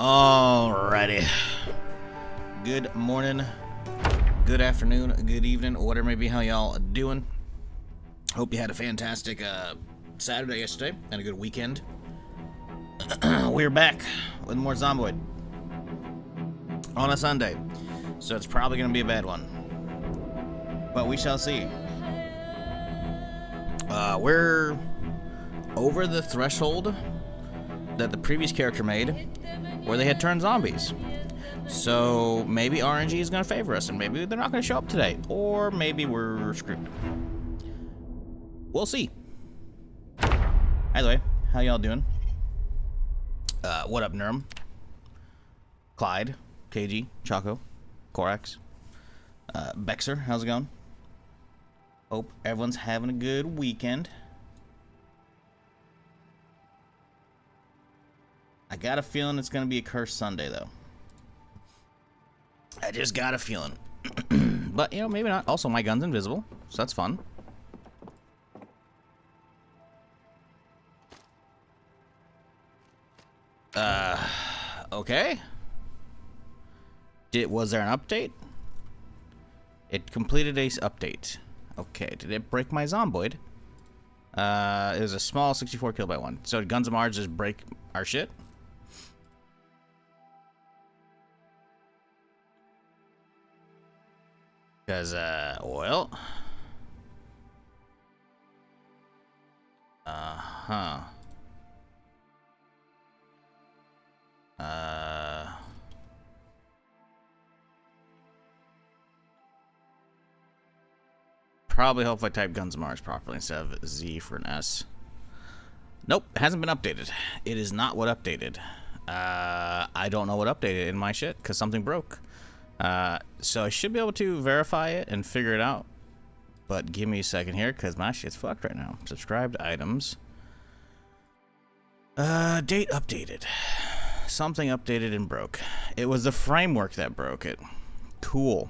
Alrighty. Good morning, good afternoon, good evening, whatever may be, how y'all doing. Hope you had a fantastic Saturday yesterday and a good weekend. We're back with more Zomboid on a Sunday, so it's probably going to be a bad one, but we shall see. We're over the threshold that the previous character made, where they had turned zombies. So maybe RNG is going to favor us, and maybe they're not going to show up today, or maybe we're screwed. We'll see. Either way, how y'all doing? What up, Nurm? Clyde, KG, Choco, Corax, Bexer, how's it going? Hope everyone's having a good weekend. I got a feeling it's going to be a cursed Sunday, though. I just got a feeling. But, you know, maybe not. Also, my gun's invisible, so that's fun. Okay. Was there an update? It completed a update. Okay, did it break my Zomboid? It was a small 64 kilobyte one. So did Guns of Mars just break our shit? Because, well... Probably hope I type Guns of Mars properly instead of Z for an S. Nope, it hasn't been updated. It is not what updated. I don't know what updated in my shit, because something broke. So I should be able to verify it and figure it out. But give me a second here, because my shit's fucked right now. Subscribed items. Date updated. Something updated and broke. It was the framework that broke it. Cool.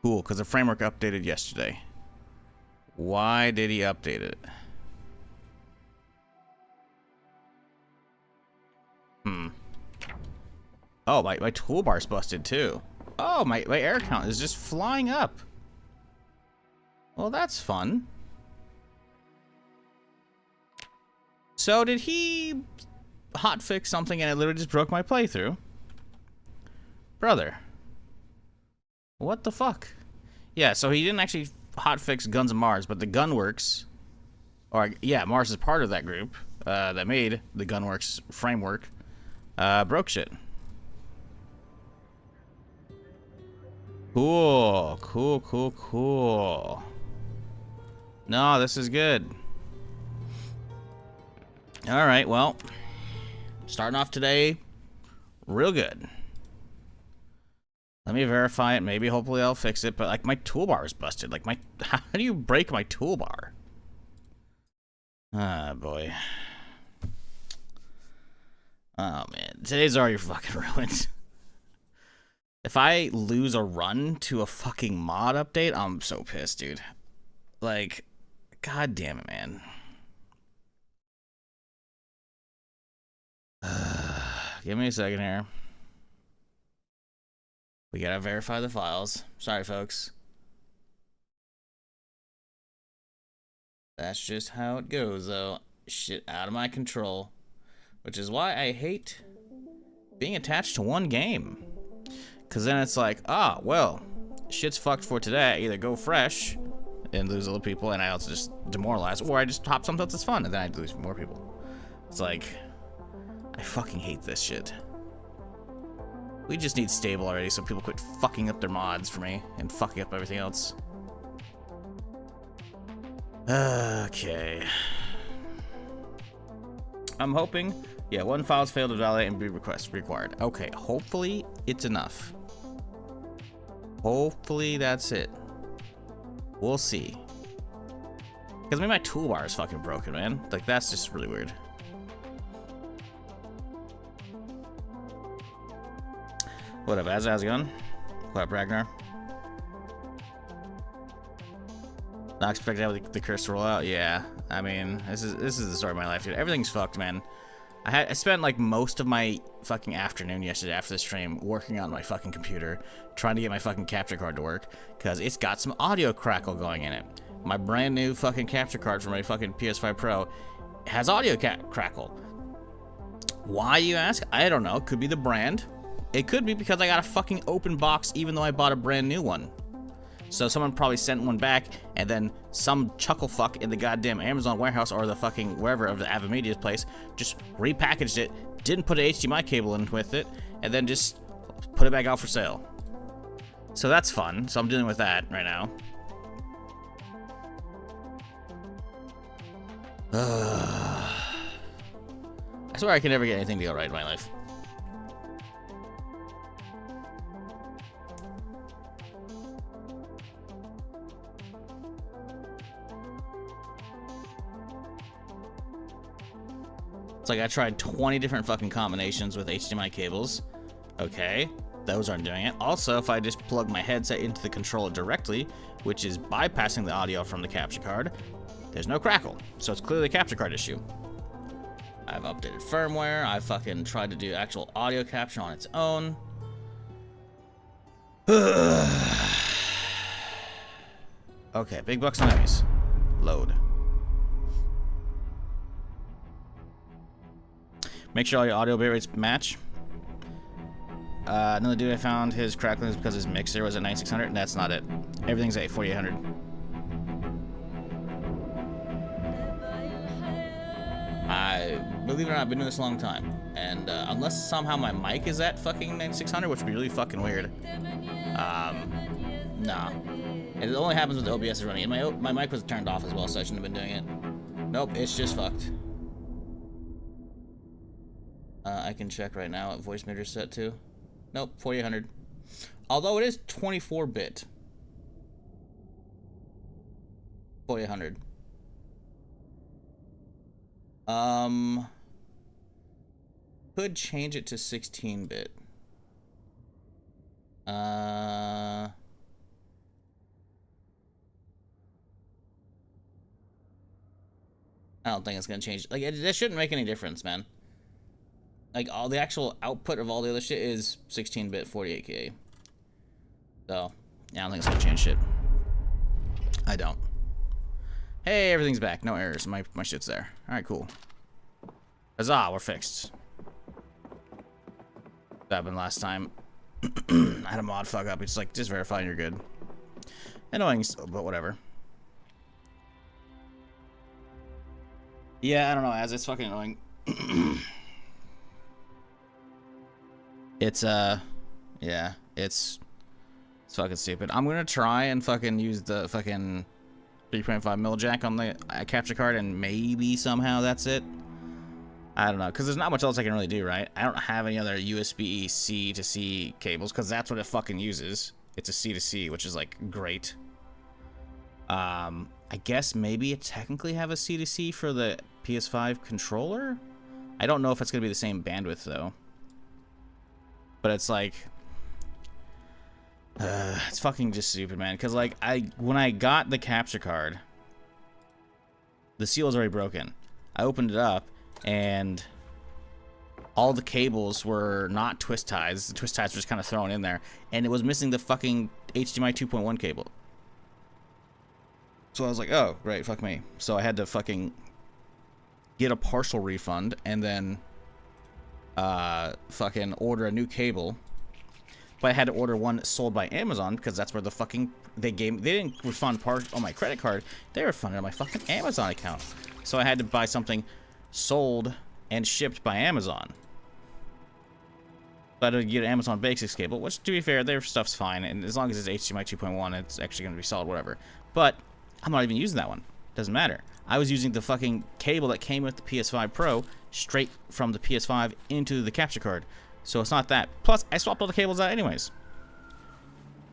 Cool, because the framework updated yesterday. Why did he update it? Oh, my toolbar's busted too. Oh, my air count is just flying up. Well, that's fun. So did he hotfix something and it literally just broke my playthrough? Brother. What the fuck? Yeah, so he didn't actually hotfix Guns of Mars, but the Gunworks, or yeah, Mars is part of that group that made the Gunworks framework, broke shit. Cool, cool, cool, cool. No, this is good. All right, well, starting off today, real good. Let me verify it. Maybe, hopefully, I'll fix it. But like, my toolbar is busted. Like, how do you break my toolbar? Ah, boy. Oh man, today's already fucking ruined. If I lose a run to a fucking mod update, I'm so pissed, dude. Like, god damn it, man. Give me a second here. We gotta verify the files. Sorry, folks. That's just how it goes, though. Shit out of my control. Which is why I hate being attached to one game. Because then it's like, ah, well, shit's fucked for today. I either go fresh and lose a little people, and I also just demoralize, or I just hop something else that's fun, and then I lose more people. It's like, I fucking hate this shit. We just need stable already so people quit fucking up their mods for me and fucking up everything else. Okay. I'm hoping, yeah, one file's failed to validate and be request required. Okay, hopefully it's enough. Hopefully that's it. We'll see. Because maybe my toolbar is fucking broken, man. Like, that's just really weird. What up, how's it going? What up, Ragnar? Not expecting to have the curse to roll out. Yeah, I mean, this is the story of my life, dude. Everything's fucked, man. I spent like most of my fucking afternoon yesterday after the stream working on my fucking computer, trying to get my fucking capture card to work, because it's got some audio crackle going in it. My brand new fucking capture card for my fucking PS5 Pro has audio crackle. Why, you ask? I don't know. Could be the brand. It could be because I got a fucking open box even though I bought a brand new one. So someone probably sent one back, and then some chuckle fuck in the goddamn Amazon warehouse or the fucking wherever of the Avamedia's place just repackaged it, didn't put an HDMI cable in with it, and then just put it back out for sale. So that's fun. So I'm dealing with that right now. I swear I can never get anything to go right in my life. It's like I tried 20 different fucking combinations with HDMI cables. Okay, those aren't doing it. Also, if I just plug my headset into the controller directly, which is bypassing the audio from the capture card, there's no crackle. So it's clearly a capture card issue. I've updated firmware. I fucking tried to do actual audio capture on its own. Okay, big bucks and enemies. Load. Make sure all your audio bit rates match. Another dude I found, his crackling is because his mixer was at 9600, and that's not it. Everything's at 4800. I believe it or not, I've been doing this a long time, and unless somehow my mic is at fucking 9600, which would be really fucking weird. Nah. It only happens when the OBS is running, and my mic was turned off as well, so I shouldn't have been doing it. Nope, it's just fucked. I can check right now what voice meter is set to. Nope, 4800. Although it is 24-bit. 4800. Could change it to 16-bit. I don't think it's gonna change. Like, that shouldn't make any difference, man. Like, all the actual output of all the other shit is 16-bit 48K. So, yeah, I don't think it's gonna change shit. I don't. Hey, everything's back. No errors. My shit's there. Alright, cool. Huzzah, we're fixed. That happened last time. I had a mod fuck up. It's like, just verify you're good. Annoying still, but whatever. Yeah, I don't know, as it's fucking annoying. Yeah, it's fucking stupid. I'm gonna try and fucking use the fucking 3.5 mil jack on the capture card, and maybe somehow that's it. I don't know, because there's not much else I can really do, right? I don't have any other USB C to C cables, because that's what it fucking uses. It's a C to C, which is, like, great. I guess maybe it technically have a C to C for the PS5 controller? I don't know if it's going to be the same bandwidth, though. But it's like... it's fucking just stupid, man. Because, like, when I got the capture card, the seal was already broken. I opened it up, and all the cables were not twist ties. The twist ties were just kind of thrown in there, and it was missing the fucking HDMI 2.1 cable. So I was like, oh, great, fuck me. So I had to fucking get a partial refund, and then fucking order a new cable. But I had to order one sold by Amazon, because that's where the fucking they didn't refund part on my credit card. They refunded on my fucking Amazon account. So I had to buy something sold and shipped by Amazon. But I had to get an Amazon Basics cable, which, to be fair, their stuff's fine, and as long as it's HDMI 2.1, it's actually going to be solid, whatever. But I'm not even using that one. Doesn't matter. I was using the fucking cable that came with the PS5 Pro straight from the PS5 into the capture card. So it's not that. Plus, I swapped all the cables out anyways.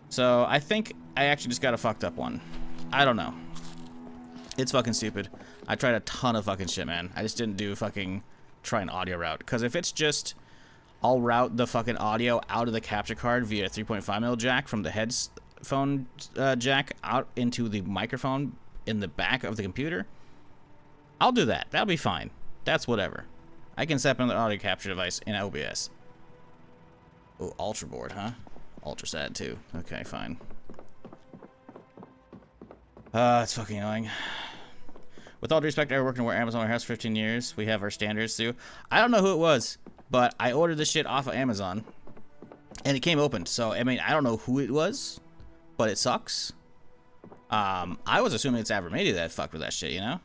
So I think I actually just got a fucked up one. I don't know. It's fucking stupid. I tried a ton of fucking shit, man. I just didn't do fucking try an audio route. Because if it's just, I'll route the fucking audio out of the capture card via 3.5mm jack from the headphone jack out into the microphone in the back of the computer, I'll do that. That'll be fine. That's whatever. I can set up another audio capture device in OBS. Oh, ultra board, huh? Ultra sad too. Okay, fine. It's fucking annoying. With all due respect, I worked in Amazon warehouse for 15 years. We have our standards too. I don't know who it was, but I ordered this shit off of Amazon, and it came opened. So I mean, I don't know who it was, but it sucks. I was assuming it's AverMedia that fucked with that shit, you know?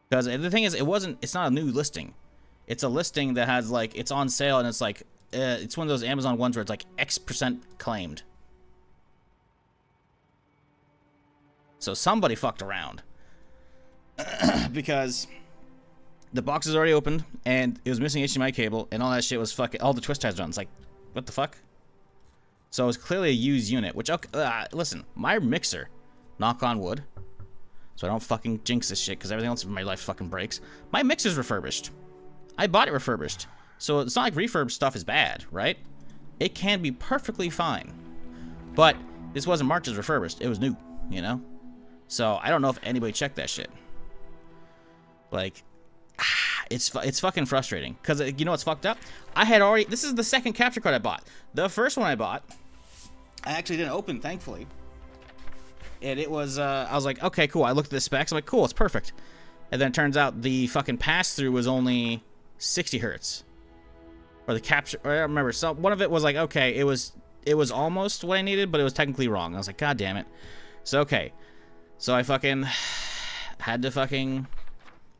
Because the thing is, it's not a new listing. It's a listing that has, like, it's on sale, and it's like, it's one of those Amazon ones where it's like X% claimed. So somebody fucked around. Because the box is already opened, and it was missing HDMI cable, and all that shit was fucking, all the twist ties done. It's like, what the fuck? So it was clearly a used unit, which, okay, listen, my mixer, knock on wood, so I don't fucking jinx this shit, because everything else in my life fucking breaks. My mixer's refurbished. I bought it refurbished. So it's not like refurb stuff is bad, right? It can be perfectly fine. But this wasn't marked as refurbished. It was new, you know? So I don't know if anybody checked that shit. Like, it's fucking frustrating. Because you know what's fucked up? I had already... This is the second capture card I bought. The first one I bought, I actually didn't open, thankfully. And it was, I was like, okay, cool. I looked at the specs. I'm like, cool, it's perfect. And then it turns out the fucking pass-through was only 60 hertz. Or the capture, or I don't remember. So one of it was like, okay, it was almost what I needed, but it was technically wrong. I was like, god damn it. So, okay. So I fucking had to fucking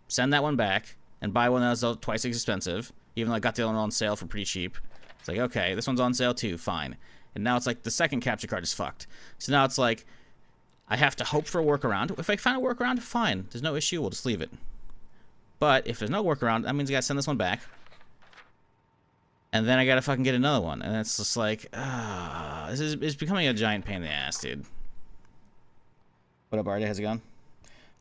send that one back and buy one that was twice as expensive, even though I got the other one on sale for pretty cheap. It's like, okay, this one's on sale too, fine. And now it's like the second capture card is fucked. So now it's like, I have to hope for a workaround. If I find a workaround, fine. There's no issue. We'll just leave it. But if there's no workaround, that means I gotta send this one back. And then I gotta fucking get another one. And it's just like, it's becoming a giant pain in the ass, dude. What up, Artie? How's it going?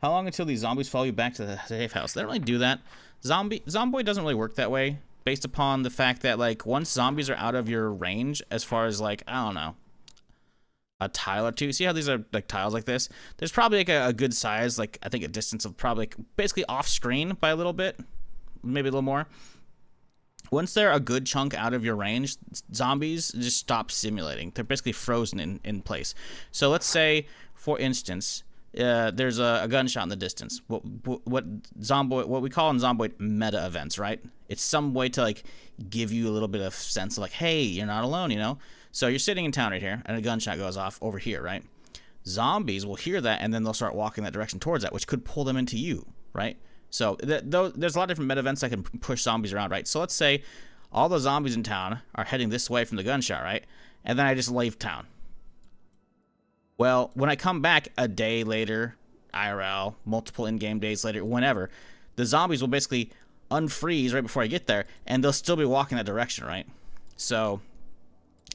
How long until these zombies follow you back to the safe house? They don't really do that. Zomboid doesn't really work that way, based upon the fact that, like, once zombies are out of your range, as far as, like, I don't know, a tile or two. See how these are like tiles like this? There's probably like a good size, like I think a distance of probably basically off screen by a little bit, maybe a little more. Once they're a good chunk out of your range, zombies just stop simulating. They're basically frozen in place. So let's say, for instance, there's a gunshot in the distance. What we call in Zomboid meta events, right? It's some way to like give you a little bit of sense of like, hey, you're not alone, you know? So you're sitting in town right here, and a gunshot goes off over here, right? Zombies will hear that, and then they'll start walking that direction towards that, which could pull them into you, right? So there's a lot of different meta events that can push zombies around, right? So let's say all the zombies in town are heading this way from the gunshot, right? And then I just leave town. Well, when I come back a day later, IRL, multiple in-game days later, whenever, the zombies will basically unfreeze right before I get there, and they'll still be walking that direction, right? So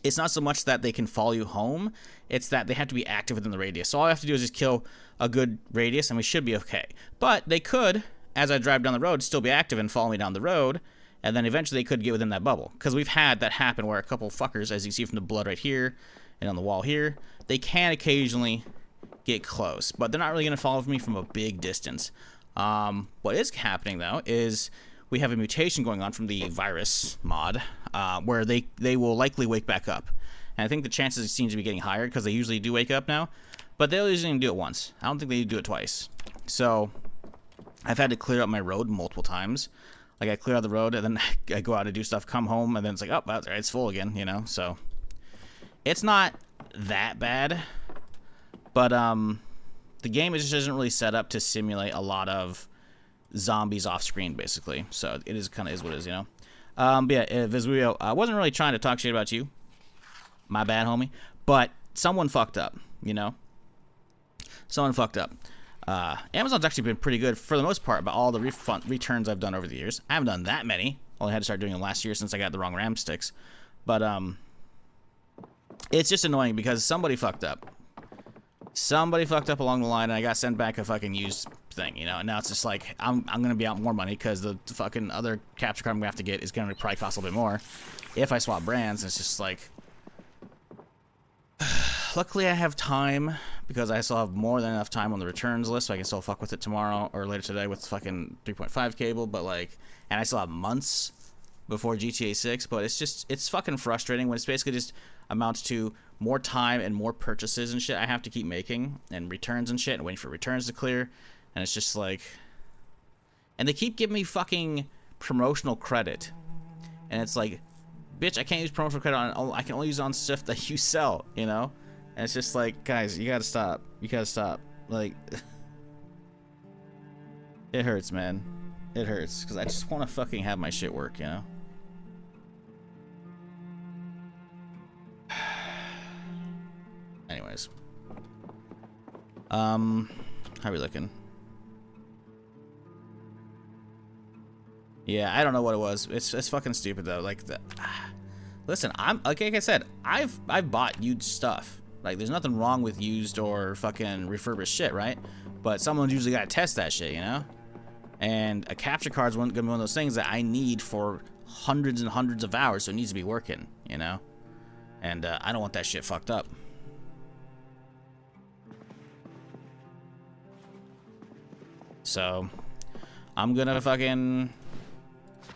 it's not so much that they can follow you home, it's that they have to be active within the radius. So all I have to do is just kill a good radius, and we should be okay. But they could, as I drive down the road, still be active and follow me down the road, and then eventually they could get within that bubble. Because we've had that happen where a couple fuckers, as you see from the blood right here, and on the wall here, they can occasionally get close, but they're not really going to follow me from a big distance. What is happening, though, is we have a mutation going on from the virus mod, where they will likely wake back up. And I think the chances seem to be getting higher because they usually do wake up now, but they'll usually do it once. I don't think they do it twice. So I've had to clear up my road multiple times. Like I clear out the road and then I go out to do stuff, come home, and then it's like, oh, well, it's full again, you know? So it's not that bad, but the game just isn't really set up to simulate a lot of zombies off screen, basically. So it is kind of is what it is, you know. But yeah, Visuio, I wasn't really trying to talk shit about you. My bad, homie. But someone fucked up, you know. Someone fucked up. Amazon's actually been pretty good for the most part about all the returns I've done over the years. I haven't done that many. Only had to start doing them last year since I got the wrong RAM sticks. But it's just annoying because somebody fucked up. Somebody fucked up along the line, and I got sent back a fucking used thing, you know. And now it's just like I'm gonna be out more money because the fucking other capture card I'm gonna have to get is gonna probably cost a little bit more if I swap brands. And it's just like, luckily I have time because I still have more than enough time on the returns list, so I can still fuck with it tomorrow or later today with fucking 3.5 cable. But like, and I still have months before GTA 6. But it's fucking frustrating when it's basically just amounts to more time and more purchases and shit I have to keep making, and returns and shit, and waiting for returns to clear. And it's just like, and they keep giving me fucking promotional credit, and it's like, bitch, I can't use promotional credit on, I can only use it on stuff that you sell, you know? And it's just like, guys, you gotta stop. You gotta stop. Like, it hurts, man. It hurts, because I just want to fucking have my shit work, you know? Anyways. How are we looking? Yeah, I don't know what it was. It's fucking stupid, though. Like, listen, like I said, I've bought used stuff. Like, there's nothing wrong with used or fucking refurbished shit, right? But someone's usually got to test that shit, you know? And a capture card's gonna be one of those things that I need for hundreds and hundreds of hours, so it needs to be working, you know? And I don't want that shit fucked up. So, I'm gonna fucking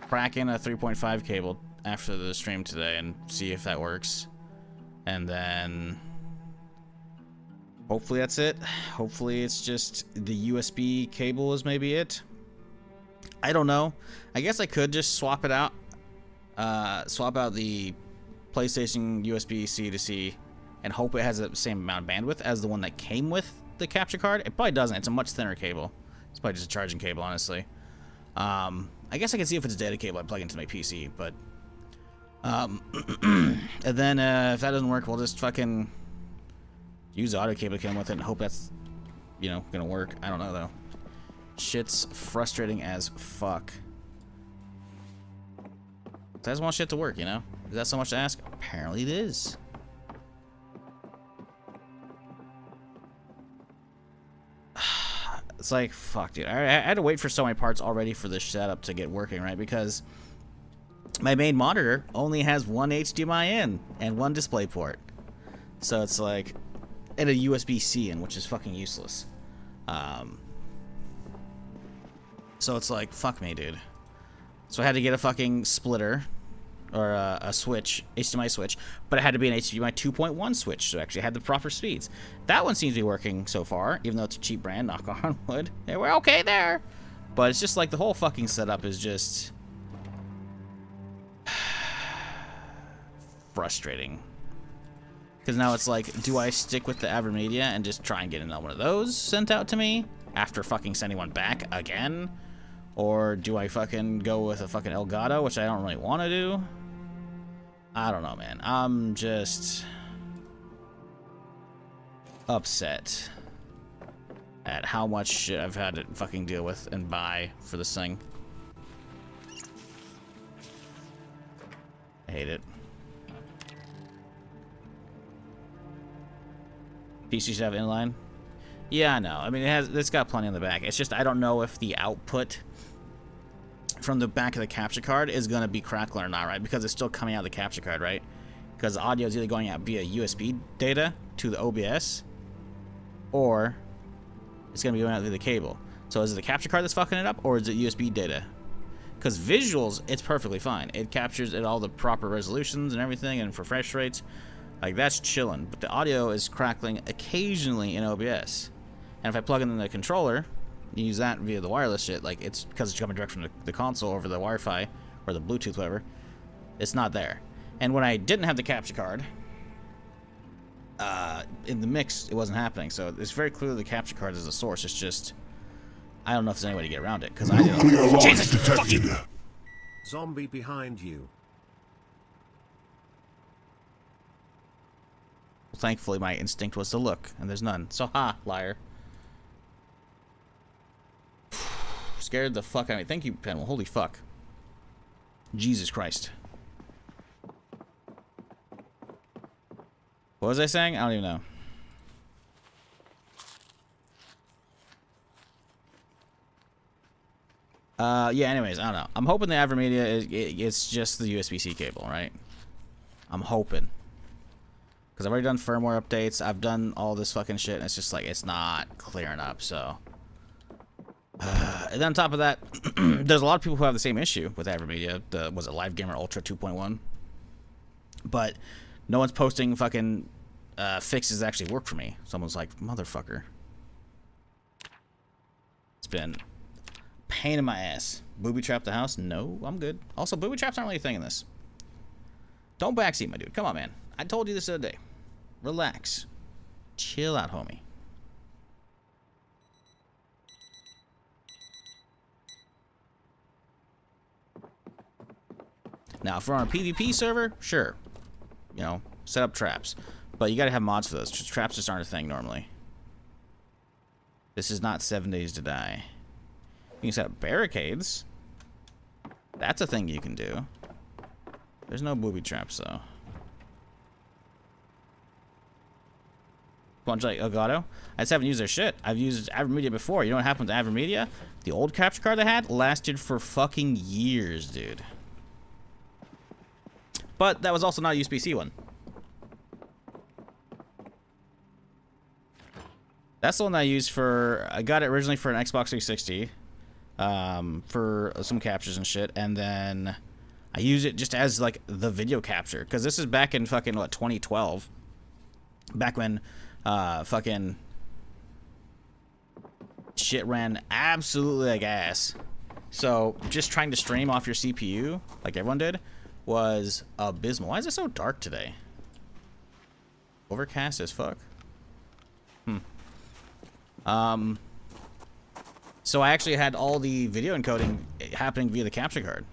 crack in a 3.5 cable after the stream today and see if that works. And then hopefully that's it. Hopefully it's just the USB cable is maybe it. I don't know. I guess I could just swap it out. Swap out the PlayStation USB C to C and hope it has the same amount of bandwidth as the one that came with the capture card. It probably doesn't. It's a much thinner cable. It's probably just a charging cable, honestly. I guess I can see if it's a data cable I plug into my PC, but and then if that doesn't work, we'll just fucking use the audio cable that came with it and hope that's, you know, gonna work. I don't know, though. Shit's frustrating as fuck. I just want shit to work, you know? Is that so much to ask? Apparently it is. It's like, fuck, dude. I had to wait for so many parts already for this setup to get working, right? Because my main monitor only has one HDMI in and one display port. So it's like, and a USB-C in, which is fucking useless. So it's like, fuck me, dude. So I had to get a fucking splitter, or a switch, HDMI switch, but it had to be an HDMI 2.1 switch, so it actually had the proper speeds. That one seems to be working so far, even though it's a cheap brand, knock on wood. Yeah, we're okay there. But it's just like the whole fucking setup is just frustrating. Because now it's like, do I stick with the AverMedia and just try and get another one of those sent out to me after fucking sending one back again? Or do I fucking go with a fucking Elgato, which I don't really want to do? I don't know, man. I'm just upset at how much shit I've had to fucking deal with and buy for this thing. I hate it. PC should have inline. Yeah, I know. I mean, it's got plenty on the back. It's just I don't know if the output from the back of the capture card is going to be crackling or not, right? Because it's still coming out of the capture card, right? Because the audio is either going out via USB data to the OBS, or it's going to be going out through the cable. So is it the capture card that's fucking it up, or is it USB data? Because visuals, it's perfectly fine. It captures at all the proper resolutions and everything, and for refresh rates, like, that's chilling. But the audio is crackling occasionally in OBS. And if I plug in the controller, use that via the wireless shit, like, it's because it's coming direct from the console over the Wi-Fi or the Bluetooth, whatever, it's not there. And when I didn't have the capture card, in the mix, it wasn't happening. So it's very clear the capture card is the source. It's just, I don't know if there's any way to get around it, because I don't. Jesus, detected. Zombie behind you. Well, thankfully, my instinct was to look, and there's none. So, ha, liar. Scared the fuck out of me. Thank you, Penwell. Holy fuck. Jesus Christ. What was I saying? I don't even know. Yeah, anyways, I don't know. I'm hoping the AverMedia it's just the USB-C cable, right? I'm hoping. Because I've already done firmware updates. I've done all this fucking shit, and it's just like, it's not clearing up, so. And then on top of that, there's a lot of people who have the same issue with AverMedia. Was it Live Gamer Ultra 2.1? But no one's posting fucking fixes that actually work for me. Someone's like, motherfucker. It's been a pain in my ass. Booby trap the house? No, I'm good. Also, booby traps aren't really a thing in this. Don't backseat, my dude. Come on, man. I told you this the other day. Relax. Chill out, homie. Now, if we're on a PvP server, sure. You know, set up traps. But you gotta have mods for those. Traps just aren't a thing normally. This is not 7 Days to Die. You can set up barricades. That's a thing you can do. There's no booby traps, though. Bunch like Elgato. I just haven't used their shit. I've used AverMedia before. You know what happened to AverMedia? The old capture card they had lasted for fucking years, dude. But that was also not a USB-C one. That's the one that I used for... I got it originally for an Xbox 360. For some captures and shit. And then I used it just as, like, the video capture. Because this is back in fucking, what, 2012. Back when fucking shit ran absolutely like ass. So just trying to stream off your CPU, like everyone did, was abysmal. Why is it so dark today? Overcast as fuck. So I actually had all the video encoding happening via the capture card.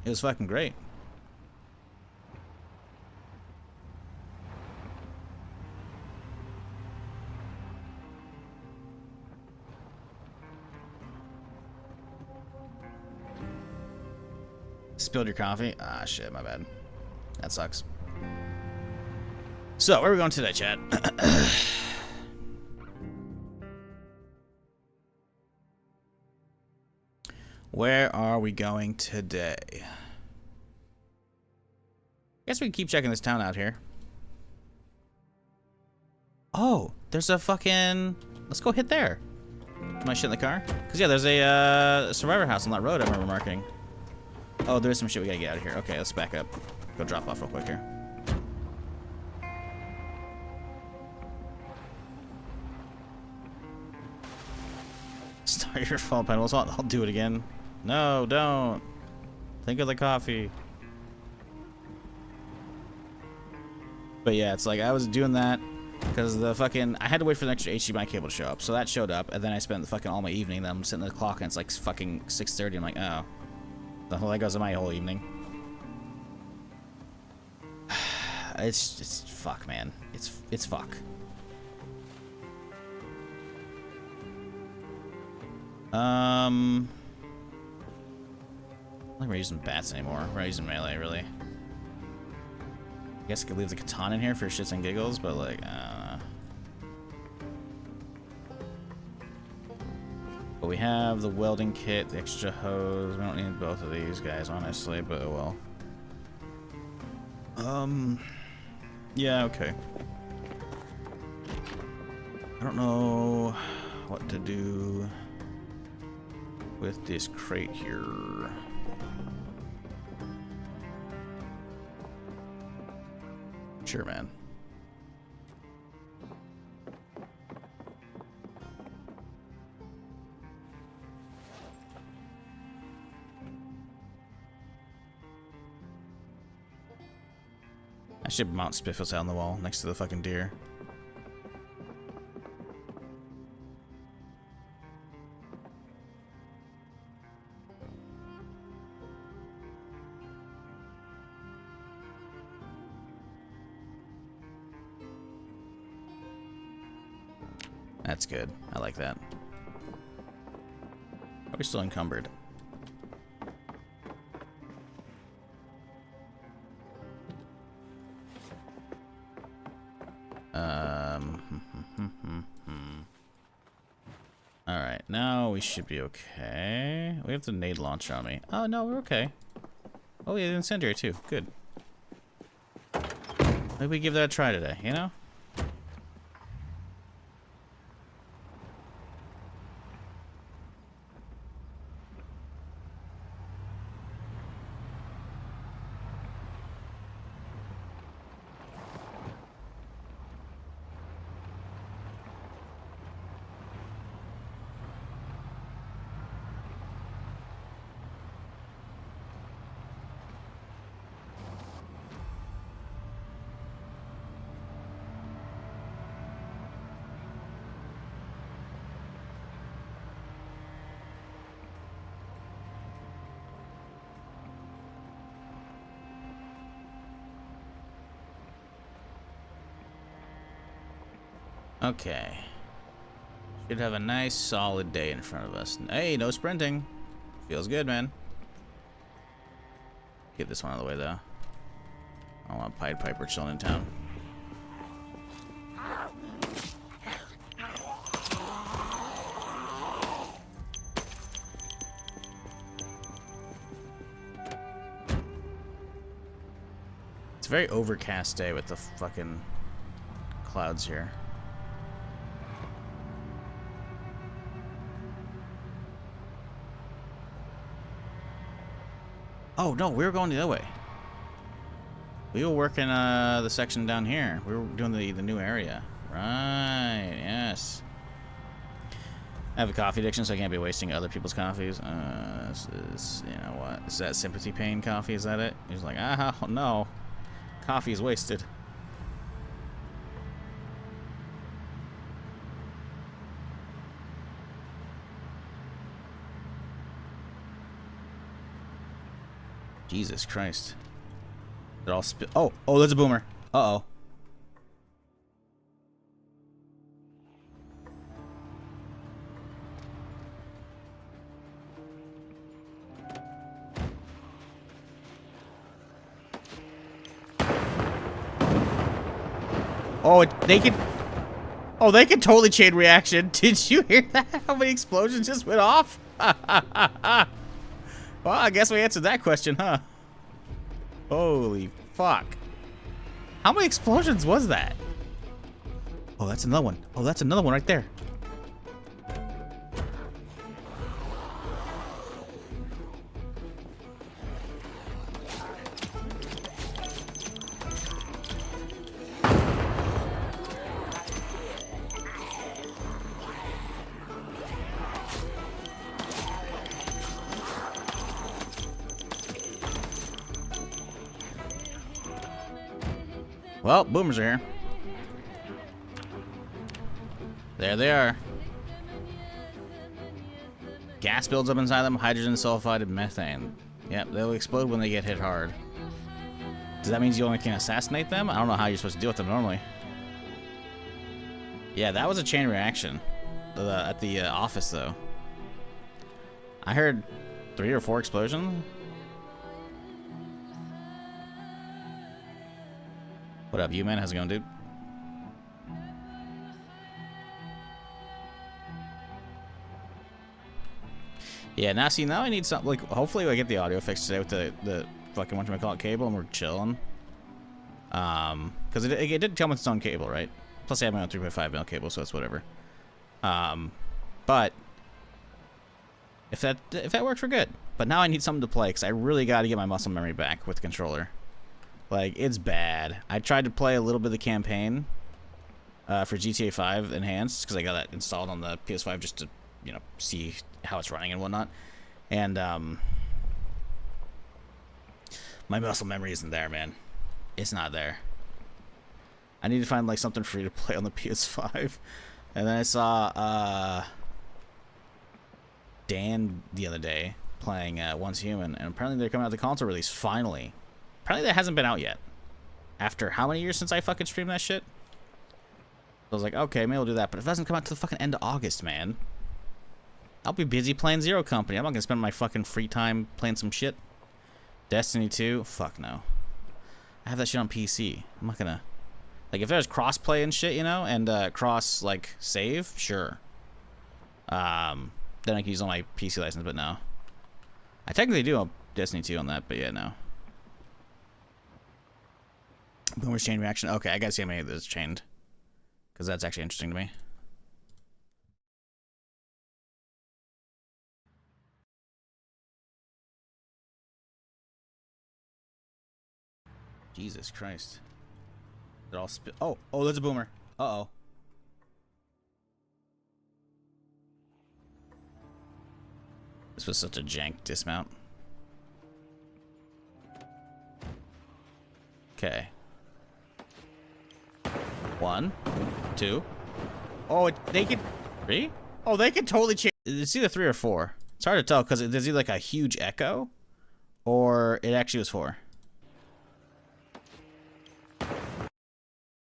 It was fucking great. Spilled your coffee? Ah, shit, my bad. That sucks. So, where are we going today, chat? Where are we going today? Guess we can keep checking this town out here. Oh, there's a fucking... Let's go hit there. Am I shit in the car? Because, yeah, there's a survivor house on that road I remember marking. Oh, there's some shit we gotta get out of here. Okay, let's back up. Go drop off real quick here. Start your phone panels. I'll do it again. No, don't. Think of the coffee. But yeah, it's like I was doing that because the fucking... I had to wait for the extra HDMI cable to show up. So that showed up, and then I spent the fucking all my evening. Then I'm sitting at the clock, and it's like fucking 6:30. I'm like, oh. The whole that goes in my whole evening. It's fuck, man. It's fuck. I don't think we're using bats anymore. We're not using melee, really. I guess I could leave the katana in here for shits and giggles, but like, But we have the welding kit, the extra hose. We don't need both of these guys, honestly, but oh well. Yeah, okay. I don't know what to do with this crate here. Sure, man. I should mount Spiffles out on the wall next to the fucking deer. That's good. I like that. Are we still encumbered? Alright, now we should be okay. We have the nade launcher on me. Oh, no, we're okay. Oh, yeah, the incendiary, too. Good. Maybe we give that a try today, you know? Okay. Should have a nice solid day in front of us. Hey, no sprinting. Feels good, man. Get this one out of the way, though. I don't want Pied Piper chilling in town. It's a very overcast day with the fucking clouds here. Oh, no, we were going the other way. We were working the section down here. We were doing the new area. Right, yes. I have a coffee addiction, so I can't be wasting other people's coffees. This is, you know what? Is that sympathy pain coffee? Is that it? He's like, ah, no. Coffee is wasted. Jesus Christ. It all spit. Oh, there's a boomer. Uh-oh. Oh, they could... Oh, they could totally chain reaction. Did you hear that? How many explosions just went off? Well, I guess we answered that question, huh? Holy fuck. How many explosions was that? Oh, that's another one. Oh, that's another one right there. Well, boomers are here. There they are. Gas builds up inside them, hydrogen sulfide and methane. Yep, they'll explode when they get hit hard. Does that mean you only can assassinate them? I don't know how you're supposed to deal with them normally. Yeah, that was a chain reaction. At the office, though. I heard 3 or 4 explosions. What up, you man? How's it going, dude? Yeah, now see, now I need something like. Hopefully, I get the audio fixed today with the fucking whatchamacallit cable, and we're chilling. Because it did come with its own cable, right? Plus, I have my own 3.5mm cable, so it's whatever. But if that works, we're good. But now I need something to play because I really got to get my muscle memory back with the controller. Like, it's bad. I tried to play a little bit of the campaign for GTA 5 Enhanced because I got that installed on the PS5 just to, you know, see how it's running and whatnot. And my muscle memory isn't there, man. It's not there. I need to find like something free to play on the PS5. And then I saw Dan the other day playing Once Human, and apparently they're coming out the console release finally. Apparently that hasn't been out yet. After how many years since I fucking streamed that shit? So I was like, okay, maybe we'll do that. But if it doesn't come out till the fucking end of August, man, I'll be busy playing Zero Company. I'm not gonna spend my fucking free time playing some shit. Destiny 2? Fuck no. I have that shit on PC. I'm not gonna... Like, if there's cross-play and shit, you know, and cross, like, save, sure. Then I can use all my PC license, but no. I technically do have Destiny 2 on that, but yeah, no. Boomer's chain reaction. Okay, I gotta see how many of those chained. Because that's actually interesting to me. Jesus Christ. They're all oh, there's a boomer. Uh-oh. This was such a jank dismount. Okay. 1, 2. Oh, they could... 3? Oh, they could totally change. It's either 3 or 4. It's hard to tell because there's either like a huge echo or it actually was 4.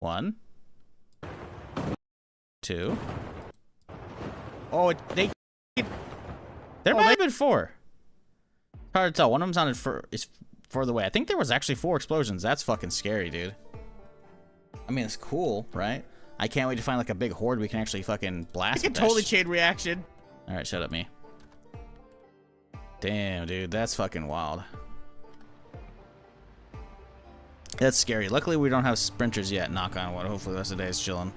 1, 2. Oh, there might have been 4. It's hard to tell. One of them sounded is further away. I think there was actually 4 explosions. That's fucking scary, dude. I mean, it's cool, right? I can't wait to find like a big horde we can actually fucking blast. I can totally chain reaction. All right, shut up, me. Damn, dude, that's fucking wild. That's scary. Luckily, we don't have sprinters yet. Knock on wood. Hopefully, the rest of the day is chilling.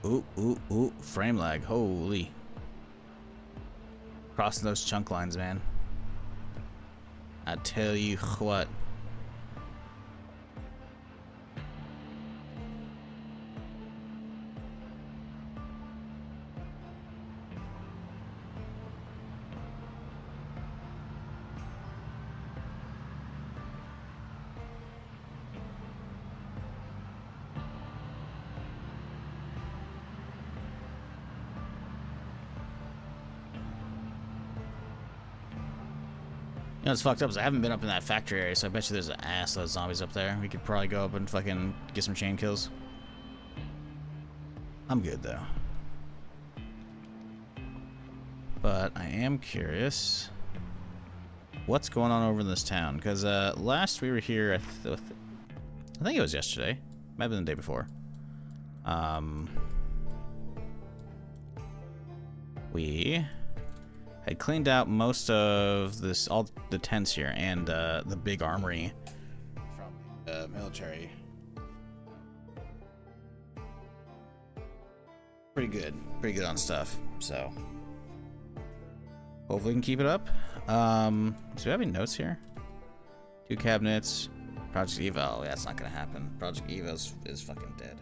Ooh, ooh, ooh. Frame lag. Holy. Crossing those chunk lines, man. I tell you what. You know what's fucked up is I haven't been up in that factory area, so I bet you there's an ass load of zombies up there. We could probably go up and fucking get some chain kills. I'm good though. But I am curious what's going on over in this town, because last we were here, I think it was yesterday, might have been the day before. We had cleaned out most of this, all the tents here, and the big armory from the military. Pretty good on stuff. So hopefully we can keep it up. So do we have any notes here? 2 cabinets. Project Evo. That's not gonna happen. Project Evo is fucking dead.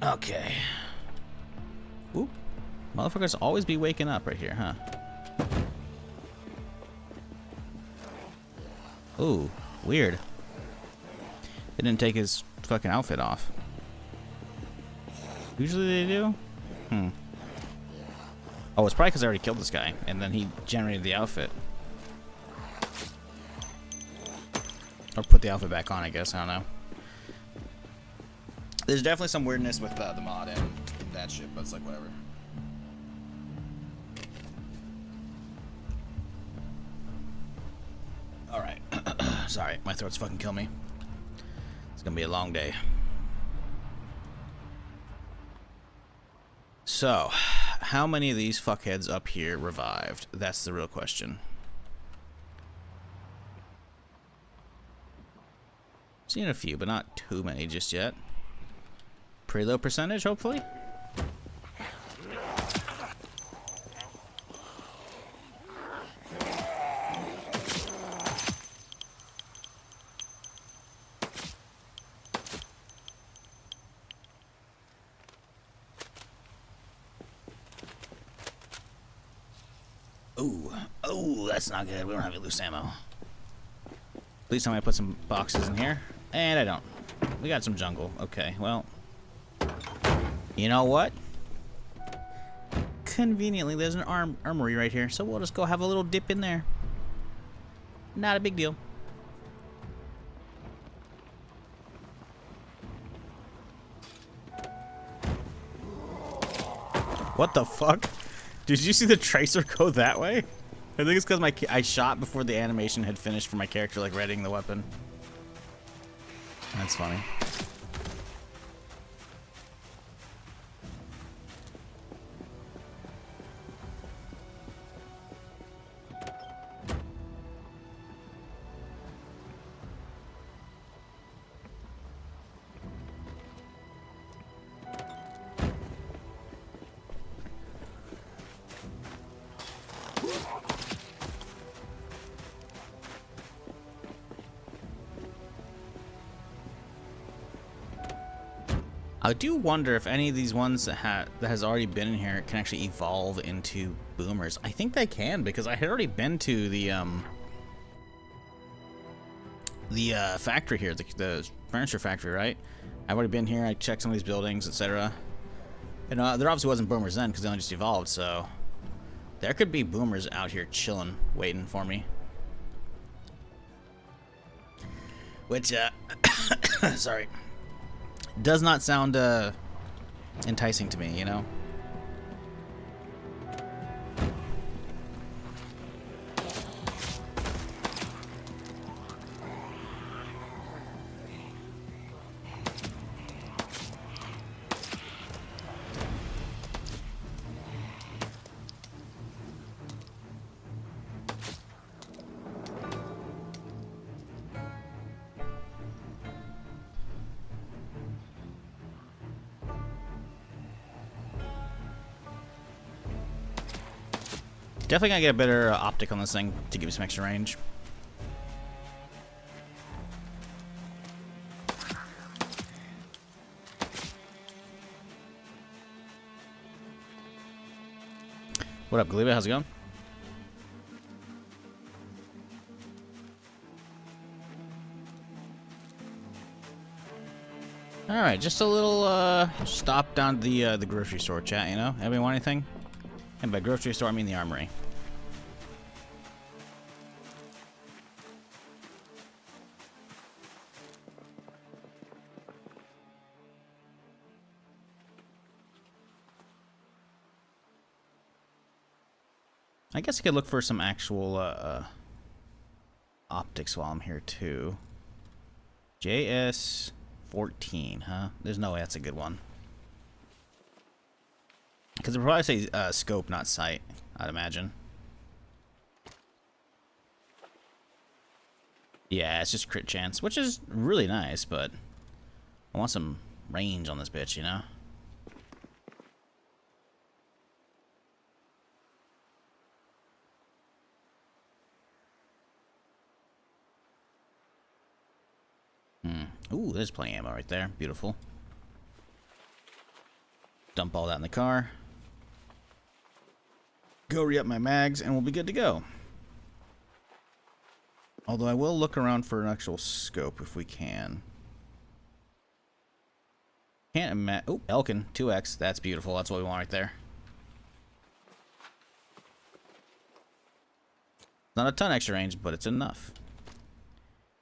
Okay. Oop. Motherfuckers always be waking up right here, huh? Ooh, weird. They didn't take his fucking outfit off. Usually they do? Oh, it's probably because I already killed this guy, and then he generated the outfit. Or put the outfit back on, I guess. I don't know. There's definitely some weirdness with the mod and that shit, but it's like whatever. Alright. Sorry, my throat's fucking killing me. It's gonna be a long day. So, how many of these fuckheads up here revived? That's the real question. Seen a few, but not too many just yet. Pretty low percentage, hopefully. Ooh, that's not good. We don't have any loose ammo. Please tell me I put some boxes in here. And I don't. We got some jungle. Okay, well. You know what? Conveniently, there's an armory right here, so we'll just go have a little dip in there. Not a big deal. What the fuck? Did you see the tracer go that way? I think it's because I shot before the animation had finished for my character, like readying the weapon. That's funny. I do wonder if any of these ones that has already been in here can actually evolve into boomers. I think they can, because I had already been to the factory here, the furniture factory, right? I've already been here. I checked some of these buildings, etc. And there obviously wasn't boomers then, because they only just evolved. So there could be boomers out here chilling, waiting for me. Which, sorry. Does not sound enticing to me, you know? Definitely gotta get a better optic on this thing to give me some extra range. What up, Galeba? How's it going? Alright, just a little stop down to the grocery store, chat, you know? Anybody want anything? And by grocery store, I mean the armory. I guess I could look for some actual optics while I'm here too. JS14, huh? There's no way that's a good one. Because it would probably say scope, not sight, I'd imagine. Yeah, it's just crit chance, which is really nice, but I want some range on this bitch, you know? Ooh, there's plenty of ammo right there. Beautiful. Dump all that in the car. Go re-up my mags, and we'll be good to go. Although I will look around for an actual scope if we can. Can't imagine. Oh, Elkin 2x. That's beautiful. That's what we want right there. Not a ton extra range, but it's enough.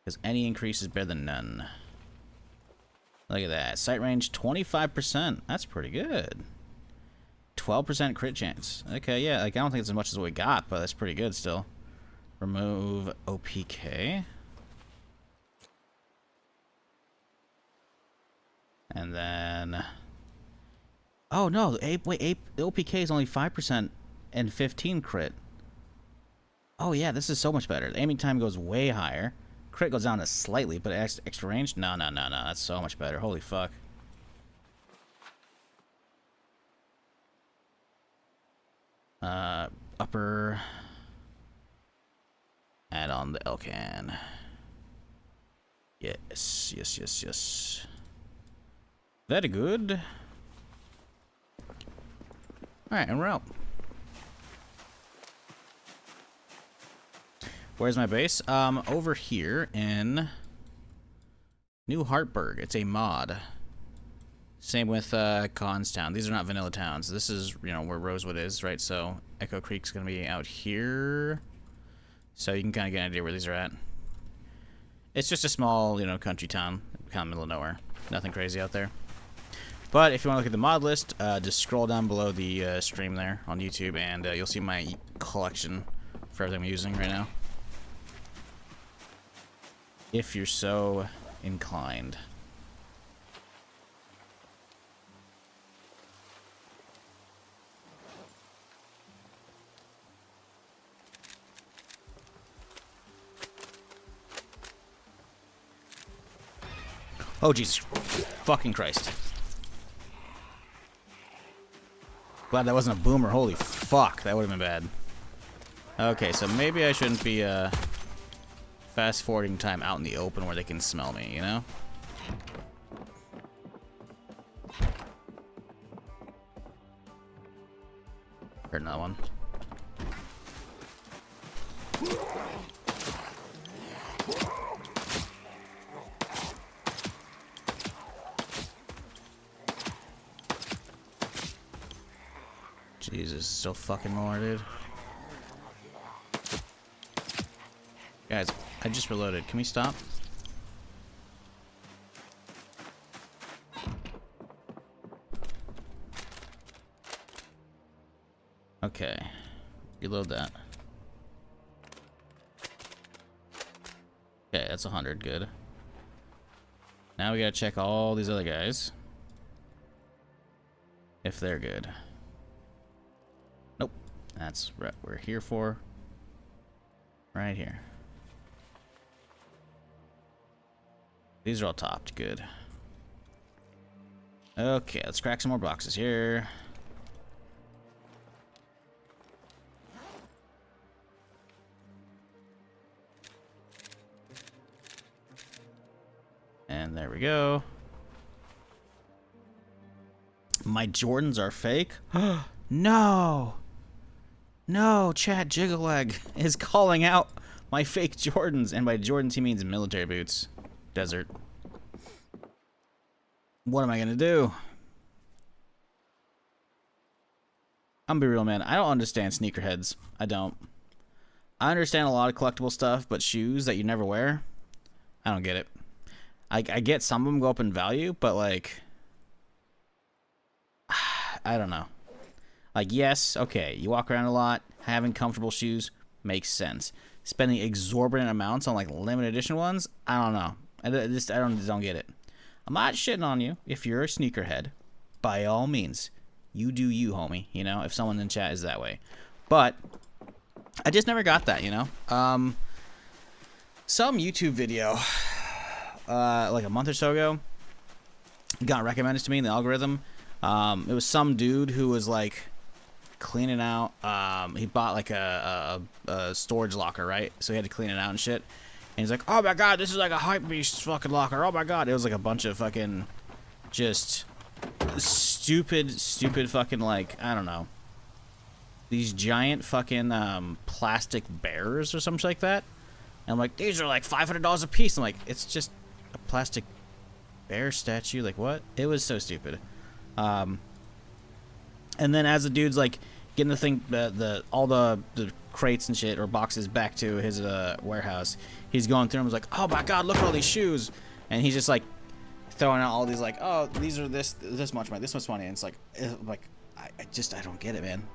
Because any increase is better than none. Look at that. Sight range 25%. That's pretty good. 12% crit chance. Okay, yeah, like I don't think it's as much as what we got, but that's pretty good still. Remove OPK. And then... Oh, no. Wait, the OPK is only 5% and 15 crit. Oh, yeah, this is so much better. The aiming time goes way higher. Crit goes down to slightly, but extra range? No. That's so much better. Holy fuck. Upper. Add on the Elcan. Yes. Very good. Alright, and we're out. Where's my base? Over here in New Hartburg. It's a mod. Same with Constown. These are not vanilla towns. This is, you know, where Rosewood is, right? So Echo Creek's gonna be out here. So you can kind of get an idea where these are at. It's just a small, you know, country town, kind of middle of nowhere. Nothing crazy out there. But if you want to look at the mod list, just scroll down below the stream there on YouTube, and you'll see my collection for everything I'm using right now. If you're so inclined. Oh, Jesus fucking Christ. Glad that wasn't a boomer. Holy fuck, that would have been bad. Okay, so maybe I shouldn't be fast forwarding time out in the open where they can smell me, you know? Heard another one. Jesus, still fucking more, dude. Guys, I just reloaded. Can we stop? Okay. Reload that. Okay, that's 100. Good. Now we gotta check all these other guys. If they're good. Nope. That's what we're here for. Right here. These are all topped. Good. Okay, let's crack some more boxes here. And there we go. My Jordans are fake? No! No, Chad Jiggleleg is calling out my fake Jordans. And by Jordans, he means military boots. Desert. What am I gonna do? I'm gonna be real, man. I don't understand sneakerheads. I don't. I understand a lot of collectible stuff, but shoes that you never wear, I don't get it. I get some of them go up in value, but like, I don't know. Like, yes, okay, you walk around a lot, having comfortable shoes makes sense. Spending exorbitant amounts on like limited edition ones, I don't know. I don't get it. I'm not shitting on you if you're a sneakerhead. By all means, you do you, homie. You know, if someone in chat is that way. But I just never got that, you know. Some YouTube video, like a month or so ago, got recommended to me in the algorithm. It was some dude who was like cleaning out. He bought like a storage locker, right? So he had to clean it out and shit. And he's like, oh my god, this is like a hype beast fucking locker. Oh my god. It was like a bunch of fucking just stupid fucking, like, I don't know. These giant fucking plastic bears or something like that. And I'm like, these are like $500 a piece. I'm like, it's just a plastic bear statue. Like, what? It was so stupid. And then as the dude's like getting the thing, all the crates and shit or boxes back to his warehouse, he's going through them. He's like, oh my god, look at all these shoes. And he's just like throwing out all these like, oh, these are this much money, this much money. And it's like I don't get it, man.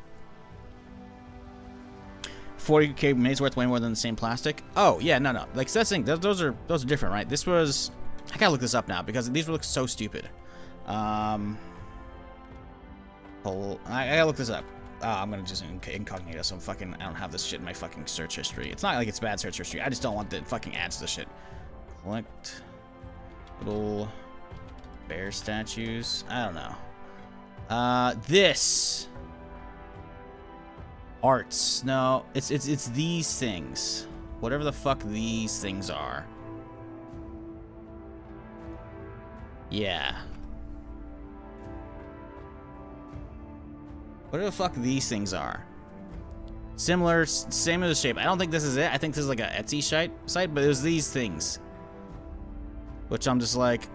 40k maze worth way more than the same plastic. Oh yeah, no. Like, that's the thing. Those are different, right? This was, I gotta look this up now because these look so stupid. I gotta look this up. I'm gonna just incognito some fucking, I don't have this shit in my fucking search history. It's not like it's bad search history. I just don't want the fucking ads to this shit. Collect little bear statues. I don't know. This arts. No, it's these things. Whatever the fuck these things are. Yeah. Whatever the fuck these things are. Similar, same as the shape. I don't think this is it. I think this is like a Etsy site, but it was these things. Which I'm just like...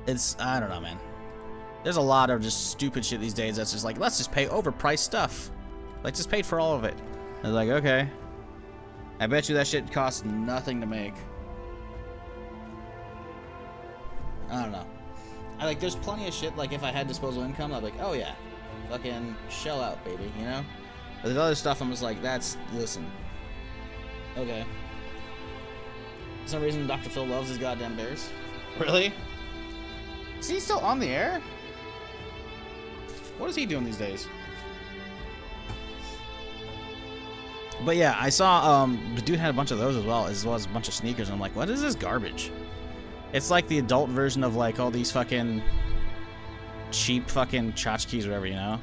It's, I don't know, man. There's a lot of just stupid shit these days that's just like, let's just pay overpriced stuff. Like, just paid for all of it. I was like, okay. I bet you that shit costs nothing to make. I don't know. There's plenty of shit, like, if I had disposable income, I'd be like, oh yeah, fucking shell out, baby, you know? But there's other stuff I'm just like, listen. Okay. For some reason, Dr. Phil loves his goddamn bears. Really? Is he still on the air? What is he doing these days? But yeah, I saw, the dude had a bunch of those as well as a bunch of sneakers, and I'm like, what is this garbage? It's like the adult version of like all these fucking cheap fucking tchotchkes or whatever, you know?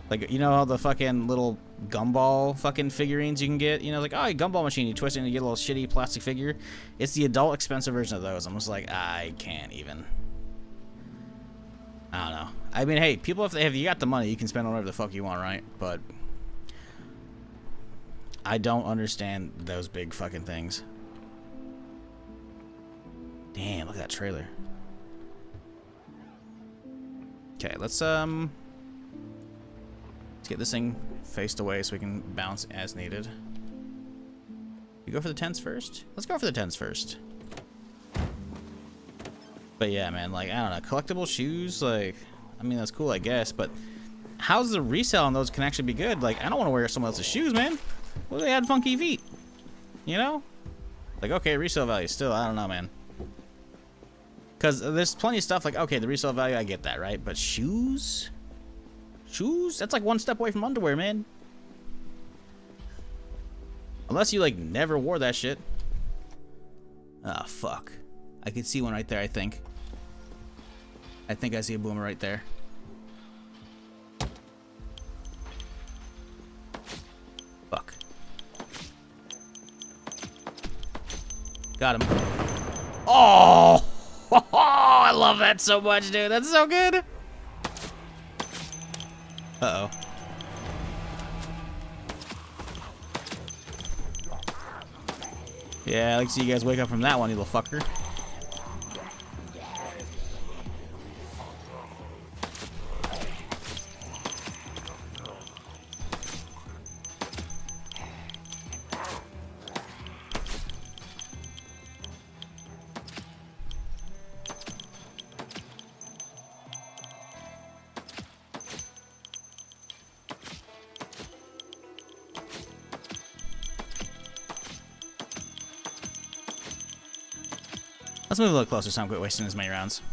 Like, you know how the fucking little gumball fucking figurines you can get? You know, like, oh, a gumball machine, you twist it and you get a little shitty plastic figure. It's the adult expensive version of those. I'm just like, I can't even. I don't know. I mean, hey, people, if you got the money, you can spend on whatever the fuck you want, right? But I don't understand those big fucking things. Damn, look at that trailer. Okay, let's get this thing faced away so we can bounce as needed. You go for the tents first? Let's go for the tents first. But yeah, man, like, I don't know, collectible shoes, like, I mean, that's cool, I guess, but how's the resale on those can actually be good? Like, I don't want to wear someone else's shoes, man. What if they had funky feet? You know? Like, okay, resale value still, I don't know, man. Because there's plenty of stuff like, okay, the resale value, I get that, right? But shoes? Shoes? That's like one step away from underwear, man. Unless you, like, never wore that shit. Ah, fuck. I can see one right there, I think. I think I see a boomer right there. Fuck. Got him. Oh! I love that so much, dude. That's so good. Uh-oh. Yeah, I'd like to see you guys wake up from that one, you little fucker. Let's move a little closer so I'm quit wasting as many rounds.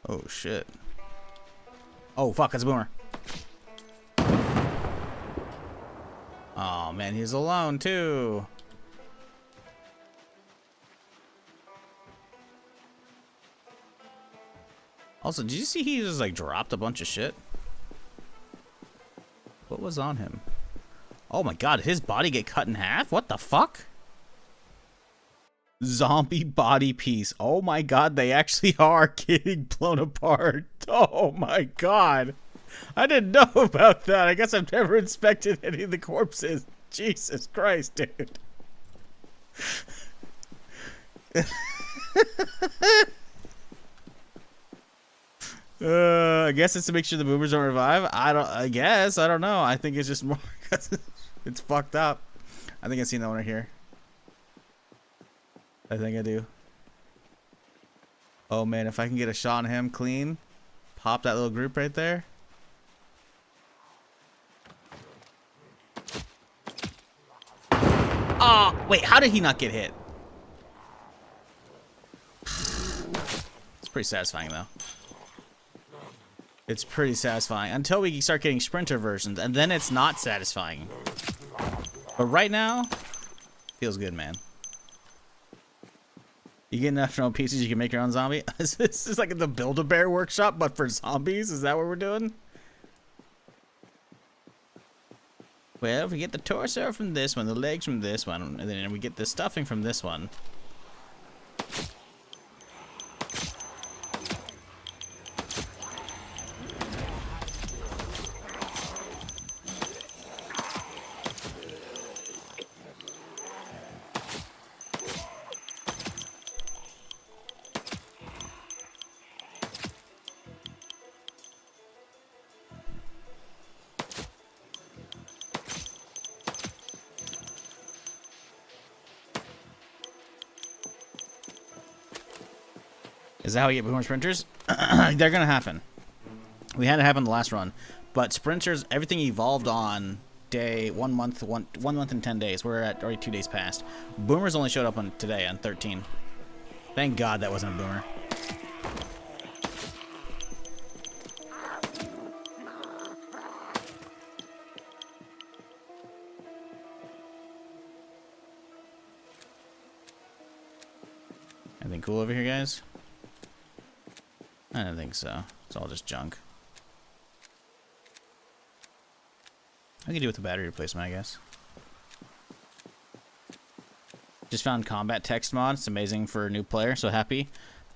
Oh shit. Oh fuck, that's a boomer. Oh man, he's alone too. Also, did you see he just like dropped a bunch of shit? What was on him? Oh my god, his body get cut in half? What the fuck? Zombie body piece. Oh my god, they actually are getting blown apart. Oh my god. I didn't know about that. I guess I've never inspected any of the corpses. Jesus Christ, dude. I guess it's to make sure the boomers don't revive. I guess. I don't know. I think it's just more because it's fucked up. I think I've seen that one right here. I think I do. Oh man, if I can get a shot on him clean, pop that little group right there. Oh, wait, how did he not get hit? It's pretty satisfying, though. It's pretty satisfying. Until we start getting sprinter versions, and then it's not satisfying. But right now, feels good, man. You get enough pieces, you can make your own zombie. This is like the Build-A-Bear workshop, but for zombies. Is that what we're doing? Well, if we get the torso from this one, the legs from this one, and then we get the stuffing from this one. Is that how you get more sprinters? They're gonna happen. We had it happen the last run, but sprinters, everything evolved on day 1 month, one month and 10 days. We're at already 2 days past. Boomers only showed up on today on 13. Thank God that wasn't a boomer. Anything cool over here, guys? I don't think so. It's all just junk. I can do with the battery replacement, I guess. Just found combat text mod. It's amazing for a new player. So happy.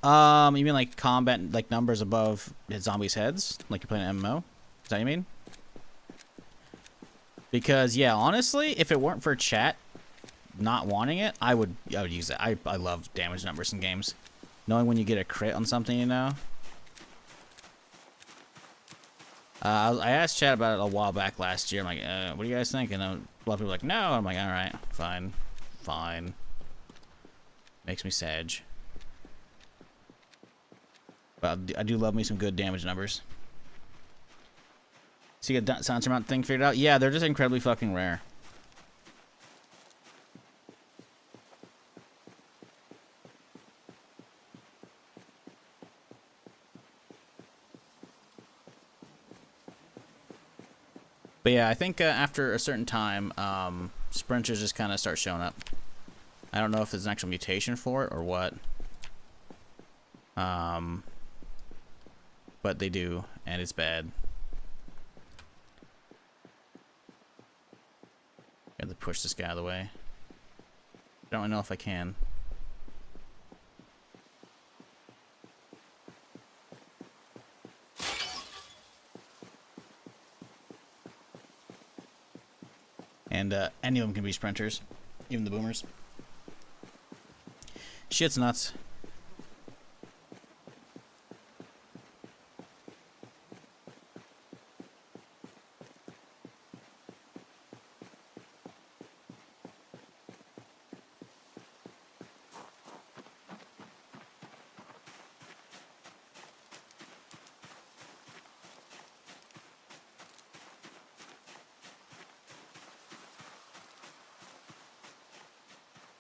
You mean like combat, like numbers above zombies' heads, like you're playing an MMO? Is that what you mean? Because yeah, honestly, if it weren't for chat not wanting it, I would use it. I love damage numbers in games. Knowing when you get a crit on something, you know. I asked Chad about it a while back last year. I'm like, what do you guys think? And a lot of people were like, no. I'm like, all right, fine, fine. Makes me sad. But I do love me some good damage numbers. So you got silencer mount thing figured out? Yeah, they're just incredibly fucking rare. But yeah, I think after a certain time, sprinters just kind of start showing up. I don't know if there's an actual mutation for it or what. But they do, and it's bad. Got to push this guy out of the way. I don't really know if I can. And any of them can be sprinters, even the boomers. Shit's nuts.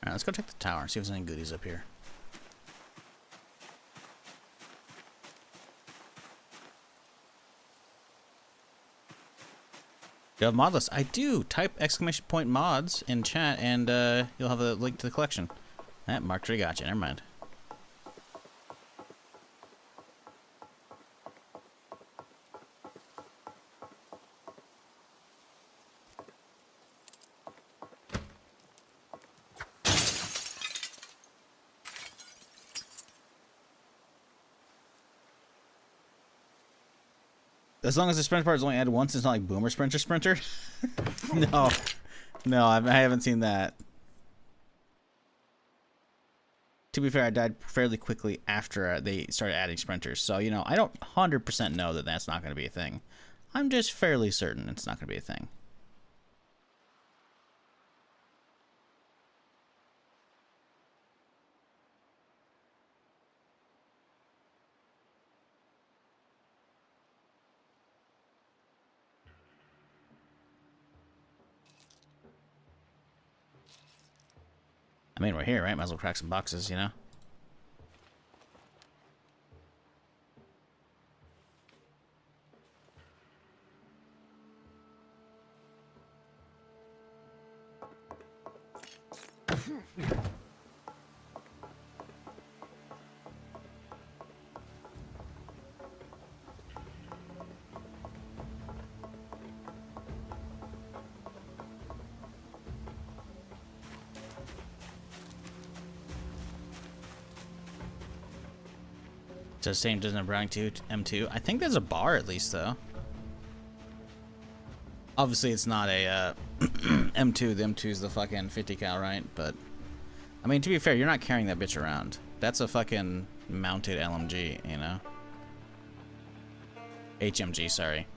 Alright, let's go check the tower, see if there's any goodies up here. You have mod list? I do. Type exclamation point mods in chat and you'll have a link to the collection. That Mark already got you. Never mind. As long as the sprint part is only added once, it's not like boomer sprinter. No, no, I haven't seen that. To be fair, I died fairly quickly after they started adding sprinters, so you know I don't 100% know that that's not going to be a thing. I'm just fairly certain it's not going to be a thing. I mean, we're here, right? Might as well crack some boxes, you know? So same doesn't have Browning 2 M2. I think there's a bar at least though. Obviously it's not a M2. The M2 is the fucking 50 cal, right? But I mean, to be fair, you're not carrying that bitch around. That's a fucking mounted LMG, you know? HMG, sorry.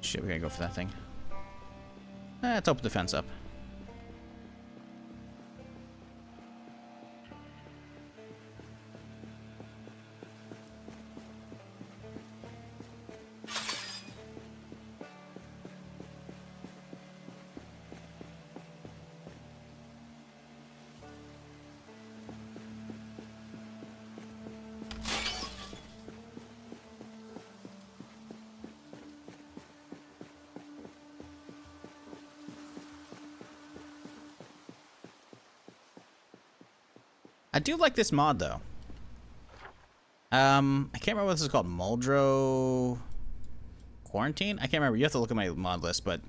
Shit, we gotta go for that thing. Let's open the fence up. I do like this mod though. I can't remember what this is called. Muldrow Quarantine? I can't remember. You have to look at my mod list, but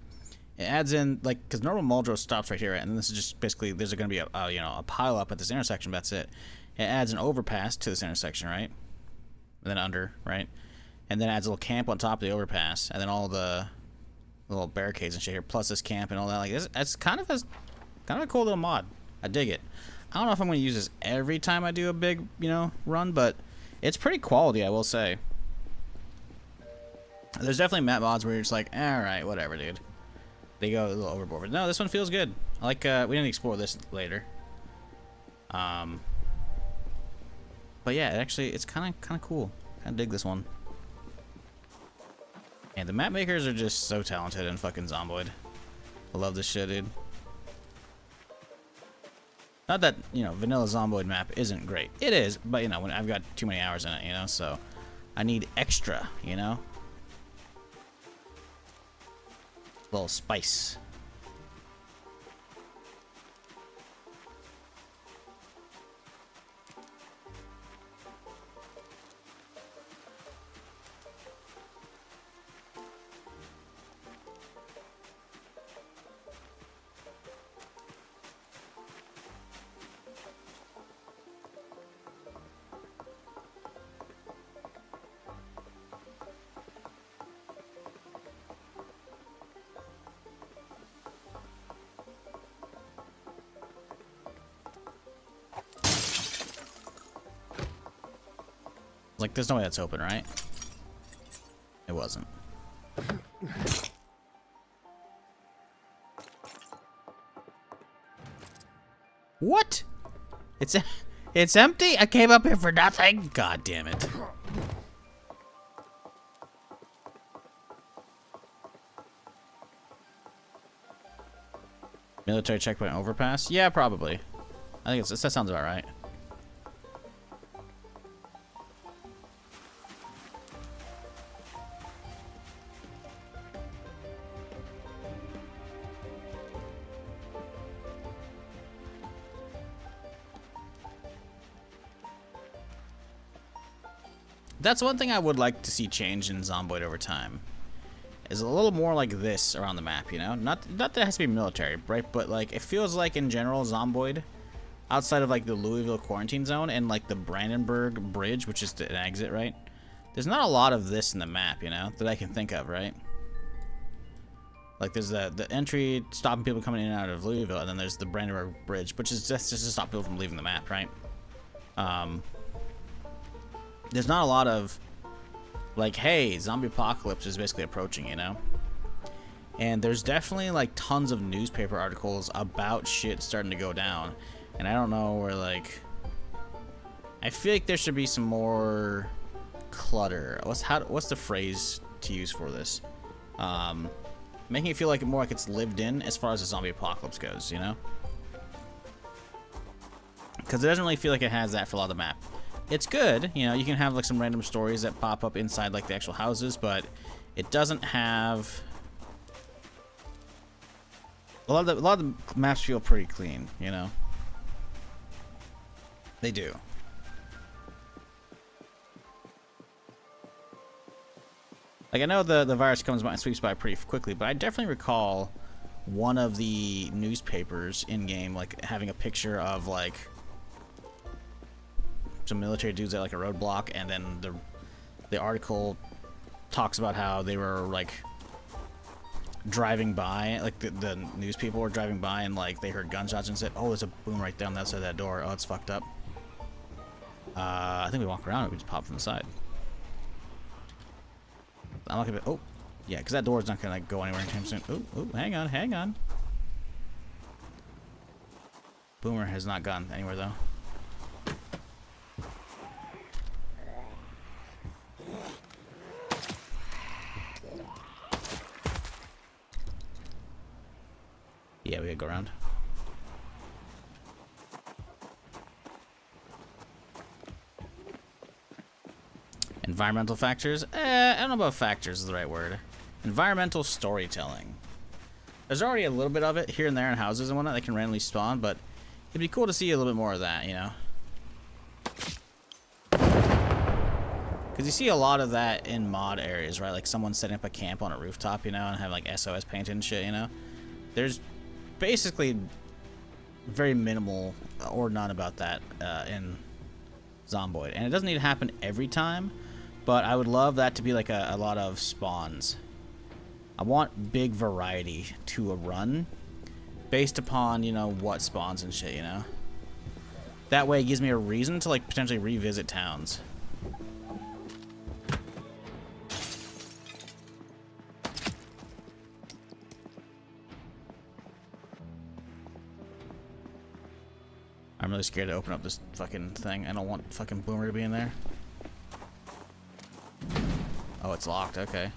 it adds in, like, because normal Muldrow stops right here, and then this is just basically, there's going to be a you know, a pile up at this intersection. That's it. It adds an overpass to this intersection, right? And then under, right? And then adds a little camp on top of the overpass, and then all the little barricades and shit here, plus this camp and all that. Like, it's kind of a cool little mod. I dig it. I don't know if I'm going to use this every time I do a big, you know, run, but it's pretty quality, I will say. There's definitely map mods where you're just like, alright, whatever, dude. They go a little overboard. But no, this one feels good. I like, we didn't explore this later. But yeah, it's kind of cool. Kind of dig this one. And the map makers are just so talented in fucking Zomboid. I love this shit, dude. Not that, you know, vanilla Zomboid map isn't great. It is, but, you know, when I've got too many hours in it, you know, so I need extra, you know? A little spice. Like, there's no way that's open, right? It wasn't. What? It's empty? I came up here for nothing? God damn it. Military checkpoint overpass? Yeah, probably. I think that sounds about right. That's one thing I would like to see change in Zomboid over time. Is a little more like this around the map, you know? Not that it has to be military, right? But like it feels like in general Zomboid, outside of like the Louisville quarantine zone and like the Brandenburg Bridge, which is an exit, right? There's not a lot of this in the map, you know, that I can think of, right? Like there's the entry stopping people coming in and out of Louisville, and then there's the Brandenburg Bridge, which is just to stop people from leaving the map, right? There's not a lot of, like, hey, zombie apocalypse is basically approaching, you know? And there's definitely, like, tons of newspaper articles about shit starting to go down. And I don't know where, like, I feel like there should be some more clutter. What's the phrase to use for this? Making it feel like more like it's lived in as far as the zombie apocalypse goes, you know? Because it doesn't really feel like it has that for a lot of the map. It's good, you know, you can have like some random stories that pop up inside like the actual houses, but it doesn't have a lot of the maps feel pretty clean, you know. They do. Like, I know the virus comes by and sweeps by pretty quickly, but I definitely recall one of the newspapers in-game, like, having a picture of, like, some military dudes at, like, a roadblock, and then the article talks about how they were, like, driving by, like, the news people were driving by, and, like, they heard gunshots and said, oh, there's a boom right down that side of that door. Oh, it's fucked up. I think we walk around and we just pop from the side. I'm not gonna. Oh, yeah, because that door is not gonna like go anywhere anytime soon. Oh, hang on, hang on. Boomer has not gone anywhere though. Yeah, we gotta go around. Environmental factors? I don't know about factors is the right word. Environmental storytelling. There's already a little bit of it here and there in houses and whatnot that can randomly spawn, but it'd be cool to see a little bit more of that, you know? Because you see a lot of that in mod areas, right? Like someone setting up a camp on a rooftop, you know, and have like SOS painted and shit, you know? There's basically very minimal or none about that in Zomboid. And it doesn't need to happen every time, but I would love that to be like a lot of spawns. I want big variety to a run based upon, you know, what spawns and shit, you know? That way it gives me a reason to like potentially revisit towns. I'm really scared to open up this fucking thing. I don't want fucking Boomer to be in there. Oh, it's locked. Okay.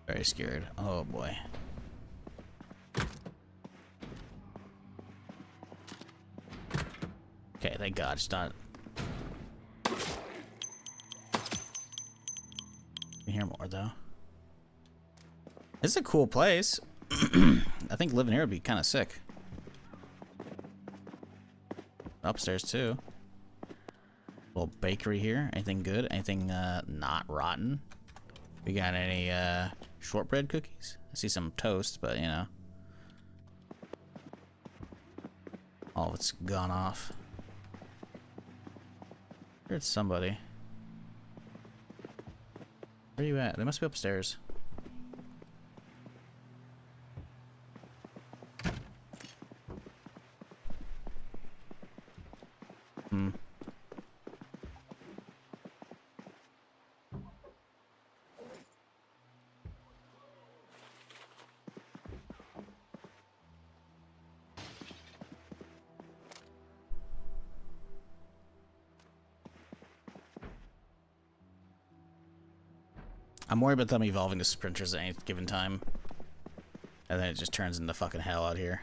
Very scared. Oh, boy. Okay, thank God. It's not... Hear more though. This is a cool place. I think living here would be kind of sick. Upstairs too. Little bakery here. Anything good? Anything not rotten? We got any shortbread cookies? I see some toast, but you know. Oh, it's gone off. Here's somebody. Where are you at? They must be upstairs. I'm worried about them evolving to sprinters at any given time. And then it just turns into fucking hell out here.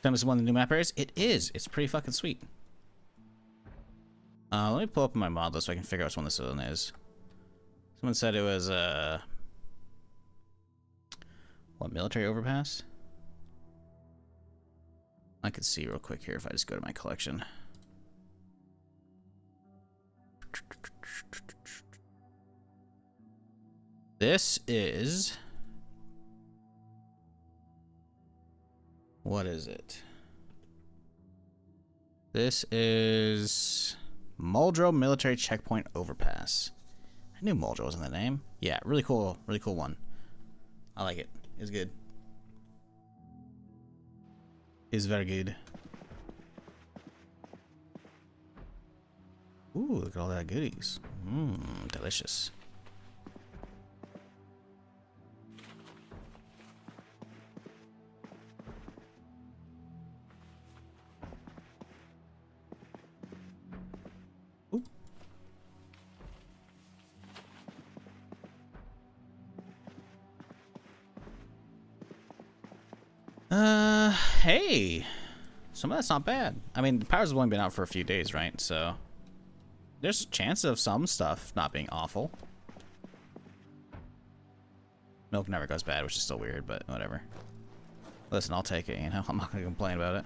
Time is one of the new map areas? It is. It's pretty fucking sweet. Let me pull up my mod list so I can figure out which one this one is. Someone said it was, what, military overpass? I could see real quick here if I just go to my collection. This is... What is it? This is... Muldrow Military Checkpoint Overpass. I knew Muldrow was in the name. Yeah, really cool one. I like it. It's good. It's very good. Ooh, look at all that goodies. Mmm, delicious. Ooh. Hey. Some of that's not bad. I mean, the powers have only been out for a few days, right? So... There's chances of some stuff not being awful. Milk never goes bad, which is still weird, but whatever. Listen, I'll take it, you know? I'm not gonna complain about it.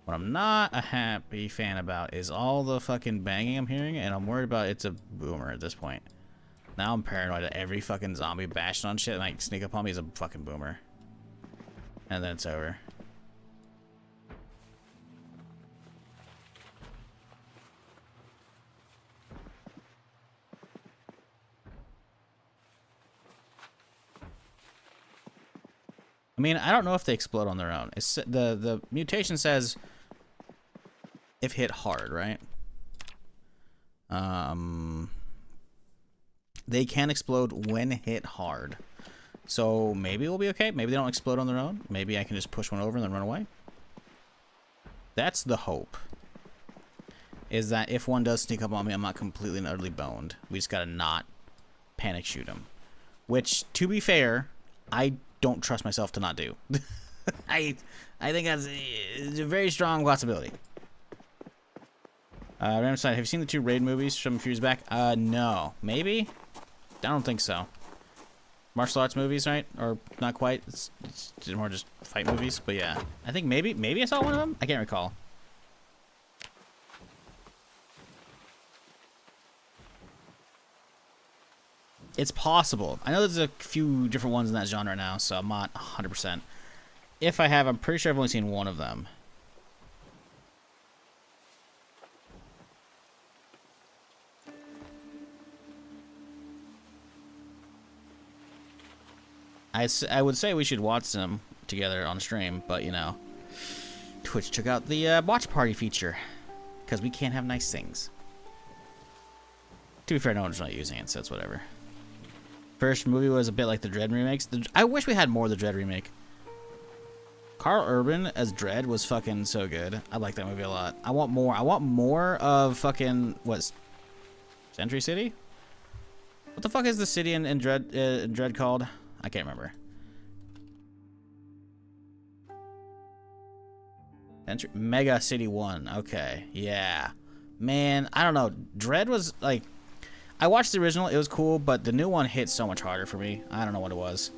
What I'm not a happy fan about is all the fucking banging I'm hearing, and I'm worried about it's a boomer at this point. Now I'm paranoid that every fucking zombie bashing on shit and like sneak up on me is a fucking boomer. And then it's over. I mean, I don't know if they explode on their own. It's the mutation says if hit hard, right? They can explode when hit hard. So maybe we'll be okay. Maybe they don't explode on their own. Maybe I can just push one over and then run away. That's the hope. Is that if one does sneak up on me, I'm not completely and utterly boned. We just gotta not panic shoot him. Which, to be fair, I don't trust myself to not do. I think that's a very strong possibility. Random side, have you seen the 2 Raid movies from a few years back? No. Maybe? I don't think so. Martial arts movies, right? Or not quite. It's more just fight movies. But yeah, I think maybe I saw one of them. I can't recall. It's possible. I know there's a few different ones in that genre now, so I'm not 100%. If I have, I'm pretty sure I've only seen one of them. I would say we should watch them together on stream, but you know, Twitch took out the watch party feature because we can't have nice things. To be fair, no one's not using it, so it's whatever. First movie was a bit like the Dread remakes. I wish we had more of the Dread remake. Carl Urban as Dread was fucking so good. I like that movie a lot. I want more. I want more of fucking what? Century City? What the fuck is the city in Dread called? I can't remember. Mega City 1. Okay. Yeah. Man, I don't know. Dread was like... I watched the original. It was cool, but the new one hit so much harder for me. I don't know what it was.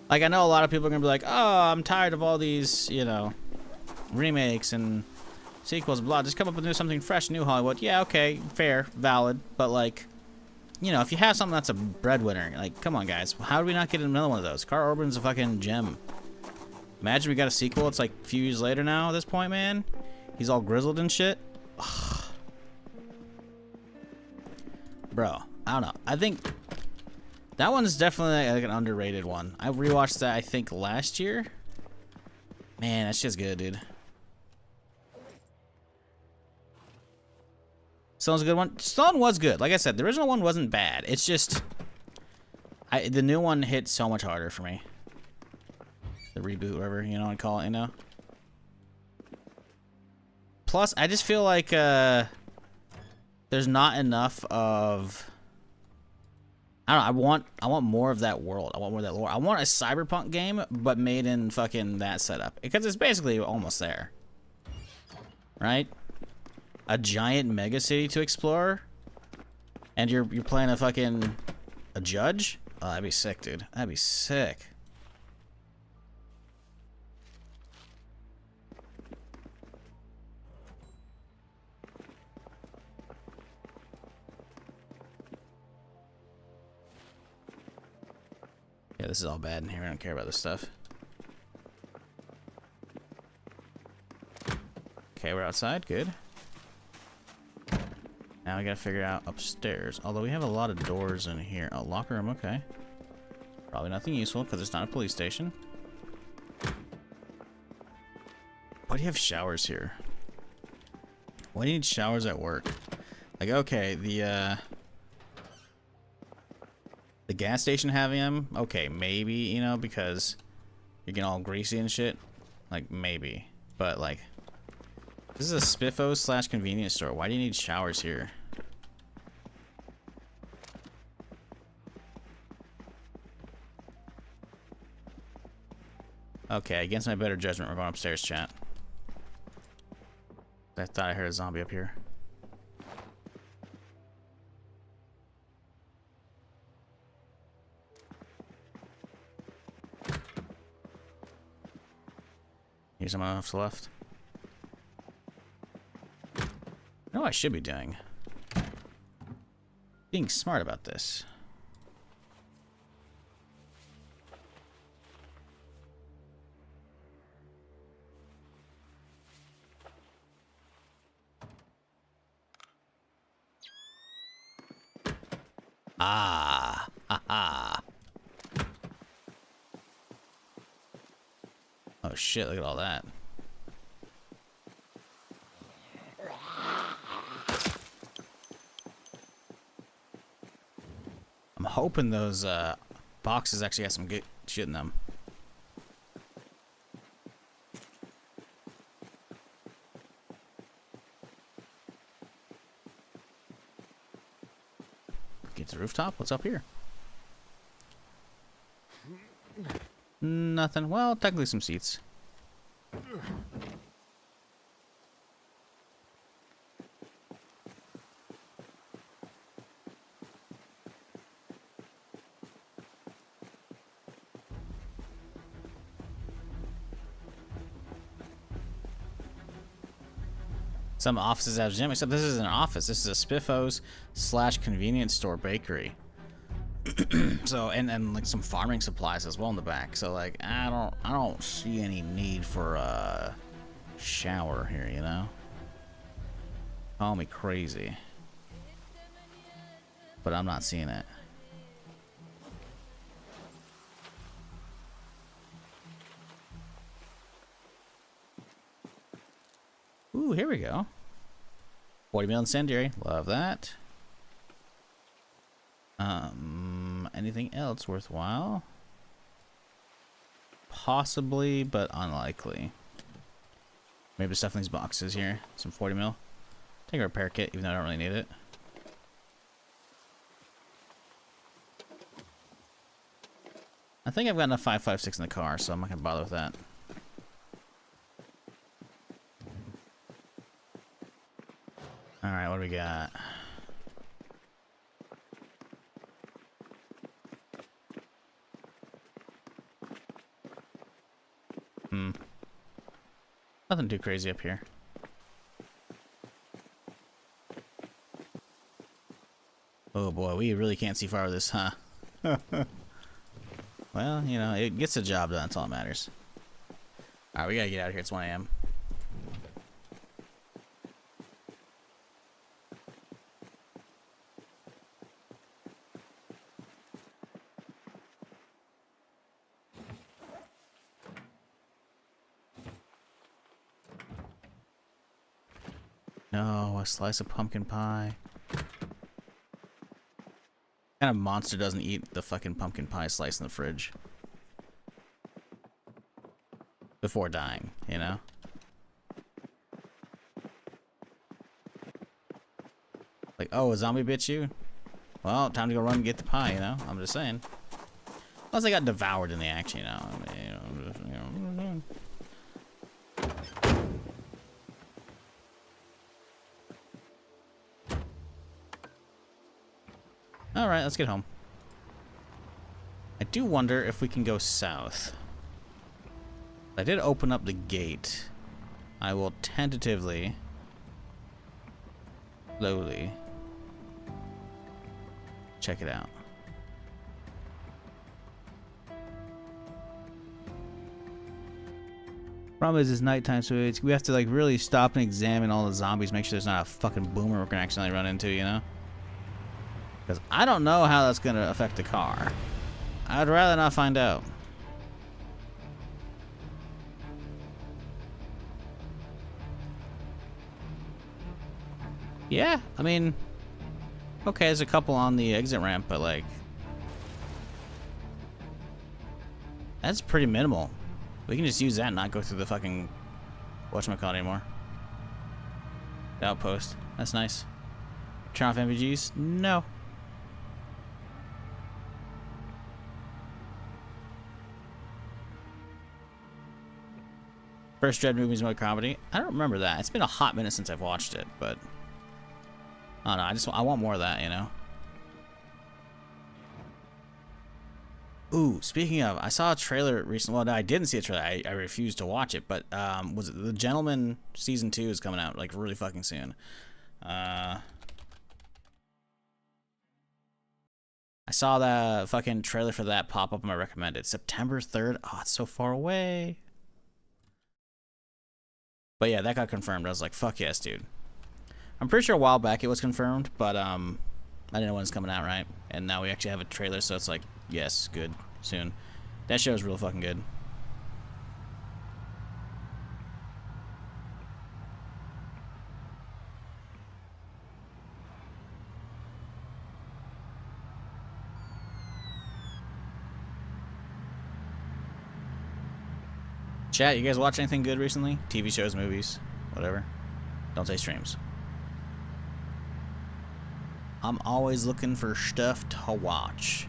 Like, I know a lot of people are going to be like, oh, I'm tired of all these, you know, remakes and... sequels, blah, just come up with something fresh, new Hollywood. Yeah, okay, fair, valid, but like, you know, if you have something that's a breadwinner, like, come on, guys, how do we not get another one of those? Carl Urban's a fucking gem. Imagine we got a sequel. It's like a few years later now. At this point, man, he's all grizzled and shit. Ugh. Bro, I don't know. I think that one's definitely like an underrated one. I rewatched that I think last year. Man, that's just good, dude. Stone's a good one. Stone was good. Like I said, the original one wasn't bad. It's just... the new one hit so much harder for me. The reboot, whatever you know what I call it, you know? Plus, I just feel like there's not enough of... I don't know, I want more of that world. I want more of that lore. I want a cyberpunk game, but made in fucking that setup. Because it's basically almost there. Right? A giant mega city to explore, and you're playing a judge? Oh, that'd be sick, dude. That'd be sick. Yeah, this is all bad in here. I don't care about this stuff. Okay, we're outside. Good. Now we gotta figure out upstairs. Although we have a lot of doors in here. Oh, locker room, okay. Probably nothing useful because it's not a police station. Why do you have showers here? Why do you need showers at work? Like, okay, the gas station having them? Okay, maybe, you know, because you're getting all greasy and shit. Like, maybe. But, like... This is a Spiffo / convenience store. Why do you need showers here? Okay, against my better judgment, we're going upstairs, chat. I thought I heard a zombie up here. Here's someone else left. You know what I should be doing? Being smart about this. Ah, haha. Oh shit, look at all that. I'm hoping those boxes actually have some good shit in them. Get to the rooftop. What's up here? Nothing. Well, technically some seats. Some offices have gym, except this isn't an office. This is a Spiffos / convenience store bakery. So and like some farming supplies as well in the back. So like I don't see any need for a shower here, you know. Call me crazy, but I'm not seeing it. Ooh, here we go. 40 mil incendiary. Love that. Anything else worthwhile? Possibly, but unlikely. Maybe there's stuff in these boxes here. Some 40 mil. Take a repair kit, even though I don't really need it. I think I've got enough 5.56 in the car, so I'm not gonna bother with that. Alright, what do we got? Nothing too crazy up here. Oh boy, we really can't see far with this, huh? Well, you know, it gets the job done, that's all that matters. Alright, we gotta get out of here, it's 1 AM. No, a slice of pumpkin pie. What kind of monster doesn't eat the fucking pumpkin pie slice in the fridge? Before dying, you know? Like, oh, a zombie bit you? Well, time to go run and get the pie, you know? I'm just saying. Unless I got devoured in the action, you know? I mean, Alright, let's get home. I do wonder if we can go south. I did open up the gate. I will tentatively, slowly, check it out. Problem is, it's nighttime, so we have to like really stop and examine all the zombies, make sure there's not a fucking boomer we can accidentally run into, you know? Because I don't know how that's going to affect the car. I'd rather not find out. Yeah, I mean, okay, there's a couple on the exit ramp, but like, that's pretty minimal. We can just use that and not go through the fucking whatchamacallit anymore. The outpost. That's nice. Turn off MVGs? No. First Dread movies mode comedy. I don't remember that. It's been a hot minute since I've watched it, but I don't know. I want more of that, you know. Ooh, speaking of, I saw a trailer recently. Well, no, I didn't see a trailer. I refused to watch it. But was it The Gentleman season 2 is coming out like really fucking soon. I saw the fucking trailer for that pop up on my recommended. September 3rd. Oh, it's so far away. But yeah, that got confirmed. I was like, fuck yes, dude. I'm pretty sure a while back it was confirmed, but I didn't know when it's coming out, right? And now we actually have a trailer, so it's like, yes, good, soon. That show is real fucking good. Chat, you guys watch anything good recently? TV shows, movies, whatever. Don't say streams. I'm always looking for stuff to watch.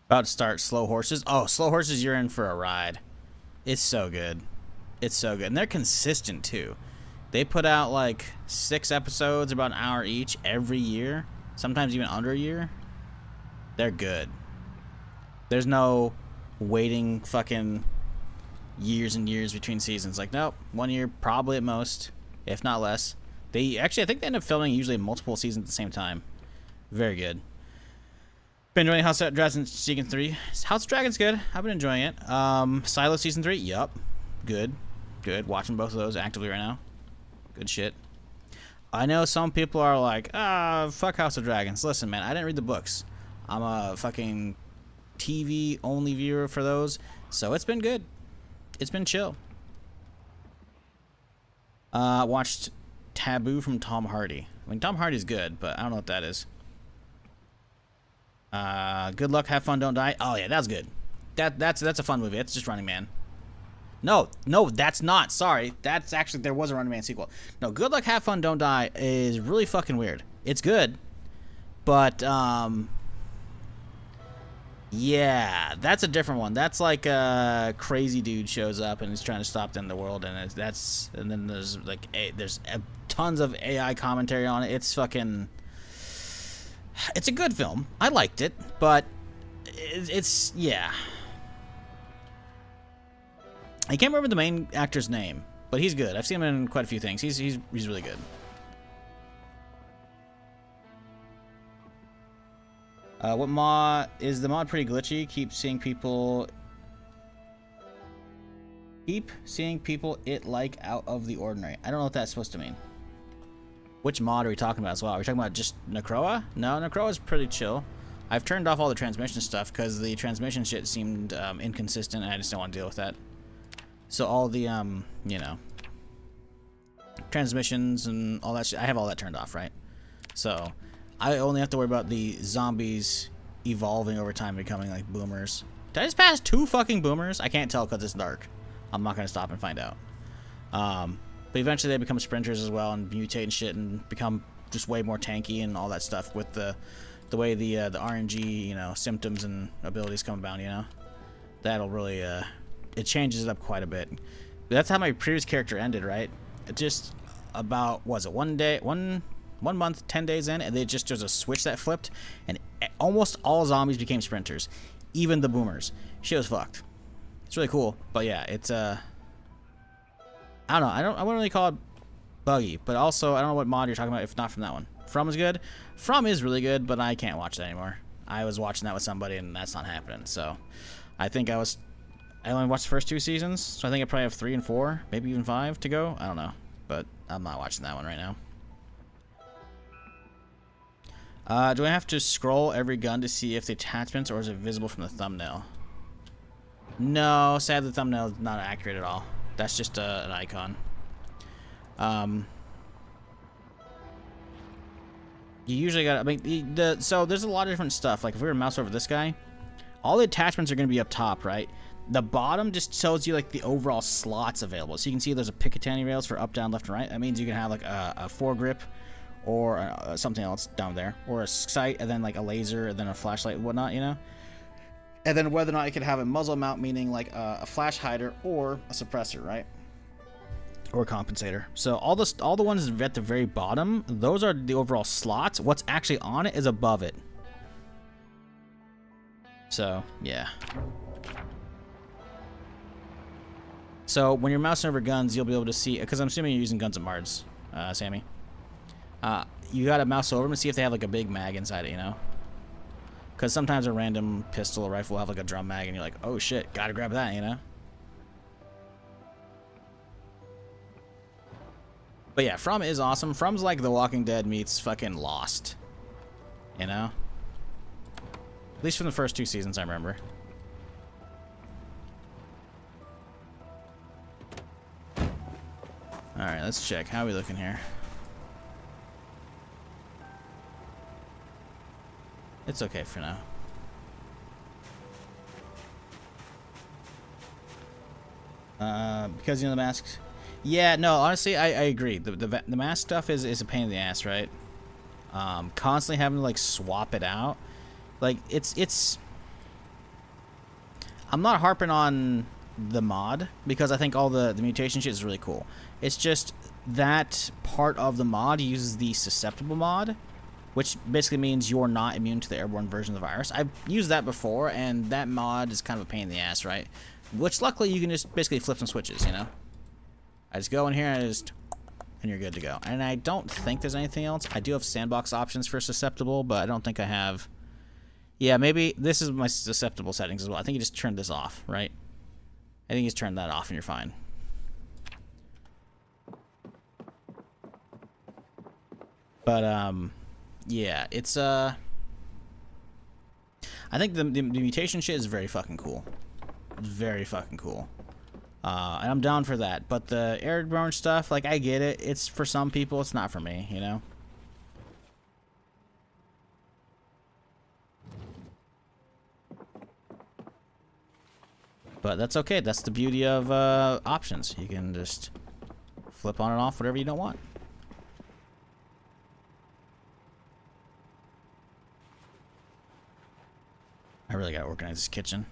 About to start Slow Horses. Oh, Slow Horses, you're in for a ride. It's so good. It's so good. And they're consistent, too. They put out, like, 6 episodes, about an hour each, every year. Sometimes even under a year. They're good. There's no waiting fucking years and years between seasons. Like, nope. 1 year, probably at most, if not less. Actually, I think they end up filming usually multiple seasons at the same time. Very good. Been enjoying House of Dragons Season 3. House of Dragons good. I've been enjoying it. Silo Season 3. Yup. Good. Good. Watching both of those actively right now. Good shit. I know some people are like, fuck House of Dragons. Listen, man, I didn't read the books. I'm a fucking TV only viewer for those. So it's been good. It's been chill. Watched Taboo from Tom Hardy. I mean, Tom Hardy's good, but I don't know what that is. Good luck, have fun, don't die. Oh yeah, that's good. That's a fun movie. It's just Running Man. No, that's not. Sorry, that's actually there was a Running Man sequel. No, Good Luck, Have Fun, Don't Die is really fucking weird. It's good, but yeah, that's a different one. That's like a crazy dude shows up and is trying to stop the end of the world, and then there's like tons of AI commentary on it. It's fucking. It's a good film. I liked it, but it's yeah. I can't remember the main actor's name, but he's good. I've seen him in quite a few things. He's really good. What mod is the mod pretty glitchy? Keep seeing people it like out of the ordinary. I don't know what that's supposed to mean. Which mod are we talking about as well? Are we talking about just Necroa? No, Necroa is pretty chill. I've turned off all the transmission stuff because the transmission shit seemed inconsistent, and I just don't want to deal with that. So all the, you know, transmissions and all that shit, I have all that turned off, right? So I only have to worry about the zombies evolving over time, becoming like boomers. Did I just pass 2 fucking boomers? I can't tell because it's dark. I'm not going to stop and find out. But eventually they become sprinters as well and mutate and shit and become just way more tanky and all that stuff with the way the RNG, you know, symptoms and abilities come about, you know. That'll really, it changes it up quite a bit. But that's how my previous character ended, right? It just about, was it 1 day, one month, 10 days in, and there's a switch that flipped, and almost all zombies became sprinters. Even the boomers. Shit was fucked. It's really cool. But yeah, it's, I don't know. I wouldn't really call it buggy, but also I don't know what mod you're talking about if not from that one. From is good. From is really good, but I can't watch that anymore. I was watching that with somebody, and that's not happening. So I think I only watched the first 2 seasons, so I think I probably have 3 and 4, maybe even 5 to go. I don't know, but I'm not watching that one right now. Do I have to scroll every gun to see if the attachments, or is it visible from the thumbnail? No, sadly the thumbnail is not accurate at all. That's just an icon. You usually got. I mean, so there's a lot of different stuff. Like if we were to mouse over this guy, all the attachments are going to be up top, right? The bottom just shows you like the overall slots available. So you can see there's a Picatinny rails for up, down, left, and right. That means you can have like a foregrip, or something else down there, or a sight and then like a laser and then a flashlight and whatnot, you know. And then whether or not it could have a muzzle mount, meaning like a flash hider or a suppressor, right? Or a compensator. So all the ones at the very bottom, those are the overall slots. What's actually on it is above it. So yeah. So when you're mousing over guns, you'll be able to see, because I'm assuming you're using Guns and Mards, Sammy. You gotta mouse over them and see if they have like a big mag inside it, you know? Because sometimes a random pistol or rifle will have like a drum mag, and you're like, oh shit, gotta grab that, you know? But yeah, From is awesome. From's like The Walking Dead meets fucking Lost, you know? At least from the first 2 seasons, I remember. Alright, let's check. How are we looking here? It's okay for now. Because, you know, the masks... Yeah, no, honestly, I agree. The mask stuff is a pain in the ass, right? Constantly having to, like, swap it out. Like, it's... I'm not harping on the mod, because I think all the mutation shit is really cool. It's just that part of the mod uses the susceptible mod, which basically means you're not immune to the airborne version of the virus. I've used that before, and that mod is kind of a pain in the ass, right? Which, luckily, you can just basically flip some switches, you know? I just go in here and you're good to go. And I don't think there's anything else. I do have sandbox options for susceptible, but I don't think I have... Yeah, maybe this is my susceptible settings as well. I think you just turned this off, right? I think you just turn that off and you're fine. But, yeah, it's, I think the mutation shit is very fucking cool. Very fucking cool. And I'm down for that. But the airborne stuff, like, I get it. It's for some people. It's not for me, you know? But that's okay. That's the beauty of options. You can just flip on and off whatever you don't want. I really gotta organize this kitchen.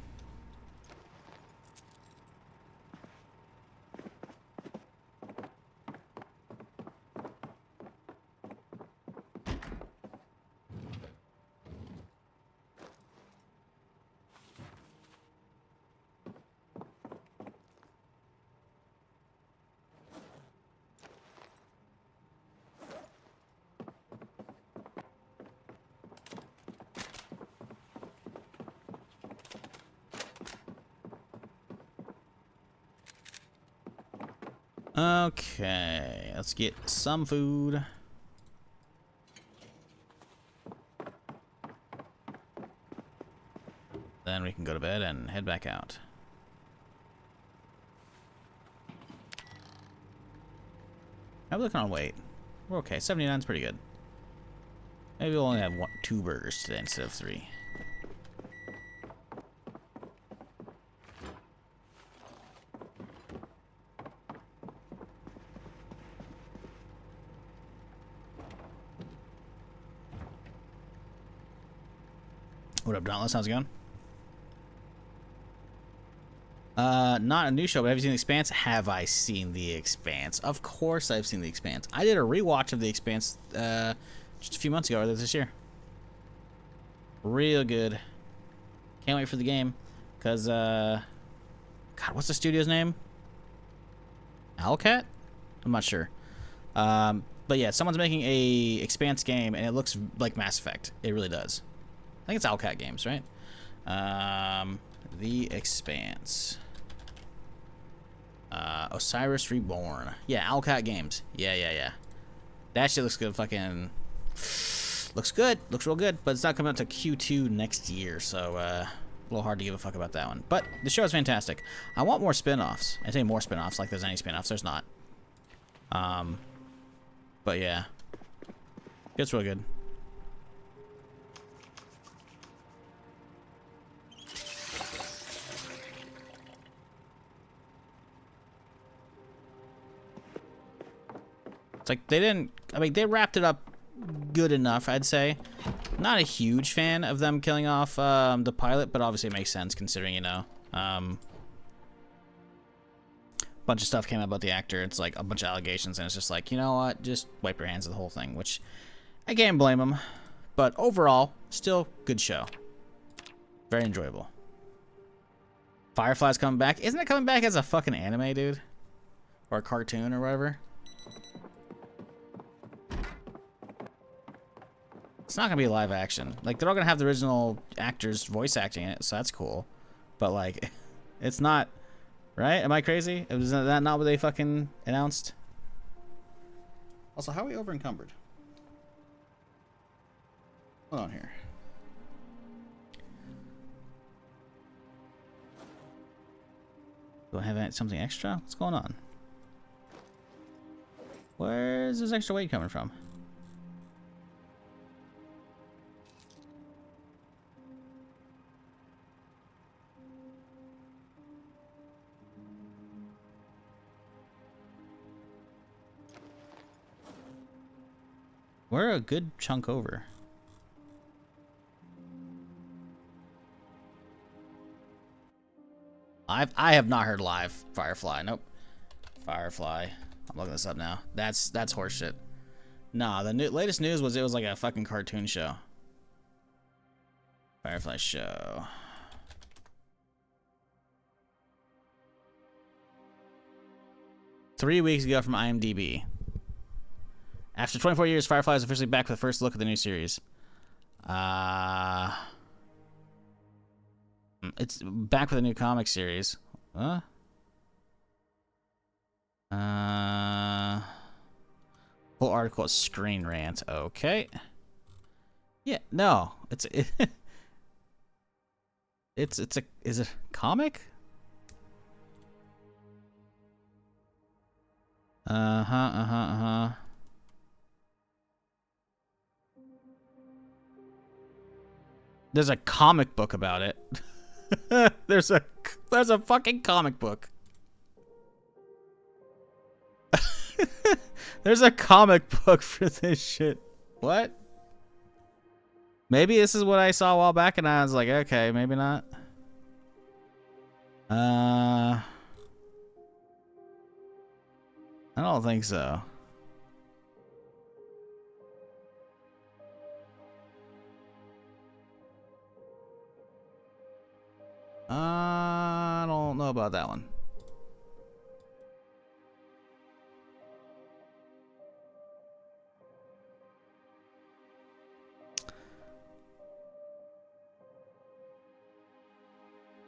Okay, let's get some food. Then we can go to bed and head back out. How are we looking on weight? We're okay. 79's pretty good. Maybe we'll only have 2 burgers today instead of 3. What up, Dauntless? How's it going? Not a new show, but have you seen The Expanse? Have I seen The Expanse? Of course I've seen The Expanse. I did a rewatch of The Expanse just a few months ago, or this year. Real good. Can't wait for the game. Because, God, what's the studio's name? Owlcat? I'm not sure. But yeah, someone's making a Expanse game, and it looks like Mass Effect. It really does. I think it's Owlcat Games, right? The Expanse. Osiris Reborn. Yeah, Owlcat Games. Yeah. That shit looks good. Fucking looks good. Looks real good. But it's not coming out to Q2 next year, so a little hard to give a fuck about that one. But the show is fantastic. I want more spin-offs. I say more spin-offs, like there's any spin-offs. There's not. But yeah, it's real good. It's like they didn't... I mean, they wrapped it up good enough, I'd say. Not a huge fan of them killing off the pilot, but obviously it makes sense considering, you know, bunch of stuff came out about the actor. It's like a bunch of allegations, and it's just like, you know what, just wipe your hands of the whole thing, which I can't blame them. But overall, still good show. Very enjoyable. Firefly's coming back. Isn't it coming back as a fucking anime, dude? Or a cartoon or whatever? It's not gonna be live action. Like, they're all gonna have the original actors voice acting it, so that's cool. But like, it's not, right? Am I crazy? Was that not what they fucking announced? Also, how are we over encumbered? Hold on here. Do I have something extra? What's going on? Where's this extra weight coming from? We're a good chunk over. I have not heard live Firefly. Nope. Firefly. I'm looking this up now. That's horseshit. Nah, the latest news was it was like a fucking cartoon show. Firefly show. Three weeks ago from IMDb. After 24 years, Firefly is officially back for the first look at the new series. It's back with a new comic series. Huh? Full article is Screen Rant. Okay. Yeah, no. Is it a comic? There's a comic book about it. There's a fucking comic book. There's a comic book for this shit. What? Maybe this is what I saw a while back and I was like, okay, maybe not. I don't think so. I don't know about that one.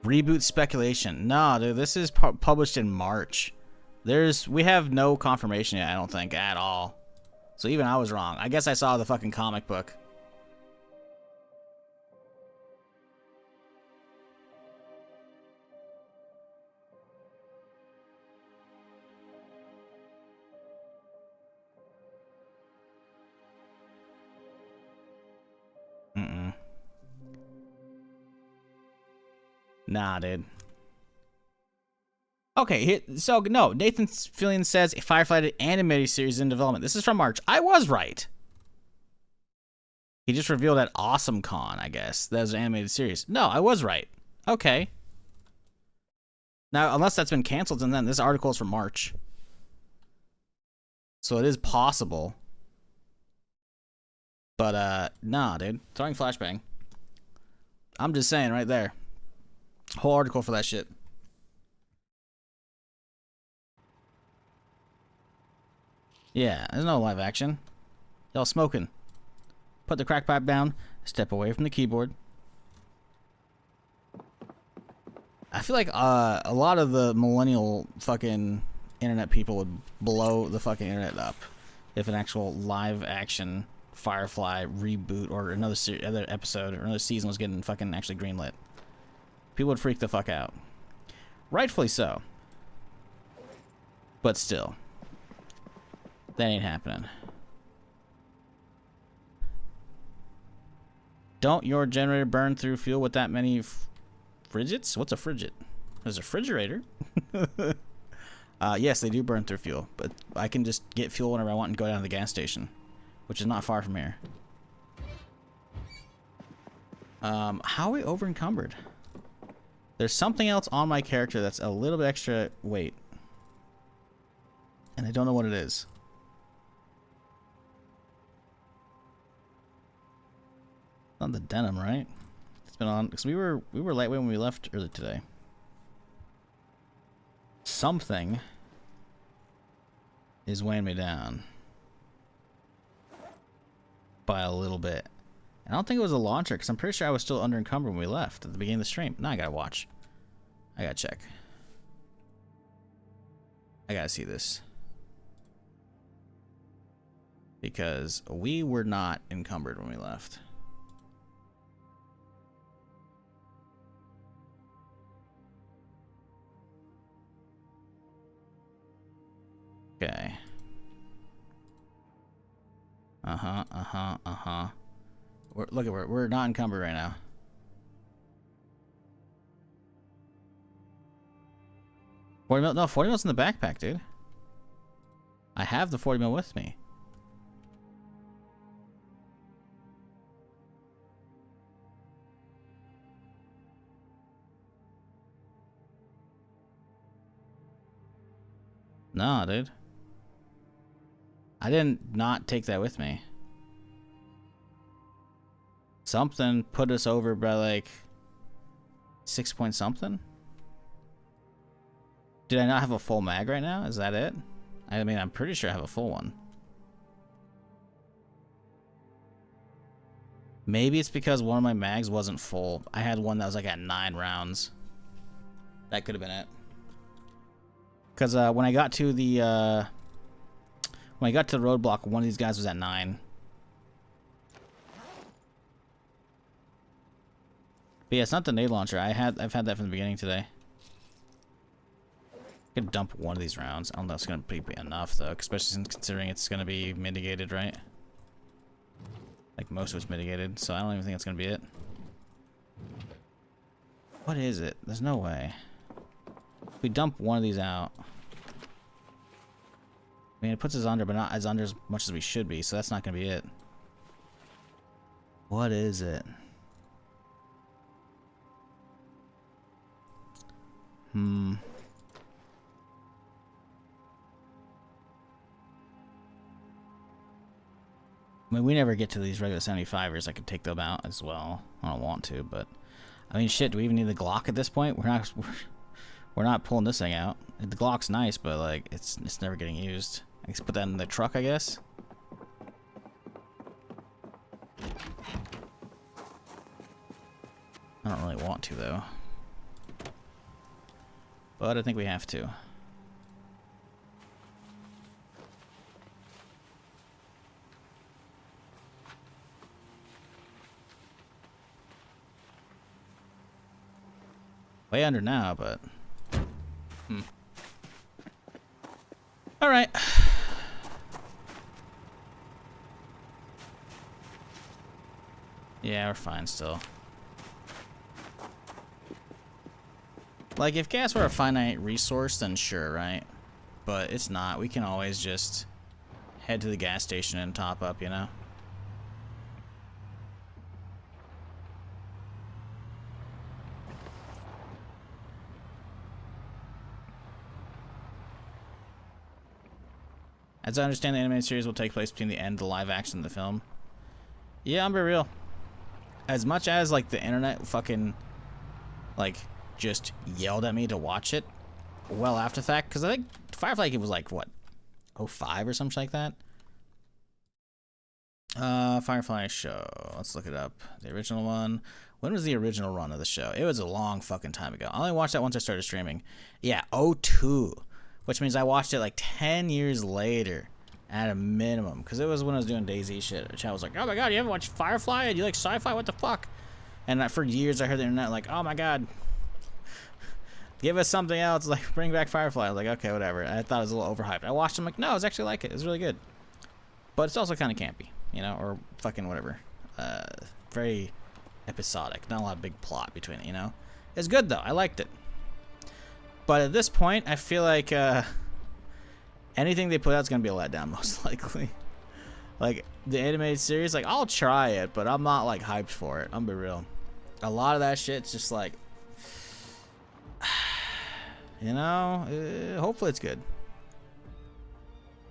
Reboot speculation. Nah, dude, this is published in March. We have no confirmation yet, I don't think, at all. So even I was wrong. I guess I saw the fucking comic book. Nah, dude. Okay, so no, Nathan Fillion says Firefly animated series in development. This is from March. I was right. He just revealed at Awesome Con, I guess. That was an animated series. No, I was right. Okay. Now, unless that's been canceled, and then this article is from March. So it is possible. But, nah, dude. Throwing flashbang. I'm just saying right there. Whole article for that shit. Yeah, there's no live action. Y'all smoking. Put the crack pipe down. Step away from the keyboard. I feel like a lot of the millennial fucking internet people would blow the fucking internet up if an actual live action Firefly reboot or another episode or another season was getting fucking actually greenlit. People would freak the fuck out. Rightfully so. But still. That ain't happening. Don't your generator burn through fuel with that many frigets? What's a frigid? There's a refrigerator. Yes, they do burn through fuel. But I can just get fuel whenever I want and go down to the gas station. Which is not far from here. How are we over encumbered? There's something else on my character that's a little bit extra weight. And I don't know what it is. Not the denim, right? It's been on because we were lightweight when we left earlier today. Something is weighing me down by a little bit. And I don't think it was a launcher because I'm pretty sure I was still under encumbered when we left at the beginning of the stream. Now I gotta watch. I gotta check. I gotta see this. Because we were not encumbered when we left. Okay. We're not encumbered right now. 40 mil? No, 40 mil's in the backpack, dude. I have the 40 mil with me. No, dude. I didn't not take that with me. Something put us over by like 6 point something. Did I not have a full mag right now? Is that it? I mean, I'm pretty sure I have a full one. Maybe it's because one of my mags wasn't full. I had one that was like at 9 rounds. That could have been it. Because when I got to the roadblock, one of these guys was at 9. But yeah, it's not the nade launcher. I've had that from the beginning today. I could dump one of these rounds. I don't know if it's gonna be enough though, especially since considering it's gonna be mitigated, right? Like most of it's mitigated, so I don't even think it's gonna be it. What is it? There's no way. If we dump one of these out. I mean, it puts us under, but not as under as much as we should be, so that's not gonna be it. What is it? I mean, we never get to these regular 75ers. I could take them out as well. I don't want to, but I mean, shit. Do we even need the Glock at this point? We're not pulling this thing out. The Glock's nice, but like it's never getting used. I guess put that in the truck, I guess. I don't really want to though, but I think we have to. Way under now, but all right. Yeah, we're fine still. Like, if gas were a finite resource, then sure, right? But it's not. We can always just head to the gas station and top up, you know? As I understand, the animated series will take place between the end of the live action of the film. Yeah, I'm be real. As much as, like, the internet fucking, like, just yelled at me to watch it well after the fact, because I think Firefly it was, like, what, 05 or something like that? Firefly show. Let's look it up. The original one. When was the original run of the show? It was a long fucking time ago. I only watched that once I started streaming. Yeah, 02. Which means I watched it like 10 years later at a minimum. Because it was when I was doing DayZ shit. Chat was like, oh my god, you haven't watched Firefly? Do you like sci-fi? What the fuck? And for years I heard the internet like, oh my god. Give us something else. Like, bring back Firefly. I was like, okay, whatever. I thought it was a little overhyped. I watched it. I'm like, no, I was actually like it. It was really good. But it's also kind of campy. You know? Or fucking whatever. Very episodic. Not a lot of big plot between it, you know? It's good though. I liked it. But at this point, I feel like anything they put out is going to be a letdown, most likely. Like, the animated series, like, I'll try it, but I'm not, like, hyped for it. I'm be real. A lot of that shit's just like, you know, hopefully it's good.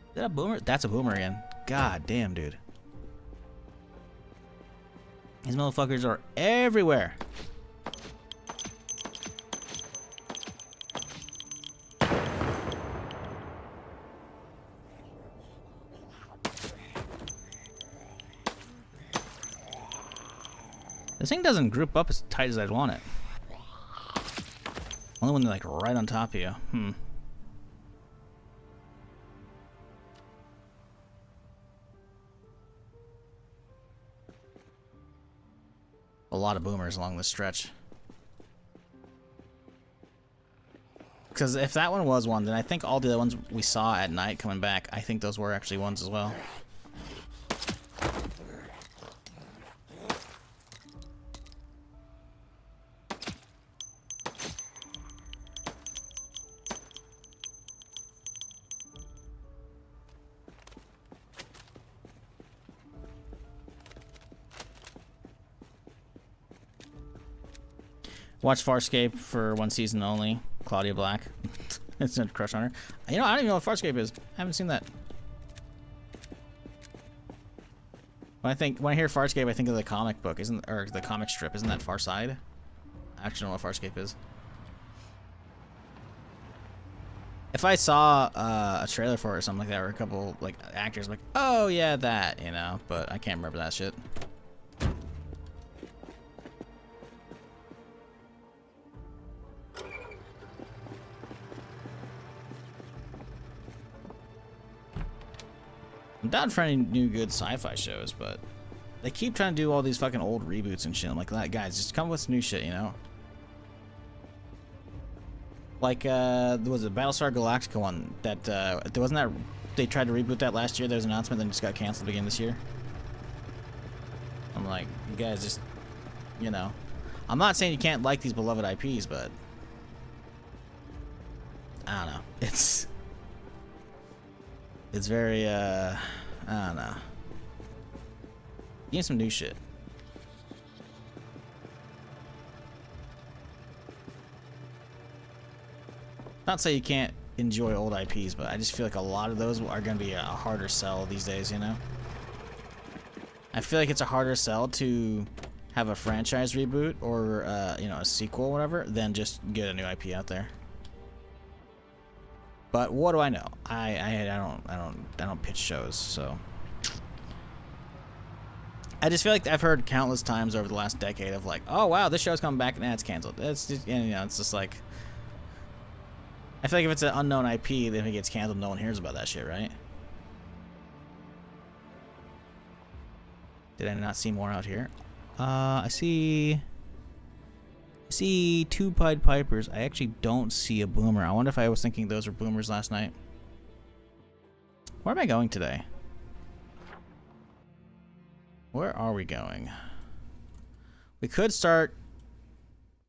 Is that a boomer? That's a boomer again. God damn, dude. These motherfuckers are everywhere. This thing doesn't group up as tight as I'd want it. Only when they're like right on top of you. A lot of boomers along this stretch. Because if that one was one, then I think all the other ones we saw at night coming back, I think those were actually ones as well. Watch Farscape for one season only. Claudia Black. It's a crush on her. You know, I don't even know what Farscape is. I haven't seen that. When I hear Farscape, I think of the comic book, or the comic strip. Isn't that Far Side? I actually don't know what Farscape is. If I saw a trailer for it or something like that, or a couple like actors, I'm like, oh yeah, that, you know. But I can't remember that shit. I'm down for any new good sci-fi shows, but they keep trying to do all these fucking old reboots and shit. I'm like, guys, just come with some new shit, you know? Like, there was a Battlestar Galactica one that, wasn't that, they tried to reboot that last year, there was an announcement, then just got canceled again this year. I'm like, you guys just, you know. I'm not saying you can't like these beloved IPs, but I don't know. It's very, I don't know. Give me some new shit. Not say you can't enjoy old IPs, but I just feel like a lot of those are going to be a harder sell these days, you know? I feel like it's a harder sell to have a franchise reboot or, you know, a sequel or whatever than just get a new IP out there. But what do I know? I don't pitch shows, so I just feel like I've heard countless times over the last decade of like, oh wow, this show's coming back and it's canceled. It's just, and, you know, it's just like, I feel like if it's an unknown IP, then if it gets canceled, no one hears about that shit, right? Did I not see more out here? I see two Pied Pipers. I actually don't see a boomer. I wonder if I was thinking those were boomers last night. Where am I going today? Where are we going? We could start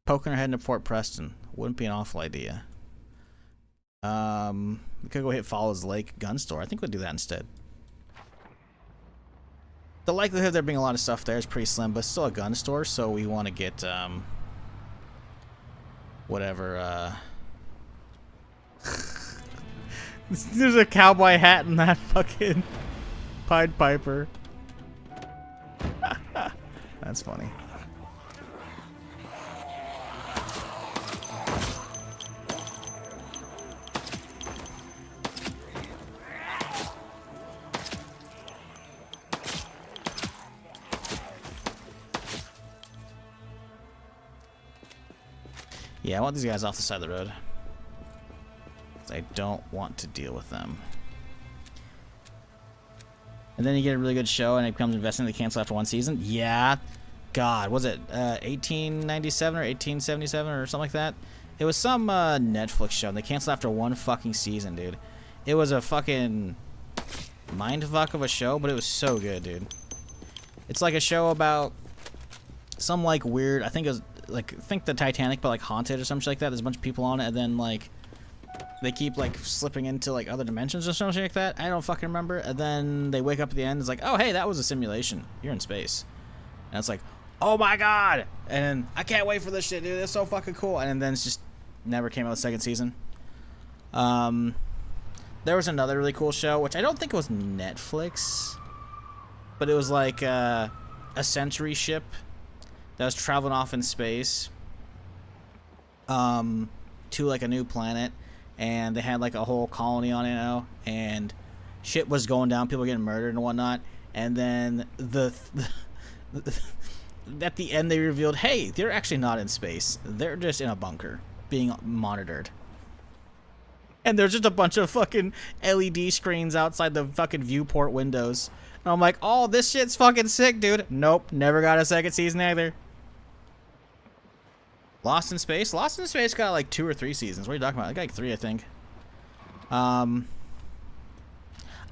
poking our head into Fort Preston. Wouldn't be an awful idea. We could go hit Fallow's Lake gun store. I think we'll do that instead. The likelihood of there being a lot of stuff there is pretty slim, but it's still a gun store, so we want to get, whatever, There's a cowboy hat in that fucking Pied Piper. That's funny. Yeah, I want these guys off the side of the road. I don't want to deal with them. And then you get a really good show and it becomes investing to cancel after one season. Yeah. God, was it 1897 or 1877 or something like that? It was some Netflix show and they canceled after one fucking season, dude. It was a fucking mindfuck of a show, but it was so good, dude. It's like a show about some like weird, I think it was like, think the Titanic but like haunted or something like that. There's a bunch of people on it and then like they keep like slipping into like other dimensions or something like that. I don't fucking remember. And then they wake up at the end. It's like, oh hey, that was a simulation. You're in space. And it's like, oh my god, and I can't wait for this shit, dude. It's so fucking cool. And then it's just never came out with second season. There was another really cool show, which I don't think it was Netflix, but it was like a century ship that was traveling off in space to like a new planet, and they had like a whole colony on it, you know, and shit was going down, people were getting murdered and whatnot, and then at the end they revealed, hey, they're actually not in space, they're just in a bunker being monitored. And there's just a bunch of fucking LED screens outside the fucking viewport windows. And I'm like, oh, this shit's fucking sick, dude. Nope, never got a second season either. Lost in Space? Lost in Space got like 2 or 3 seasons. What are you talking about? I got like 3, I think. I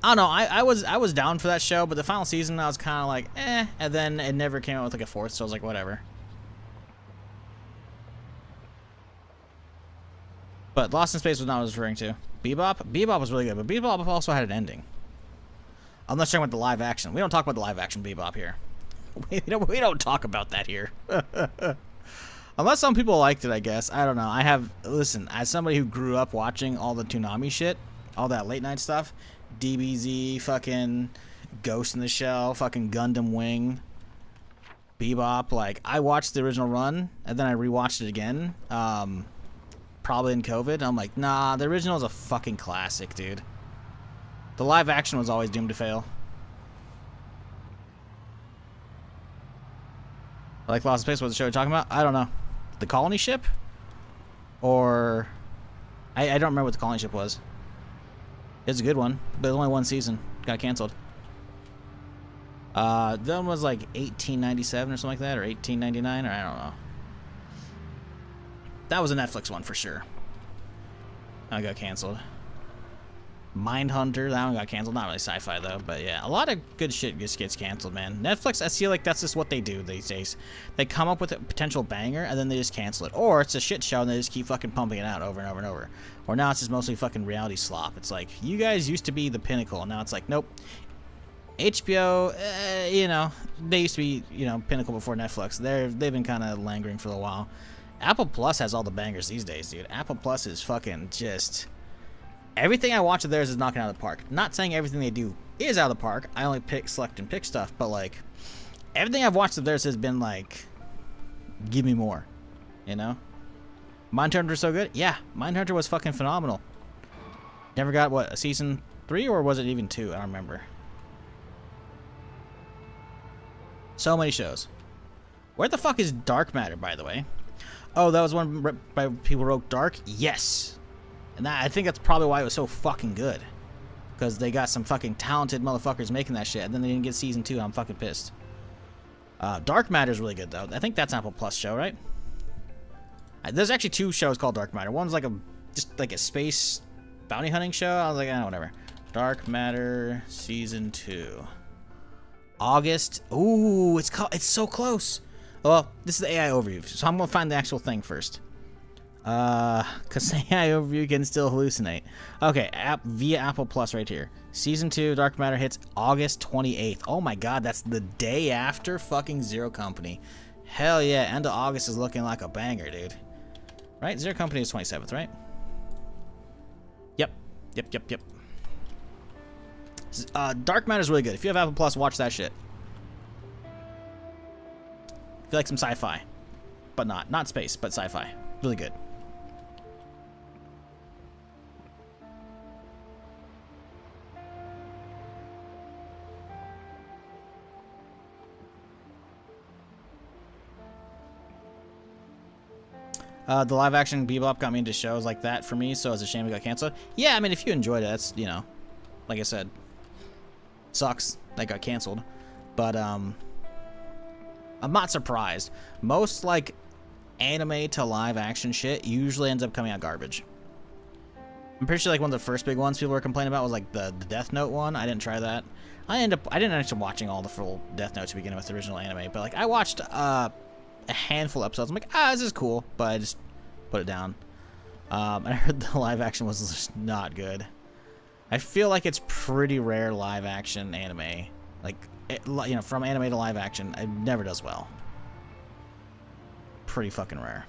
don't know. I was down for that show, but the final season I was kind of like, eh. And then it never came out with like a 4th, so I was like, whatever. But Lost in Space was not what I was referring to. Bebop? Bebop was really good, but Bebop also had an ending. Unless you're talking about the live action. We don't talk about the live action Bebop here. We don't talk about that here. Unless some people liked it, I guess. I don't know. Listen, as somebody who grew up watching all the Toonami shit, all that late night stuff, DBZ, fucking Ghost in the Shell, fucking Gundam Wing, Bebop, like, I watched the original run, and then I rewatched it again. Probably in COVID, and I'm like, nah, the original is a fucking classic, dude. The live action was always doomed to fail. Like Lost in Space, what the show you're talking about? I don't know. The colony ship? Or... I don't remember what the colony ship was. It's a good one, but only 1 season. Got canceled. That one was like 1897 or something like that, or 1899, or I don't know. That was a Netflix one for sure. That got canceled. Mindhunter, that one got canceled. Not really sci-fi though, but yeah, a lot of good shit just gets canceled, man. Netflix, I feel like that's just what they do these days. They come up with a potential banger and then they just cancel it, or it's a shit show and they just keep fucking pumping it out over and over and over. Or now it's just mostly fucking reality slop. It's like, you guys used to be the pinnacle, and now it's like, nope. HBO, you know, they used to be, you know, pinnacle before Netflix. They've been kind of lingering for a while. Apple Plus has all the bangers these days, dude. Apple Plus is fucking just... Everything I watch of theirs is knocking out of the park. Not saying everything they do is out of the park. I only select and pick stuff, but like, everything I've watched of theirs has been like, give me more, you know? Mindhunter so good? Yeah, Mindhunter was fucking phenomenal. Never got, what, a season 3, or was it even 2? I don't remember. So many shows. Where the fuck is Dark Matter, by the way? Oh, that was one by people who wrote Dark? Yes. And I think that's probably why it was so fucking good. Because they got some fucking talented motherfuckers making that shit, and then they didn't get season 2, and I'm fucking pissed. Dark Matter's really good, though. I think that's an Apple Plus show, right? There's actually 2 shows called Dark Matter. One's like just like a space bounty hunting show. I was like, whatever. Dark Matter Season 2. August. Ooh, it's so close. Well, this is the AI overview, so I'm gonna find the actual thing first. Cause the AI overview can still hallucinate. Okay, via Apple Plus right here. Season 2, Dark Matter hits August 28th. Oh my god, that's the day after fucking Zero Company. Hell yeah, end of August is looking like a banger, dude. Right? Zero Company is 27th, right? Yep. Dark Matter's really good. If you have Apple Plus, watch that shit. If you like some sci-fi, but not space, but sci-fi. Really good. The live action Bebop got me into shows like that for me, so it's a shame it got canceled. Yeah, I mean, if you enjoyed it, that's, you know, like I said, sucks that got canceled. But, I'm not surprised. Most, like, anime to live action shit usually ends up coming out garbage. I'm pretty sure, like, one of the first big ones people were complaining about was, like, the Death Note one. I didn't try that. I didn't end up watching all the full Death Note to begin with, the original anime. But, like, I watched, a handful of episodes. I'm like, this is cool, but I just put it down. And I heard the live action was just not good. I feel like it's pretty rare live action anime, like, you know, from anime to live action, it never does well. pretty fucking rare.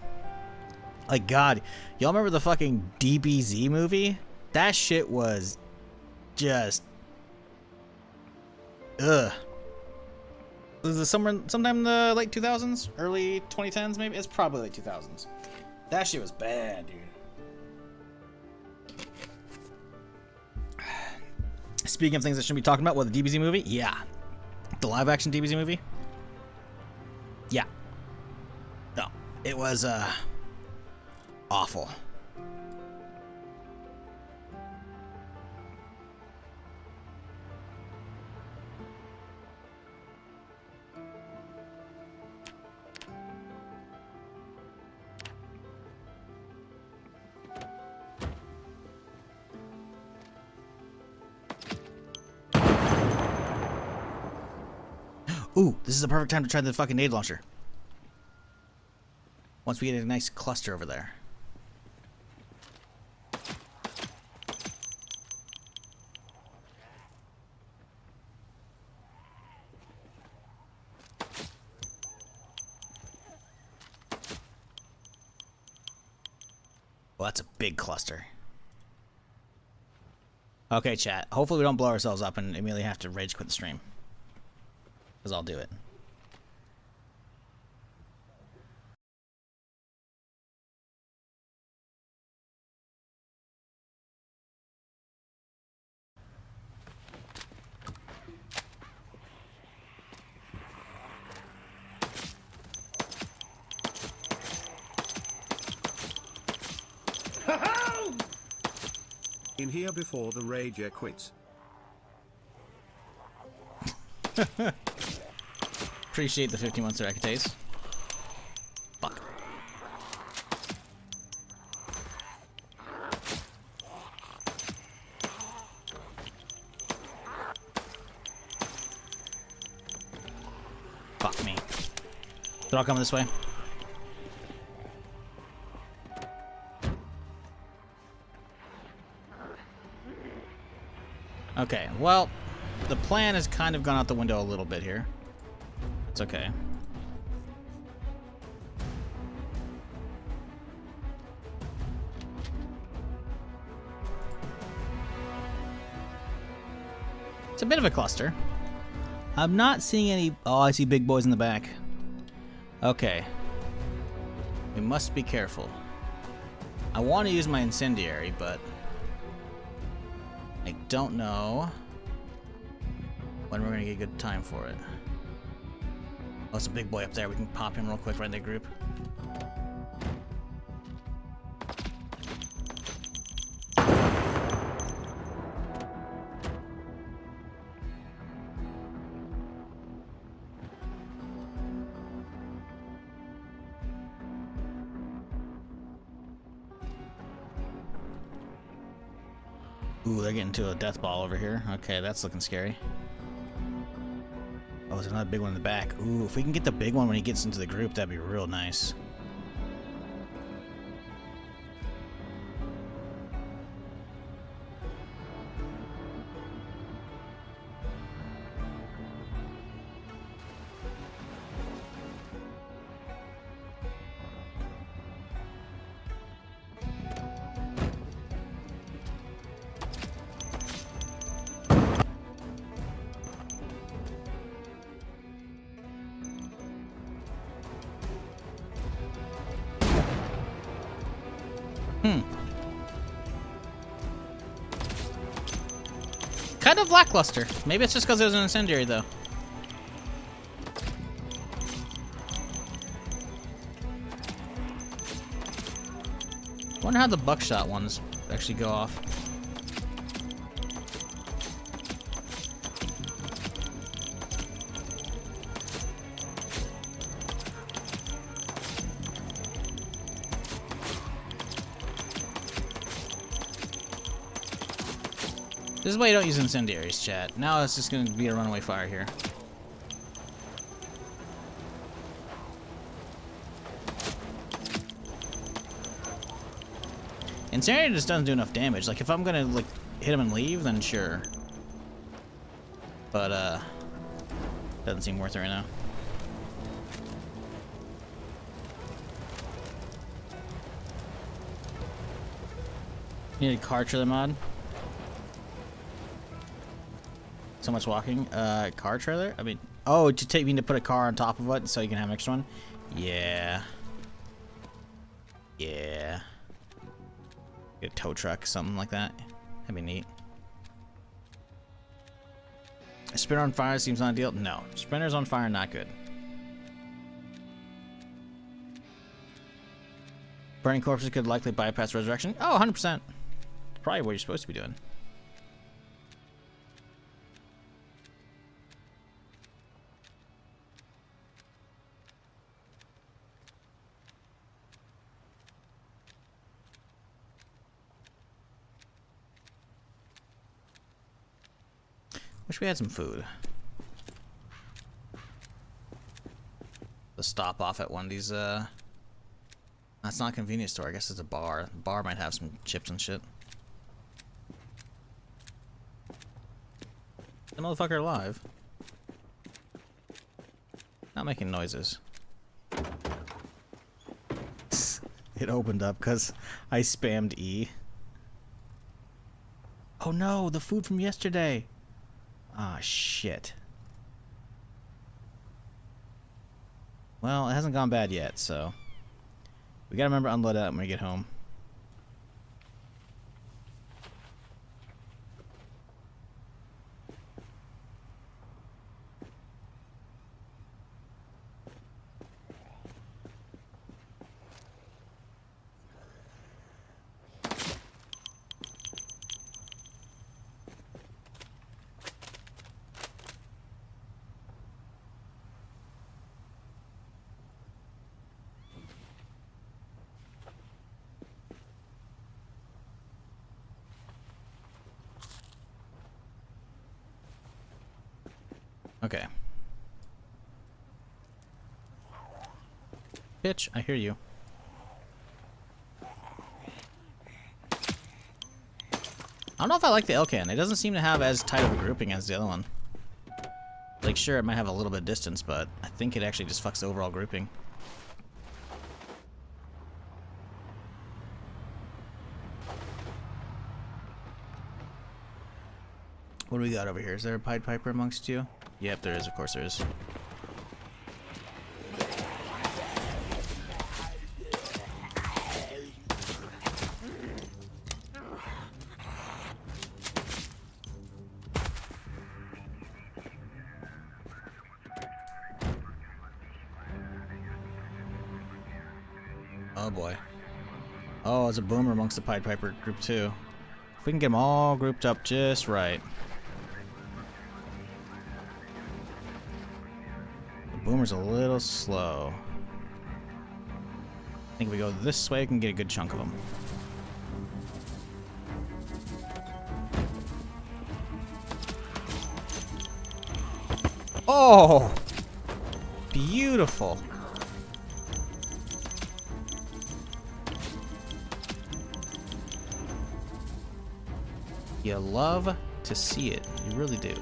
Like, God, y'all remember the fucking DBZ movie? That shit was just... Ugh. Was this sometime in the late 2000s? Early 2010s, maybe? It's probably late 2000s. That shit was bad, dude. Speaking of things that shouldn't be talking about, what, the DBZ movie? Yeah. The live-action DBZ movie? Yeah. No. It was, awful. Ooh, this is the perfect time to try the fucking nade launcher. Once we get a nice cluster over there. Well, that's a big cluster. Okay, chat. Hopefully we don't blow ourselves up and immediately have to rage quit the stream. Because I'll do it. In here before the rager quits. Appreciate the 15 months of Ekates. Fuck. Fuck me. They're all coming this way. Okay, well, the plan has kind of gone out the window a little bit here. It's okay. It's a bit of a cluster. I'm not seeing any... Oh, I see big boys in the back. Okay. We must be careful. I want to use my incendiary, but... I don't know when we're going to get a good time for it. Oh, it's a big boy up there. We can pop him real quick right in the group. Ooh, they're getting to a death ball over here. Okay, that's looking scary. Oh, there's another big one in the back. Ooh, if we can get the big one when he gets into the group, that'd be real nice. Kind of lackluster. Maybe it's just because it was an incendiary, though. Wonder how the buckshot ones actually go off. This is why you don't use incendiaries, chat. Now it's just going to be a runaway fire here. Incendiary just doesn't do enough damage. Like, if I'm going to, like, hit him and leave, then sure. But, doesn't seem worth it right now. You need a car trailer mod? So much walking. Car trailer? I mean, oh, to take me to put a car on top of it so you can have an extra one? Yeah. Yeah. Get a tow truck, something like that. That'd be neat. A sprinter on fire seems not ideal. No. Sprinters on fire, not good. Burning corpses could likely bypass resurrection. Oh, 100%. Probably what you're supposed to be doing. Wish we had some food. Let's stop off at one of these, that's not a convenience store. I guess it's a bar. The bar might have some chips and shit. The motherfucker alive. Not making noises. It opened up because I spammed E. Oh no, the food from yesterday. Ah, shit. Well, it hasn't gone bad yet, so we gotta remember to unload that when we get home. Okay. Bitch, I hear you. I don't know if I like the Elcan. It doesn't seem to have as tight of a grouping as the other one. Like, sure, it might have a little bit of distance, but I think it actually just fucks the overall grouping. What do we got over here? Is there a Pied Piper amongst you? Yep, there is. Of course there is. Oh boy. Oh, there's a boomer amongst the Pied Piper group too. If we can get them all grouped up just right. The boomer's a little slow. I think if we go this way, we can get a good chunk of them. Oh! Beautiful. You love to see it. You really do.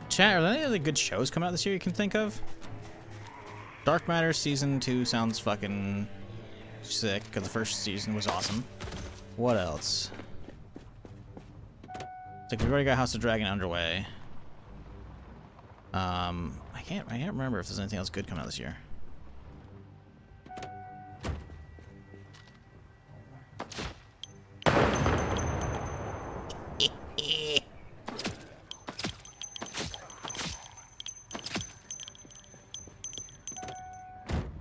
Chat, are there any other good shows coming out this year you can think of? Dark Matter Season 2 sounds fucking sick, because the first season was awesome. What else? It's like we've already got House of Dragon underway. I can't remember if there's anything else good coming out this year.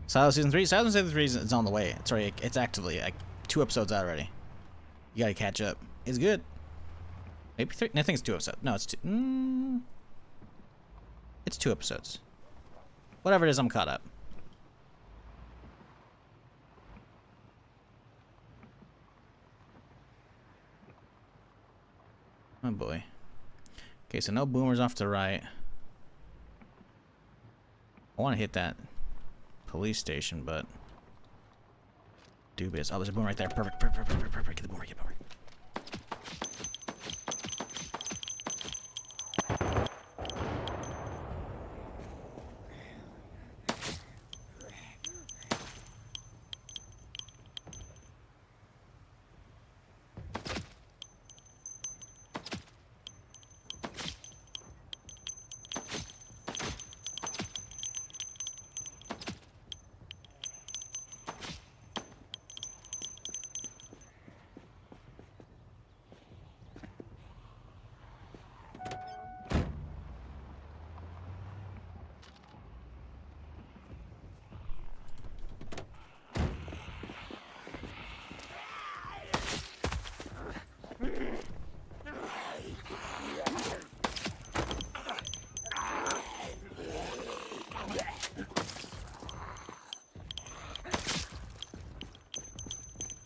Silo Season 3? Silo Season 3 is on the way. It's actively like 2 episodes out already. You gotta catch up. It's good. Maybe 3? I think it's 2 episodes. No, it's 2. It's 2 episodes. Whatever it is, I'm caught up. Oh boy. Okay, so no boomers off to the right. I want to hit that police station, but dubious. Oh, there's a boomer right there. Perfect, perfect, perfect, perfect. Get the boomer, get the boomer.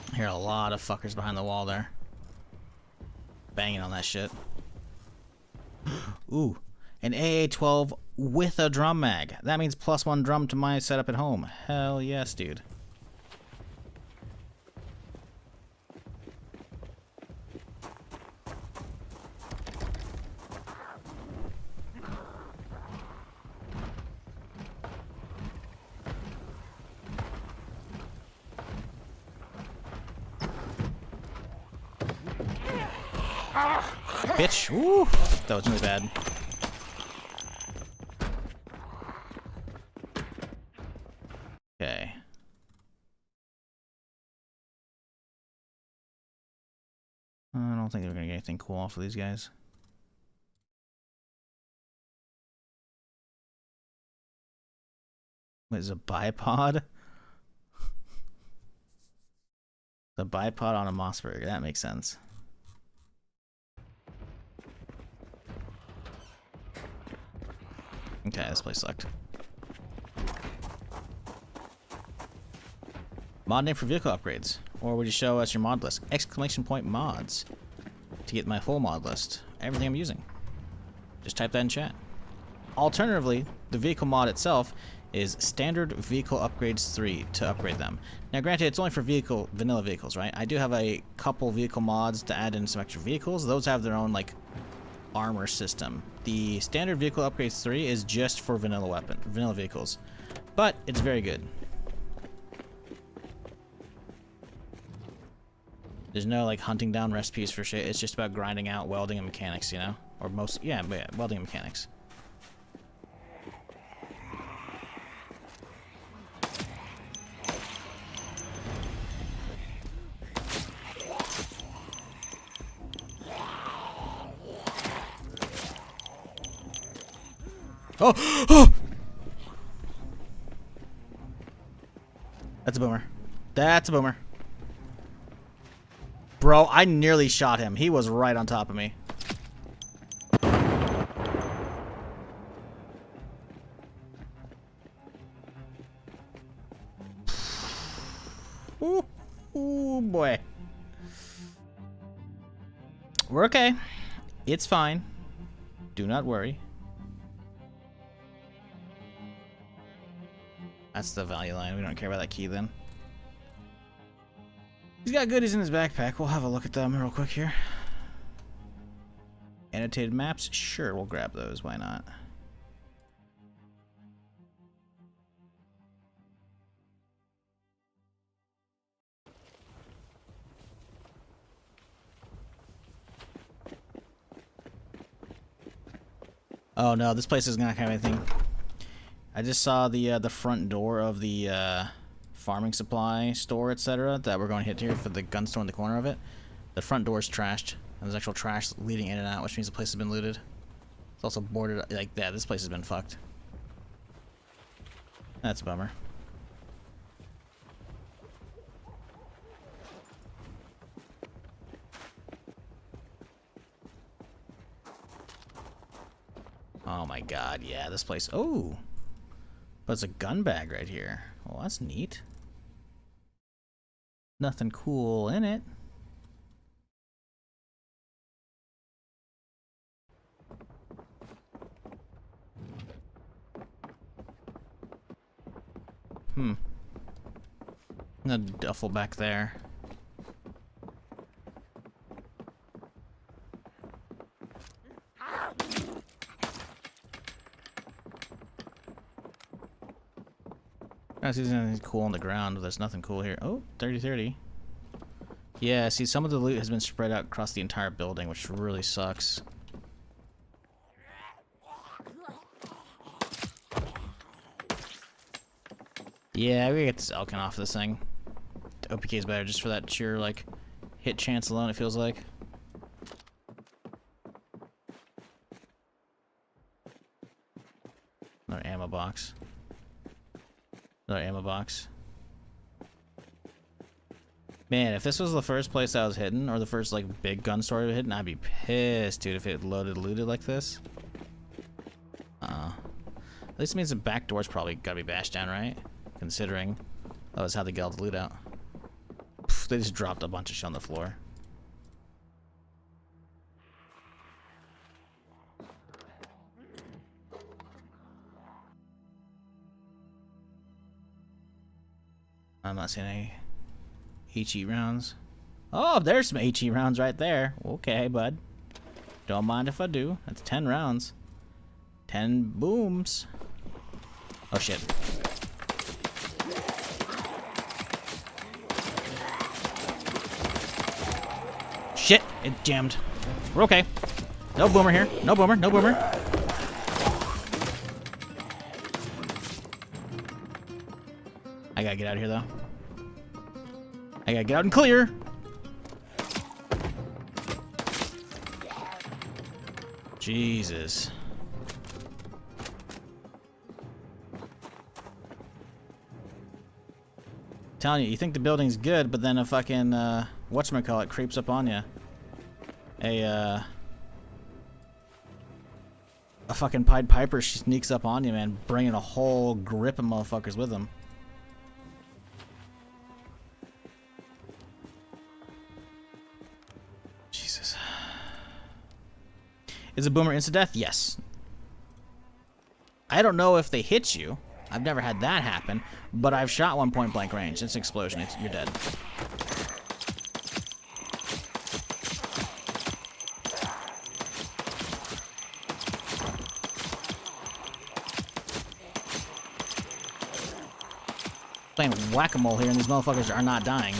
I hear a lot of fuckers behind the wall there. Banging on that shit. Ooh, an AA-12 with a drum mag. That means +1 drum to my setup at home. Hell yes, dude. Bitch! Ooh, that was really bad. Okay. I don't think we're gonna get anything cool off of these guys. What is a bipod? The bipod on a Mossberg. That makes sense. Okay, this place sucked. Mod name for vehicle upgrades. Or would you show us your mod list? Exclamation point mods. To get my full mod list. Everything I'm using. Just type that in chat. Alternatively, the vehicle mod itself is standard vehicle upgrades 3 to upgrade them. Now granted, it's only for vanilla vehicles, right? I do have a couple vehicle mods to add in some extra vehicles. Those have their own like armor system. The standard vehicle upgrades 3 is just for vanilla vehicles. But it's very good. There's no like hunting down recipes for shit. It's just about grinding out welding and mechanics, you know? Or most, yeah, welding and mechanics. Oh! Oh! That's a boomer. That's a boomer. Bro, I nearly shot him. He was right on top of me. Ooh, ooh boy. We're okay. It's fine. Do not worry. That's the value line. We don't care about that key then. He's got goodies in his backpack. We'll have a look at them real quick here. Annotated maps? Sure, we'll grab those. Why not? Oh no, this place isn't gonna have anything. I just saw the front door of the farming supply store, etc. that we're going to hit here for the gun store in the corner of it. The front door is trashed, and there's actual trash leading in and out, which means the place has been looted. It's also boarded like that. This place has been fucked. That's a bummer. Oh my god, yeah, this place. Oh! But it's a gun bag right here. Well, that's neat. Nothing cool in it. A duffel back there. I see anything cool on the ground, but there's nothing cool here. Oh, 30-30. Yeah, see, some of the loot has been spread out across the entire building, which really sucks. Yeah, we get this Elkin off this thing. OPK is better just for that sheer, like, hit chance alone, it feels like. Another ammo box. Another ammo box. Man, if this was the first place I was hidden, or the first, like, big gun store I was hidden, I'd be pissed, dude, if it looted like this. At least it means the back door's probably gotta be bashed down, right? Considering that was how they got the loot out. Pff, they just dropped a bunch of shit on the floor. I'm not seeing any HE rounds. Oh, there's some HE rounds right there. Okay, bud. Don't mind if I do. That's 10 rounds. 10 booms. Oh, shit. Shit, it jammed. We're okay. No boomer here. No boomer, no boomer. I gotta get out of here, though. I gotta get out and clear. Jesus. Telling you, you think the building's good, but then a fucking, whatchamacallit creeps up on you. A fucking Pied Piper sneaks up on you, man, bringing a whole grip of motherfuckers with him. Jesus. Is a boomer insta-death? Yes. I don't know if they hit you. I've never had that happen, but I've shot one point blank range. It's an explosion. You're dead. Playing whack-a-mole here, and these motherfuckers are not dying.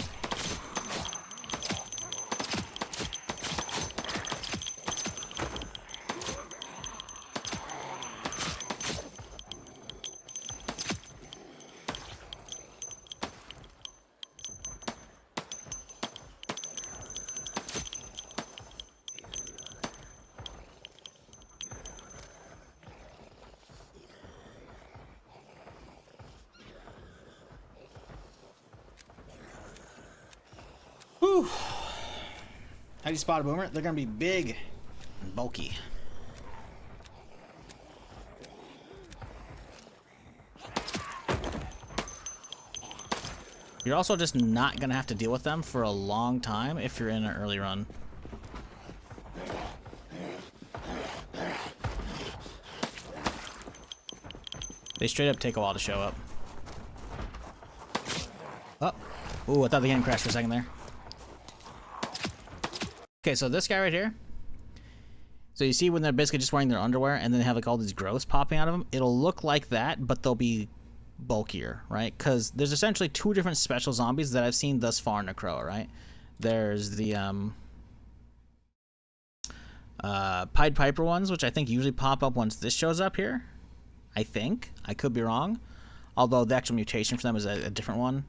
Whew. How do you spot a boomer? They're gonna be big and bulky. You're also just not gonna have to deal with them for a long time if you're in an early run. They straight up take a while to show up. Oh. Ooh, I thought the game crashed for a second there. Okay, so this guy right here. So you see when they're basically just wearing their underwear and then they have like all these growths popping out of them? It'll look like that, but they'll be bulkier, right? Because there's essentially two different special zombies that I've seen thus far in Necroa, right? There's the Pied Piper ones, which I think usually pop up once this shows up here. I think. I could be wrong. Although the actual mutation for them is a different one.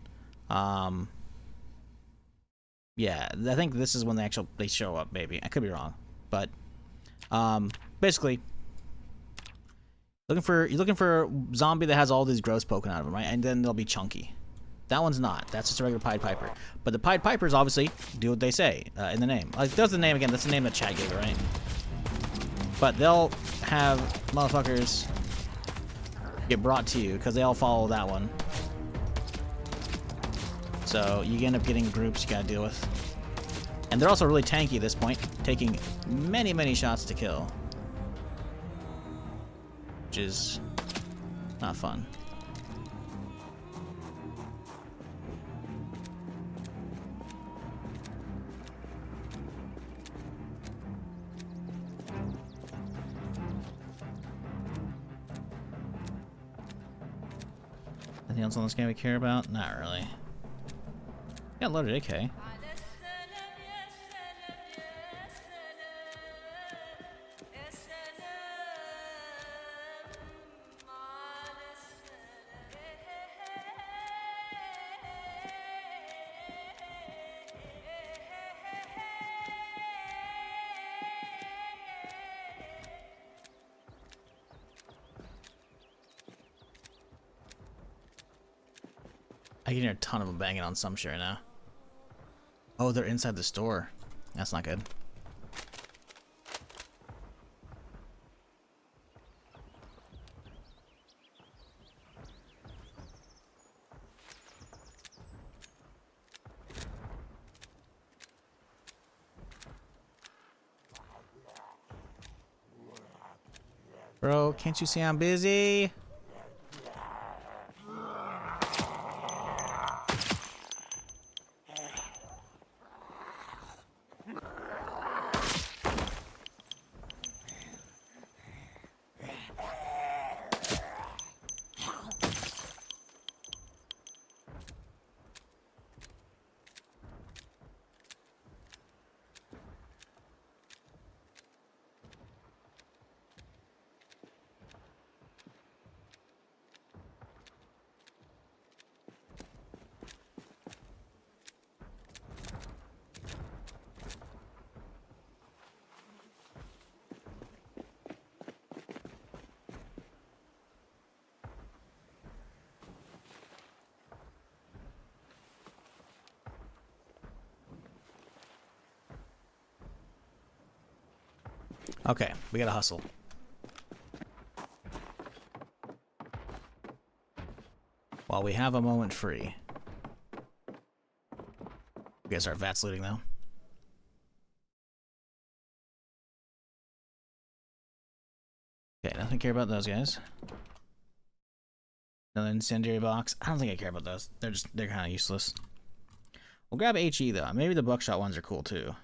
Yeah, I think this is when they show up, maybe. I could be wrong. But basically you're looking for a zombie that has all these growths poking out of them, right? And then they'll be chunky. That one's not. That's just a regular Pied Piper. But the Pied Pipers obviously do what they say in the name. Like, there's the name again. That's the name that Chad gave it, right? But they'll have motherfuckers get brought to you because they all follow that one. So you end up getting groups you gotta deal with. And they're also really tanky at this point, taking many, many shots to kill. Which is not fun. Anything else on this game we care about? Not really. Got loaded AK. I can hear a ton of them banging on some shit right now. Oh, they're inside the store. That's not good. Bro, can't you see I'm busy? Okay, we gotta hustle. While we have a moment free. We gotta start VATS looting though. Okay, nothing to care about those guys. Another incendiary box. I don't think I care about those. They're kind of useless. We'll grab HE though. Maybe the buckshot ones are cool too.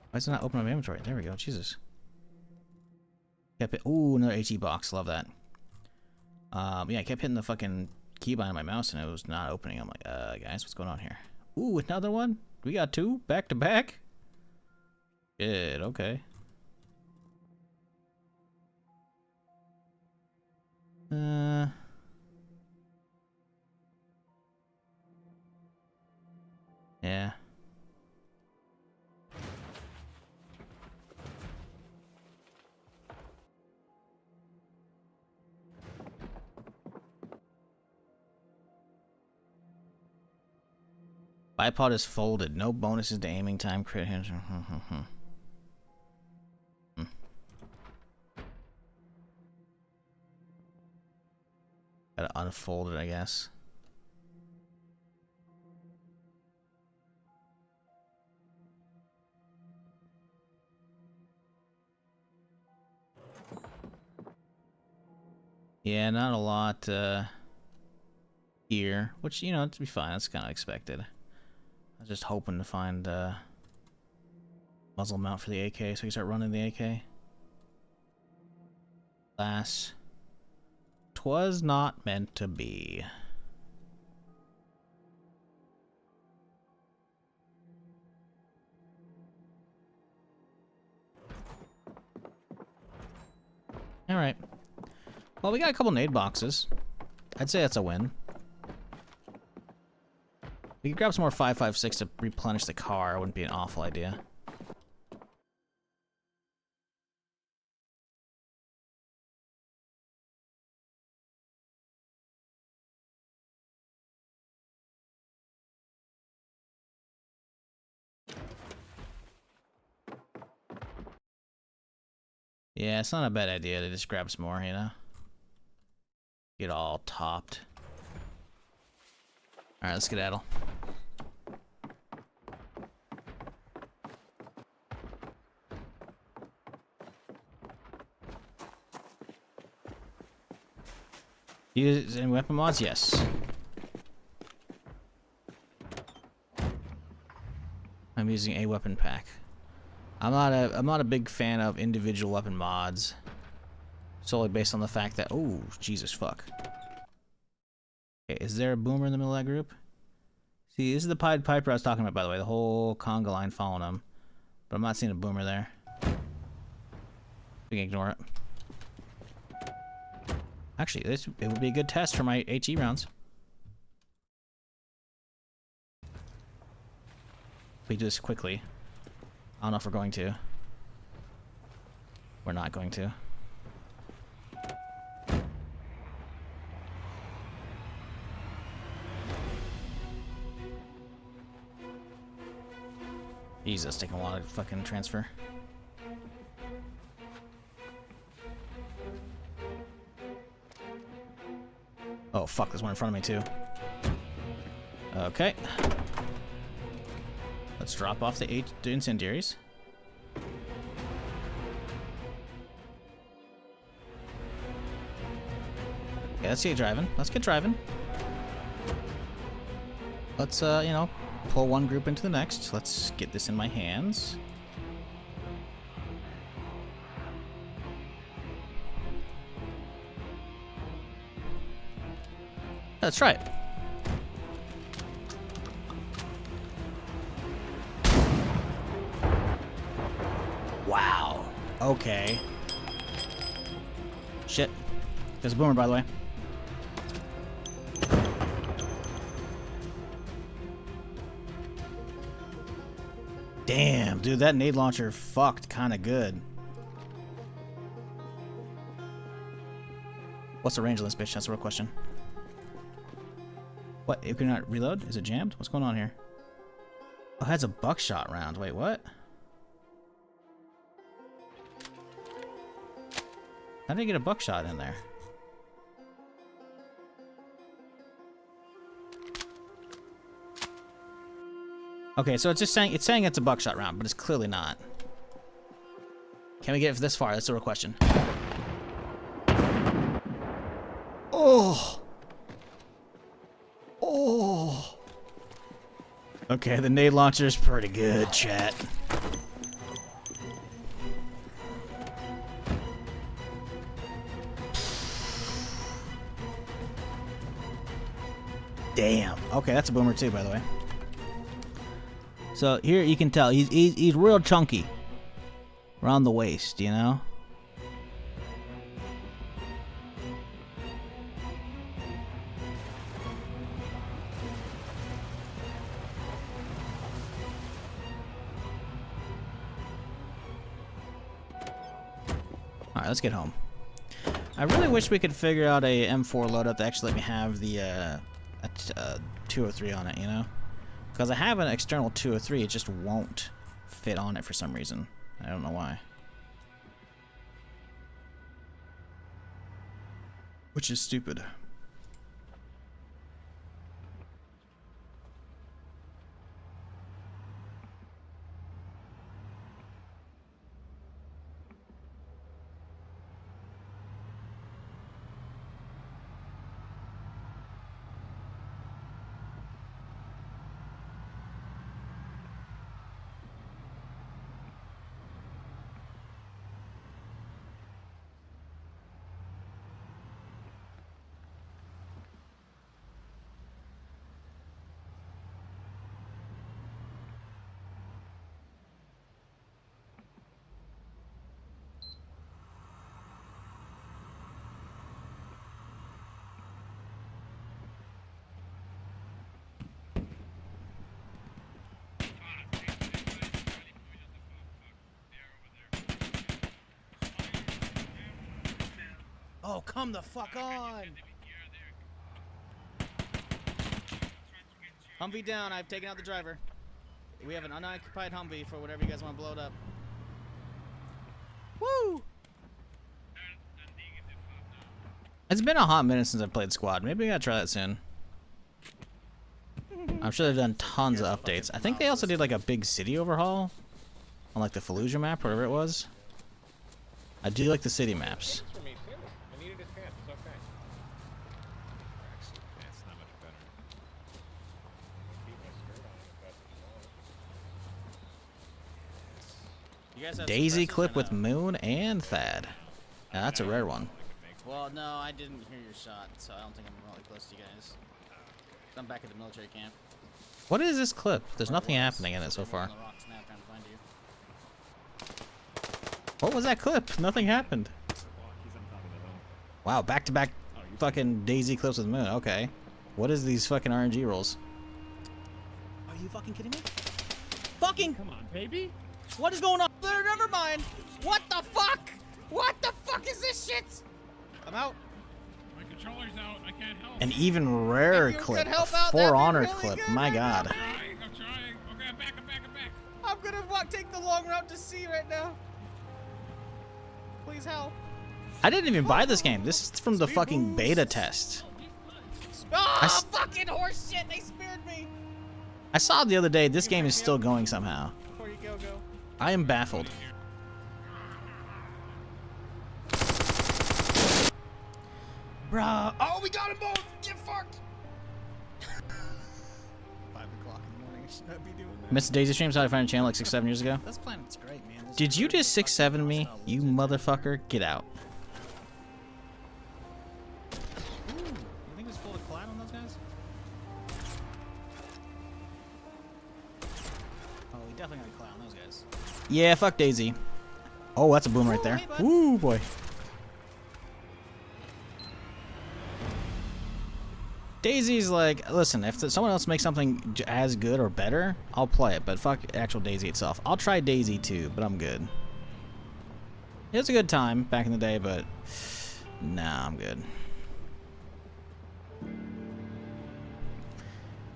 Why is it not open my inventory? There we go. Jesus. Kept it. Ooh, another HE box. Love that. Yeah, I kept hitting the fucking keybind on my mouse and it was not opening. I'm like, guys, what's going on here? Ooh, another one? We got two back to back? Good, okay. Yeah. Bipod is folded. No bonuses to aiming time, crit hit. Gotta unfold it, I guess. Yeah, not a lot here, which, you know, to be fine. That's kind of expected. I was just hoping to find muzzle mount for the AK so we can start running the AK. Alas, 'twas not meant to be. Alright. Well, we got a couple nade boxes. I'd say that's a win. We could grab some more 5.56 to replenish the car. It wouldn't be an awful idea. Yeah, it's not a bad idea to just grab some more, you know? Get all topped. Alright, let's skedaddle. Use any weapon mods? Yes. I'm using a weapon pack. I'm not a big fan of individual weapon mods. Solely based on the fact that, oh, Jesus fuck. Okay, is there a boomer in the middle of that group? See, this is the Pied Piper I was talking about, by the way. The whole conga line following him. But I'm not seeing a boomer there. We can ignore it. Actually, it would be a good test for my HE rounds. We do this quickly. I don't know if we're going to. We're not going to. Jesus, taking a lot of fucking transfer. Oh fuck, there's one in front of me too. Okay. Let's drop off the incendiaries. Okay, let's get driving. Let's get driving. Let's, you know, pull one group into the next. Let's get this in my hands. Let's try it. Wow. Okay. Shit. There's a boomer, by the way. Damn, dude, that nade launcher fucked kind of good. What's the range of this bitch? That's a real question. What? You cannot reload? Is it jammed? What's going on here? Oh, it has a buckshot round. Wait, what? How did I get a buckshot in there? Okay, so it's just saying it's a buckshot round, but it's clearly not. Can we get it this far? That's the real question. Oh. Oh. Okay, the nade launcher is pretty good, chat. Damn. Okay, that's a boomer too, by the way. So here you can tell he's real chunky around the waist, you know. All right, let's get home. I really wish we could figure out a M4 loadout to actually let me have the 203 on it, you know. Because I have an external 203, it just won't fit on it for some reason. I don't know why. Which is stupid. Oh, come the fuck on! Humvee down, I've taken out the driver. We have an unoccupied Humvee for whatever you guys want to blow it up. Woo! It's been a hot minute since I played Squad. Maybe we gotta try that soon. I'm sure they've done tons of updates. I think they also did like a big city overhaul on like the Fallujah map, whatever it was. I do like the city maps. You guys have Daisy suppressors clip or with no? Moon and Thad. Now, that's a rare one. Well, no, I didn't hear your shot, so I don't think I'm really close to you guys. I'm back at the military camp. What is this clip? There's Or nothing was. happening in it so They were on far. the rocks now trying to find you. What was that clip? Nothing happened. Wow, back-to-back fucking Daisy clips with Moon. Okay. What is these fucking RNG rolls? Are you fucking kidding me? Fucking! Come on, baby. What is going on? Never mind. What the fuck? What the fuck is this shit? I'm out. My controller's out. I can't help. An even rarer If you clip. could help A out, For that'd be Honor really clip. good My right now. god. I'm trying. Okay, I'm back. I'm gonna take the long route to C right now. Please help. I didn't even buy this game. This is from the Speed fucking boost. beta test. Oh, fucking horse shit! They speared me. I saw the other day this game is still going somehow. Before you go. I am baffled. Bruh. Oh, we got them both. Get fucked. 5 o'clock in the morning. I should not be doing that. Mr. Daisy streams how I found a channel like 6-7 years ago. This planet's great, man. This Did is you great. just 6-7 me? You motherfucker. Get out. Ooh, you think it's full of cloud on those guys? Oh, we definitely got a cloud on those guys. Yeah, fuck Daisy. Oh, that's a boom right there. hey, bud. Ooh, boy. Daisy's like, listen, if someone else makes something as good or better, I'll play it, but fuck actual Daisy itself. I'll try Daisy too, but I'm good. It was a good time back in the day, but nah, I'm good.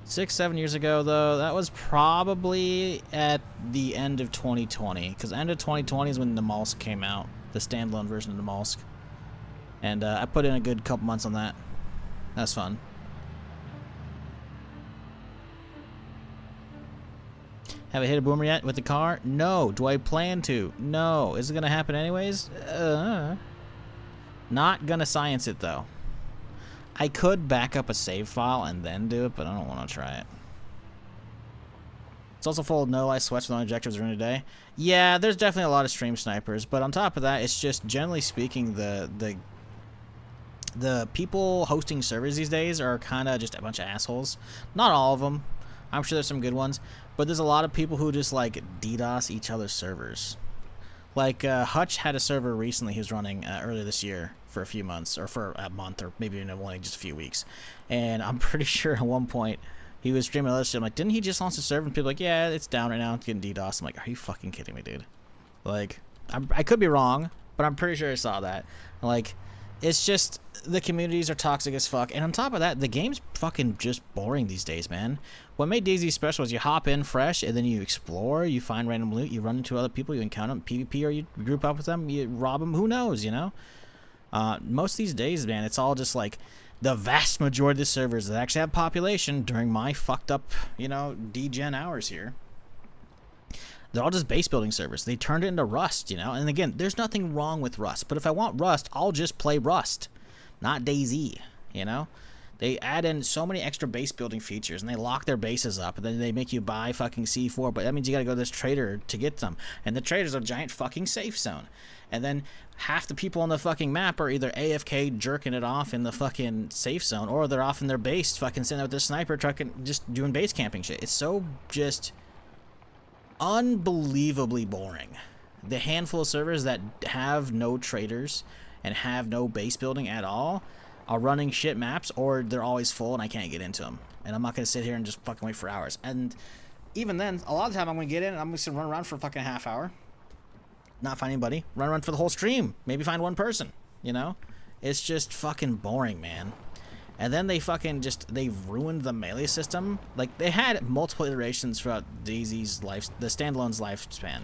6-7 years ago, though, that was probably at the end of 2020, because end of 2020 is when the Molsk came out, the standalone version of the Molsk, and I put in a good couple months on that. That's fun. Have I hit a boomer yet with the car? No. Do I plan to? No. Is it gonna happen anyways? Not gonna science it though. I could back up a save file and then do it, but I don't want to try it. It's also full of no life sweats with no objectives during the day. Yeah, there's definitely a lot of stream snipers, but on top of that, it's just generally speaking the people hosting servers these days are kind of just a bunch of assholes. Not all of them. I'm sure there's some good ones, but there's a lot of people who just like DDoS each other's servers. Like Hutch had a server recently he was running earlier this year for a few months, or for a month, or maybe even only just a few weeks. And I'm pretty sure at one point he was streaming other shit. I'm like, didn't he just launch a server? And people are like, yeah, it's down right now. It's getting DDoS. I'm like, are you fucking kidding me, dude? Like, I could be wrong, but I'm pretty sure I saw that. Like, it's just the communities are toxic as fuck, and on top of that, the game's fucking just boring these days, man. What made DayZ special is you hop in fresh, and then you explore, you find random loot, you run into other people, you encounter them, PvP, or you group up with them, you rob them. Who knows, you know? Most of these days, man, it's all just like the vast majority of the servers that actually have population during my fucked up, you know, degen hours here. They're all just base building servers. They turned it into Rust, you know? And again, there's nothing wrong with Rust. But if I want Rust, I'll just play Rust, not DayZ, you know? They add in so many extra base building features, and they lock their bases up, and then they make you buy fucking C4, but that means you gotta go to this trader to get them. And the trader's a giant fucking safe zone. And then half the people on the fucking map are either AFK jerking it off in the fucking safe zone, or they're off in their base fucking sitting there with their sniper trucking, just doing base camping shit. It's so just unbelievably boring. The handful of servers that have no traders and have no base building at all are running shit maps, or they're always full and I can't get into them. And I'm not going to sit here and just fucking wait for hours. And even then, a lot of the time I'm going to get in and I'm just going to run around for a fucking half hour, not find anybody, run around for the whole stream, maybe find one person, you know? It's just fucking boring, man. And then they fucking just, they ruined the melee system. Like, they had multiple iterations throughout DayZ's life, the standalone's lifespan.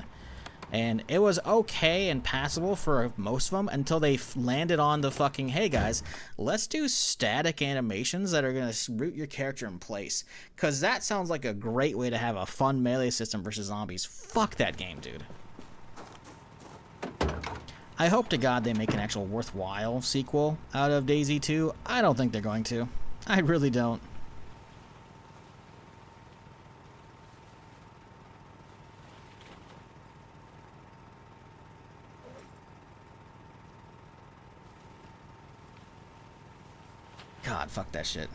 And it was okay and passable for most of them until they landed on the fucking, hey guys, let's do static animations that are going to root your character in place. Because that sounds like a great way to have a fun melee system versus zombies. Fuck that game, dude. I hope to God they make an actual worthwhile sequel out of DayZ 2. I don't think they're going to. I really don't. God, fuck that shit.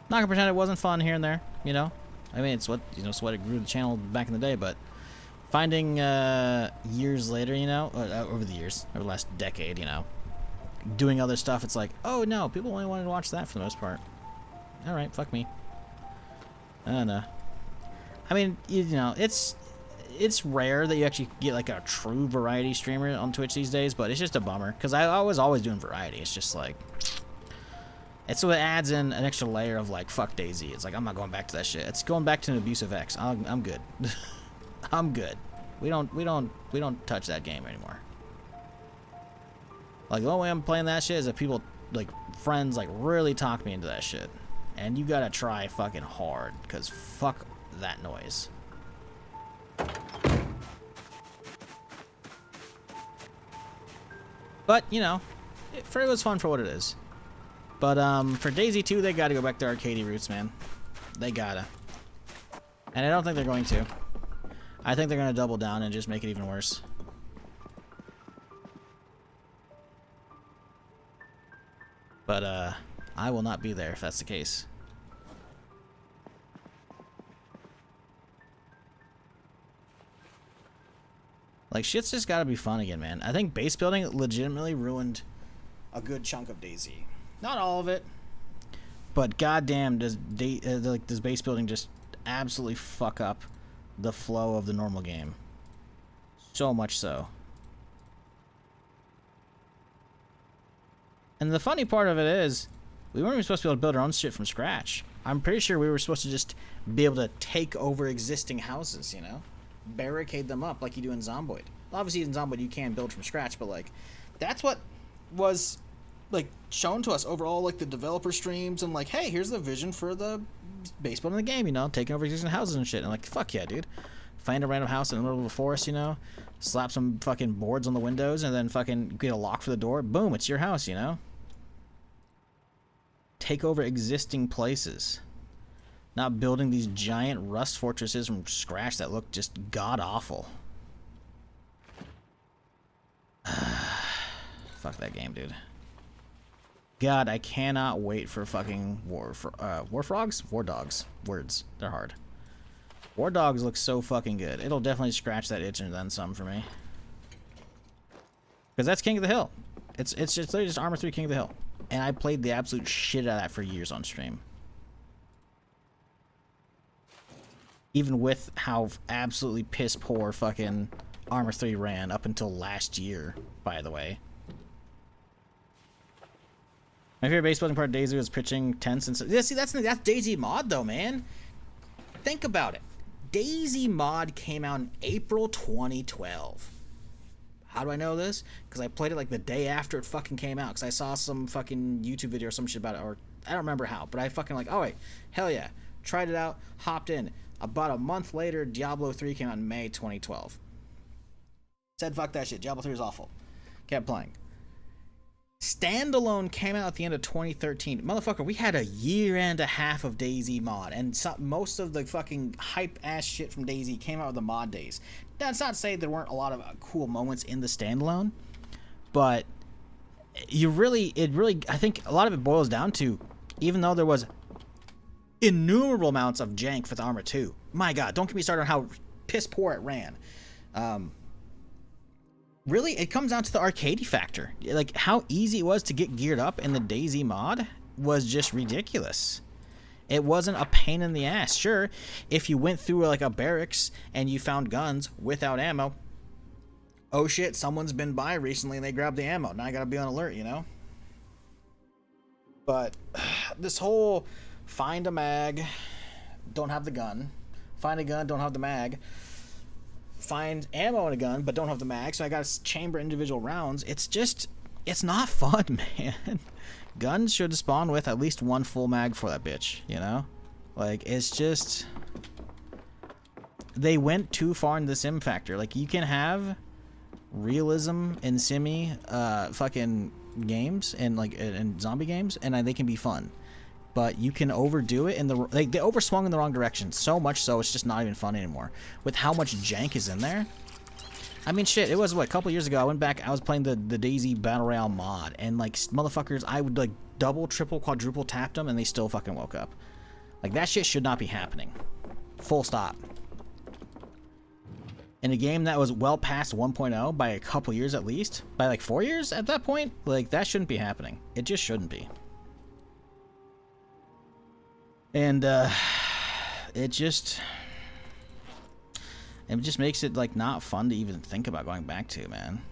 Not gonna pretend it wasn't fun here and there, you know. I mean, it's what it's what it grew the channel back in the day. But finding years later, you know, over the years, over the last decade, you know, doing other stuff, it's like, oh no, people only wanted to watch that for the most part. All right, fuck me. I don't know. I mean, you know, it's rare that you actually get like a true variety streamer on Twitch these days, but it's just a bummer because I was always doing variety. It's just like. So it adds in an extra layer of like fuck Daisy. It's like I'm not going back to that shit. It's going back to an abusive ex. I'm good. I'm good. We don't touch that game anymore. Like the only way I'm playing that shit is if people like friends like really talk me into that shit, and you gotta try fucking hard because fuck that noise. But you know, it was fun for what it is. But for Daisy 2, they gotta go back to arcadey roots, man. They gotta. And I don't think they're going to. I think they're gonna double down and just make it even worse. But I will not be there if that's the case. Like, shit's just gotta be fun again, man. I think base building legitimately ruined a good chunk of Daisy. Not all of it, but goddamn, does base building just absolutely fuck up the flow of the normal game? So much so. And the funny part of it is, we weren't even supposed to be able to build our own shit from scratch. I'm pretty sure we were supposed to just be able to take over existing houses, you know? Barricade them up like you do in Zomboid. Obviously in Zomboid you can build from scratch, but like, that's what was like shown to us overall, like the developer streams, and like, hey, here's the vision for the base building of the game, you know, taking over existing houses and shit. And like, fuck yeah, dude. Find a random house in the middle of a forest, you know, slap some fucking boards on the windows, and then fucking get a lock for the door. Boom, it's your house, you know. Take over existing places. Not building these giant rust fortresses from scratch that look just god-awful. Fuck that game, dude. God, I cannot wait for fucking War Frogs? War Dogs. Words. They're hard. War Dogs looks so fucking good. It'll definitely scratch that itch and then some for me. Because that's King of the Hill. It's literally just Armor 3 King of the Hill. And I played the absolute shit out of that for years on stream. Even with how absolutely piss poor fucking Armor 3 ran up until last year, by the way. My favorite base building part of Daisy was pitching tents and stuff. Yeah, see, that's Daisy mod though, man. Think about it. Daisy mod came out in April 2012. How do I know this? Because I played it like the day after it fucking came out. Because I saw some fucking YouTube video or some shit about it, or I don't remember how. But I fucking like, oh wait, hell yeah, tried it out, hopped in. About a month later, Diablo 3 came out in May 2012. Said fuck that shit. Diablo 3 is awful. Kept playing. Standalone came out at the end of 2013. Motherfucker, we had a year and a half of Daisy mod, and most of the fucking hype ass shit from Daisy came out of the mod days. That's not to say there weren't a lot of cool moments in the standalone, but it really, I think a lot of it boils down to, even though there was innumerable amounts of jank for the Armor 2. My God, don't get me started on how piss poor it ran. Really, it comes down to the arcadey factor. Like, how easy it was to get geared up in the Daisy mod was just ridiculous. It wasn't a pain in the ass. Sure, if you went through like a barracks and you found guns without ammo, oh shit, someone's been by recently and they grabbed the ammo. Now I gotta be on alert, you know? But this whole find a mag, don't have the gun. Find a gun, don't have the mag. Find ammo in a gun, but don't have the mag, so I gotta chamber individual rounds. It's not fun, man. Guns should spawn with at least one full mag for that bitch, you know? Like, it's just... They went too far in the sim factor. Like, you can have realism in simmy fucking games and like in zombie games, and they can be fun. but you can overdo it in the they overswung in the wrong direction so much so it's just not even fun anymore with how much jank is in there. I mean, shit, it was what, a couple years ago I went back, I was playing the DayZ Battle Royale mod, and like motherfuckers, I would like double, triple, quadruple tapped them and they still fucking woke up. Like, that shit should not be happening. Full stop. In a game that was well past 1.0 by a couple years at least, by like 4 years at that point, like, that shouldn't be happening. It just shouldn't be. And it just makes it like not fun to even think about going back to, man.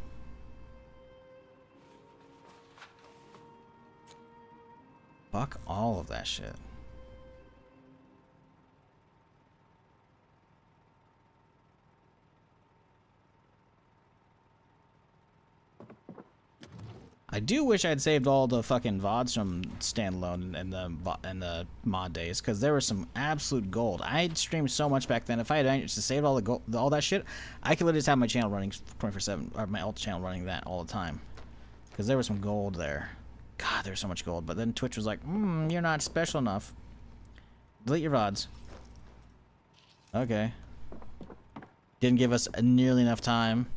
Fuck all of that shit. I do wish I'd saved all the fucking VODs from standalone and the mod days, because there was some absolute gold. I streamed so much back then. If I had just saved all the gold, all that shit, I could literally just have my channel running 24/7, or my alt channel running that all the time, because there was some gold there. God, there's so much gold. But then Twitch was like, you're not special enough. Delete your VODs. Okay. Didn't give us nearly enough time.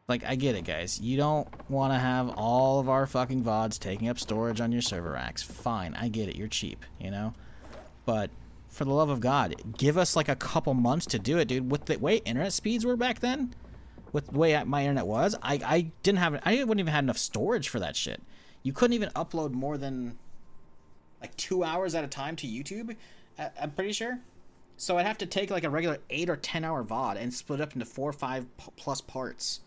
Like, I get it, guys. You don't want to have all of our fucking VODs taking up storage on your server racks. Fine, I get it. You're cheap, you know? But for the love of God, give us like a couple months to do it, dude. With the way internet speeds were back then, with the way my internet was, I wouldn't even have enough storage for that shit. You couldn't even upload more than like 2 hours at a time to YouTube, I'm pretty sure. So I'd have to take like a regular 8 or 10 hour VOD and split it up into 4 or 5 plus parts.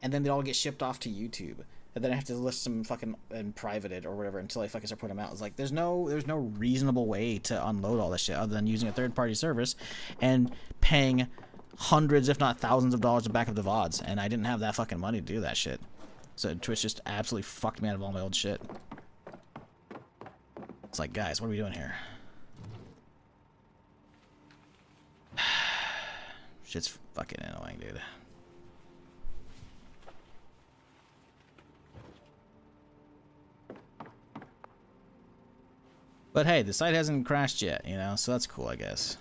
And then they all get shipped off to YouTube, and then I have to list them fucking and private it or whatever until I fucking start putting them out. It's like there's no reasonable way to unload all this shit other than using a third-party service and paying hundreds, if not thousands, of dollars to back up the VODs, and I didn't have that fucking money to do that shit. So Twitch just absolutely fucked me out of all my old shit. It's like, guys, what are we doing here? Shit's fucking annoying, dude. But hey, the site hasn't crashed yet, you know, so that's cool, I guess.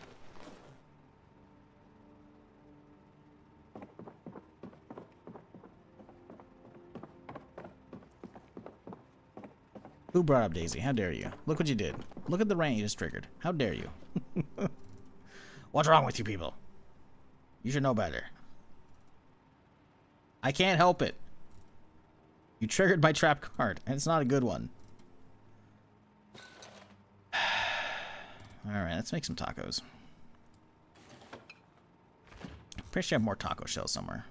Who brought up DayZ? How dare you? Look what you did. Look at the rain you just triggered. How dare you? What's wrong with you people? You should know better. I can't help it. You triggered my trap card, and it's not a good one. Alright, let's make some tacos. Pretty sure I have more taco shells somewhere.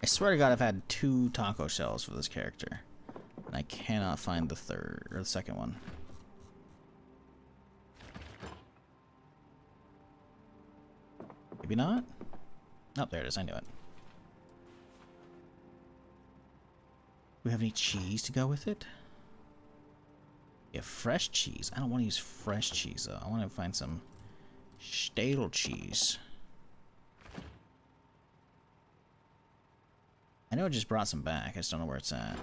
I swear to God, I've had 2 taco shells for this character. And I cannot find the third, or the second one. Maybe not? Oh, there it is. I knew it. Do we have any cheese to go with it? Yeah, fresh cheese. I don't want to use fresh cheese, though. I want to find some Stadel cheese. I know I just brought some back. I just don't know where it's at.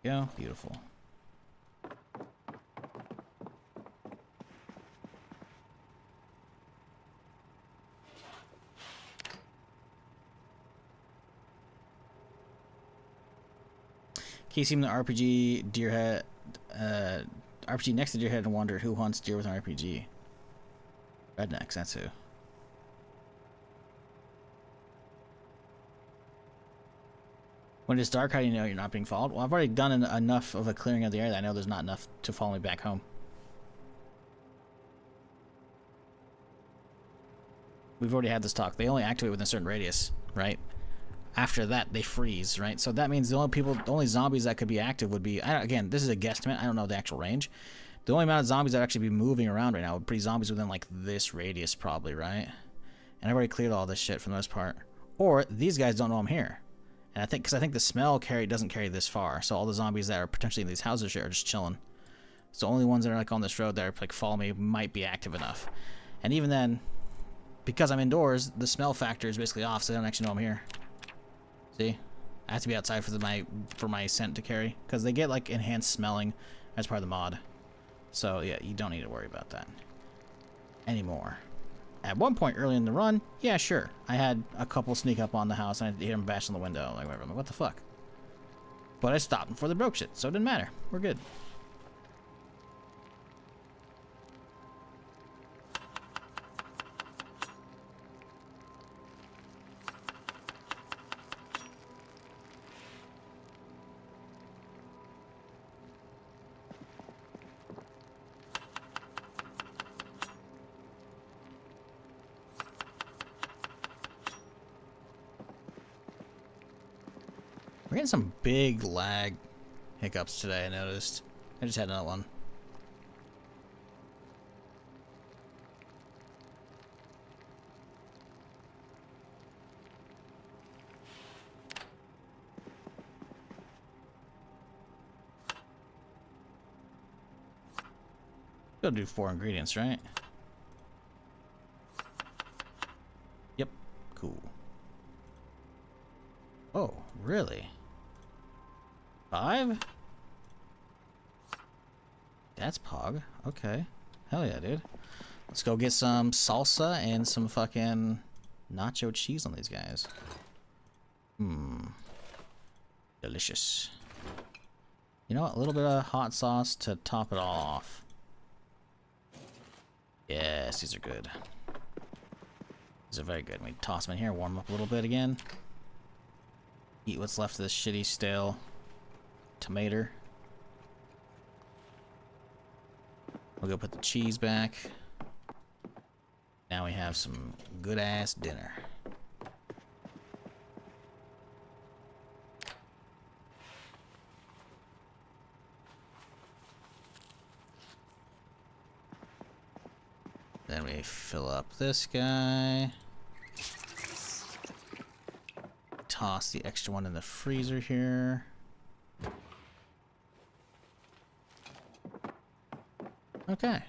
Yeah, beautiful. Casey in the RPG Deerhead, RPG next to Deerhead and wondered who hunts deer with an RPG. Rednecks, that's who. When it's dark, how do you know you're not being followed? Well, I've already done enough of a clearing of the area that I know there's not enough to follow me back home. We've already had this talk. They only activate within a certain radius, right? After that, they freeze, right? So that means the only zombies that could be active would be, again, this is a guesstimate. I don't know the actual range. The only amount of zombies that would actually be moving around right now would be zombies within like this radius, probably, right? And I've already cleared all this shit for the most part. Or these guys don't know I'm here. And because I think the smell doesn't carry this far. So all the zombies that are potentially in these houses are just chilling. So only ones that are like on this road that are like follow me might be active enough. And even then, because I'm indoors, the smell factor is basically off, so they don't actually know I'm here. See? I have to be outside for my scent to carry, because they get like enhanced smelling as part of the mod. So yeah, you don't need to worry about that anymore. At one point early in the run, yeah, sure, I had a couple sneak up on the house and I hear them bash on the window, like whatever. I'm like, what the fuck? But I stopped before they broke shit, so it didn't matter. We're good. We're getting some big lag hiccups today, I noticed. I just had another one. Gotta do 4 ingredients, right? Yep, cool. Oh, really? 5? That's Pog. Okay. Hell yeah, dude. Let's go get some salsa and some fucking nacho cheese on these guys. Delicious. You know what? A little bit of hot sauce to top it all off. Yes, these are good. These are very good. We toss them in here, warm up a little bit again. Eat what's left of this shitty, stale tomato. We'll go put the cheese back. Now we have some good-ass dinner. Then we fill up this guy. Toss the extra one in the freezer here. Okay.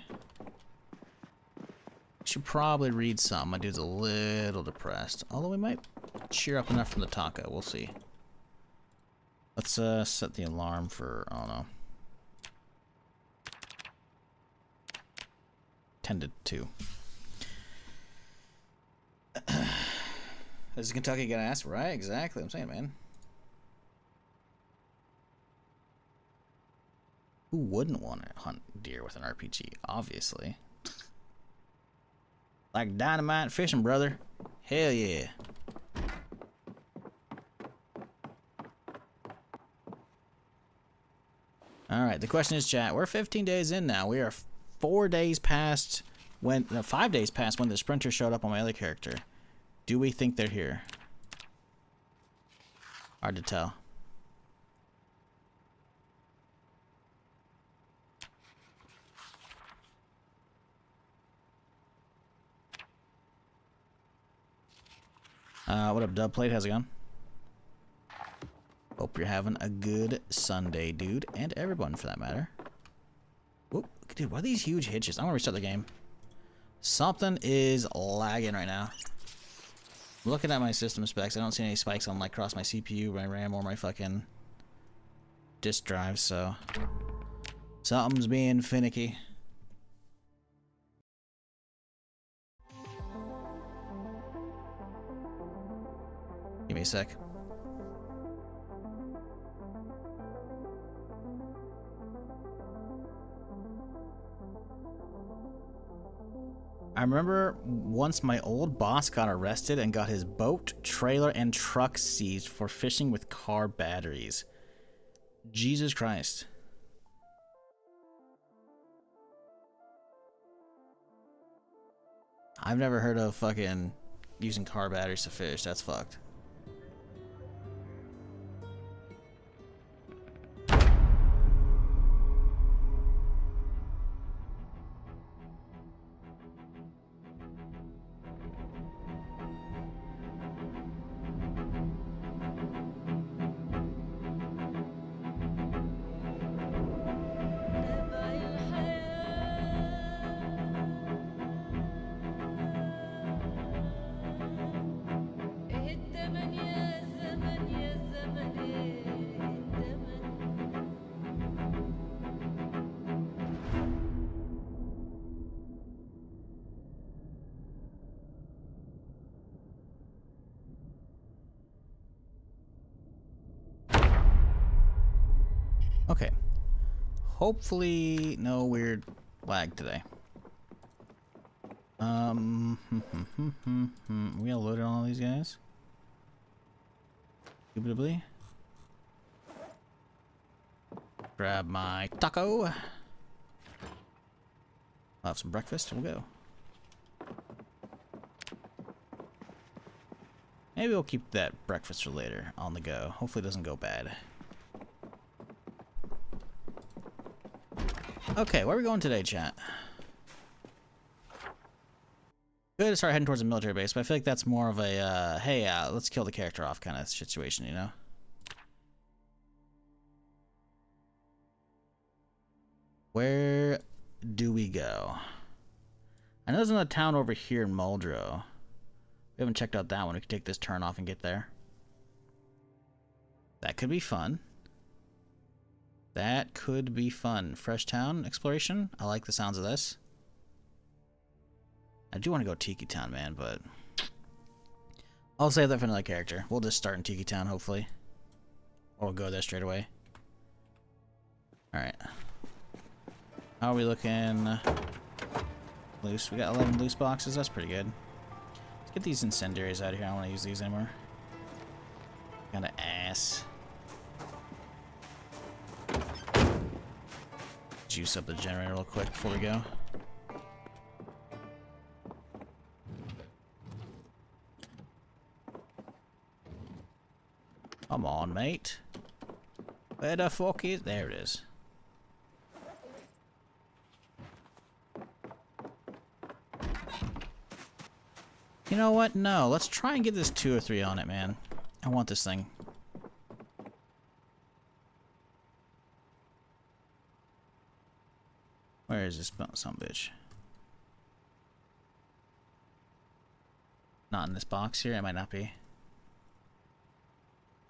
Should probably read some. My dude's a little depressed. Although we might cheer up enough from the taco. We'll see. Let's set the alarm for, I don't know, 10 to 2. Is Kentucky gonna ask? Right, exactly. I'm saying, man. Who wouldn't want to hunt deer with an RPG? Obviously. Like dynamite fishing, brother. Hell yeah. Alright, the question is, chat, we're 15 days in now. We are 4 days past when, no, 5 days past when the sprinter showed up on my other character. Do we think they're here? Hard to tell. What up, Dubplate? How's it going? Hope you're having a good Sunday, dude. And everyone, for that matter. Whoop. Dude, what are these huge hitches? I'm gonna restart the game. Something is lagging right now. I'm looking at my system specs. I don't see any spikes on, like, across my CPU, my RAM, or my fucking disk drive, so something's being finicky. Give me a sec. I remember once my old boss got arrested and got his boat, trailer, and truck seized for fishing with car batteries. Jesus Christ. I've never heard of fucking using car batteries to fish. That's fucked. Okay. Hopefully no weird lag today. We gonna load on all these guys? Indubitably. Grab my taco. I'll have some breakfast and we'll go. Maybe we'll keep that breakfast for later on the go. Hopefully it doesn't go bad. Okay, where are we going today, chat? Good to start heading towards a military base, but I feel like that's more of a, hey, let's kill the character off kind of situation, you know? Where do we go? I know there's another town over here in Muldrow. We haven't checked out that one. We could take this turn off and get there. That could be fun. That could be fun. Fresh town exploration. I like the sounds of this. I do want to go Tiki Town, man, but I'll save that for another character. We'll just start in Tiki Town, hopefully. Or we'll go there straight away. Alright. How are we looking? Loose. We got 11 loose boxes. That's pretty good. Let's get these incendiaries out of here. I don't want to use these anymore. Kind of ass. Juice up the generator real quick before we go. Come on, mate. Where the fuck is... There it is. You know what? No. Let's try and get this 2 or 3 on it, man. I want this thing. Where is this some bitch? Not in this box here. It might not be.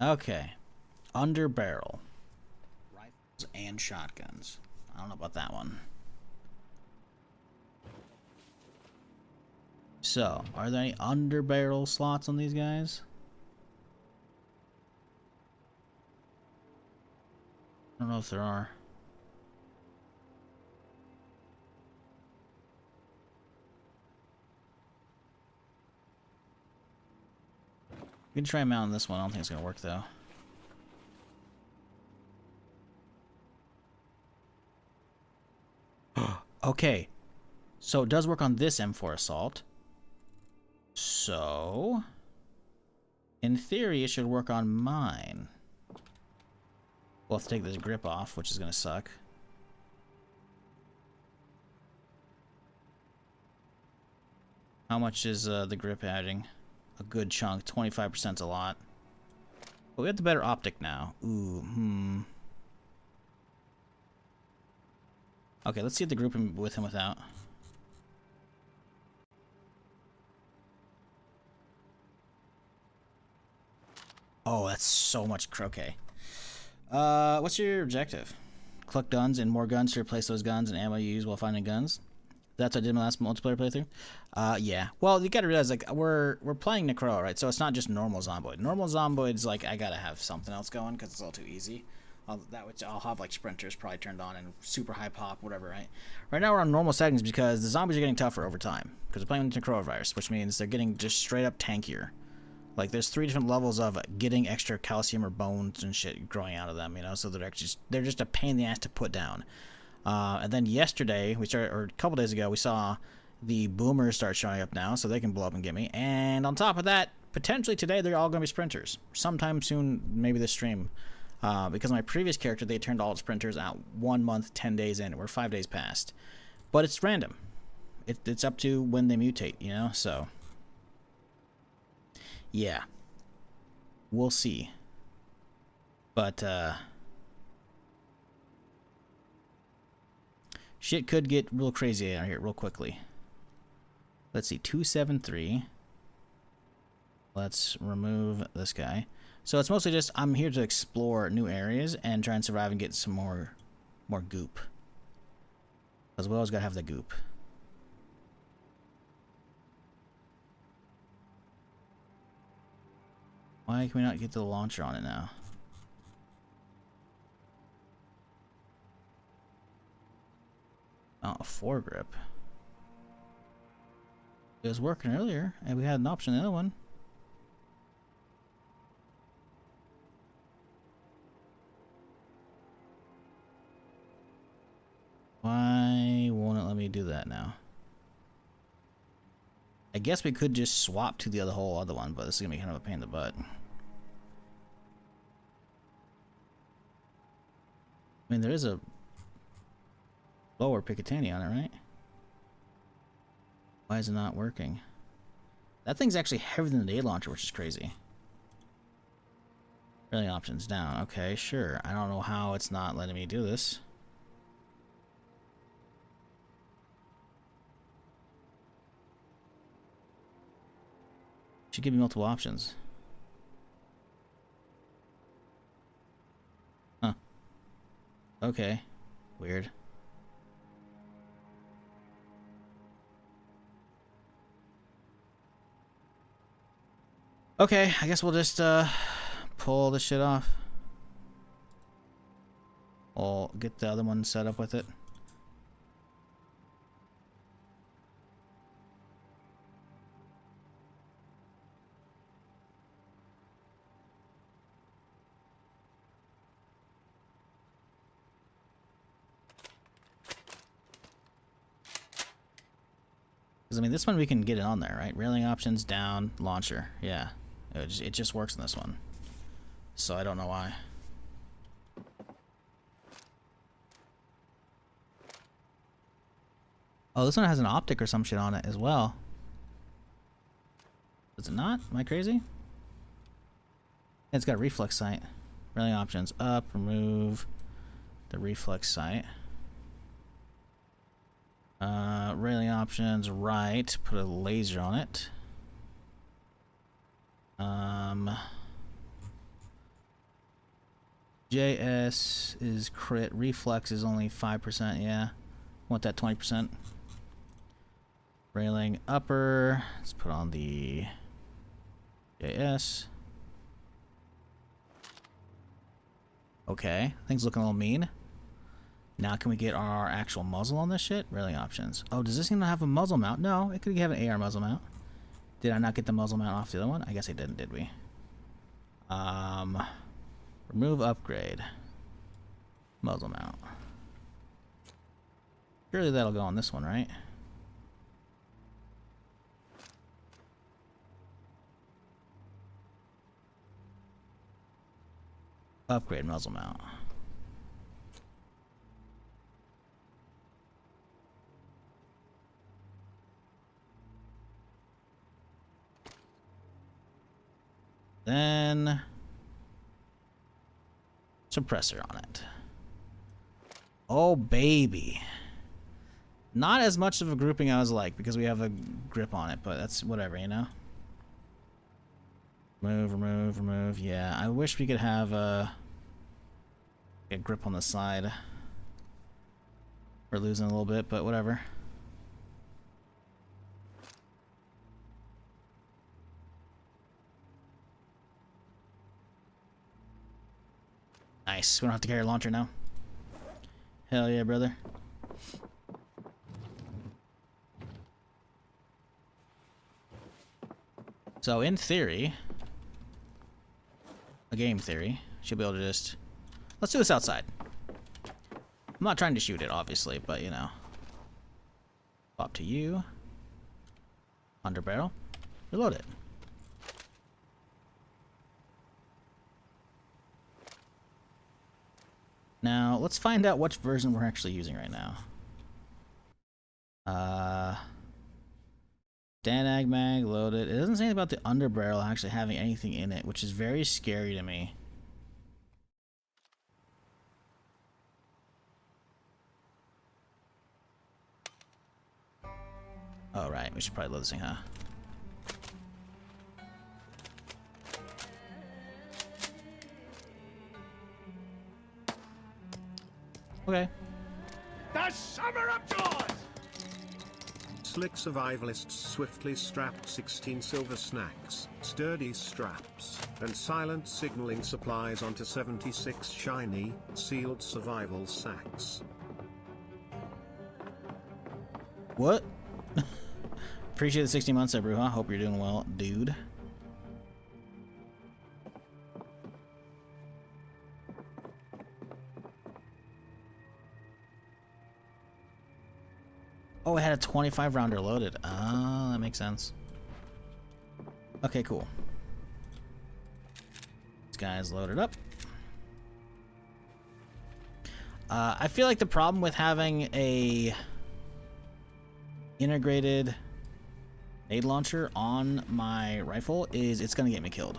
Okay. Under barrel. Rifles and shotguns. I don't know about that one. So, are there any under barrel slots on these guys? I don't know if there are. We can try mounting this one. I don't think it's gonna work though. Okay. So it does work on this M4 assault. So in theory it should work on mine. We'll have to take this grip off, which is gonna suck. How much is the grip adding? A good chunk. 25% is a lot. But we have the better optic now. Ooh, Okay, let's see if the group with and without. Oh, that's so much croquet. What's your objective? Collect guns and more guns to replace those guns and ammo you use while finding guns. That's what I did my last multiplayer playthrough. Yeah. Well, you gotta realize, like, we're playing Necroa, right? So it's not just normal Zomboid. Normal Zomboid's like, I gotta have something else going because it's all too easy. I'll have like sprinters probably turned on and super high pop, whatever, right? Right now we're on normal settings because the zombies are getting tougher over time because we're playing with Necroa Virus, which means they're getting just straight up tankier. Like, there's 3 different levels of getting extra calcium or bones and shit growing out of them, you know? So they're just a pain in the ass to put down. And then yesterday, or a couple days ago, we saw the boomers start showing up now, so they can blow up and get me. And on top of that, potentially today, they're all going to be sprinters. Sometime soon, maybe this stream. Because my previous character, they turned all the sprinters out 1 month, 10 days in. We're 5 days past. But it's random. It's up to when they mutate, you know? So, yeah. We'll see. But, shit could get real crazy out here real quickly. Let's see, 273. Let's remove this guy. So it's mostly just I'm here to explore new areas and try and survive and get some more goop. As well as gotta have the goop. Why can we not get the launcher on it now? Oh, a foregrip. It was working earlier, and we had an option in the other one. Why won't it let me do that now? I guess we could just swap to the whole other one, but this is gonna be kind of a pain in the butt. I mean, there is a lower Picatinny on it, right? Why is it not working? That thing's actually heavier than the day launcher, which is crazy. Railing options down. Okay, sure. I don't know how it's not letting me do this. Should give me multiple options. Huh. Okay. Weird. Okay, I guess we'll just pull this shit off. I'll get the other one set up with it. Because, I mean, this one we can get it on there, right? Railing options, down, launcher. Yeah. It just works in this one. So I don't know why. Oh, this one has an optic or some shit on it as well. Does it not? Am I crazy? It's got a reflex sight. Railing options up, remove the reflex sight. Railing options right, put a laser on it. JS is crit, reflex is only 5%, yeah. Want that 20%. Railing upper, let's put on the JS. Okay, things looking a little mean. Now can we get our actual muzzle on this shit? Railing options. Oh, does this even have a muzzle mount? No, it could have an AR muzzle mount. Did I not get the muzzle mount off the other one? I guess I didn't, did we? Remove upgrade. Muzzle mount. Surely that'll go on this one, right? Upgrade muzzle mount. Then suppressor on it. Oh baby. Not as much of a grouping I was like because we have a grip on it, but that's whatever, you know? Remove, remove, remove. Yeah, I wish we could have a grip on the side. We're losing a little bit, but whatever. Nice. We don't have to carry a launcher now. Hell yeah, brother. So in theory, a game theory, should be able to just... Let's do this outside. I'm not trying to shoot it, obviously, but you know. Pop to you. Under barrel. Reload it. Now, let's find out which version we're actually using right now. Danag mag, loaded. It doesn't say anything about the underbarrel actually having anything in it, which is very scary to me. Oh, right. We should probably load this thing, huh? Okay. The summer of joys! Slick survivalists swiftly strapped 16 silver snacks, sturdy straps, and silent signaling supplies onto 76 shiny, sealed survival sacks. What? Appreciate the 60 months, Ebru, huh? Hope you're doing well, dude. Oh, it had a 25 rounder loaded. Ah, that makes sense. Okay, cool. This guy's loaded up. I feel like the problem with having a integrated nade launcher on my rifle is it's gonna get me killed.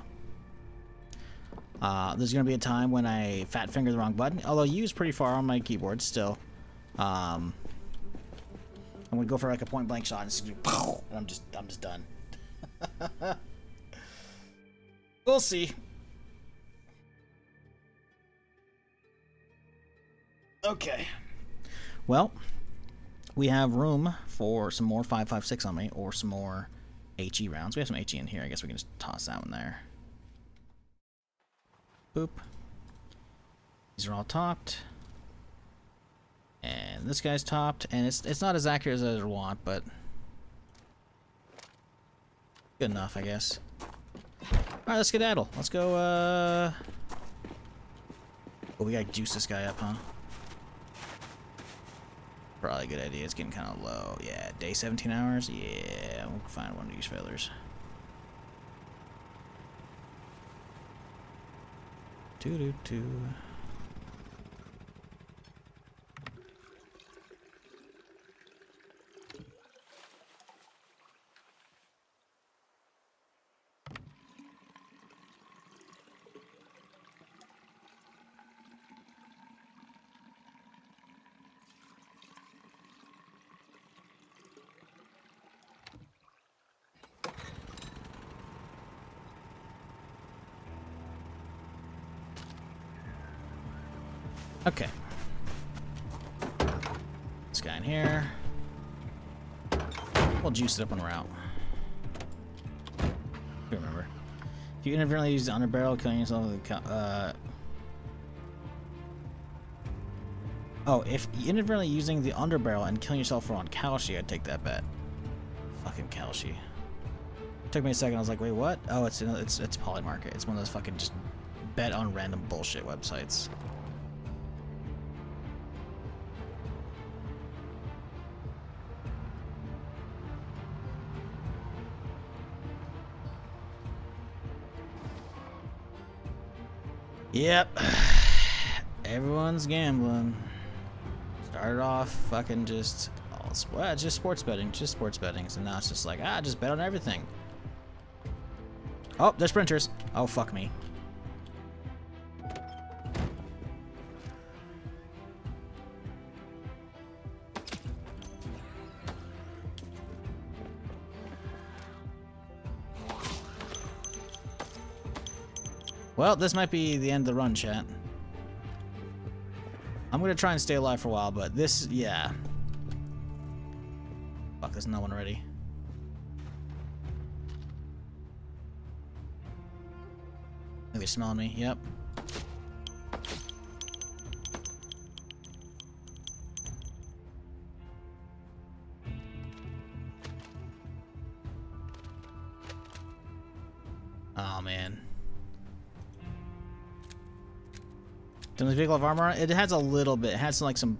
There's gonna be a time when I fat finger the wrong button, although U is pretty far on my keyboard still. I'm gonna go for like a point blank shot and it's gonna be, and I'm just done. We'll see. Okay. Well, we have room for some more 5.56 on me or some more HE rounds. We have some HE in here. I guess we can just toss that one there. Boop. These are all topped. And this guy's topped, and it's not as accurate as I want, but good enough, I guess. Alright, let's skedaddle. Let's go, oh, we gotta juice this guy up, huh? Probably a good idea. It's getting kind of low. Yeah, day 17 hours? Yeah, we'll find one of these failures. Doo-doo-doo. Okay. This guy in here. We'll juice it up when we're out. You remember. If you inadvertently use the underbarrel, killing yourself with the oh, if you inadvertently using the underbarrel and killing yourself for on Kalshi, I'd take that bet. Fucking Kalshi. Took me a second, I was like, wait, what? Oh, it's Polymarket. It's one of those fucking just bet on random bullshit websites. Yep. Everyone's gambling. Started off fucking just just sports betting, So now it's just like, just bet on everything. Oh, they're sprinters. Oh, fuck me. Well, this might be the end of the run, chat. I'm gonna try and stay alive for a while, but this, yeah. Fuck, there's no one ready. I think they're smelling me, yep. Oh, man. Does the vehicle have armor on it? It has a little bit. It has some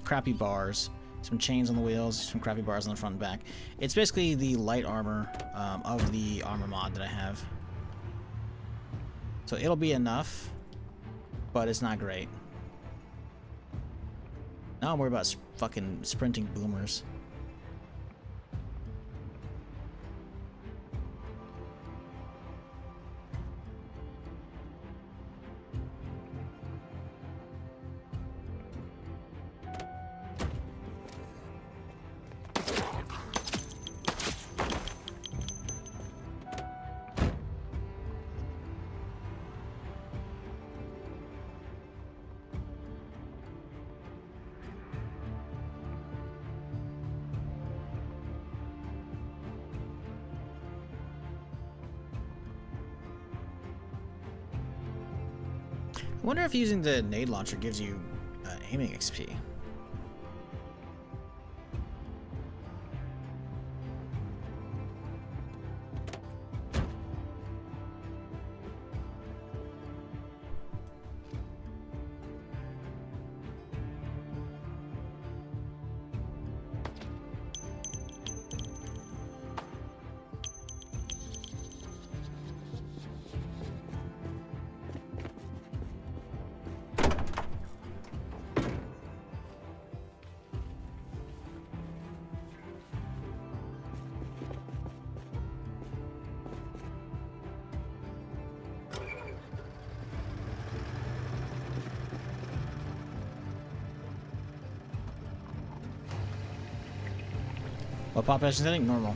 crappy bars, some chains on the wheels, some crappy bars on the front and back. It's basically the light armor of the armor mod that I have. So it'll be enough, but it's not great. Now I'm worried about fucking sprinting boomers. I wonder if using the nade launcher gives you aiming XP. What population setting? Normal.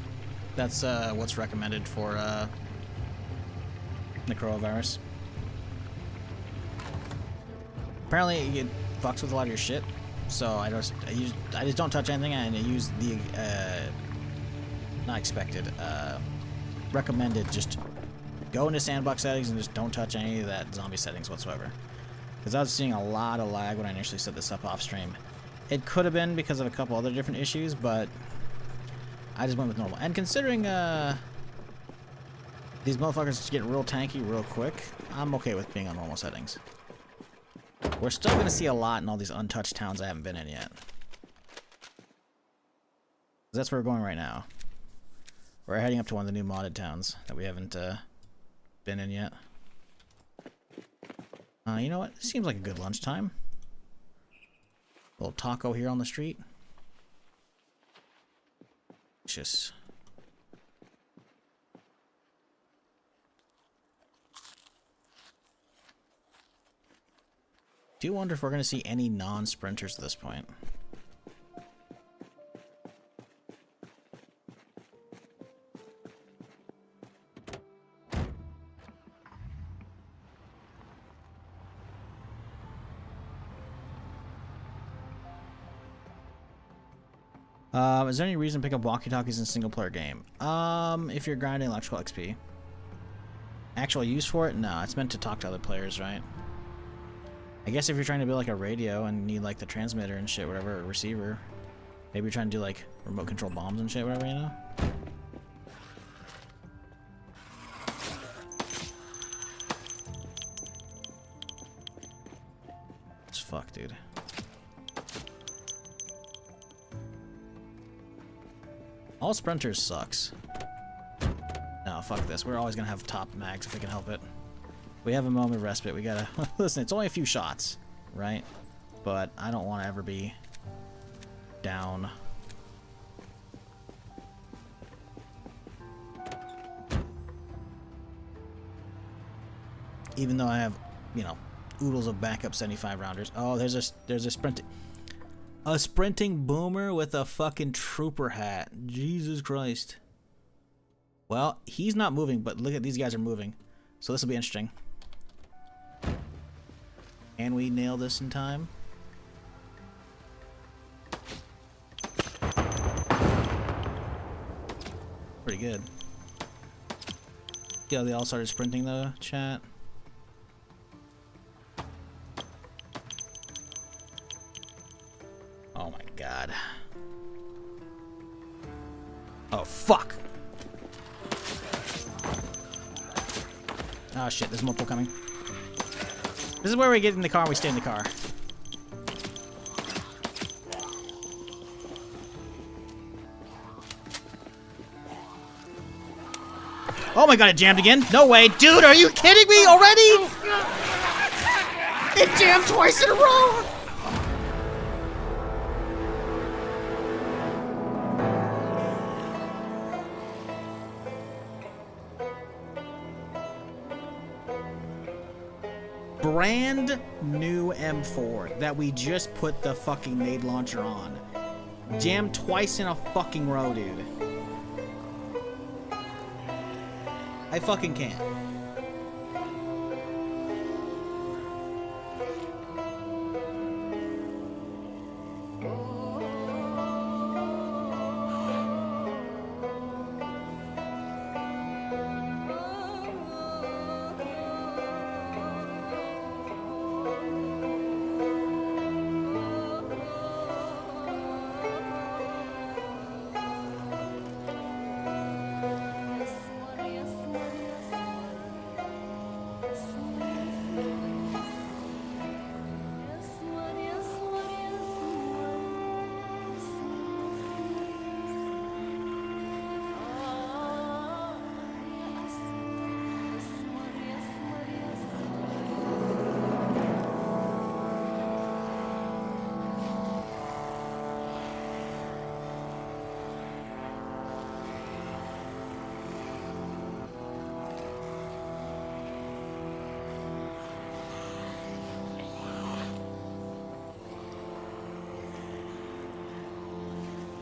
That's what's recommended for Necroa Virus. Apparently it fucks with a lot of your shit, so I just don't touch anything, and I use the not expected, recommended, just go into sandbox settings and just don't touch any of that zombie settings whatsoever. Because I was seeing a lot of lag when I initially set this up off stream. It could have been because of a couple other different issues, but I just went with normal. And considering these motherfuckers get real tanky real quick, I'm okay with being on normal settings. We're still going to see a lot in all these untouched towns I haven't been in yet. That's where we're going right now. We're heading up to one of the new modded towns that we haven't been in yet. You know what? It seems like a good lunchtime. Little taco here on the street. Just do wonder if we're going to see any non-sprinters at this point. Is there any reason to pick up walkie-talkies in a single-player game? If you're grinding electrical XP. Actual use for it? No, it's meant to talk to other players, right? I guess if you're trying to build like a radio and need like the transmitter and shit, whatever, or receiver. Maybe you're trying to do like remote control bombs and shit, whatever, you know? It's fuck, dude. All sprinters sucks. No, fuck this. We're always gonna have top mags if we can help it. We have a moment of respite. We gotta... Listen, it's only a few shots, right? But I don't want to ever be down. Even though I have, you know, oodles of backup 75 rounders. Oh, there's a sprinting... A sprinting boomer with a fucking trooper hat. Jesus Christ. Well, he's not moving, but look at these guys are moving. So this will be interesting. Can we nail this in time? Pretty good. Yeah, they all started sprinting though, chat. Oh my god. Oh fuck! Oh shit, there's multiple coming. This is where we get in the car and we stay in the car. Oh my god, it jammed again? No way. Dude, are you kidding me already? It jammed twice in a row! Brand new M4 that we just put the fucking nade launcher on. Jammed twice in a fucking row, dude. I fucking can't.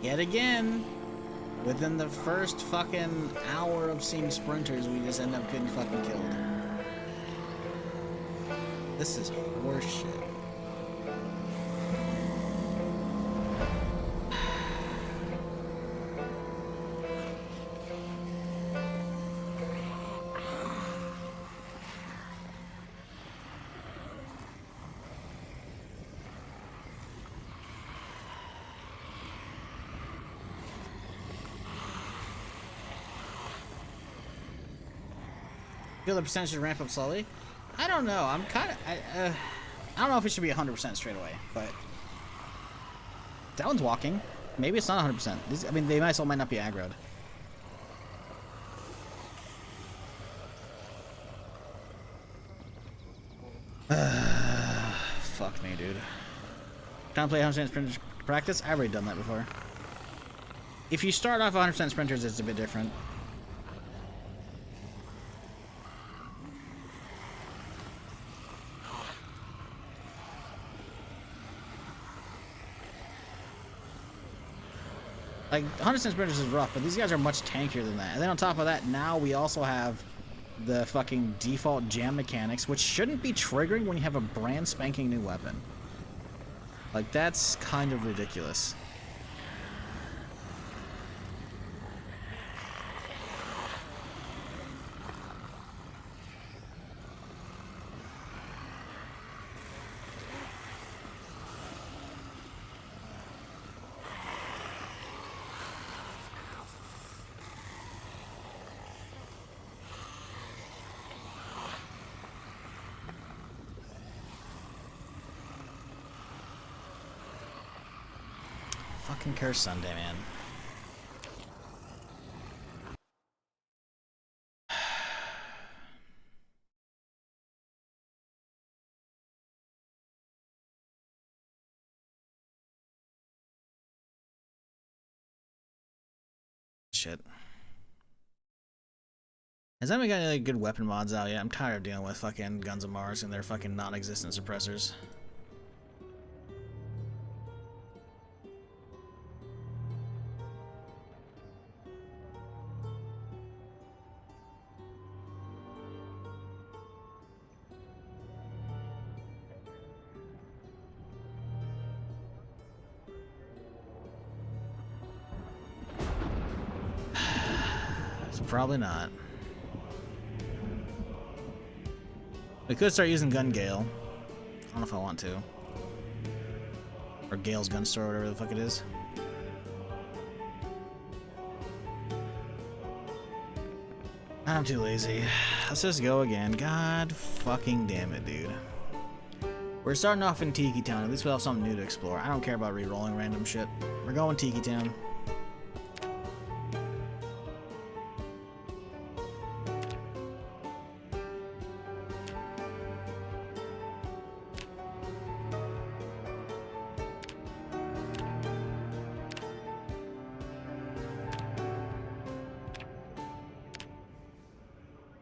Yet again, within the first fucking hour of seeing sprinters, we just end up getting fucking killed. This is horseshit. Feel the percentage ramp up slowly? I don't know. I'm kind of... I don't know if it should be 100% straight away, but... That one's walking. Maybe it's not 100%. I mean, they might not be aggroed. Fuck me, dude. Trying to play 100% sprinters practice? I've already done that before. If you start off 100% sprinters, it's a bit different. Like, 100% sprinters is rough, but these guys are much tankier than that. And then on top of that, now we also have the fucking default jam mechanics, which shouldn't be triggering when you have a brand spanking new weapon. Like, that's kind of ridiculous. Fucking curse Sunday, man. Shit. Has anybody got any good weapon mods out yet? I'm tired of dealing with fucking Guns of Mars and their fucking non-existent suppressors. Probably not. We could start using Gun Gale. I don't know if I want to. Or Gale's Gun Store, whatever the fuck it is. I'm too lazy. Let's just go again. God fucking damn it, dude. We're starting off in Tiki Town. At least we'll have something new to explore. I don't care about re-rolling random shit. We're going Tiki Town.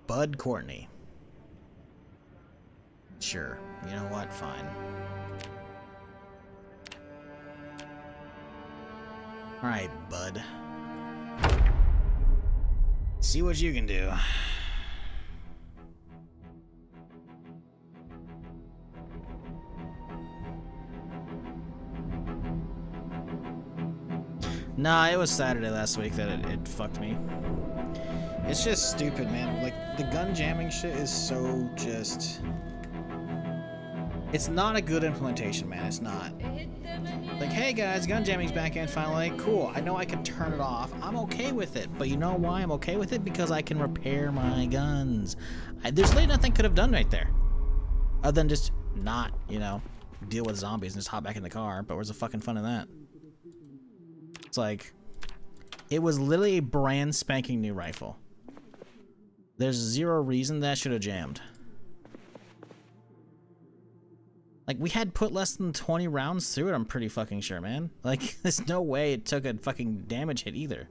Bud Courtney. Sure. You know what? Fine. Alright, bud. See what you can do. Nah, it was Saturday last week that it fucked me. It's just stupid, man. Like, the gun jamming shit is so just... It's not a good implementation, man. It's not. Like, hey guys, gun jamming's back in finally. Cool. I know I can turn it off. I'm okay with it. But you know why I'm okay with it? Because I can repair my guns. There's literally nothing I could have done right there. Other than just not, you know, deal with zombies and just hop back in the car. But where's the fucking fun in that? It's like, it was literally a brand spanking new rifle. There's zero reason that should have jammed. Like, we had put less than 20 rounds through it, I'm pretty fucking sure, man. Like, there's no way it took a fucking damage hit either.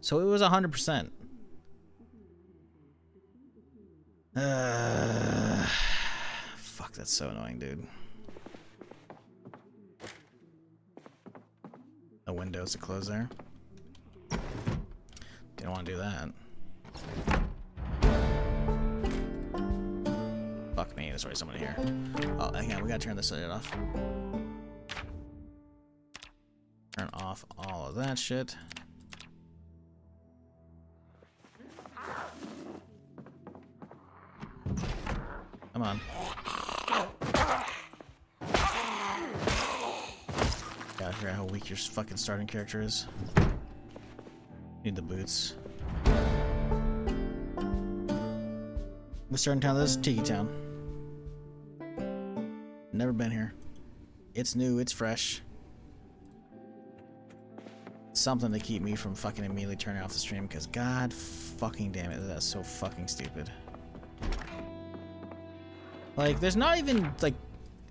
So it was 100%. Fuck, that's so annoying, dude. No windows to close there. Didn't want to do that. Fuck me, there's already someone here. Oh, hang on, we gotta turn this light off. Turn off all of that shit. Come on. Gotta figure out how weak your fucking starting character is. Need the boots. We're starting town. This is Tiki Town. Never been here. It's new, it's fresh. Something to keep me from fucking immediately turning off the stream, because god fucking damn it, that's so fucking stupid. Like, there's not even, like,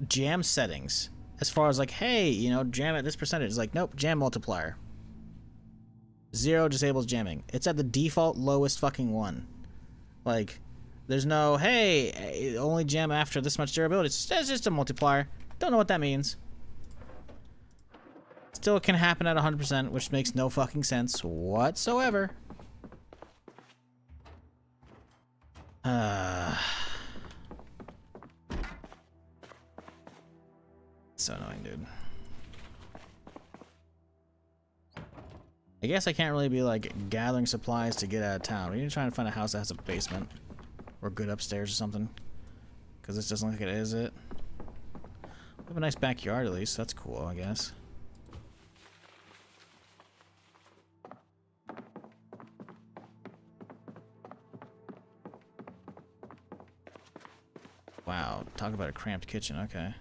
jam settings. As far as, like, hey, you know, jam at this percentage. It's like, nope, jam multiplier. 0 disables jamming. It's at the default lowest fucking one. Like, there's no, hey, only jam after this much durability. It's just a multiplier. Don't know what that means. Still can happen at 100%, which makes no fucking sense whatsoever. So annoying, dude. I guess I can't really be like gathering supplies to get out of town. We need to try and find a house that has a basement or good upstairs or something, because this doesn't look like it is it. We have a nice backyard at least. That's cool, I guess. Wow, talk about a cramped kitchen. Okay.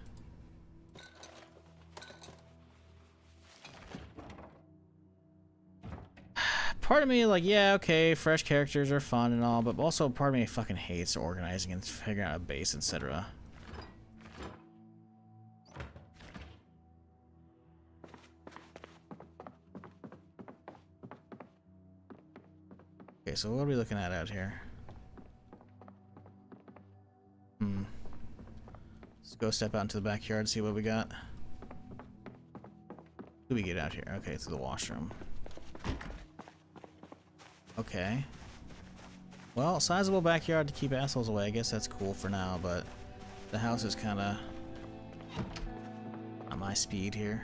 Part of me, like, yeah, okay, fresh characters are fun and all, but also part of me fucking hates organizing and figuring out a base, etc. Okay, so what are we looking at out here? Let's go step out into the backyard and see what we got. What do we get out here? Okay, through the washroom. Okay. Well, sizable backyard to keep assholes away. I guess that's cool for now, but the house is kind of on my speed here.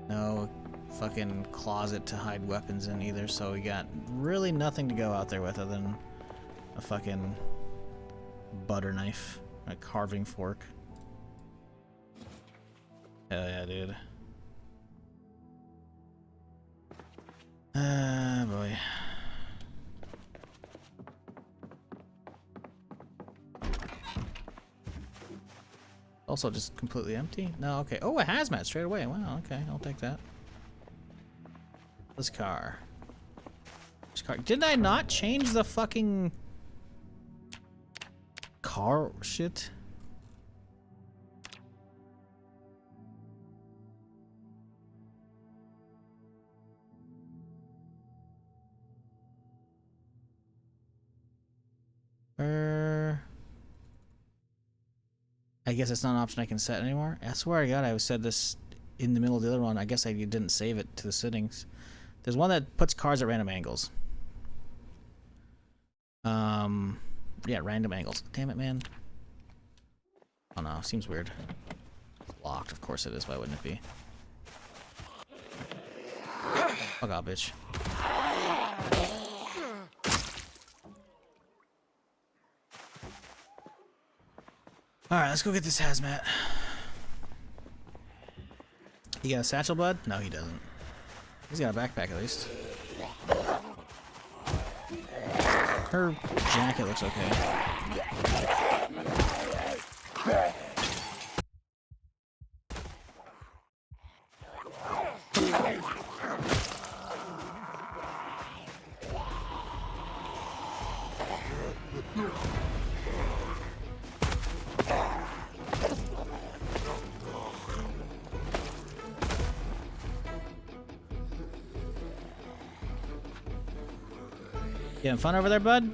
No fucking closet to hide weapons in either, so we got really nothing to go out there with other than a fucking butter knife, a carving fork. Hell yeah, dude. Ah, boy. Also just completely empty? No, okay. Oh, a hazmat straight away. Wow, okay. I'll take that. This car. This car. Did I not change the fucking car shit? I guess it's not an option I can set anymore. I swear to God, I said this in the middle of the other one. I guess I didn't save it to the settings. There's one that puts cars at random angles. Yeah, random angles. Damn it, man. Oh no, seems weird. It's locked, of course it is. Why wouldn't it be? Fuck off, bitch. Alright, let's go get this hazmat. He got a satchel, bud? No, he doesn't. He's got a backpack at least. Her jacket looks okay. You having fun over there, bud?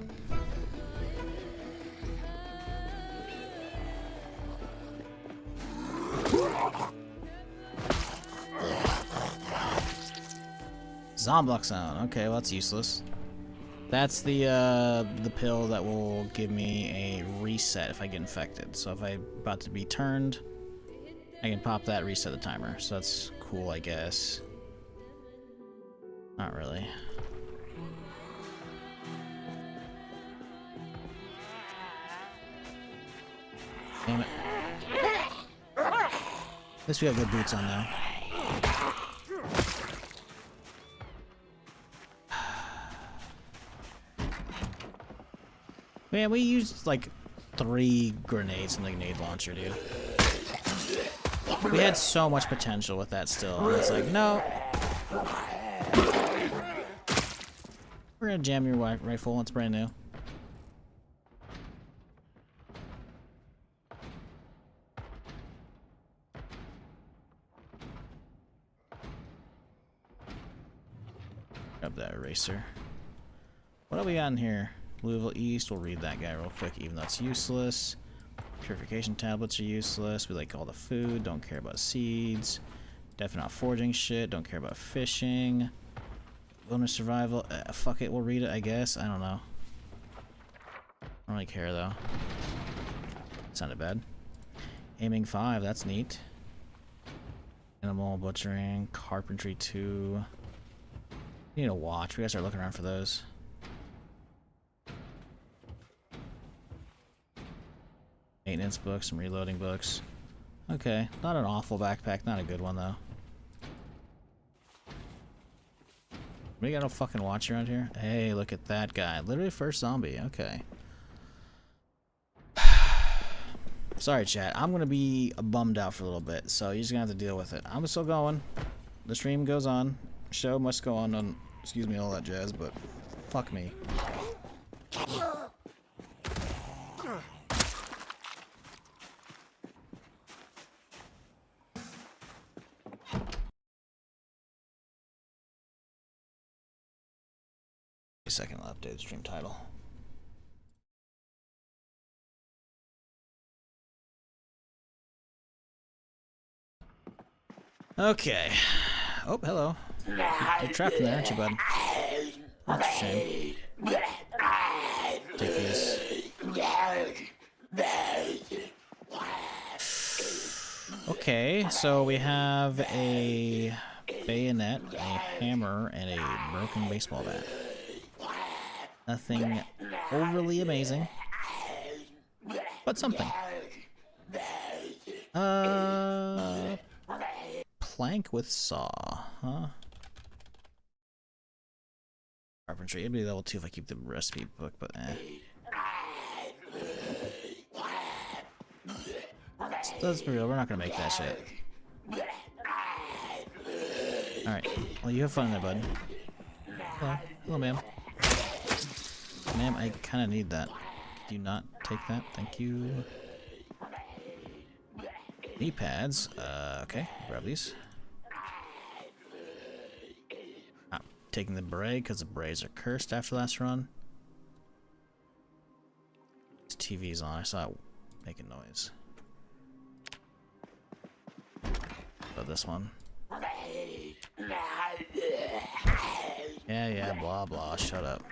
Zomblock sound. Okay, well that's useless. That's the pill that will give me a reset if I get infected. So if I'm about to be turned, I can pop that, reset the timer. So that's cool, I guess. Not really. Damn it. At least we have good boots on now. Man, we used like 3 grenades in the grenade launcher, dude. We had so much potential with that still, and it's like, no. We're gonna jam your rifle, it's brand new. Grab that eraser. What do we got in here? Louisville East, we'll read that guy real quick, even though it's useless. Purification tablets are useless. We like all the food, don't care about seeds. Definitely not foraging shit, don't care about fishing. Wilderness survival, fuck it, we'll read it, I guess. I don't know. I don't really care though. Sounded bad. Aiming 5, that's neat. Animal butchering, carpentry 2. We need a watch, we gotta start looking around for those. Maintenance books, some reloading books. Okay, not an awful backpack, not a good one though. We got a fucking watch around here? Hey, look at that guy. Literally first zombie, okay. Sorry chat, I'm gonna be bummed out for a little bit, so you're just gonna have to deal with it. I'm still going. The stream goes on. Show must go on, excuse me, all that jazz, but fuck me. Second, I'll update the stream title. Okay. Oh, hello. You're trapped in there, aren't you, bud? That's a shame. Take these. Okay, so we have a bayonet, a hammer, and a broken baseball bat. Nothing overly amazing, but something. Plank with saw, huh? Carpentry, it'd be level 2 if I keep the recipe book, but eh. Let's be real, we're not gonna make that shit. Alright, well you have fun there, bud. Hello, hello ma'am. Ma'am, I kinda need that. Could you not take that? Thank you. Knee pads, okay, grab these. I'm taking the beret because the berets are cursed after last run. This TV's on, I saw it making noise. But this one. Yeah, blah blah, shut up.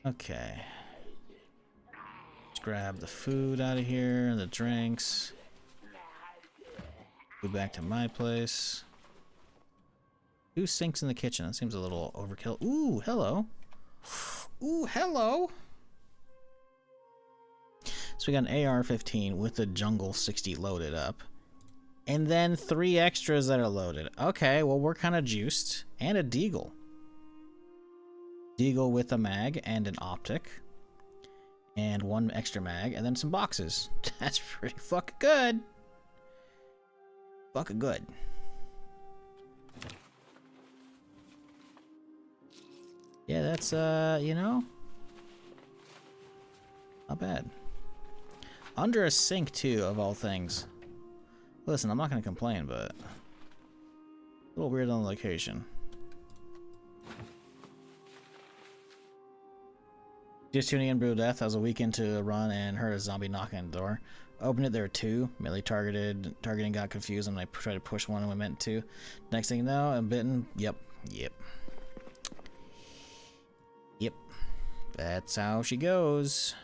Okay. Let's grab the food out of here, the drinks. Go back to my place. 2 sinks in the kitchen. That seems a little overkill. Ooh, hello. Ooh, hello. So we got an AR-15 with the Jungle 60 loaded up. And then 3 extras that are loaded. Okay, well, we're kind of juiced. And a Deagle. Deagle with a mag and an optic. And 1 extra mag, and then some boxes. That's pretty fucking good. Fucking good. Yeah, that's, you know, not bad. Under a sink, too, of all things. Listen, I'm not going to complain, but a little weird on the location. Just tuning in, Brew Death. I was a week into a run and heard a zombie knocking on the door. Opened it, there were 2. Melee targeting got confused, and I tried to push one and I meant to. Next thing you know, I'm bitten. Yep. That's how she goes.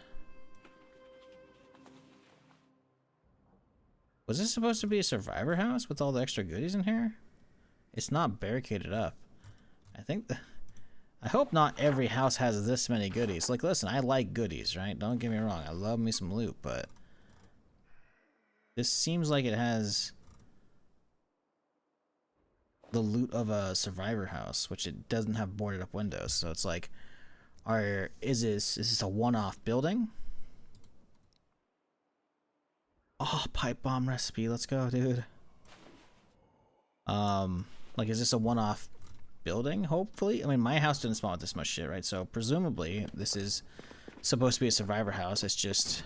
Was this supposed to be a survivor house with all the extra goodies in here? It's not barricaded up. I hope not every house has this many goodies. Like, listen, I like goodies, right? Don't get me wrong. I love me some loot, but this seems like it has the loot of a survivor house, which it doesn't have boarded up windows. So it's like, is this a one-off building? Oh, pipe bomb recipe. Let's go, dude. Like, is this a one-off building? Hopefully. I mean, my house didn't spawn with this much shit, right? So presumably this is supposed to be a survivor house. It's just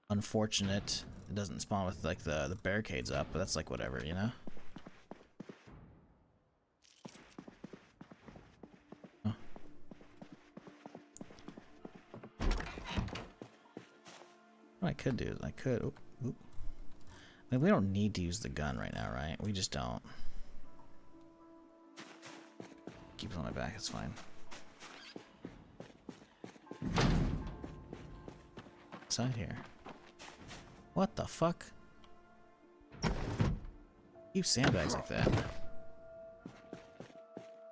unfortunate it doesn't spawn with like the barricades up, but that's like whatever, you know? What I could do is oop. I mean, we don't need to use the gun right now, right? We just don't. Keep it on my back, it's fine. Inside here. What the fuck? Keep sandbags like that. Can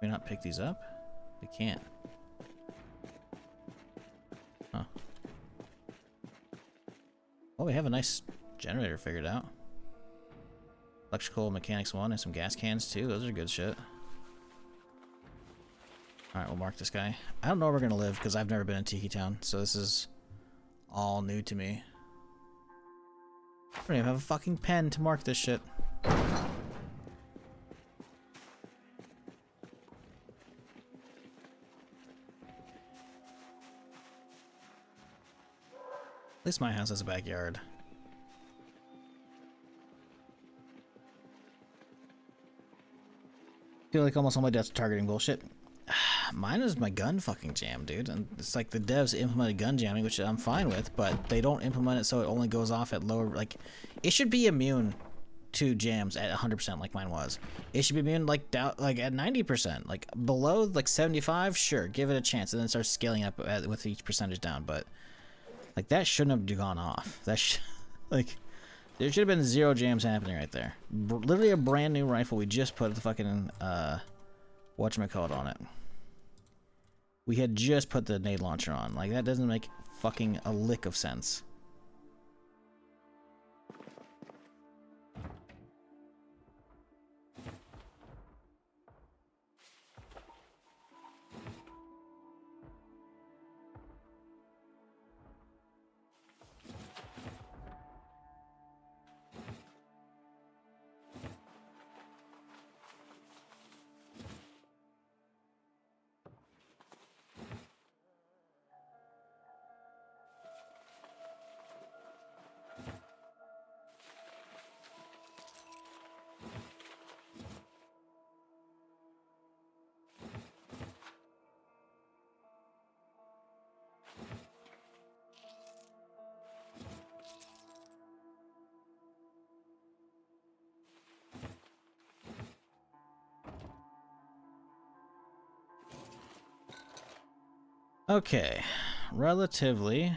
we not pick these up? We can't. Huh. Well, we have a nice generator figured out. Electrical mechanics 1 and some gas cans too. Those are good shit. Alright, we'll mark this guy. I don't know where we're gonna live because I've never been in Tiki Town, so this is all new to me. I don't even have a fucking pen to mark this shit. At least my house has a backyard. I feel like almost all my deaths are targeting bullshit. Mine is my gun fucking jam, dude. And it's like the devs implemented gun jamming, which I'm fine with, but they don't implement it so it only goes off at lower, like, it should be immune to jams at 100% like mine was. It should be immune like down, like at 90%. Like below like 75, sure, give it a chance, and then start scaling up with each percentage down. But like that shouldn't have gone off. That like there should have been 0 jams happening right there. Literally a brand new rifle. We just put the fucking whatchamacallit on it. We had just put the nade launcher on. Like, that doesn't make fucking a lick of sense. Okay, relatively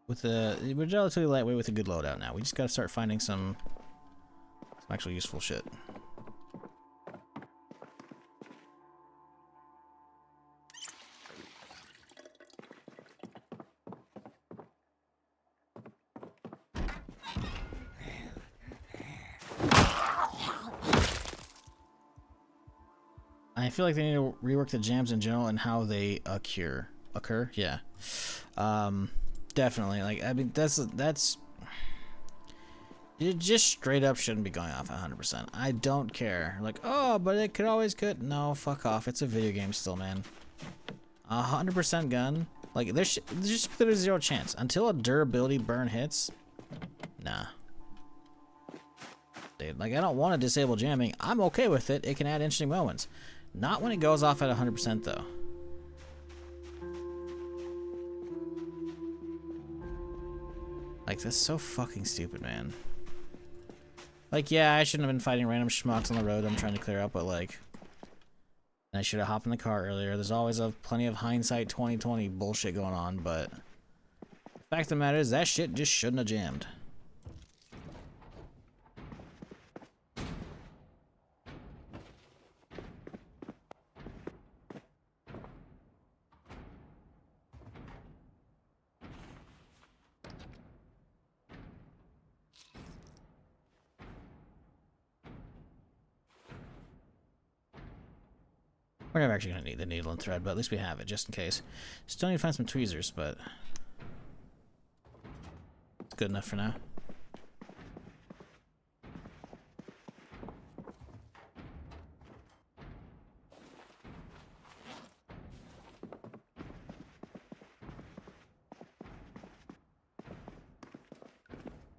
we're relatively lightweight with a good loadout now. We just gotta start finding some actual useful shit. I feel like they need to rework the jams in general and how they occur. Yeah. Definitely. Like, I mean, that's it just straight up shouldn't be going off 100%. I don't care. Like, oh, but it could always could. No, fuck off. It's a video game still, man. 100% gun. Like, there's just zero chance until a durability burn hits. Nah. Dude, like, I don't want to disable jamming. I'm okay with it. It can add interesting moments. Not when it goes off at 100% though. Like, that's so fucking stupid, man. Like, yeah, I shouldn't have been fighting random schmucks on the road I'm trying to clear up, but like, I should have hopped in the car earlier. There's always plenty of hindsight 2020 bullshit going on, but the fact of the matter is that shit just shouldn't have jammed. We're never actually going to need the needle and thread, but at least we have it, just in case. Still need to find some tweezers, but it's good enough for now.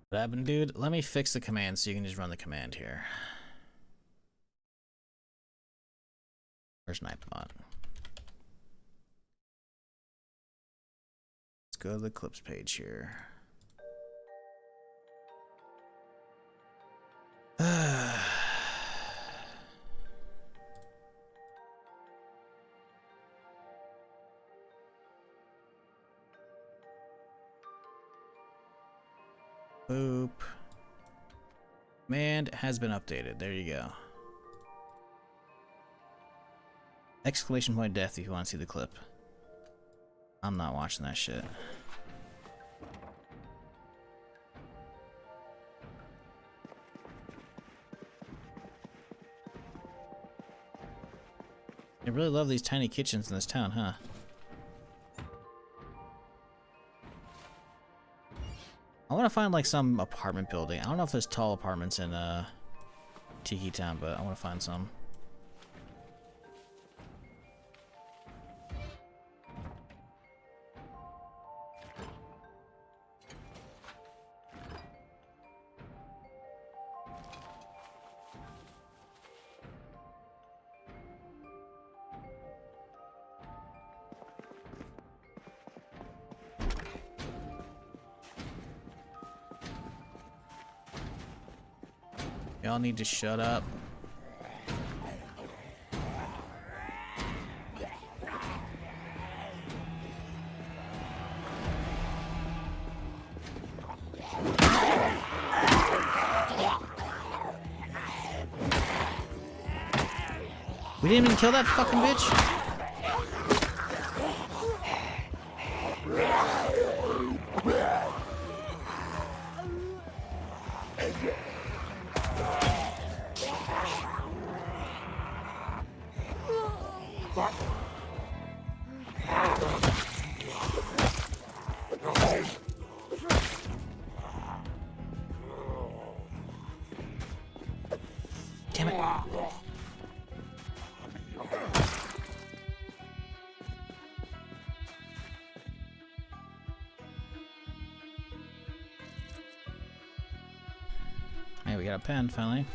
What happened, dude? Let me fix the command so you can just run the command here. Where's Nightbot? Let's go to the clips page here. Boop. Command has been updated. There you go. Exclamation point death if you want to see the clip. I'm not watching that shit. I really love these tiny kitchens in this town, huh? I want to find like some apartment building. I don't know if there's tall apartments in Tiki Town, but I want to find some. Y'all need to shut up. We didn't even kill that fucking bitch? Damn it. Hey, we got a pen finally.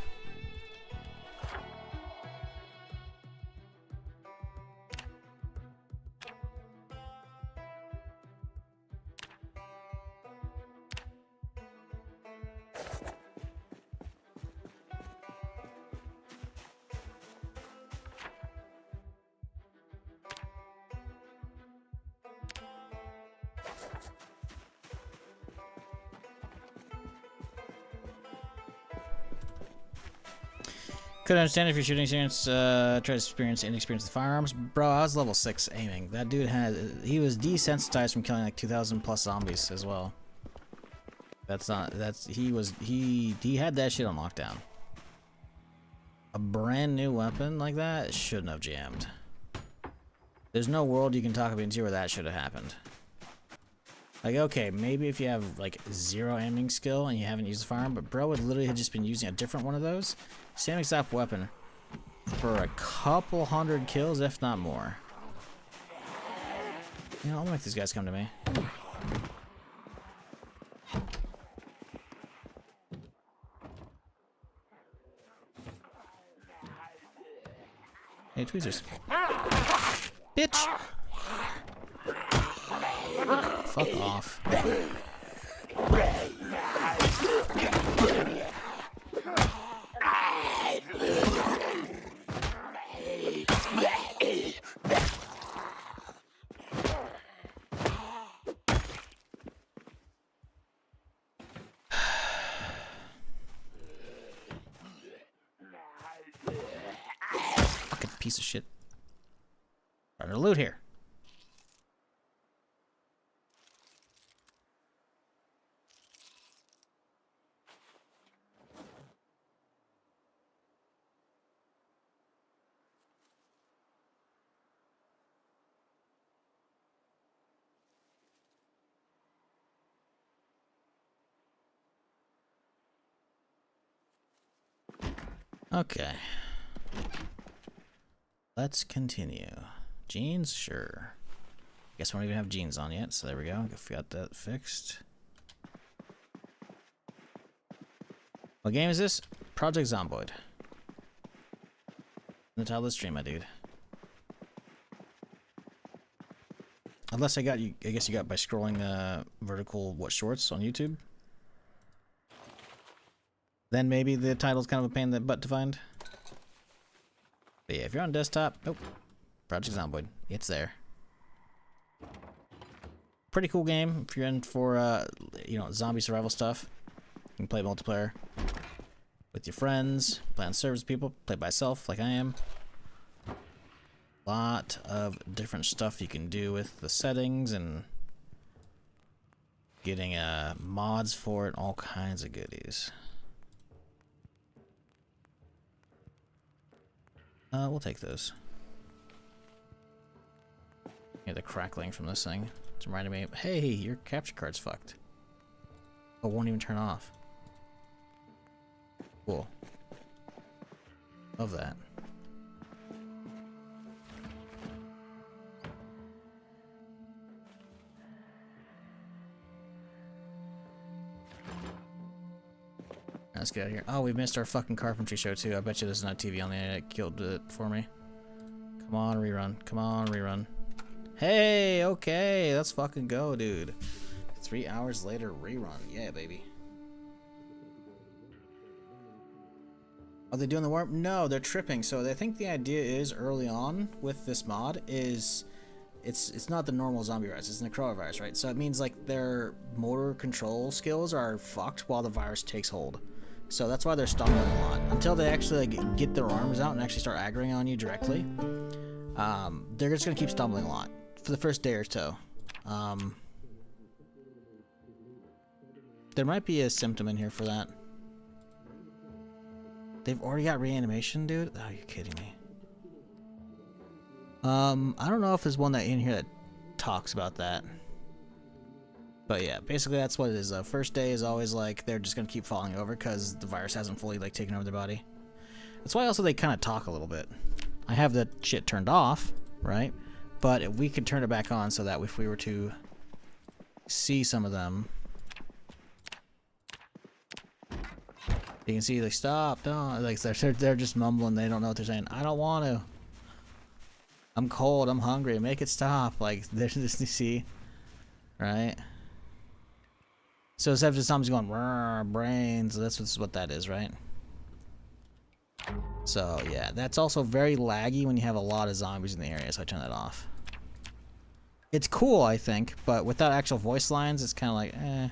Could understand if your shooting experience, try to experience inexperience with firearms. Bro, I was level 6 aiming. That dude he was desensitized from killing like 2,000 plus zombies as well. He had that shit on lockdown. a brand new weapon like that shouldn't have jammed. There's no world you can talk about into where that should have happened. Like, okay, maybe if you have like 0 aiming skill and you haven't used the firearm, but bro would literally have just been using a different one of those, same exact weapon, for a couple hundred kills, if not more. You know, I'll make these guys come to me. Hey, tweezers. Bitch! Fuck off. Fucking piece of shit. Trying to loot here. Okay. Let's continue. Jeans? Sure. Guess we don't even have jeans on yet, so there we go. We got that fixed. What game is this? Project Zomboid. In the title of the stream, my dude. Unless I got you, I guess you got by scrolling vertical shorts on YouTube. Then maybe the title's kind of a pain in the butt to find. But yeah, if you're on desktop, nope. Project Zomboid, it's there. Pretty cool game if you're in for you know, zombie survival stuff. You can play multiplayer with your friends, play on servers with people, play by yourself like I am. Lot of different stuff you can do with the settings and getting mods for it, all kinds of goodies. We'll take those. Yeah, the crackling from this thing. It's reminding me, hey, your capture card's fucked. Oh, it won't even turn off. Cool. Love that. Let's get out of here. Oh, we missed our fucking carpentry show too. I bet you there's not TV on the internet. It killed it for me. Come on, rerun. Come on, rerun. Hey, okay, let's fucking go, dude. 3 hours later, rerun. Yeah, baby. Are they doing the warp? No, they're tripping. So I think the idea is early on with this mod is it's not the normal zombie virus. It's Necroa Virus, right? So it means like their motor control skills are fucked while the virus takes hold. So that's why they're stumbling a lot. Until they actually like, get their arms out and actually start aggroing on you directly, they're just gonna keep stumbling a lot for the first day or so. There might be a symptom in here for that. They've already got reanimation, dude? Oh, you're kidding me. I don't know if there's one that in here that talks about that. But yeah, basically that's what it is. First day is always like they're just gonna keep falling over because the virus hasn't fully like taken over their body. That's why also they kind of talk a little bit. I have that shit turned off, right? But if we could turn it back on so that if we were to see some of them, you can see like stop, don't, like they're just mumbling. They don't know what they're saying. I don't want to. I'm cold. I'm hungry. Make it stop. Like there's this, you see, right? So instead of just zombies going brains, that's what that is, right? So yeah, that's also very laggy when you have a lot of zombies in the area. So I turn that off. It's cool, I think, but without actual voice lines, it's kind of like, eh.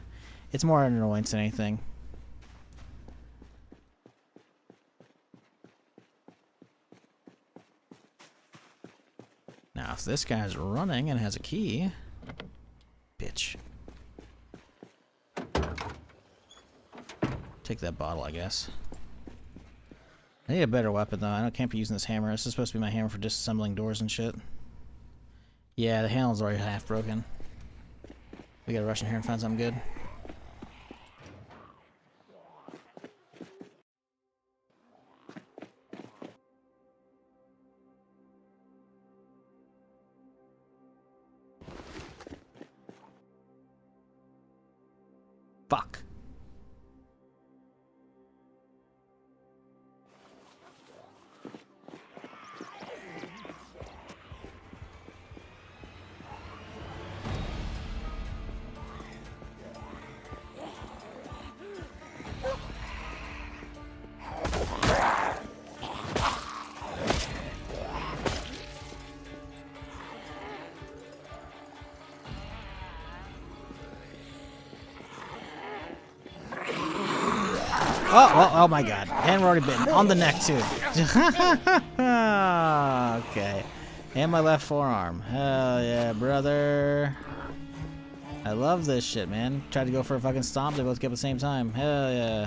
It's more an annoyance than anything. Now, if this guy's running and has a key, bitch. Take that bottle, I guess. I need a better weapon though. I can't be using this hammer. This is supposed to be my hammer for disassembling doors and shit. Yeah, the handle's already half broken. We gotta rush in here and find something good. Fuck. Oh my god. And we're already bitten. On the neck, too. Okay. And my left forearm. Hell yeah, brother. I love this shit, man. Tried to go for a fucking stomp. They both get at the same time. Hell yeah.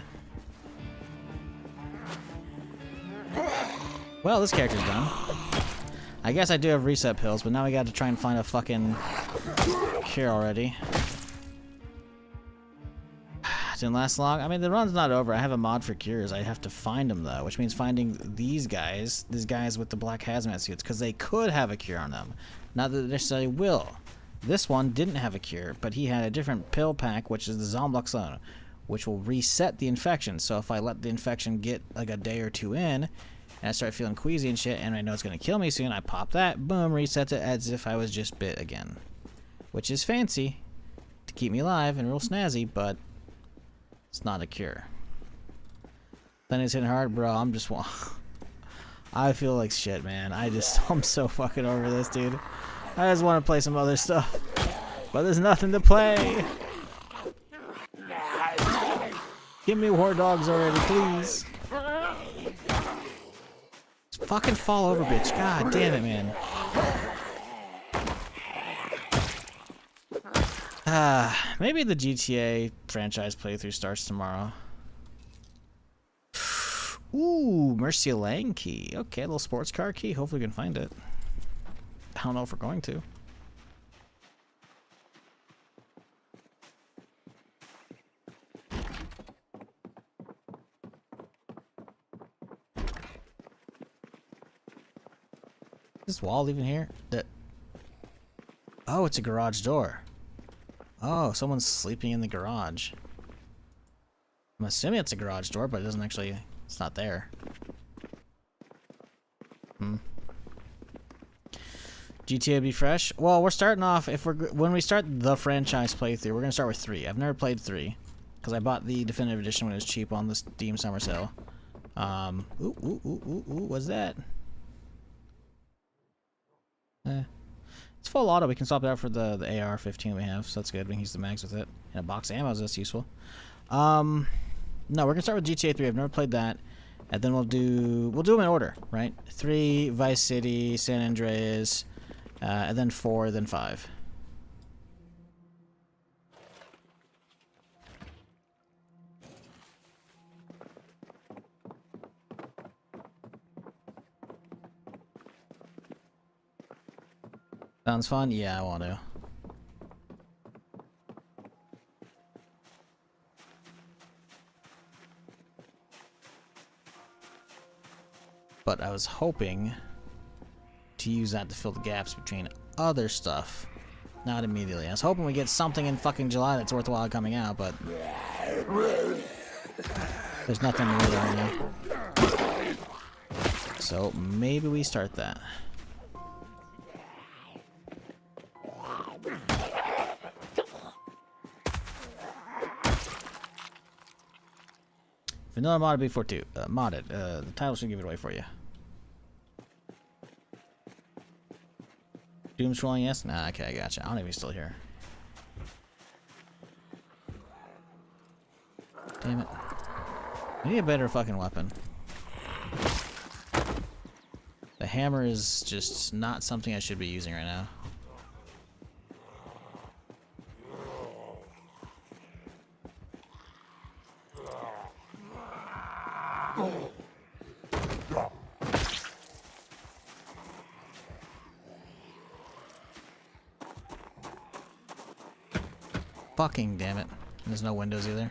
Well, this character's done. I guess I do have reset pills, but now we got to try and find a fucking cure already. Didn't last long. I mean, the run's not over. I have a mod for cures. I have to find them though, which means finding these guys with the black hazmat suits, because they could have a cure on them. Not that they necessarily will. This one didn't have a cure, but he had a different pill pack, which is the Zomboid, which will reset the infection. So if I let the infection get like a day or two in, and I start feeling queasy and shit, and I know it's gonna kill me soon, I pop that, boom, resets it as if I was just bit again, which is fancy to keep me alive and real snazzy, but it's not a cure. Then it's hitting hard, bro. I feel like shit, man. I'm so fucking over this, dude. I just want to play some other stuff, but there's nothing to play. Give me War Dogs already, please. Just fucking fall over, bitch. God damn it, man. Maybe the GTA franchise playthrough starts tomorrow. Ooh, Mercia Lang key. Okay, a little sports car key. Hopefully we can find it. I don't know if we're going to. Is this wall even here? Oh, it's a garage door. Oh, someone's sleeping in the garage. I'm assuming it's a garage door, but it doesn't actually... It's not there. GTA be fresh? Well, we're starting off... When we start the franchise playthrough, we're going to start with 3. I've never played 3. Because I bought the definitive edition when it was cheap on the Steam summer sale. What's that? It's full auto. We can swap it out for the AR-15 we have, so that's good. We can use the mags with it. And a box of ammo, that's useful. No, we're gonna start with GTA 3. I've never played that, and then we'll do them in order, right? 3, Vice City, San Andreas, and then 4, then 5. Sounds fun? Yeah, I want to. But I was hoping to use that to fill the gaps between other stuff. Not immediately. I was hoping we get something in fucking July that's worthwhile coming out, but there's nothing really right now. So maybe we start that. Vanilla modded before 2. Modded. The title should give it away for you. Doom scrolling, yes? Nah, okay, I gotcha. I don't know if he's still here. Damn it. I need a better fucking weapon. The hammer is just not something I should be using right now. Fucking damn it. There's no windows either.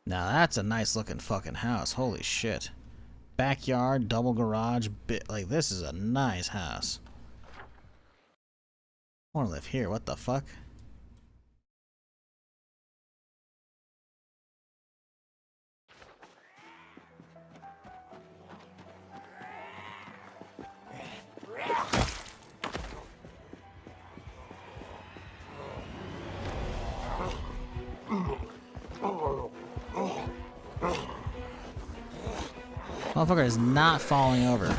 Now that's a nice looking fucking house. Holy shit. Backyard, double garage, bit like this is a nice house. I wanna live here, what the fuck? Motherfucker is not falling over.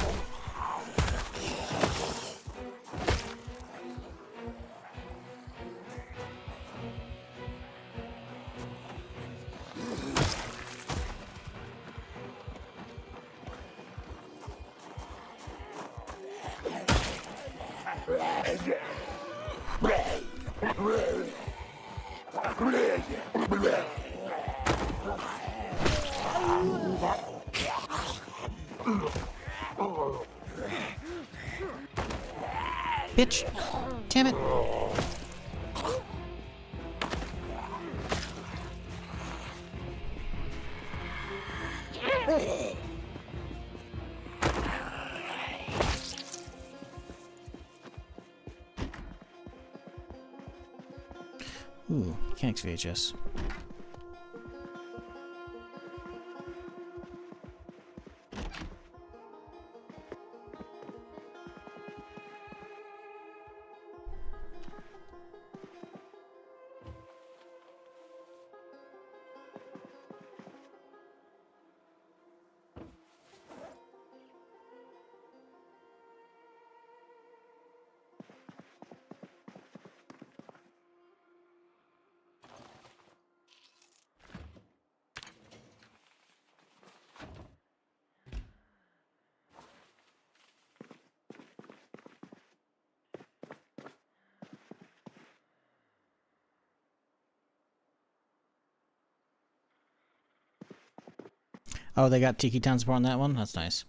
Bitch! Damn it! Ooh, Kinix VHS. Oh, they got Tiki Town support on that one? That's nice.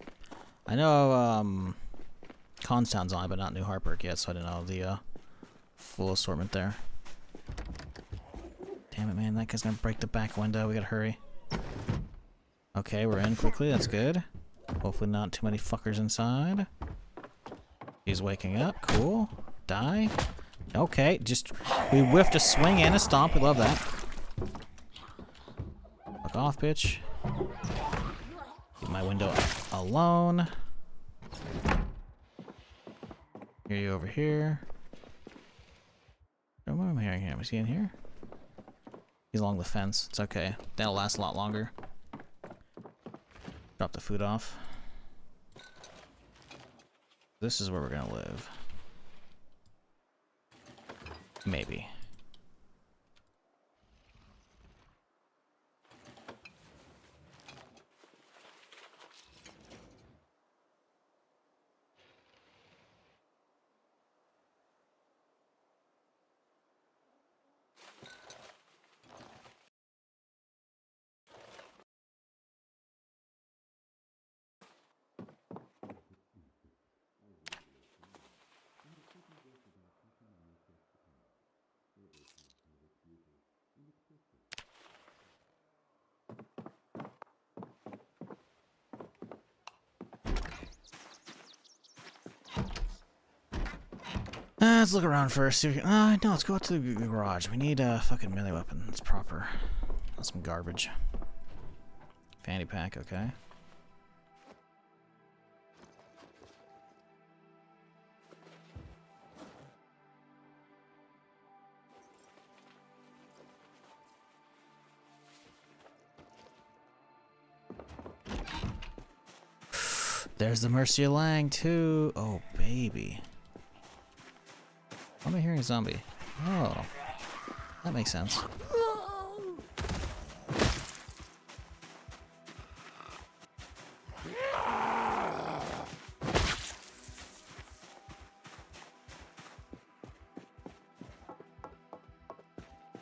I know, Constown's on it, but not New Hartburg yet, so I didn't know the, full assortment there. Damn it, man, that guy's gonna break the back window. We gotta hurry. Okay, we're in quickly. That's good. Hopefully not too many fuckers inside. He's waking up. Cool. Die. Okay, just... We whiffed a swing and a stomp. We love that. Fuck off, bitch. Leave my window alone. Hear you over here. Oh, what am I hearing here? Is he in here? He's along the fence. It's okay. That'll last a lot longer. Drop the food off. This is where we're gonna live. Maybe. Let's look around first. See if we can, no, let's go out to the garage. We need a fucking melee weapon. That's proper. That's some garbage. Fanny pack, okay. There's the Murcielago too. Oh, baby. Why am I hearing a zombie? Oh, that makes sense.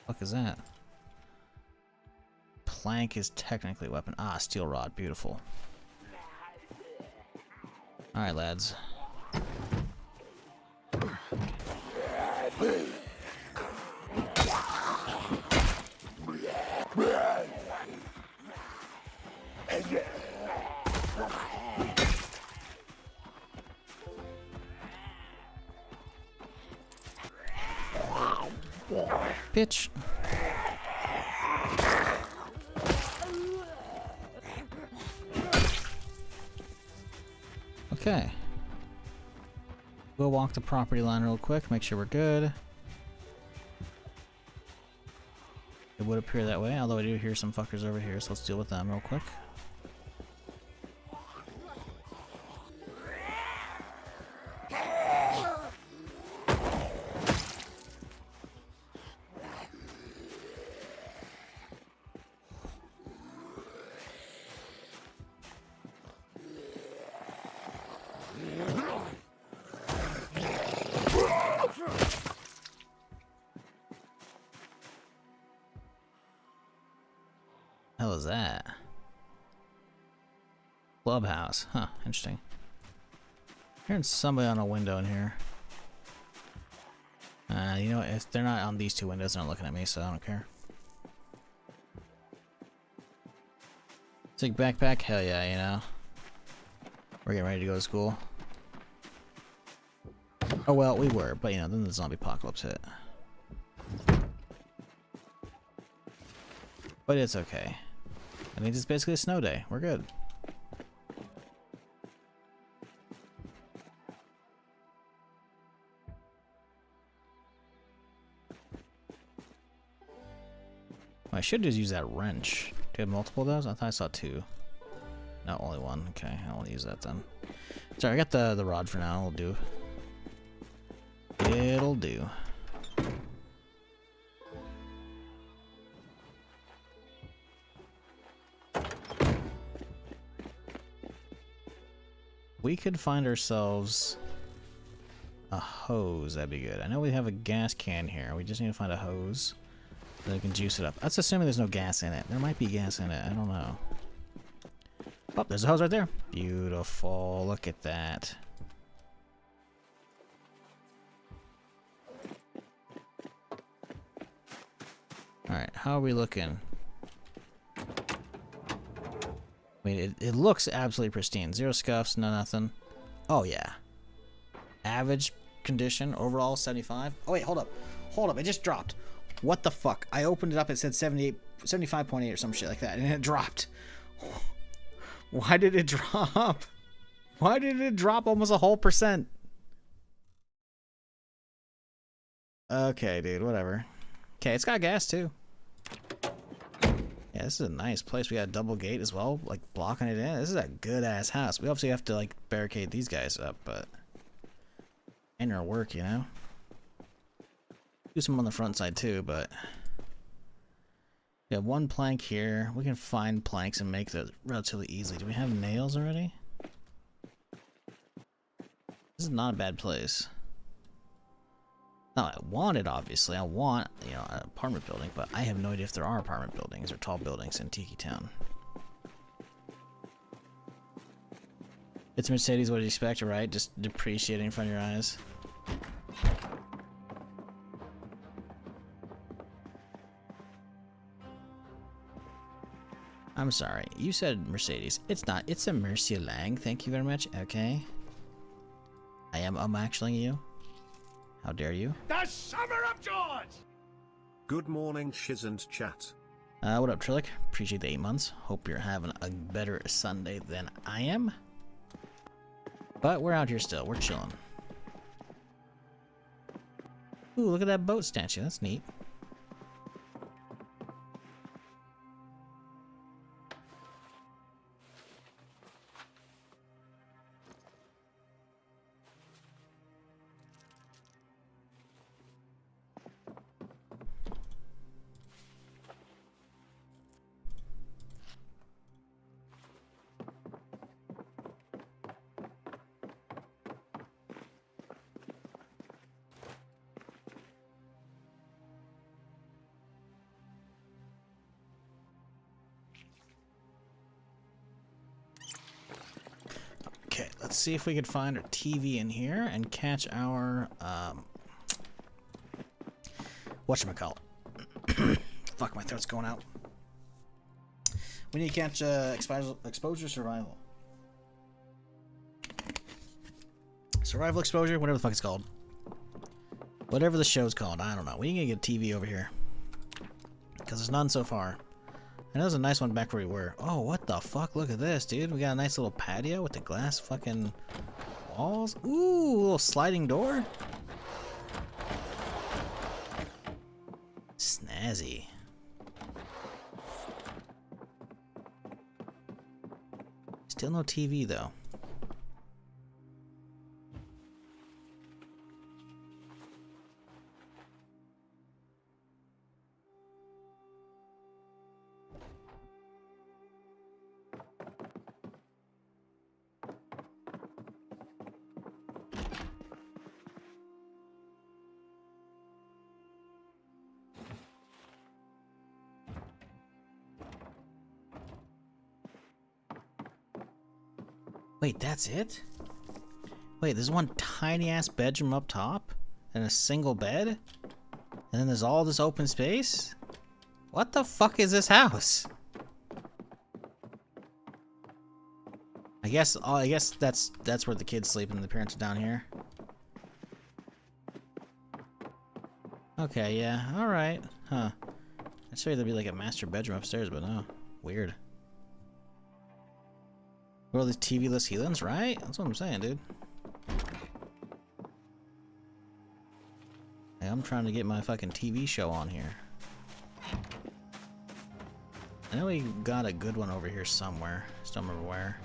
What is that? Plank is technically a weapon. Ah, steel rod. Beautiful. Alright, lads. Bitch. Okay. We'll walk the property line real quick, make sure we're good. It would appear that way, although I do hear some fuckers over here, so let's deal with them real quick. Hell is that? Clubhouse. Huh, interesting. Hearing somebody on a window in here. You know what? If they're not on these two windows, they're not looking at me, so I don't care. Take backpack? Hell yeah, you know. We're getting ready to go to school. Oh well, we were, but you know, then the zombie apocalypse hit. But it's okay. I mean, it's basically a snow day. We're good. What I should just use that wrench. Do you have multiple of those? I thought I saw two. No, only one. Okay, I won't use that then. Sorry, I got the rod for now. It'll do. It'll do. We could find ourselves a hose. That'd be good. I know we have a gas can here. We just need to find a hose so we can juice it up. That's assuming there's no gas in it. There might be gas in it. I don't know. Oh, there's a hose right there. Beautiful. Look at that. Alright, how are we looking? I mean, it looks absolutely pristine. Zero scuffs, no nothing. Oh, yeah. Average condition, overall 75. Oh, wait, hold up. Hold up, it just dropped. What the fuck? I opened it up, it said 75.8 or some shit like that, and it dropped. Why did it drop? Why did it drop almost a whole %? Okay, dude, whatever. Okay, it's got gas, too. Yeah, this is a nice place. We got a double gate as well, like blocking it in. This is a good ass house. We obviously have to like barricade these guys up, but ain't gonna work, you know. Do some on the front side too, but we have one plank here. We can find planks and make that relatively easily. Do we have nails already? This is not a bad place. Now, I want it, obviously. I want, you know, an apartment building, but I have no idea if there are apartment buildings or tall buildings in Tiki Town. It's Mercedes, what do you expect, right? Just depreciating in front of your eyes. I'm sorry, you said Mercedes. It's not, it's a Murcielago, thank you very much, okay? I am actually you. How dare you? The summer of joys! Good morning, shiz and chat. What up, Trillic? Appreciate the 8 months. Hope you're having a better Sunday than I am. But we're out here still. We're chilling. Ooh, look at that boat statue. That's neat. Let's see if we could find our TV in here and catch our whatchamacallit. Fuck, my throat's going out. We need to catch exposure survival. Survival exposure, whatever the fuck it's called. Whatever the show's called, I don't know. We need to get a TV over here. Because there's none so far. And there's a nice one back where we were. Oh, what the fuck? Look at this, dude. We got a nice little patio with the glass fucking walls. Ooh, a little sliding door. Snazzy. Still no TV, though. Wait, that's it? Wait, there's one tiny ass bedroom up top? And a single bed? And then there's all this open space? What the fuck is this house? I guess that's where the kids sleep and the parents are down here. Okay, yeah, alright. Huh. I'd say there'd be like a master bedroom upstairs, but no. Weird. What are these TV-less healings, right? That's what I'm saying, dude. Hey, I'm trying to get my fucking TV show on here. I know we got a good one over here somewhere. Just don't remember where.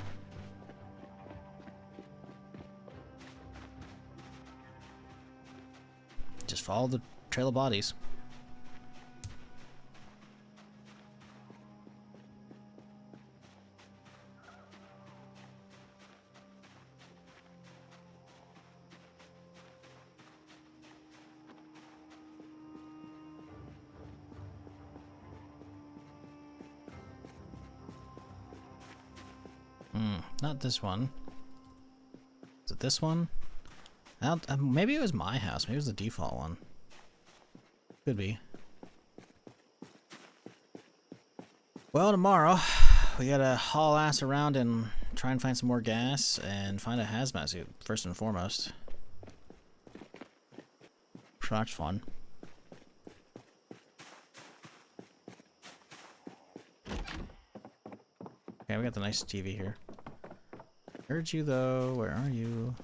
Just follow the trail of bodies. Not this one. Is it this one? Maybe it was my house. Maybe it was the default one. Could be. Well, tomorrow we gotta haul ass around and try and find some more gas and find a hazmat suit first and foremost. So that's fun. Okay, we got the nice TV here. Heard you though. Where are you?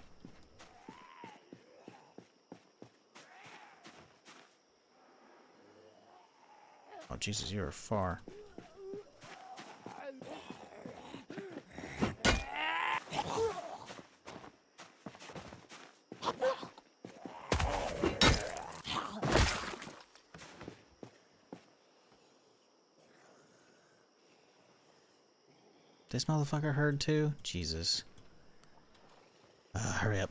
Oh Jesus, you are far. This motherfucker heard too? Jesus. Hurry up.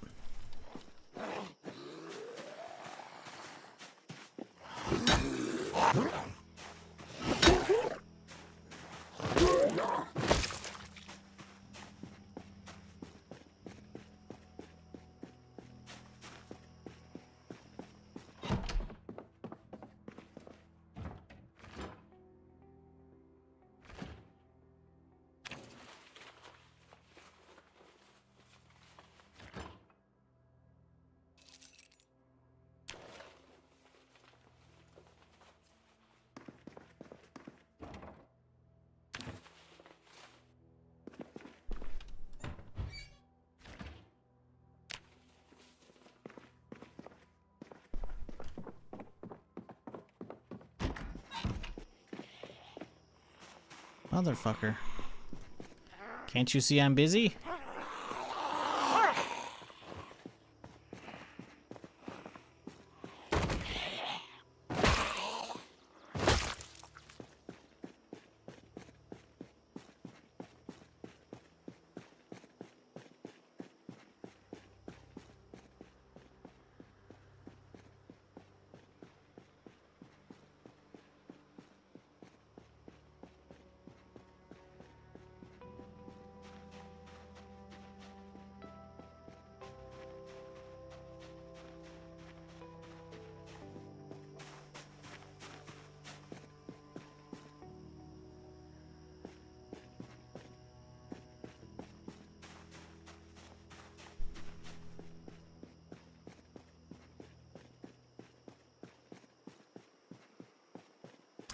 Motherfucker. Can't you see I'm busy?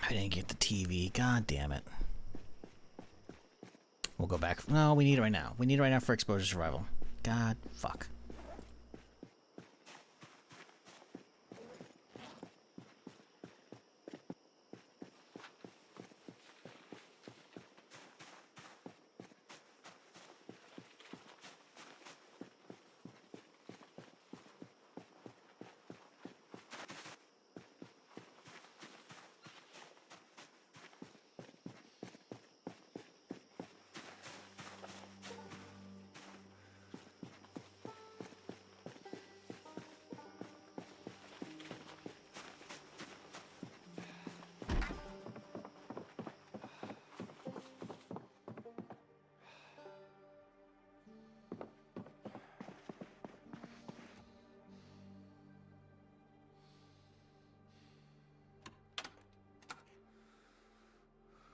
I didn't get the TV. God damn it. We'll go back. No, we need it right now. We need it right now for exposure survival. God, fuck.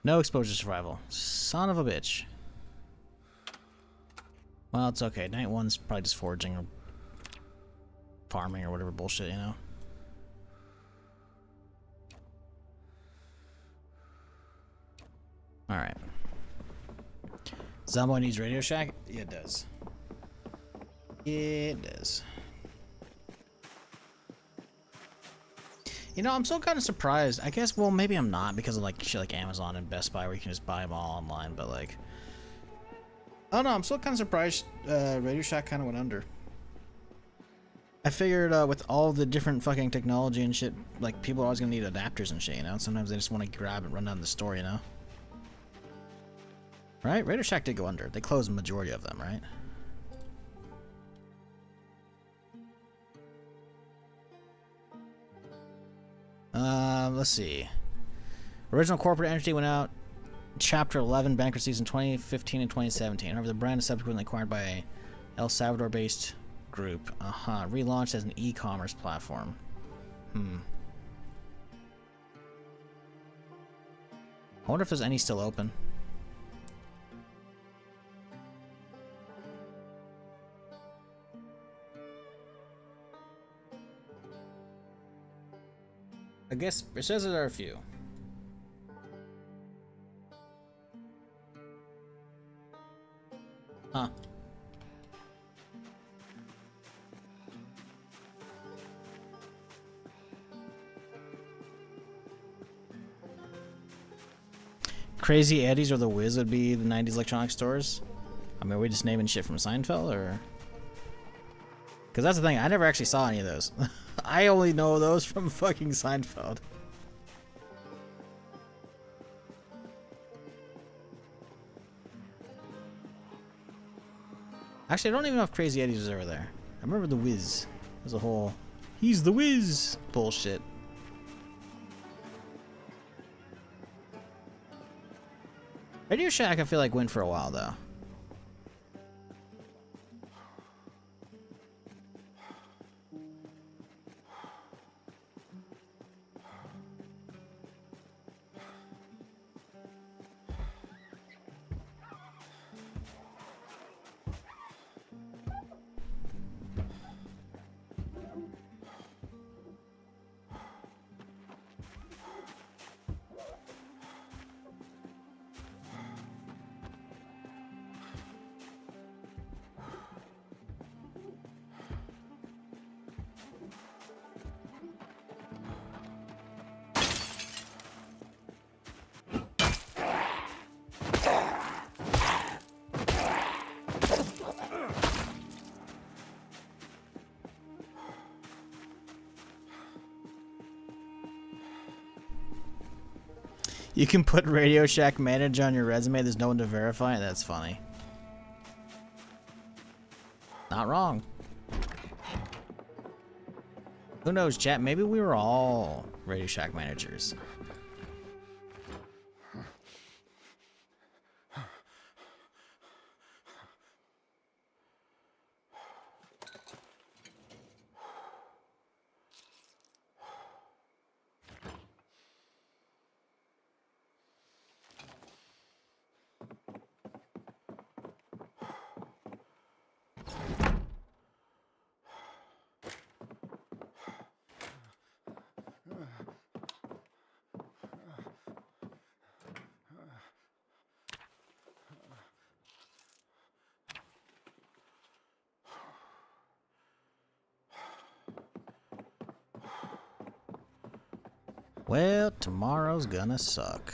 No exposure survival. Son of a bitch. Well, it's okay. Night one's probably just foraging or farming or whatever bullshit, you know? Alright. Zomboid needs Radio Shack? Yeah, it does. It does. You know, I'm still kind of surprised. I guess, well, maybe I'm not because of like shit like Amazon and Best Buy where you can just buy them all online, but like, I don't know, I'm still kind of surprised Radio Shack kind of went under. I figured with all the different fucking technology and shit, like people are always gonna need adapters and shit, you know? Sometimes they just want to grab and run down the store, you know? Right? Radio Shack did go under. They closed the majority of them, right? Let's see. Original corporate entity went out. Chapter 11 bankruptcies in 2015 and 2017. However, the brand is subsequently acquired by a El Salvador-based group. Relaunched as an e-commerce platform. I wonder if there's any still open. I guess it says there are a few. Huh. Crazy Eddie's or the Wiz would be the 90s electronic stores? I mean, are we just naming shit from Seinfeld, or? Because that's the thing, I never actually saw any of those. I only know those from fucking Seinfeld. Actually, I don't even know if Crazy Eddie's was ever there. I remember the Wiz. There's a whole, he's the Wiz bullshit. Radio Shack, I feel like went for a while though. You can put Radio Shack manager on your resume. There's no one to verify it. That's funny. Not wrong. Who knows, chat? Maybe we were all Radio Shack managers. Well, tomorrow's gonna suck.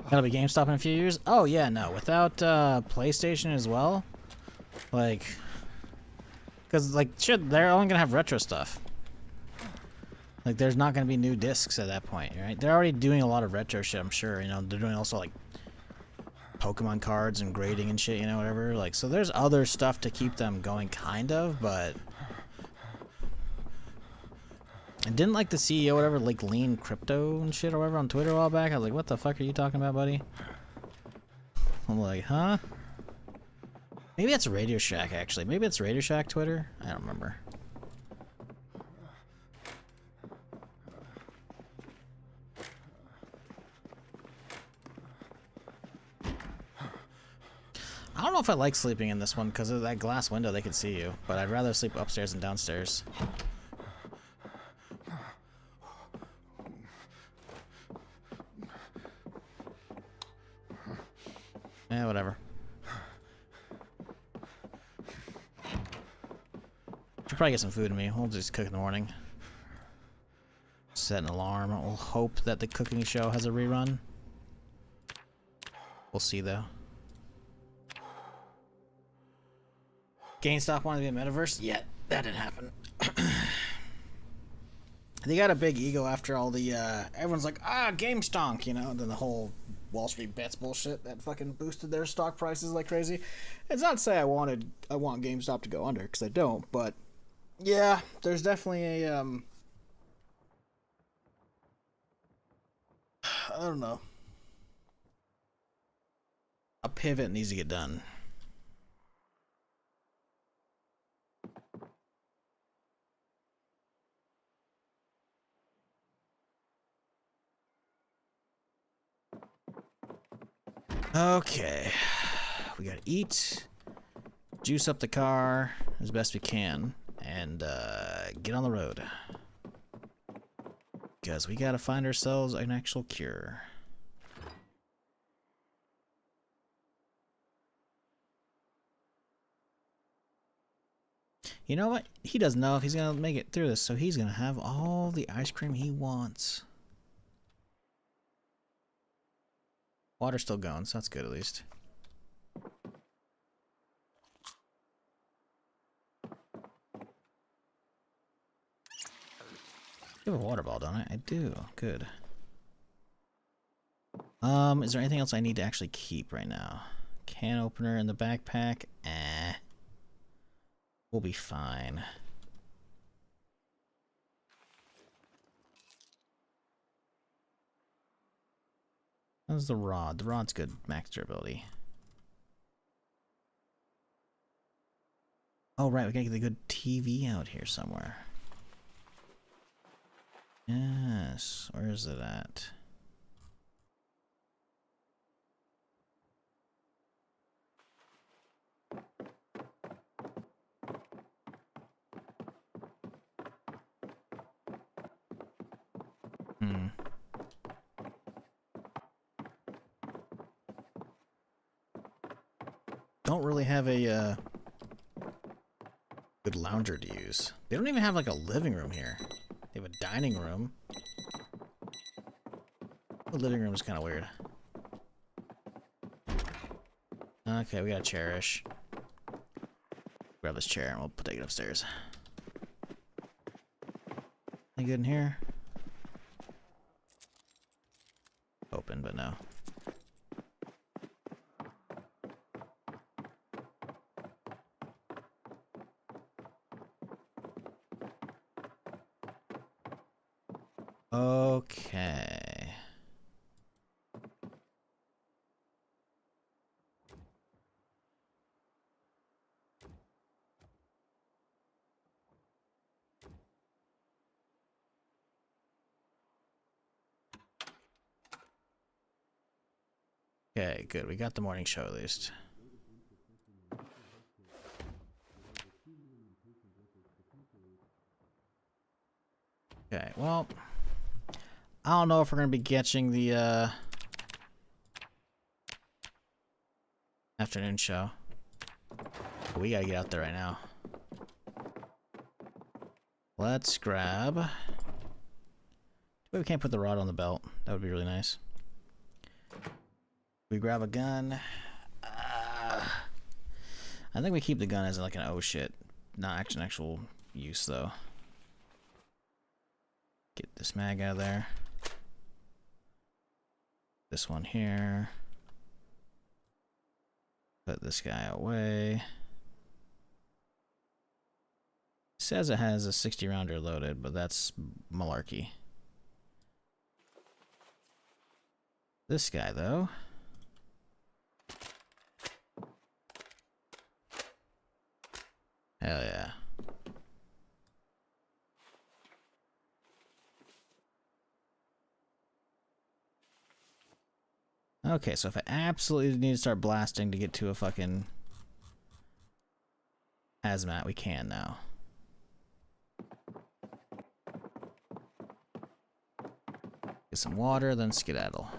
Gotta be GameStop in a few years? Oh yeah, no. Without PlayStation as well? Like... Because, like, shit, they're only gonna have retro stuff. Like, there's not gonna be new discs at that point, right? They're already doing a lot of retro shit, I'm sure. You know, they're doing also, like, Pokemon cards and grading and shit, you know, whatever. Like, so there's other stuff to keep them going, kind of, but... And didn't, like, the CEO, whatever, like, lean crypto and shit or whatever on Twitter a while back? I was like, what the fuck are you talking about, buddy? I'm like, huh? Maybe that's Radio Shack, actually. Maybe it's Radio Shack Twitter? I don't remember. I don't know if I like sleeping in this one because of that glass window they can see you, but I'd rather sleep upstairs than downstairs. Yeah, whatever. Should probably get some food in me. We'll just cook in the morning. Set an alarm. We'll hope that the cooking show has a rerun. We'll see though. GameStop wanted to be a metaverse? Yeah, that didn't happen. They got a big ego after all the, everyone's like, GameStonk, you know, and then the whole Wall Street Bets bullshit that fucking boosted their stock prices like crazy. It's not to say I want GameStop to go under, because I don't, but yeah, there's definitely a, I don't know. A pivot needs to get done. Okay, we gotta eat, juice up the car as best we can, and get on the road. Because we gotta find ourselves an actual cure. You know what? He doesn't know if he's gonna make it through this, so he's gonna have all the ice cream he wants. Water's still going, so that's good at least. I have a water ball, don't I? I do. Good. Is there anything else I need to actually keep right now? Can opener in the backpack? We'll be fine. How's the rod? The rod's good max durability. Oh, right, we gotta get the good TV out here somewhere. Yes, where is it at? Don't really have a good lounger to use. They don't even have like a living room here. They have a dining room. The living room is kind of weird. Okay, we got a chairish. Grab this chair and we'll take it upstairs. Any good in here? Open, but no. Okay. Okay, good. We got the morning show at least. Okay, well, I don't know if we're gonna be catching the afternoon show. But we gotta get out there right now. Let's grab. We can't put the rod on the belt. That would be really nice. We grab a gun. I think we keep the gun as like an oh shit, not actual use though. Get this mag out of there. This one here. Put this guy away. It says it has a 60 rounder loaded, but that's malarkey. This guy though. Hell yeah. Okay, so if I absolutely need to start blasting to get to a fucking hazmat, we can now. Get some water, then skedaddle.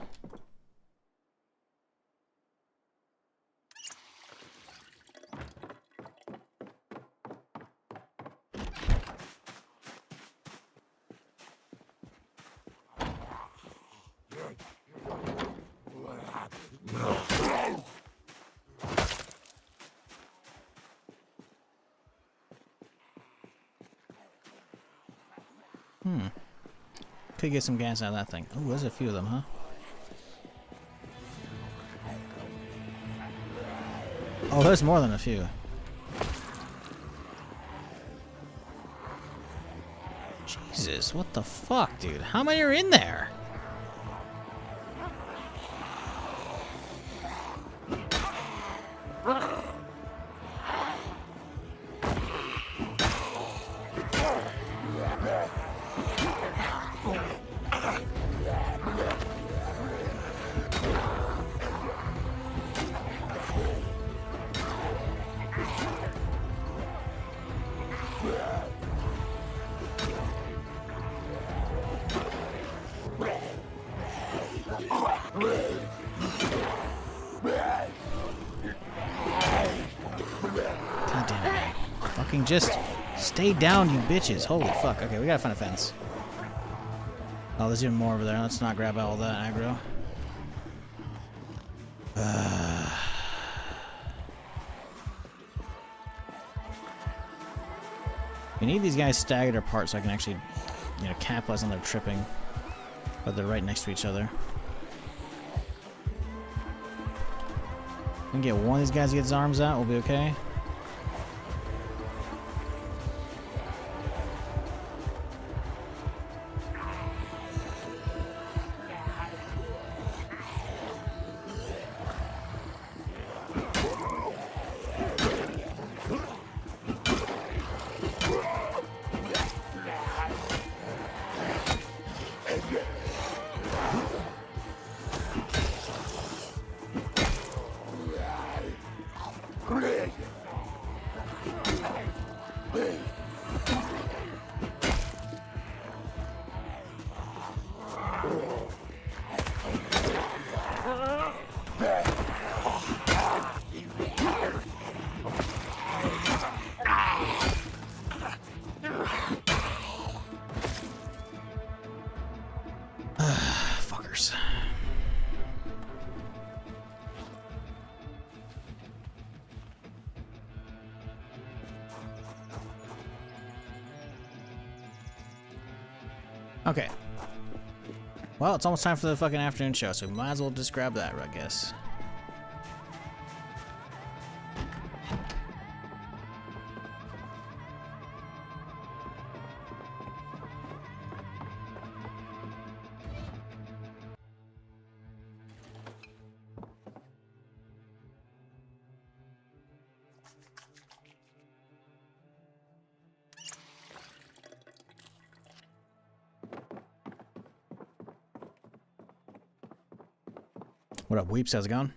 Could get some gas out of that thing. Oh, there's a few of them, huh? Oh, there's more than a few. Jesus, what the fuck, dude? How many are in there? God damn it, man. Fucking just stay down, you bitches. Holy fuck. Okay, we gotta find a fence. Oh, there's even more over there. Let's not grab all that aggro. We need these guys staggered apart so I can actually, you know, capitalize on their tripping. But they're right next to each other. We can get one of these guys to get his arms out, we'll be okay. Fuckers. Okay. Well, it's almost time for the fucking afternoon show, so we might as well just grab that, I guess. What up, Weeps? How's it going?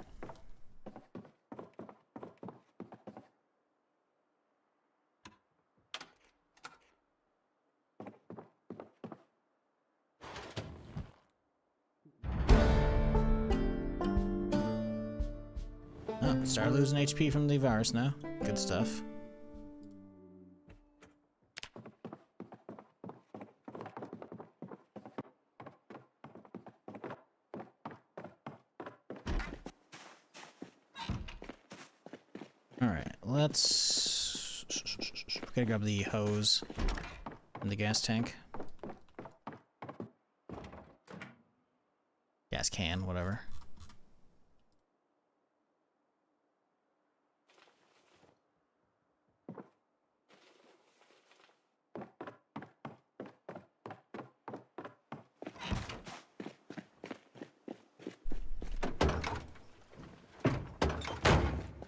Oh, start losing HP from the virus now. Good stuff. Alright, let's... We're gonna grab the hose and the gas tank. Gas can, whatever.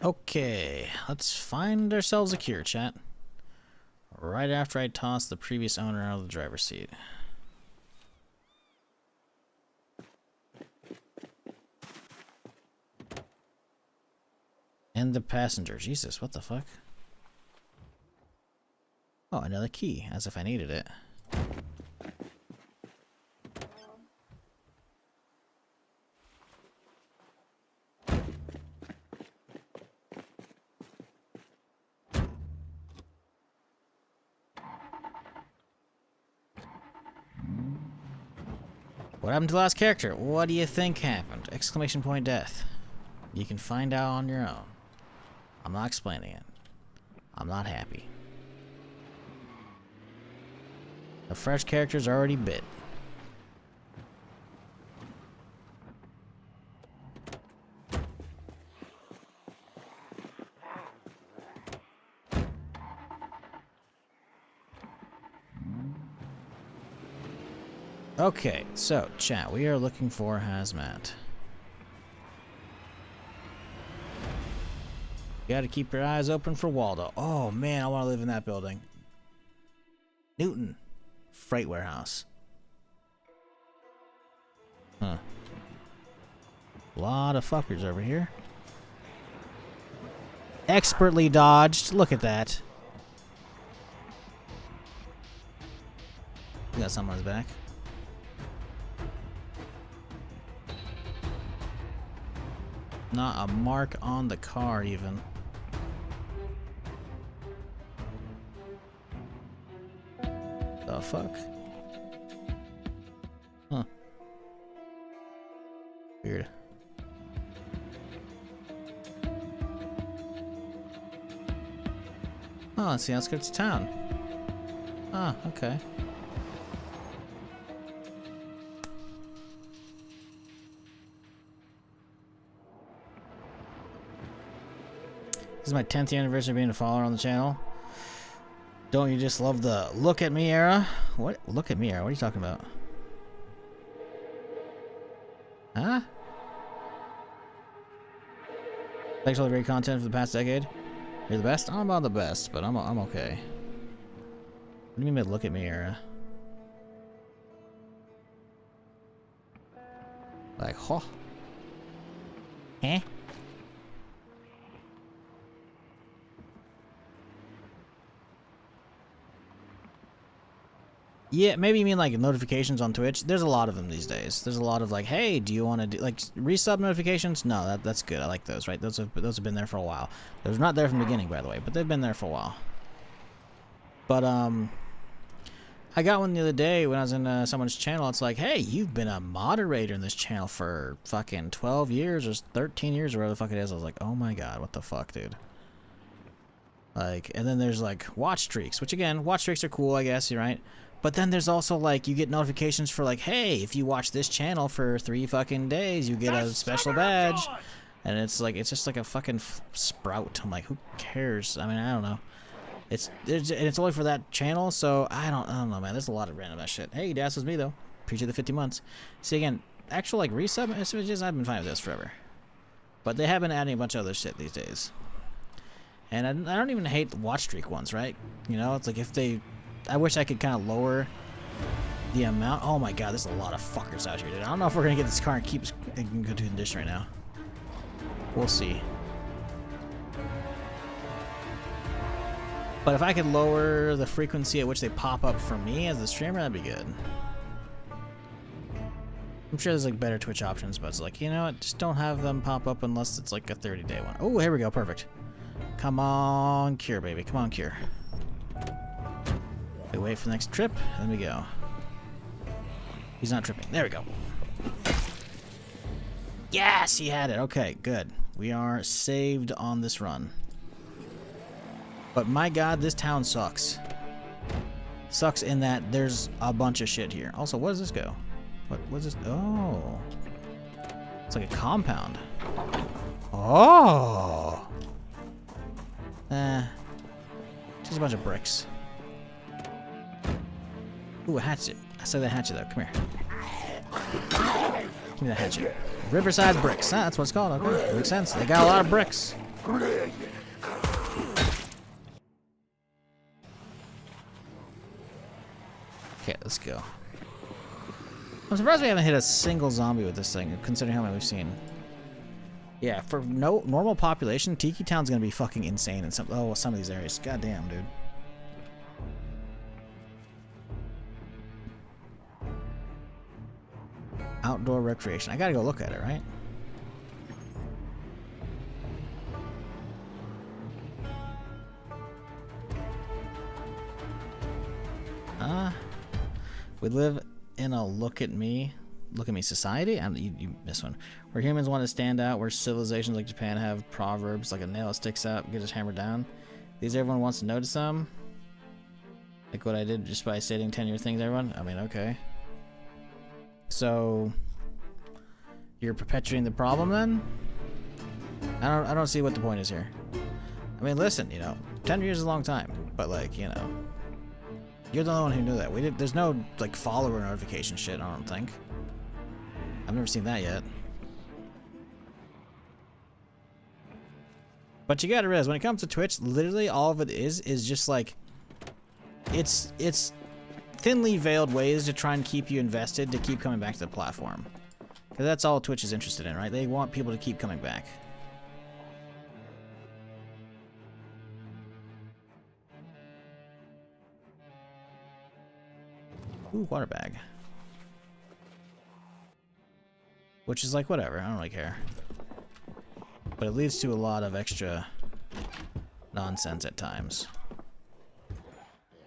Okay, let's find ourselves a cure, chat. Right after I toss the previous owner out of the driver's seat. And the passenger. Jesus, what the fuck? Oh, another key, as if I needed it. What happened to the last character? What do you think happened? Exclamation point death. You can find out on your own. I'm not explaining it. I'm not happy. The fresh character's already bit. Okay, so, chat, we are looking for hazmat. You gotta keep your eyes open for Waldo. Oh man, I wanna live in that building. Newton. Freight warehouse. Huh. Lot of fuckers over here. Expertly dodged. Look at that. We got someone on his back. Not a mark on the car, even. The fuck? Huh. Weird. Oh, it's the outskirts of town. Ah, okay. This is my 10th anniversary of being a follower on the channel. Don't you just love the look at me era? What? Look at me era? What are you talking about? Huh? Thanks for all the great content for the past decade. You're the best? I'm not the best, but I'm okay. What do you mean by look at me era? Like, huh? Eh? Yeah, maybe you mean like notifications on Twitch. There's a lot of them these days. There's a lot of like, hey, do you want to do like resub notifications? No, that's good. I like those, right? Those have been there for a while. Those were not there from the beginning, by the way, but they've been there for a while. But I got one the other day when I was in someone's channel. It's like, hey, you've been a moderator in this channel for fucking 12 years or 13 years or whatever the fuck it is. I was like, oh my god, what the fuck, dude? Like, and then there's like watch streaks, which again, watch streaks are cool, I guess, you're right. But then there's also like you get notifications for like, hey, if you watch this channel for 3 fucking days, you get a special badge, and it's like it's just like a fucking sprout. I'm like, who cares? I mean, I don't know. It's only for that channel, so I don't know, man. There's a lot of random ass shit. Hey, das was me though. Appreciate the 50 months. See again, actual like resub messages. I've been fine with this forever, but they have been adding a bunch of other shit these days. And I don't even hate the watch streak ones, right? You know, it's like if they. I wish I could kind of lower the amount. Oh my god, there's a lot of fuckers out here, dude. I don't know if we're gonna get this car and keep in good condition right now. We'll see. But if I could lower the frequency at which they pop up for me as the streamer, that'd be good. I'm sure there's like better Twitch options, but it's like, you know what? Just don't have them pop up unless it's like a 30-day one. Oh, here we go. Perfect. Come on, cure, baby. Come on, cure. We wait for the next trip, and then we go. He's not tripping. There we go. Yes, he had it. Okay, good. We are saved on this run. But my god, this town sucks. Sucks in that there's a bunch of shit here. Also, what does this go? What is this? Oh. It's like a compound. Oh. Just a bunch of bricks. Ooh, a hatchet. I said that hatchet though. Come here. Give me that hatchet. Riverside bricks. Huh? That's what it's called. Okay. Makes sense. They got a lot of bricks. Okay, let's go. I'm surprised we haven't hit a single zombie with this thing, considering how many we've seen. Yeah, for no normal population, Tiki Town's gonna be fucking insane in some of these areas. God damn, dude. Outdoor recreation. I gotta go look at it, right? We live in a look at me society. You missed one. Where humans want to stand out, where civilizations like Japan have proverbs like a nail that sticks out, gets hammered down. These everyone wants to notice them. Like what I did just by stating 10-year things, everyone. I mean, okay. So you're perpetuating the problem then? I don't see what the point is here. I mean, listen, you know, 10 years is a long time, but like, you know, you're the only one who knew that. There's no like follower notification shit, I don't think. I've never seen that yet. But you gotta realize, when it comes to Twitch, literally all of it is just like, it's thinly veiled ways to try and keep you invested, to keep coming back to the platform. Because that's all Twitch is interested in, right? They want people to keep coming back. Ooh, water bag. Which is like, whatever, I don't really care. But it leads to a lot of extra nonsense at times.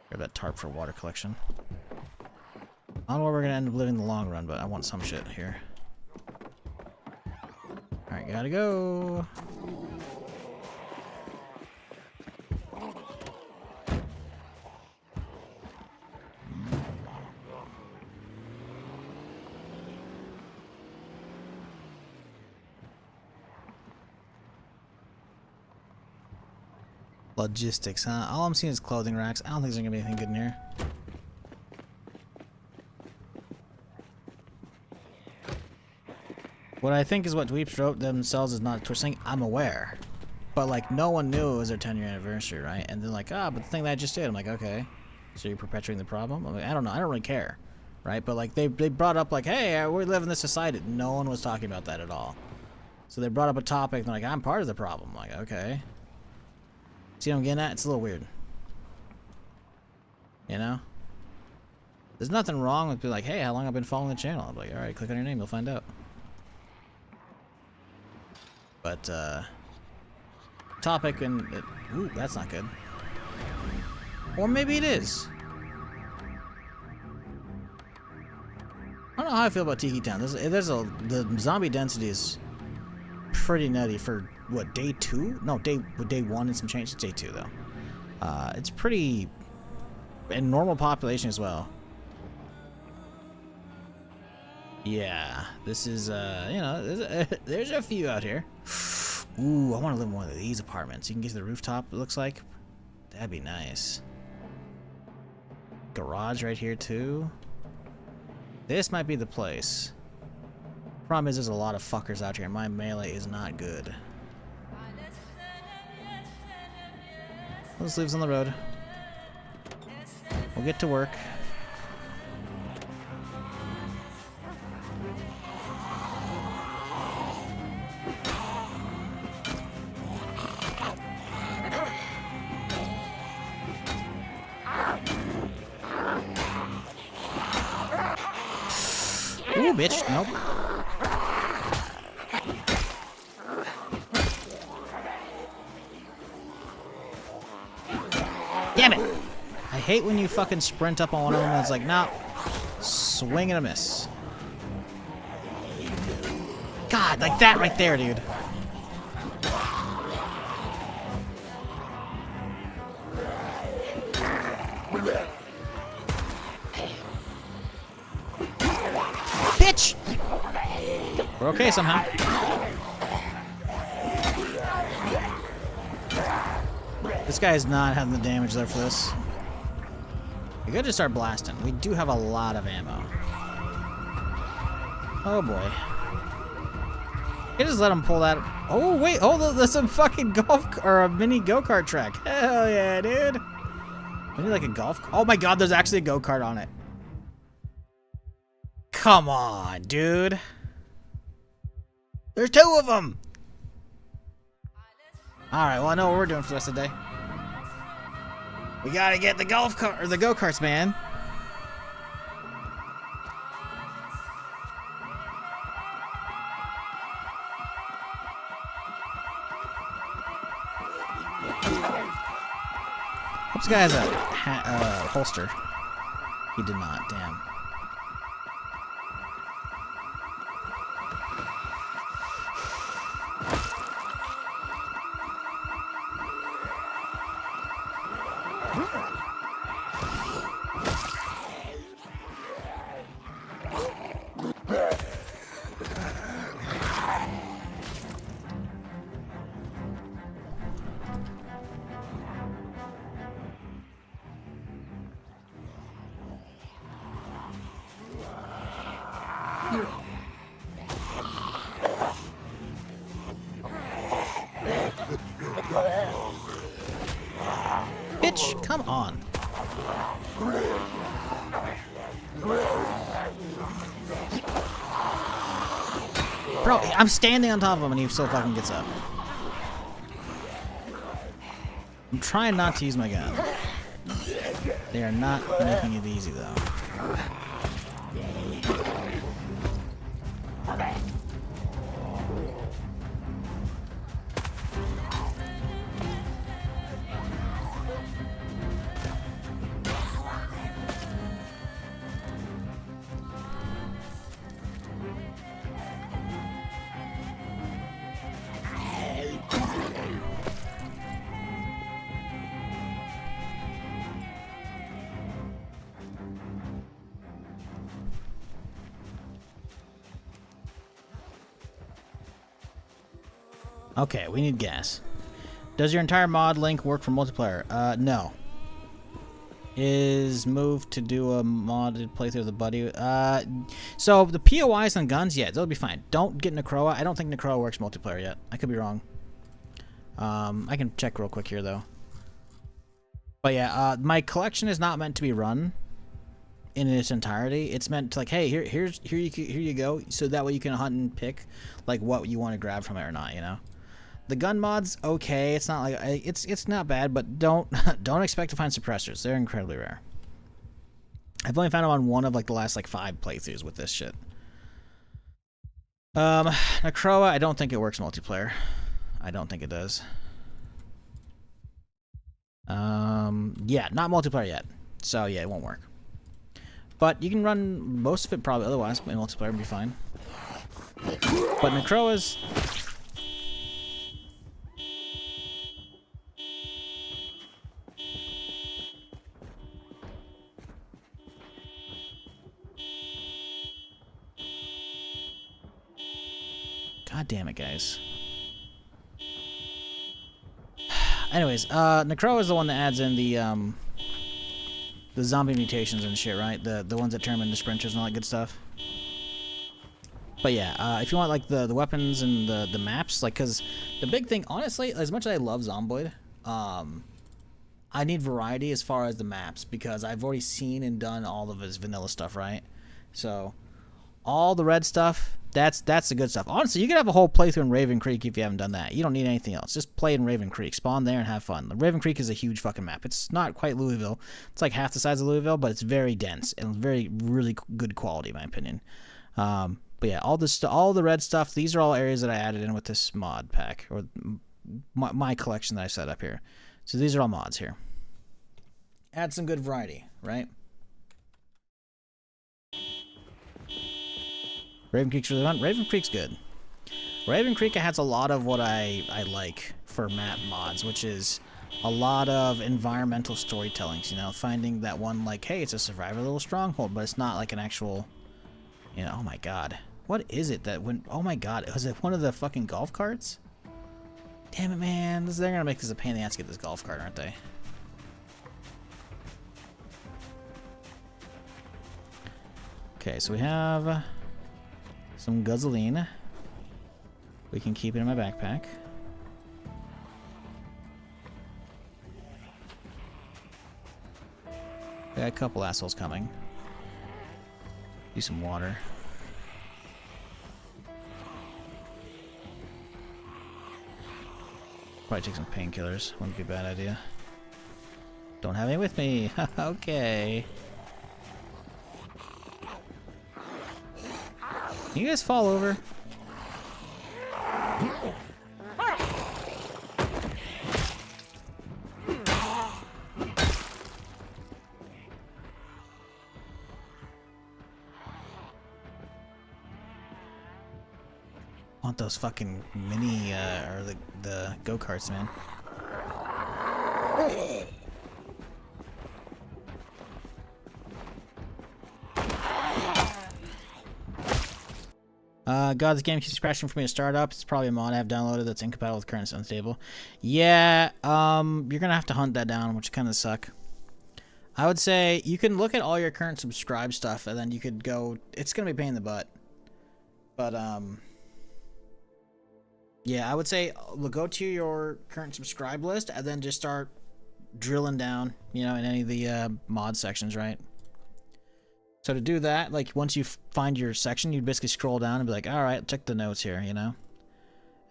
Grab that tarp for water collection. I don't know where we're gonna end up living in the long run, but I want some shit here. Alright, gotta go. Logistics, huh? All I'm seeing is clothing racks. I don't think there's gonna be anything good in here. What I think is what Dweeps wrote themselves is not a Twitch thing. I'm aware. But like, no one knew it was their 10-year anniversary, right? And they're like, but the thing that I just did. I'm like, okay. So you're perpetuating the problem? I'm like, I don't know. I don't really care. Right? But like, they brought up like, hey, we live in this society. No one was talking about that at all. So they brought up a topic and they're like, I'm part of the problem. I'm like, okay. See what I'm getting at? It's a little weird. You know? There's nothing wrong with being like, hey, how long have I been following the channel? I'm like, alright, click on your name, you'll find out. But, topic and... ooh, that's not good. Or maybe it is. I don't know how I feel about Tiki Town. The zombie density is pretty nutty for... what, day 2? No, day 1 and some change. It's day 2 though. It's pretty, and normal population as well. Yeah, this is you know, there's a few out here. Ooh, I want to live in one of these apartments. You can get to the rooftop. It looks like that'd be nice. Garage right here too. This might be the place. Problem is, there's a lot of fuckers out here, and my melee is not good. Let's leave us on the road. We'll get to work. Ooh. bitch. Nope. Damn it! I hate when you fucking sprint up on one of them and it's like, nah, swing and a miss. God, like that right there, dude. Bitch! We're okay somehow. This guy is not having the damage there for this. We gotta just start blasting. We do have a lot of ammo. Oh boy. You just let him pull that. Oh wait, oh, there's some fucking golf or a mini go-kart track. Hell yeah, dude. We need like a golf. Oh my god, there's actually a go-kart on it. Come on, dude. There's 2 of them. All right, well I know what we're doing for the rest of the day. We gotta get the golf cart or the go-karts, man. Hope this guy has a holster. He did not. Damn. Bitch, come on. Bro, I'm standing on top of him and he still fucking gets up. I'm trying not to use my gun. They are not making it easy though. Okay, we need gas. Does your entire mod link work for multiplayer? No. Is moved to do a modded playthrough with a buddy? So the POIs on guns, yeah, they'll be fine. Don't get Necroa. I don't think Necroa works multiplayer yet. I could be wrong. I can check real quick here though. But yeah, my collection is not meant to be run in its entirety. It's meant to like, hey, here you go. So that way you can hunt and pick like what you want to grab from it or not. You know. The gun mod's okay. It's not like it's not bad, but don't expect to find suppressors. They're incredibly rare. I've only found them on one of like the last like 5 playthroughs with this shit. Necroa, I don't think it works multiplayer. I don't think it does. Yeah, not multiplayer yet. So yeah, it won't work. But you can run most of it probably otherwise. In multiplayer would be fine. But Necroa's. God damn it, guys. Anyways, Necroa is the one that adds in the zombie mutations and shit, right? The ones that turn them into sprinters and all that good stuff. But yeah, if you want like the weapons and the maps, like, cause the big thing, honestly, as much as I love Zomboid, I need variety as far as the maps because I've already seen and done all of his vanilla stuff, right? So all the red stuff. That's the good stuff. Honestly, you could have a whole playthrough in Raven Creek if you haven't done that. You don't need anything else. Just play in Raven Creek. Spawn there and have fun. The Raven Creek is a huge fucking map. It's not quite Louisville. It's like half the size of Louisville, but it's very dense and really good quality, in my opinion. But yeah, all the red stuff, these are all areas that I added in with this mod pack, or my collection that I set up here. So these are all mods here. Add some good variety, right? Raven Creek's really fun. Raven Creek's good. Raven Creek has a lot of what I like for map mods, which is a lot of environmental storytellings, you know, finding that one, like, hey, it's a survivor little stronghold, but it's not like an actual, you know, oh my god. What is it that went, oh my god, was it one of the fucking golf carts? Damn it, man. They're gonna make this a pain in the ass to get this golf cart, aren't they? Okay, so we have some gasoline. We can keep it in my backpack. We got a couple assholes coming. Do some water. Probably take some painkillers. Wouldn't be a bad idea. Don't have any with me. Okay. Can you guys fall over? Want those fucking mini or the go-karts, man. God, this game keeps crashing for me to start up. It's probably a mod I have downloaded that's incompatible with current unstable. Yeah, you're gonna have to hunt that down, which kind of suck. I would say you can look at all your current subscribe stuff, and then you could go. It's gonna be a pain in the butt, but yeah, I would say go to your current subscribe list, and then just start drilling down, you know, in any of the mod sections, right? So to do that, like, once you find your section, you basically scroll down and be like, all right, check the notes here, you know?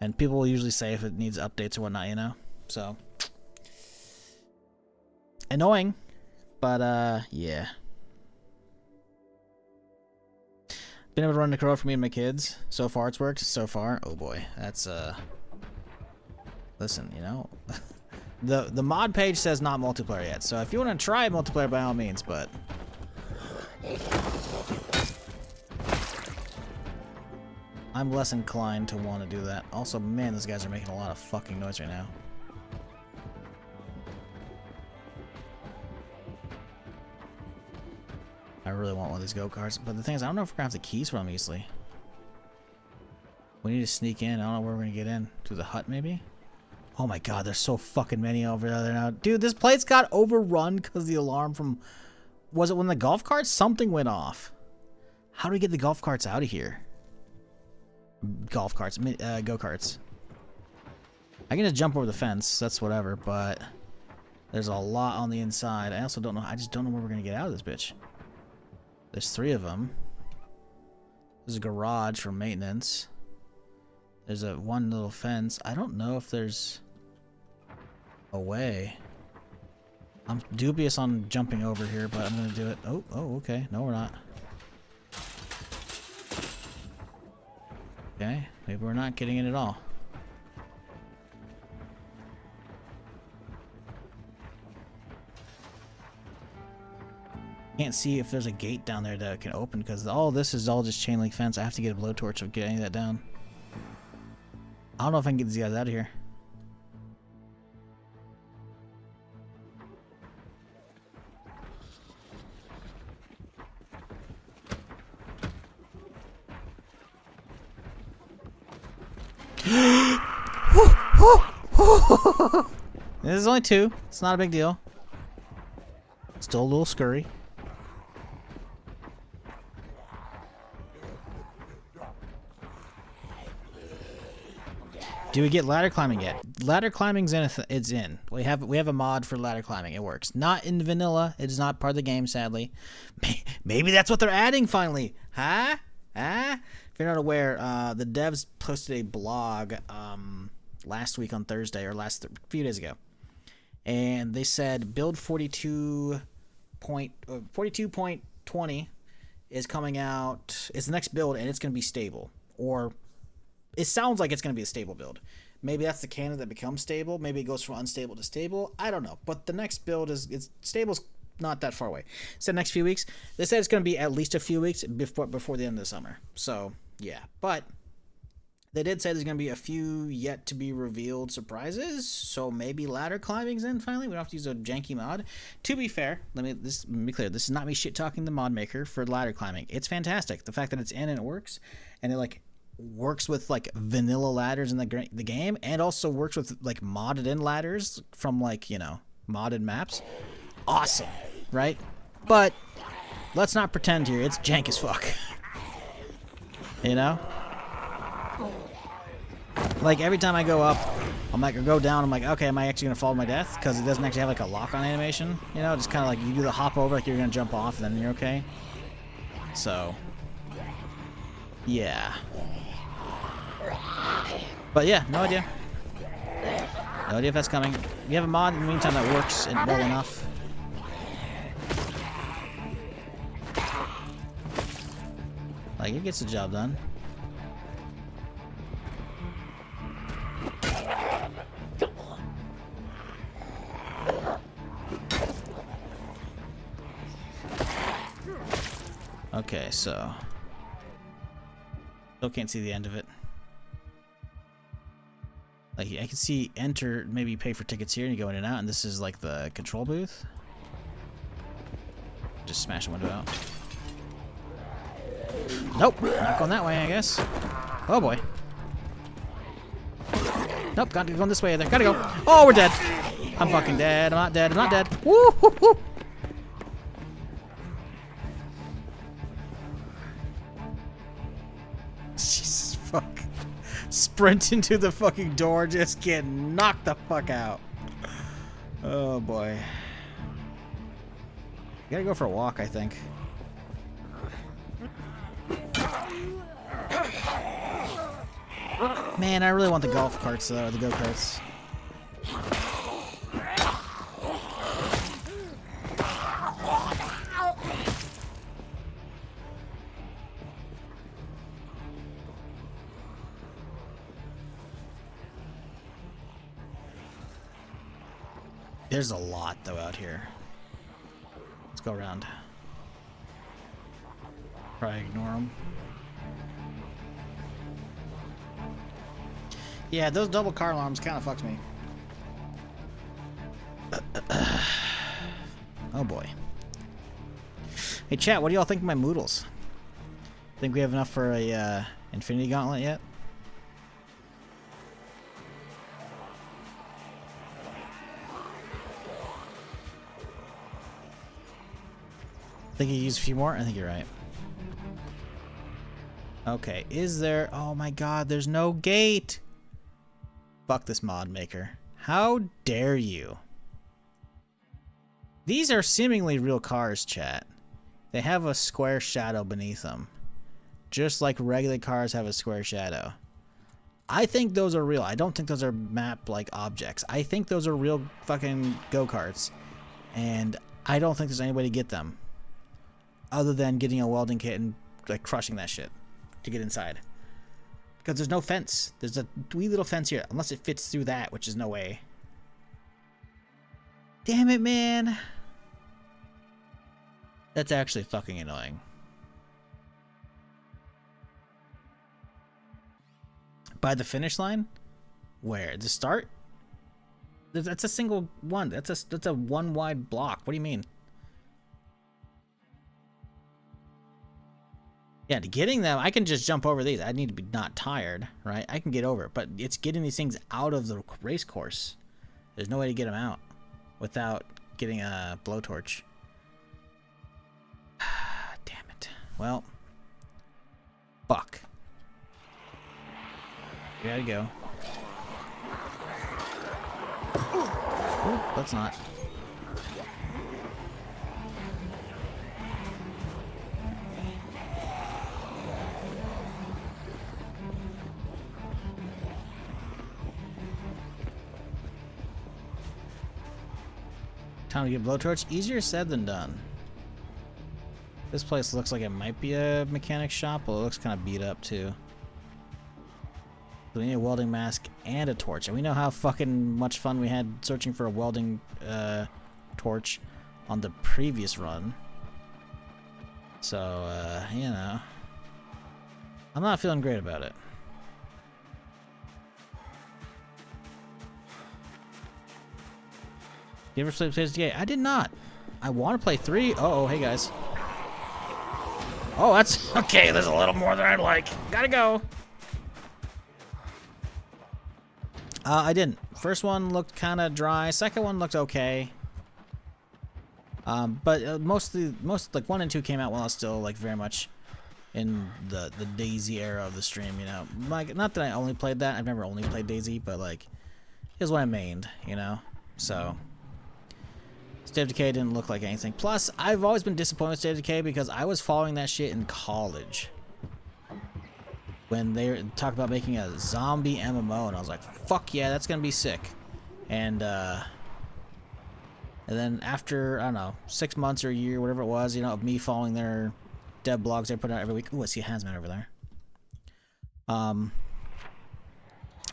And people will usually say if it needs updates or whatnot, you know? So, annoying, but, yeah. Been able to run Necroa for me and my kids. So far, it's worked. So far, oh boy, that's, listen, you know? the mod page says not multiplayer yet, so if you want to try multiplayer, by all means, but... I'm less inclined to want to do that. Also, man, those guys are making a lot of fucking noise right now. I really want one of these go-karts, but the thing is, I don't know if we're gonna have the keys for them easily. We need to sneak in. I don't know where we're gonna get in. Through the hut, maybe? Oh my god, there's so fucking many over there now. Dude, this place got overrun because the alarm from... Was it when the golf carts? Something went off. How do we get the golf carts out of here? Golf carts, go-karts. I can just jump over the fence. That's whatever, but there's a lot on the inside. I also don't know. I just don't know where we're gonna get out of this bitch. There's 3 of them. There's a garage for maintenance. There's one little fence. I don't know if there's a way. I'm dubious on jumping over here, but I'm gonna do it. Oh, okay. No, we're not. Okay, maybe we're not getting it at all. Can't see if there's a gate down there that can open because all this is all just chain link fence. I have to get a blowtorch to get any of that down. I don't know if I can get these guys out of here. This is only 2. It's not a big deal. Still a little scurry. Do we get ladder climbing yet? Ladder climbing's in. It's in. We have a mod for ladder climbing. It works. Not in vanilla. It is not part of the game, sadly. Maybe that's what they're adding finally. Huh? Huh? If you're not aware, the devs posted a blog last week on Thursday, or few days ago, and they said build 42.20 is coming out. It's the next build, and it's going to be stable. Or it sounds like it's going to be a stable build. Maybe that's the canon that becomes stable. Maybe it goes from unstable to stable. I don't know. But the next build is stable's not that far away. Said next few weeks. They said it's going to be at least a few weeks before the end of the summer. So yeah, but they did say there's going to be a few yet to be revealed surprises. So maybe ladder climbing's in finally. We don't have to use a janky mod. To be fair, let me be clear. This is not me shit talking the mod maker for ladder climbing. It's fantastic. The fact that it's in and it works, and it like works with like vanilla ladders in the game, and also works with like modded in ladders from like, you know, modded maps. Awesome, right? But let's not pretend here. It's jank as fuck. You know? Like every time I go up, I'm like, or go down, I'm like, okay, am I actually gonna fall to my death? Because it doesn't actually have like a lock on animation. You know, just kind of like you do the hop over like you're gonna jump off, and then you're okay. So, yeah. But yeah, no idea. No idea if that's coming. We have a mod in the meantime that works well enough. Like, it gets the job done. Okay, so still can't see the end of it. Like, I can see enter, maybe pay for tickets here, and you go in and out, and this is like the control booth. Just smash the window out. Nope, not going that way, I guess. Oh boy. Nope, gotta go this way either. Gotta go. Oh, we're dead. I'm fucking dead. I'm not dead. I'm not dead. Woo hoo hoo. Jesus fuck. Sprint into the fucking door, just get knocked the fuck out. Oh boy. Gotta go for a walk, I think. Man, I really want the golf carts though, or the go-karts. There's a lot though out here. Let's go around. Probably ignore them. Yeah, those double car alarms kind of fucks me. Oh boy. Hey chat, what do y'all think of my moodles? Think we have enough for a Infinity Gauntlet yet? Think you use a few more? I think you're right. Okay, is there... Oh my god, there's no gate! Fuck this mod maker. How dare you? These are seemingly real cars, chat. They have a square shadow beneath them. Just like regular cars have a square shadow. I think those are real. I don't think those are map-like objects. I think those are real fucking go-karts. And I don't think there's any way to get them. Other than getting a welding kit and like crushing that shit to get inside. Because there's no fence. There's a wee little fence here. Unless it fits through that, which is no way. Damn it, man. That's actually fucking annoying. By the finish line? Where? The start? That's a single one. That's a one wide block. What do you mean? Yeah, to getting them, I can just jump over these. I need to be not tired, right? I can get over it, but it's getting these things out of the race course. There's no way to get them out without getting a blowtorch. Damn it. Well, fuck. We gotta go. Ooh, let's not. Time to get blowtorch. Easier said than done. This place looks like it might be a mechanic shop, but it looks kind of beat up too. So we need a welding mask and a torch, and we know how fucking much fun we had searching for a welding torch on the previous run. So, you know, I'm not feeling great about it. You ever played PlayStation? I did not. I want to play 3. Oh, hey guys. Oh, that's okay. There's a little more than I'd like. Gotta go. I didn't. First one looked kind of dry. Second one looked okay. But most like 1 and 2 came out while I was still like very much in the Daisy era of the stream. You know, like not that I only played that. I've never only played Daisy, but like it was what I mained. You know, so. State of Decay didn't look like anything. Plus, I've always been disappointed with State of Decay because I was following that shit in college. When they talked about making a zombie MMO, and I was like, fuck yeah, that's gonna be sick. And then after, I don't know, 6 months or a year, whatever it was, you know, of me following their dev blogs they put out every week. Ooh, I see a Hazmat over there.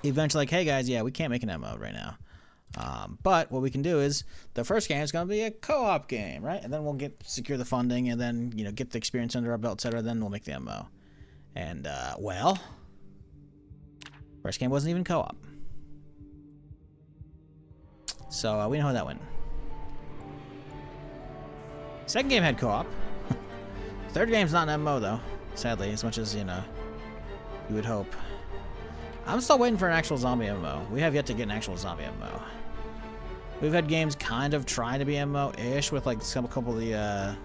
Eventually, like, hey guys, yeah, we can't make an MMO right now. But what we can do is the first game is going to be a co-op game, right? And then we'll secure the funding, and then you know get the experience under our belt, etc. Then we'll make the MMO. And well, first game wasn't even co-op, so we know how that went. Second game had co-op. Third game's not an MMO though, sadly, as much as you know you would hope. I'm still waiting for an actual zombie MMO. We have yet to get an actual zombie MMO. We've had games kind of try to be MMO-ish with like a couple of the, I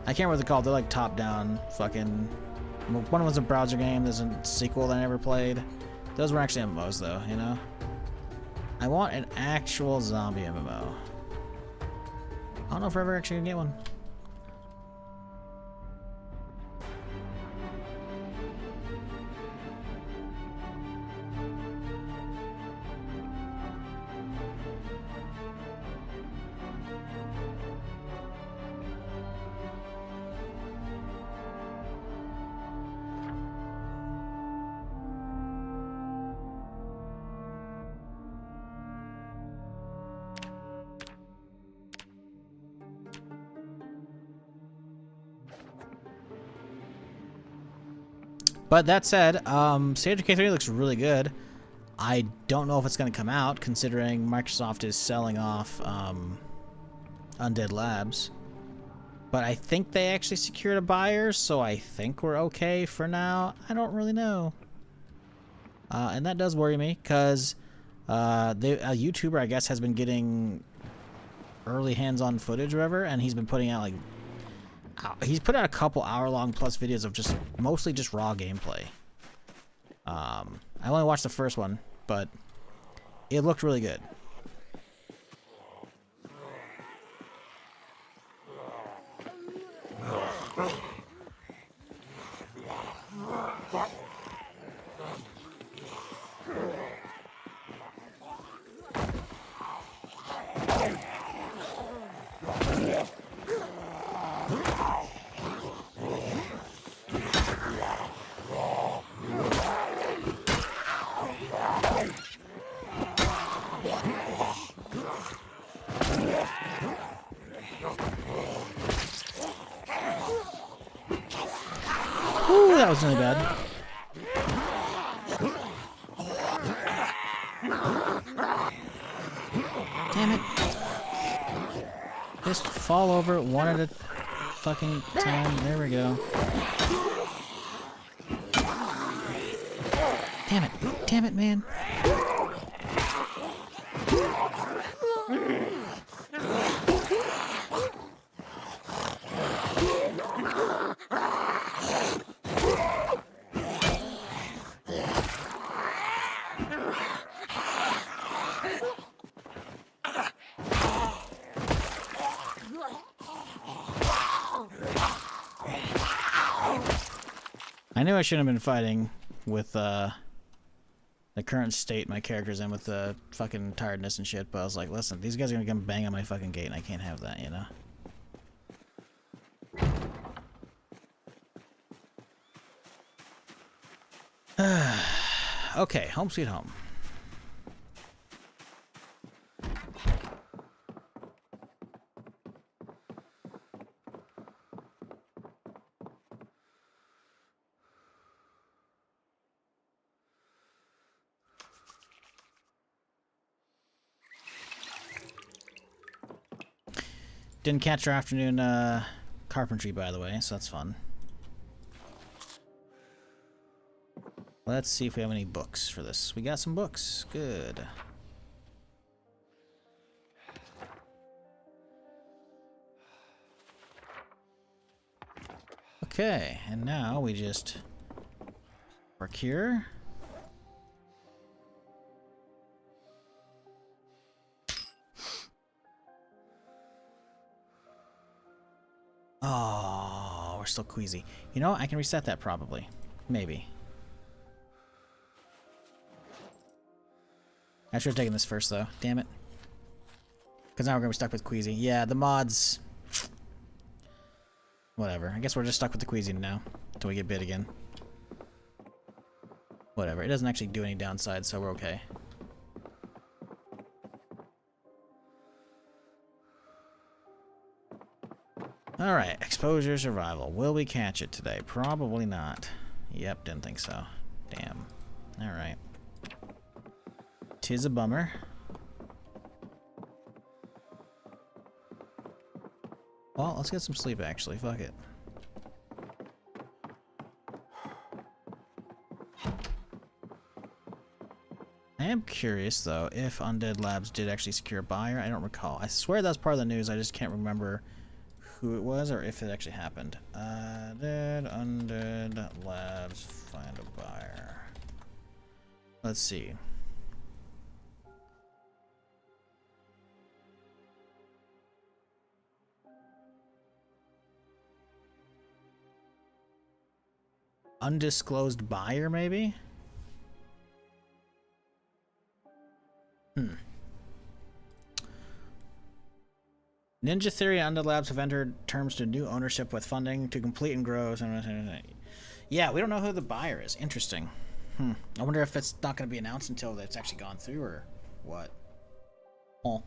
can't remember what they're called. They're like top-down fucking, one was a browser game. There's a sequel that I never played. Those were actually MMOs though, you know? I want an actual zombie MMO. I don't know if we're ever actually gonna get one. But that said, State of Decay 3 looks really good. I don't know if it's going to come out, considering Microsoft is selling off Undead Labs. But I think they actually secured a buyer, so I think we're okay for now. I don't really know. And that does worry me, because a YouTuber, I guess, has been getting early hands-on footage or whatever, and he's been putting out, like, he's put out a couple hour-long plus videos of just mostly just raw gameplay. I only watched the first one, but it looked really good. Ooh, that was really bad. Damn it. Just fall over one at a fucking time. There we go. Damn it. Damn it, man. I knew I shouldn't have been fighting with the current state my character's in with the fucking tiredness and shit, but I was like, listen, these guys are gonna come bang on my fucking gate and I can't have that, you know? Okay, home sweet home. Didn't catch our afternoon carpentry, by the way, so that's fun. Let's see if we have any books for this. We got some books. Good. Okay, and now we just work here. Oh, we're still queasy. You know, I can reset that probably. Maybe. I should have taken this first, though. Damn it. Because now we're going to be stuck with queasy. Yeah, the mods... Whatever. I guess we're just stuck with the queasy now. Until we get bit again. Whatever. It doesn't actually do any downside, so we're okay. Alright, exposure survival. Will we catch it today? Probably not. Yep, didn't think so. Damn. Alright. 'Tis a bummer. Well, let's get some sleep actually. Fuck it. I am curious though if Undead Labs did actually secure a buyer. I don't recall. I swear that's part of the news. I just can't remember who it was or if it actually happened. Did Undead Labs find a buyer? Let's see. Undisclosed buyer, maybe? Ninja Theory and Undead Labs have entered terms to new ownership with funding to complete and grow. Yeah, we don't know who the buyer is. Interesting. I wonder if it's not going to be announced until it's actually gone through or what. Oh.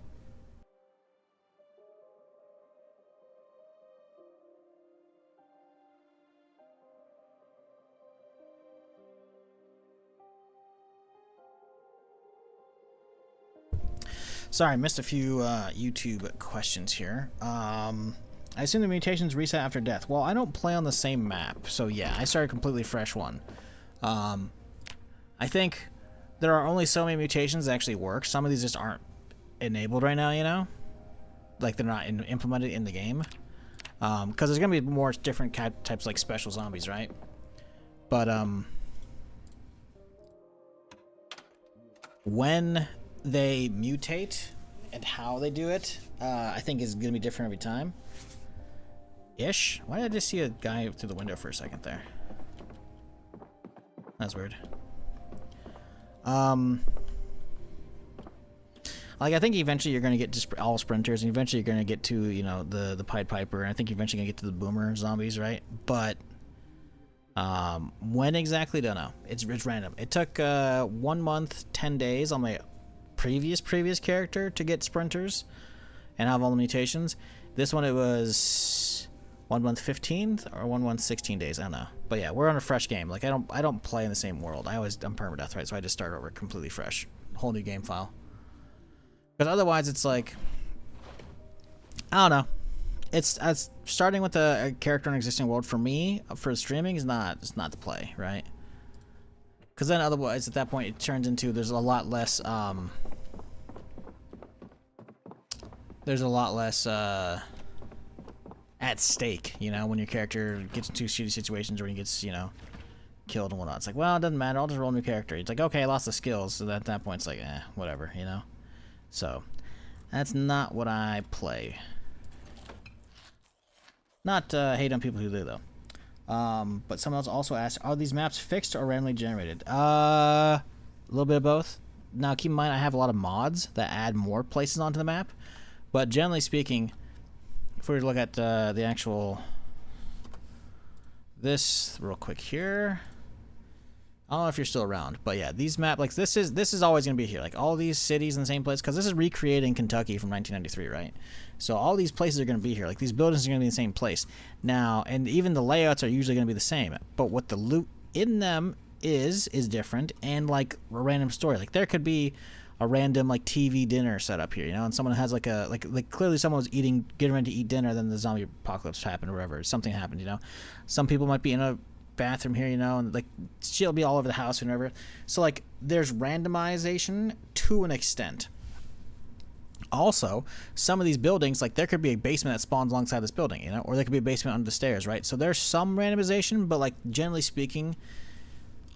Sorry, I missed a few YouTube questions here. I assume the mutations reset after death. Well, I don't play on the same map, so yeah, I started a completely fresh one. I think there are only so many mutations that actually work. Some of these just aren't enabled right now, you know? Like, they're not implemented in the game. Because there's going to be more different types, like special zombies, right? But, when they mutate and how they do it, I think is going to be different every time. Ish? Why did I just see a guy through the window for a second there? That's weird. Like, I think eventually you're going to get just all sprinters, and eventually you're going to get to, you know, the Pied Piper, and I think you're eventually going to get to the Boomer zombies, right? But, when exactly? Don't know. It's random. It took, 1 month, 10 days on my previous character to get sprinters and have all the mutations. This one, it was 1 month 15 or 1 month 16 days. I don't know, but yeah, we're on a fresh game. Like, I don't play in the same world. I'm permadeath, right? So I just start over completely fresh, whole new game file. Because otherwise, it's like, I don't know. It's starting with a character in an existing world for me for streaming is not the play, right? Because then otherwise, at that point, it turns into there's a lot less at stake, you know, when your character gets into shitty situations or when he gets, you know, killed and whatnot. It's like, well, it doesn't matter. I'll just roll a new character. It's like, okay, I lost the skills. So at that point, it's like, whatever, you know? So, that's not what I play. Not hate on people who do, though. But someone else also asked, are these maps fixed or randomly generated? A little bit of both. Now, keep in mind, I have a lot of mods that add more places onto the map. But generally speaking, if we were to look at the actual... This real quick here. I don't know if you're still around, but yeah, these map like this is always gonna be here. Like all these cities in the same place, because this is recreating Kentucky from 1993, right? So all these places are gonna be here. Like these buildings are gonna be in the same place now, and even the layouts are usually gonna be the same. But what the loot in them is different, and like a random story. Like there could be a random like TV dinner set up here, you know, and someone has like a like clearly someone was getting ready to eat dinner, then the zombie apocalypse happened or whatever. Something happened, you know. Some people might be in a bathroom here, you know, and like she'll be all over the house and whatever. So like there's randomization to an extent. Also, some of these buildings, like there could be a basement that spawns alongside this building, you know, or there could be a basement under the stairs, right? So there's some randomization, but like generally speaking,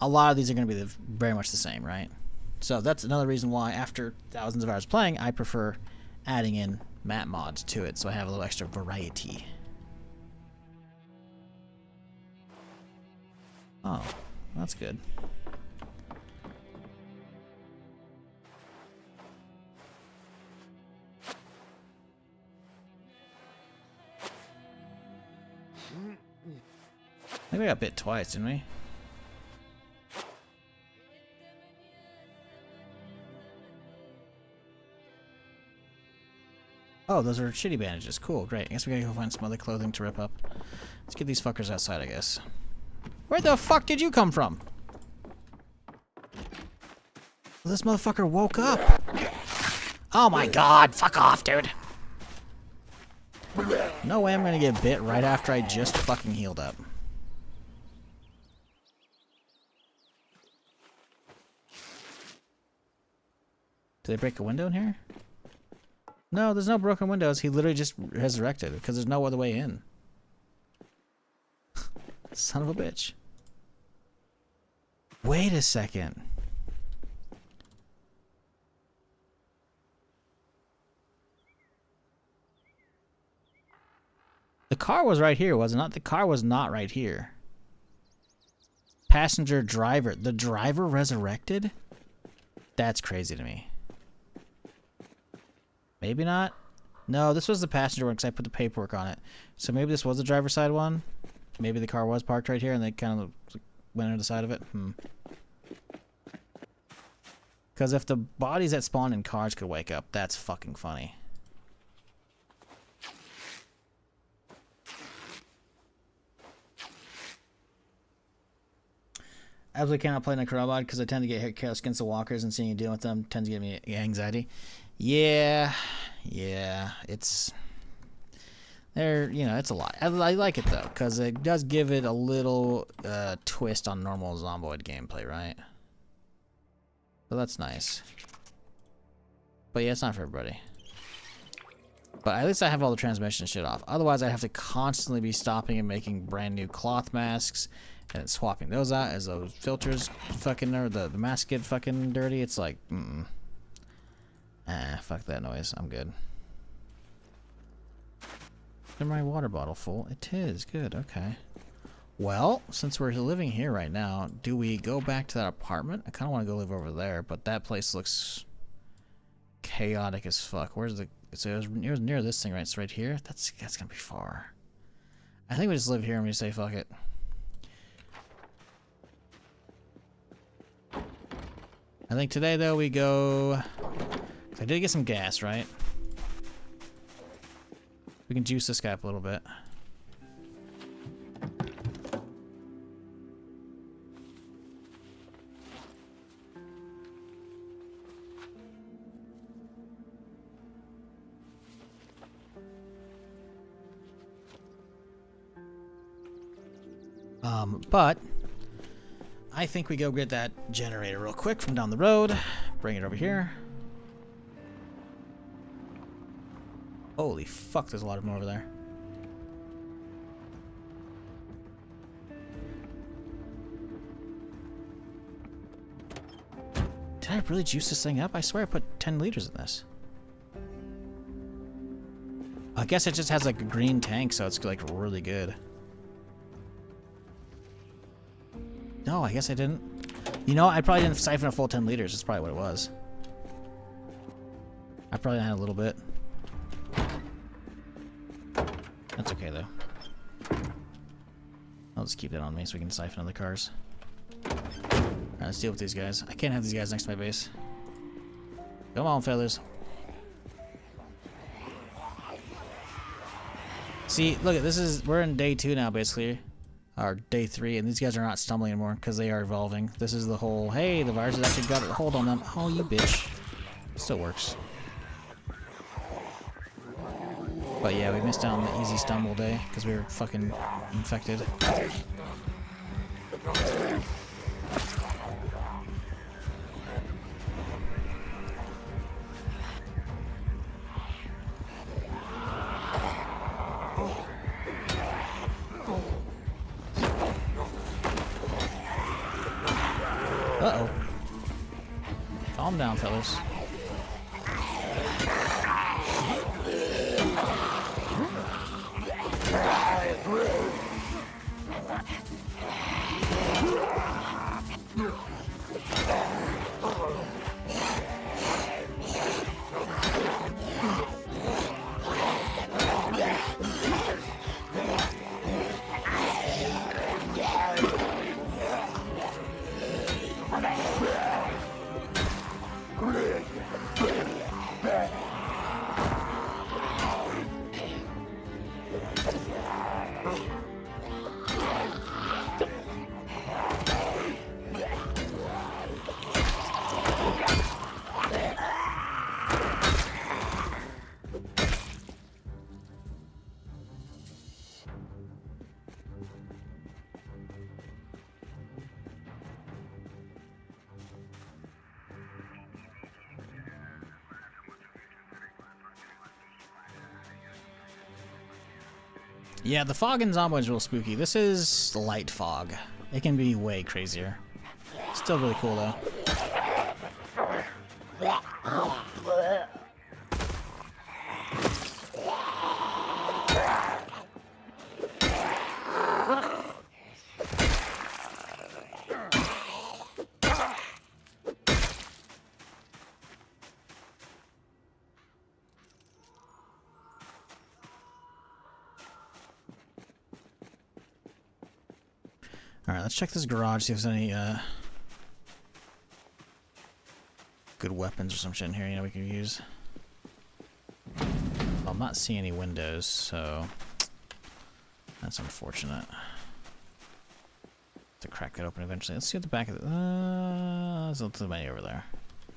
a lot of these are going to be very much the same, right? So that's another reason why after thousands of hours playing, I prefer adding in map mods to it, so I have a little extra variety. Oh, that's good. I think we got bit twice, didn't we? Oh, those are shitty bandages. Cool, great. I guess we gotta go find some other clothing to rip up. Let's get these fuckers outside, I guess. Where the fuck did you come from? Well, this motherfucker woke up. Oh my god, fuck off, dude. No way I'm gonna get bit right after I just fucking healed up. Did they break a window in here? No, there's no broken windows. He literally just resurrected because there's no other way in. Son of a bitch. Wait a second. The car was right here, was it not? The car was not right here. Passenger driver. The driver resurrected? That's crazy to me. Maybe not. No, this was the passenger one because I put the paperwork on it. So maybe this was the driver's side one. Maybe the car was parked right here and they kind of went under the side of it. Because if the bodies that spawn in cars could wake up, that's fucking funny. Absolutely cannot play Necroa because I tend to get careless against the walkers, and seeing you deal with them tends to give me anxiety. Yeah, it's there. You know, it's a lot. I like it though because it does give it a little twist on normal Zomboid gameplay, right? So that's nice. But yeah, it's not for everybody. But at least I have all the transmission shit off. Otherwise, I'd have to constantly be stopping and making brand new cloth masks and swapping those out as those filters fucking, or the mask get fucking dirty. It's like, fuck that noise. I'm good. Is my water bottle full? It is. Good. Okay. Well, since we're living here right now, do we go back to that apartment? I kind of want to go live over there, but that place looks chaotic as fuck. Where's the... So it was near this thing, right? It's right here. That's gonna be far. I think we just live here and we say fuck it. I think today though we go. I did get some gas, right? We can juice this guy up a little bit. But I think we go get that generator real quick from down the road. Bring it over here. Holy fuck, there's a lot of them over there. Did I really juice this thing up? I swear I put 10 liters in this. I guess it just has like a green tank, so it's like really good. No, I guess I didn't. You know, I probably didn't siphon a full 10 liters. That's probably what it was. I probably had a little bit. That's okay, though. I'll just keep that on me so we can siphon other cars. Alright, let's deal with these guys. I can't have these guys next to my base. Come on, fellas. See, look at this we're in day 2 now, basically. Or day 3, and these guys are not stumbling anymore because they are evolving. This is the whole, hey, the virus has actually got a hold on them. Oh, you bitch. Still works. But yeah, we missed out on the easy stumble day because we were fucking infected. Uh-oh. Calm down, fellas. Yeah, the fog in Zomboid is real spooky. This is light fog. It can be way crazier. Still really cool though. Alright, let's check this garage, see if there's any good weapons or some shit in here, we can use. Well, I'm not seeing any windows, so that's unfortunate. To crack it open eventually. Let's see what the back of the there's a menu over there.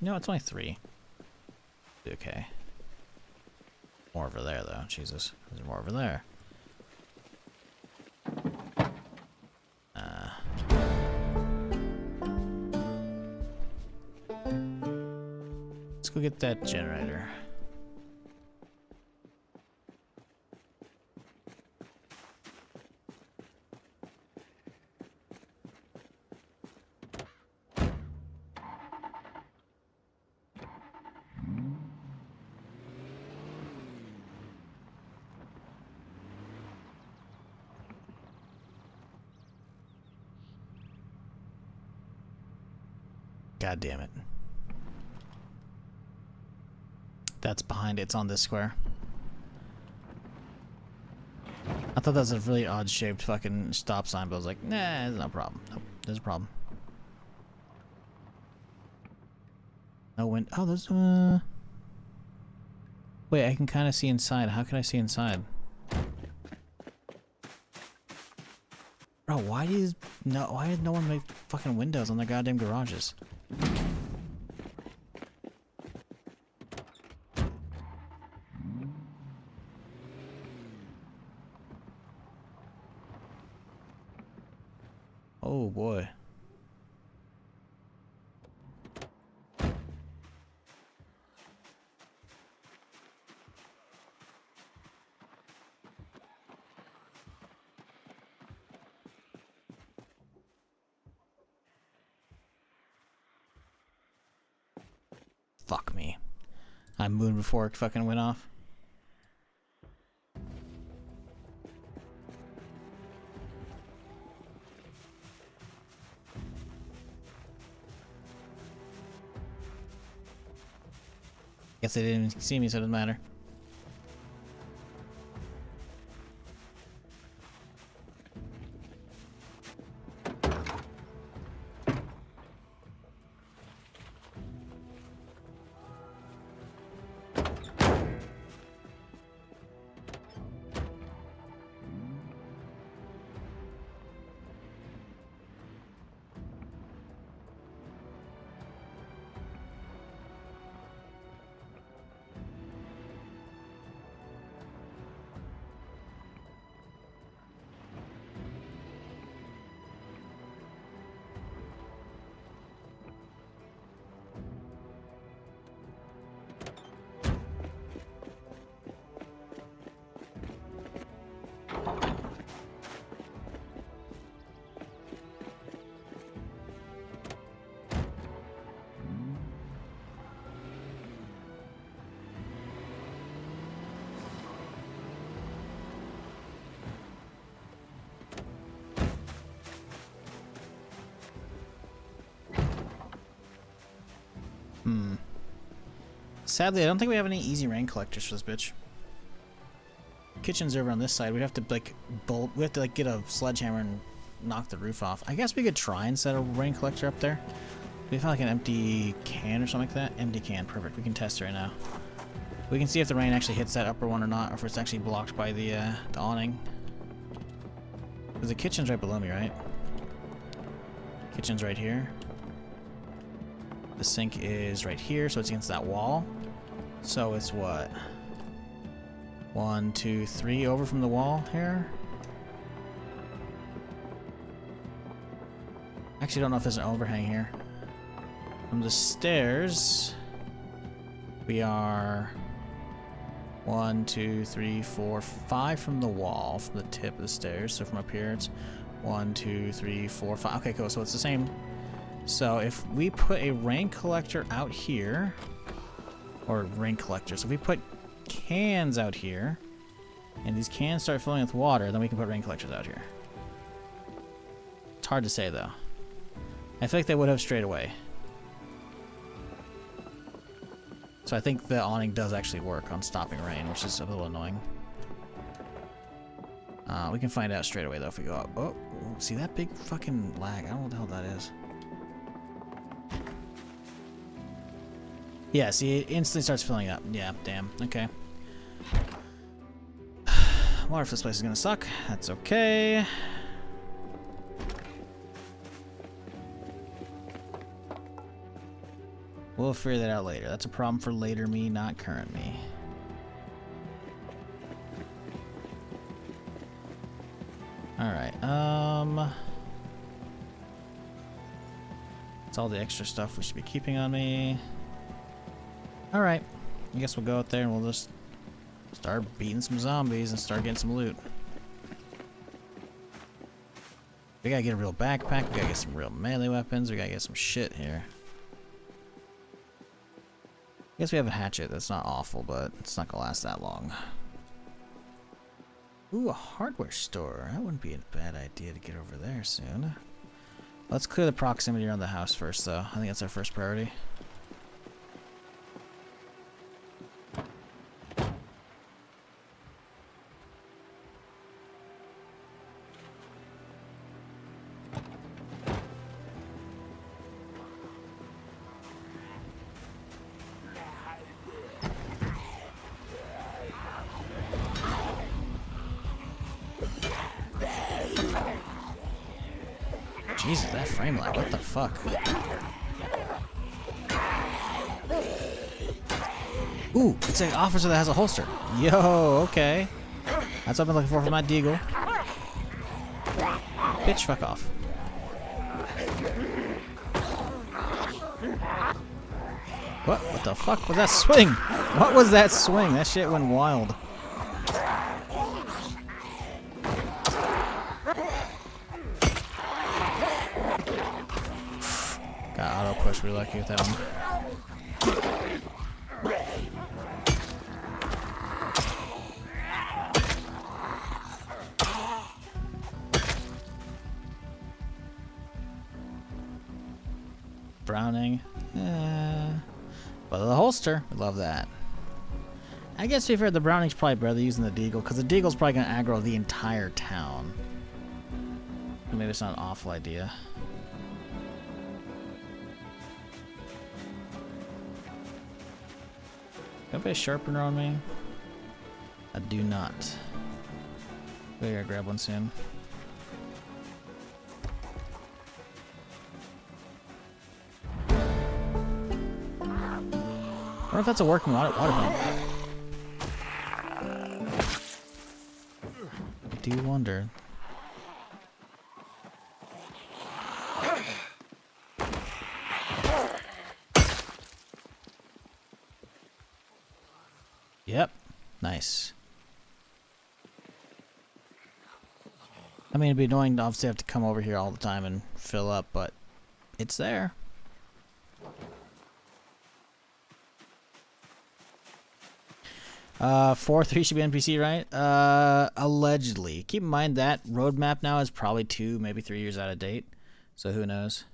No, it's only 3. Okay. More over there though, Jesus. There's more over there. Let's go get that generator. God damn it. That's behind it. It's on this square. I thought that was a really odd shaped fucking stop sign, but I was like, nah, there's no problem. Nope, there's a problem. No wind. Oh, there's wait, I can kind of see inside. How can I see inside? Bro, why did no one make fucking windows on their goddamn garages? Oh boy. Fuck me. I moved before it fucking went off. Guess they didn't even see me, so it doesn't matter. Sadly, I don't think we have any easy rain collectors for this bitch. Kitchen's over on this side. We'd have to like we have to like get a sledgehammer and knock the roof off. I guess we could try and set a rain collector up there. We found like an empty can or something like that. Empty can, perfect. We can test it right now. We can see if the rain actually hits that upper one or not, or if it's actually blocked by the awning. Because the kitchen's right below me, right? Kitchen's right here. The sink is right here, so it's against that wall. So it's what? 1, 2, 3 over from the wall here. Actually, don't know if there's an overhang here. From the stairs, we are 1, 2, 3, 4, 5 from the wall, from the tip of the stairs. So from up here, it's 1, 2, 3, 4, 5. Okay, cool. So it's the same. So if we put a rain collector out here, or rain collector, so if we put cans out here, and these cans start filling with water, then we can put rain collectors out here. It's hard to say though. I feel like they would have straight away. So I think the awning does actually work on stopping rain, which is a little annoying. We can find out straight away though if we go up. Oh, see that big fucking lag? I don't know what the hell that is. Yeah, see, it instantly starts filling up. Yeah, damn. Okay. Water for this place is gonna suck. That's okay. We'll figure that out later. That's a problem for later me, not current me. Alright, that's all the extra stuff we should be keeping on me. Alright, I guess we'll go out there and we'll just start beating some zombies and start getting some loot. We gotta get a real backpack, we gotta get some real melee weapons, we gotta get some shit here. I guess we have a hatchet, that's not awful, but it's not gonna last that long. Ooh, a hardware store. That wouldn't be a bad idea to get over there soon. Let's clear the proximity around the house first, though. I think that's our first priority. Jesus, that frame lag, what the fuck? Ooh, it's an officer that has a holster. Yo, okay. That's what I've been looking for my deagle. Bitch, fuck off. What the fuck was that swing? What was that swing? That shit went wild. Got auto push, really lucky with that one. Browning. But the holster, we love that. I guess to be fair, the Browning's probably better using the Deagle, because the Deagle's probably going to aggro the entire town. Maybe it's not an awful idea. Do I have a sharpener on me? I do not. We gotta grab one soon. I wonder if that's a working water pump. I do wonder. Yep. Nice. I mean, it'd be annoying to obviously have to come over here all the time and fill up, but it's there. Uh, 4-3 should be NPC, right? Allegedly. Keep in mind that roadmap now is probably 2, maybe 3 years out of date. So who knows?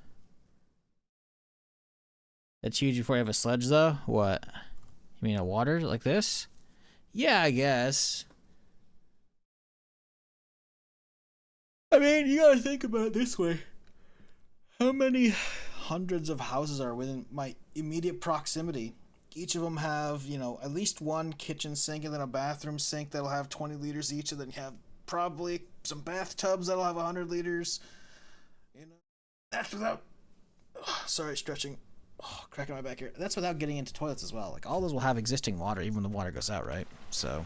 It's huge before you have a sledge, though? What? You mean a water like this? Yeah, I guess. I mean, you gotta think about it this way. How many hundreds of houses are within my immediate proximity? Each of them have, you know, at least one kitchen sink and then a bathroom sink that'll have 20 liters each, and then you have probably some bathtubs that'll have 100 liters. You know, that's without... Oh, sorry, stretching. Oh, cracking my back here. That's without getting into toilets as well. Like, all those will have existing water, even when the water goes out, right? So,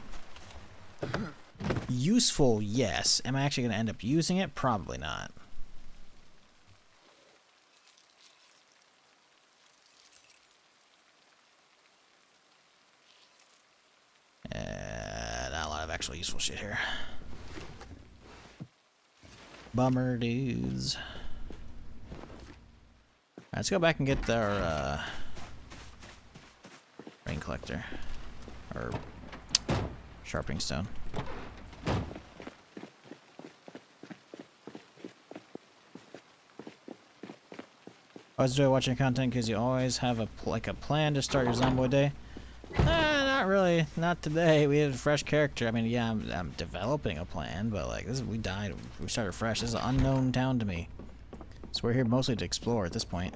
useful, yes. Am I actually going to end up using it? Probably not. Not a lot of actual useful shit here. Bummer dudes. Let's go back and get our rain collector. Or sharpening stone. I always enjoy watching content because you always have a plan to start your Zomboid day. Not really. Not today. We have a fresh character. I mean, yeah, I'm developing a plan, but like this, we started fresh. This is an unknown town to me. So we're here mostly to explore at this point.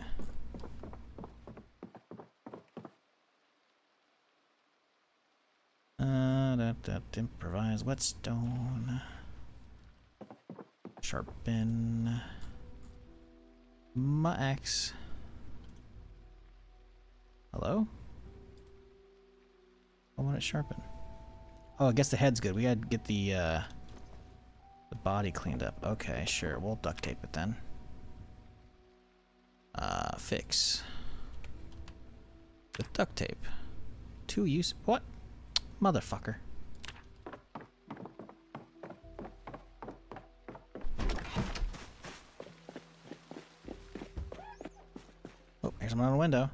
Improvise whetstone. Sharpen. My axe. Hello? I want it sharpened. Oh, I guess the head's good. We gotta get the body cleaned up. Okay, sure. We'll duct tape it then. Fix. With duct tape. What? Motherfucker. Oh, here's someone on a window.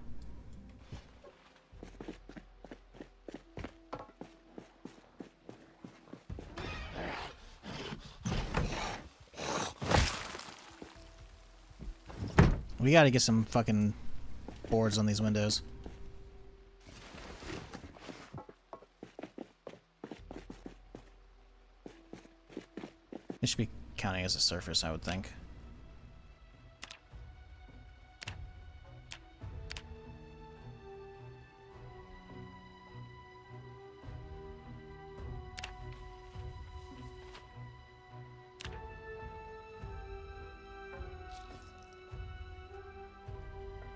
We gotta get some fucking boards on these windows. It should be counting as a surface, I would think.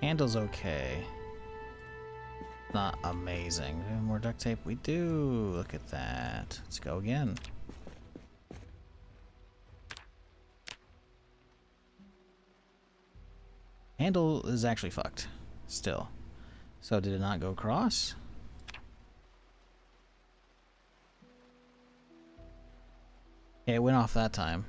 Handle's okay. Not amazing. Do we have more duct tape? We do. Look at that. Let's go again. Handle is actually fucked. Still. So did it not go across? Yeah, it went off that time.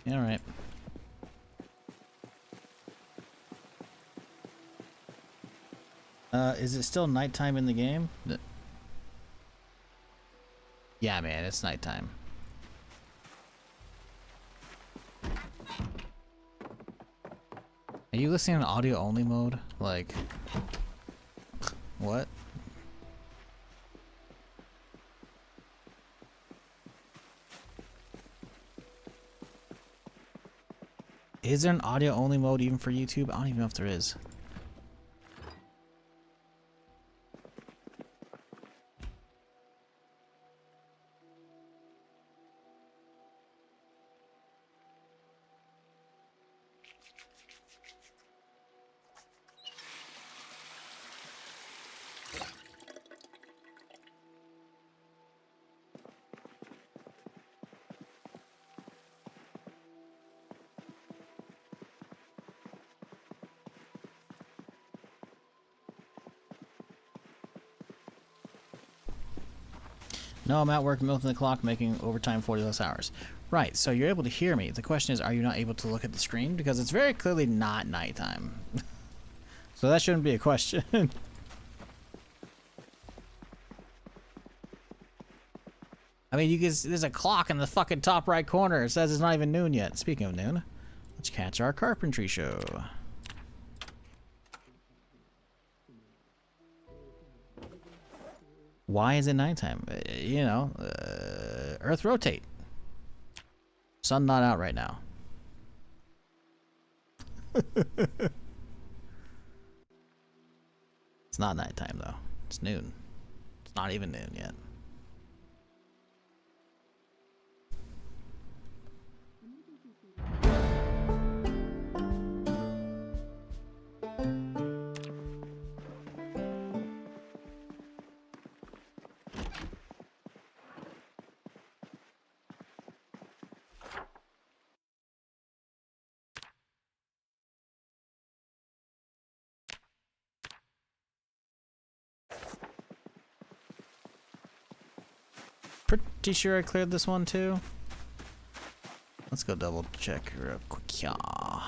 Yeah, alright. Is it still nighttime in the game? Yeah, man, it's nighttime. Are you listening on audio only mode? Like, what? Is there an audio only mode even for YouTube? I don't even know if there is. No, I'm at work milking the clock, making overtime 40 less hours. Right, so you're able to hear me. The question is, are you not able to look at the screen? Because it's very clearly not nighttime. So that shouldn't be a question. I mean, there's a clock in the fucking top right corner. It says it's not even noon yet. Speaking of noon, let's catch our carpentry show. Why is it nighttime? You know, Earth rotate. Sun not out right now. It's not nighttime though. It's noon. It's not even noon yet. Pretty sure I cleared this one too. Let's go double check real quick. Yeah. I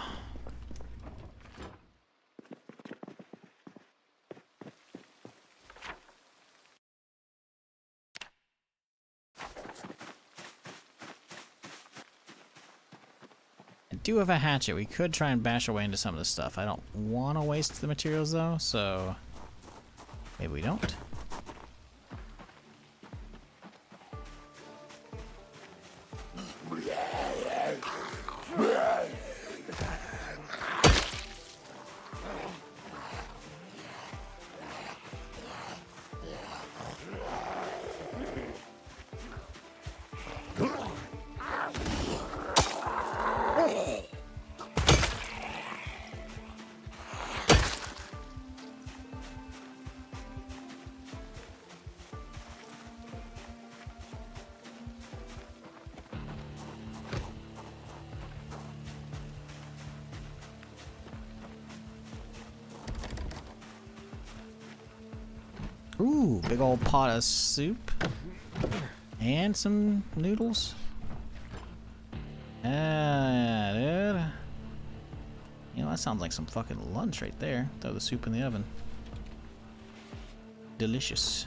do have a hatchet. We could try and bash our way into some of this stuff. I don't want to waste the materials though, so maybe we don't. Ooh, big old pot of soup. And some noodles. Ah, dude. You know, that sounds like some fucking lunch right there. Throw the soup in the oven. Delicious.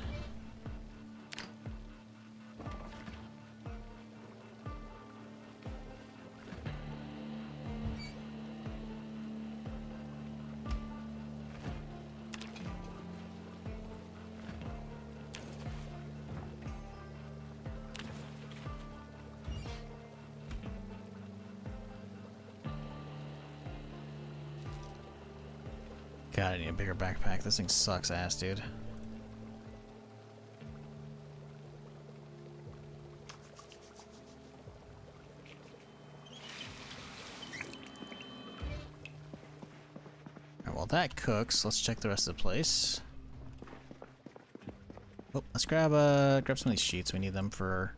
God, I need a bigger backpack. This thing sucks ass, dude. Alright, while that cooks, let's check the rest of the place. Oh, let's grab some of these sheets. We need them for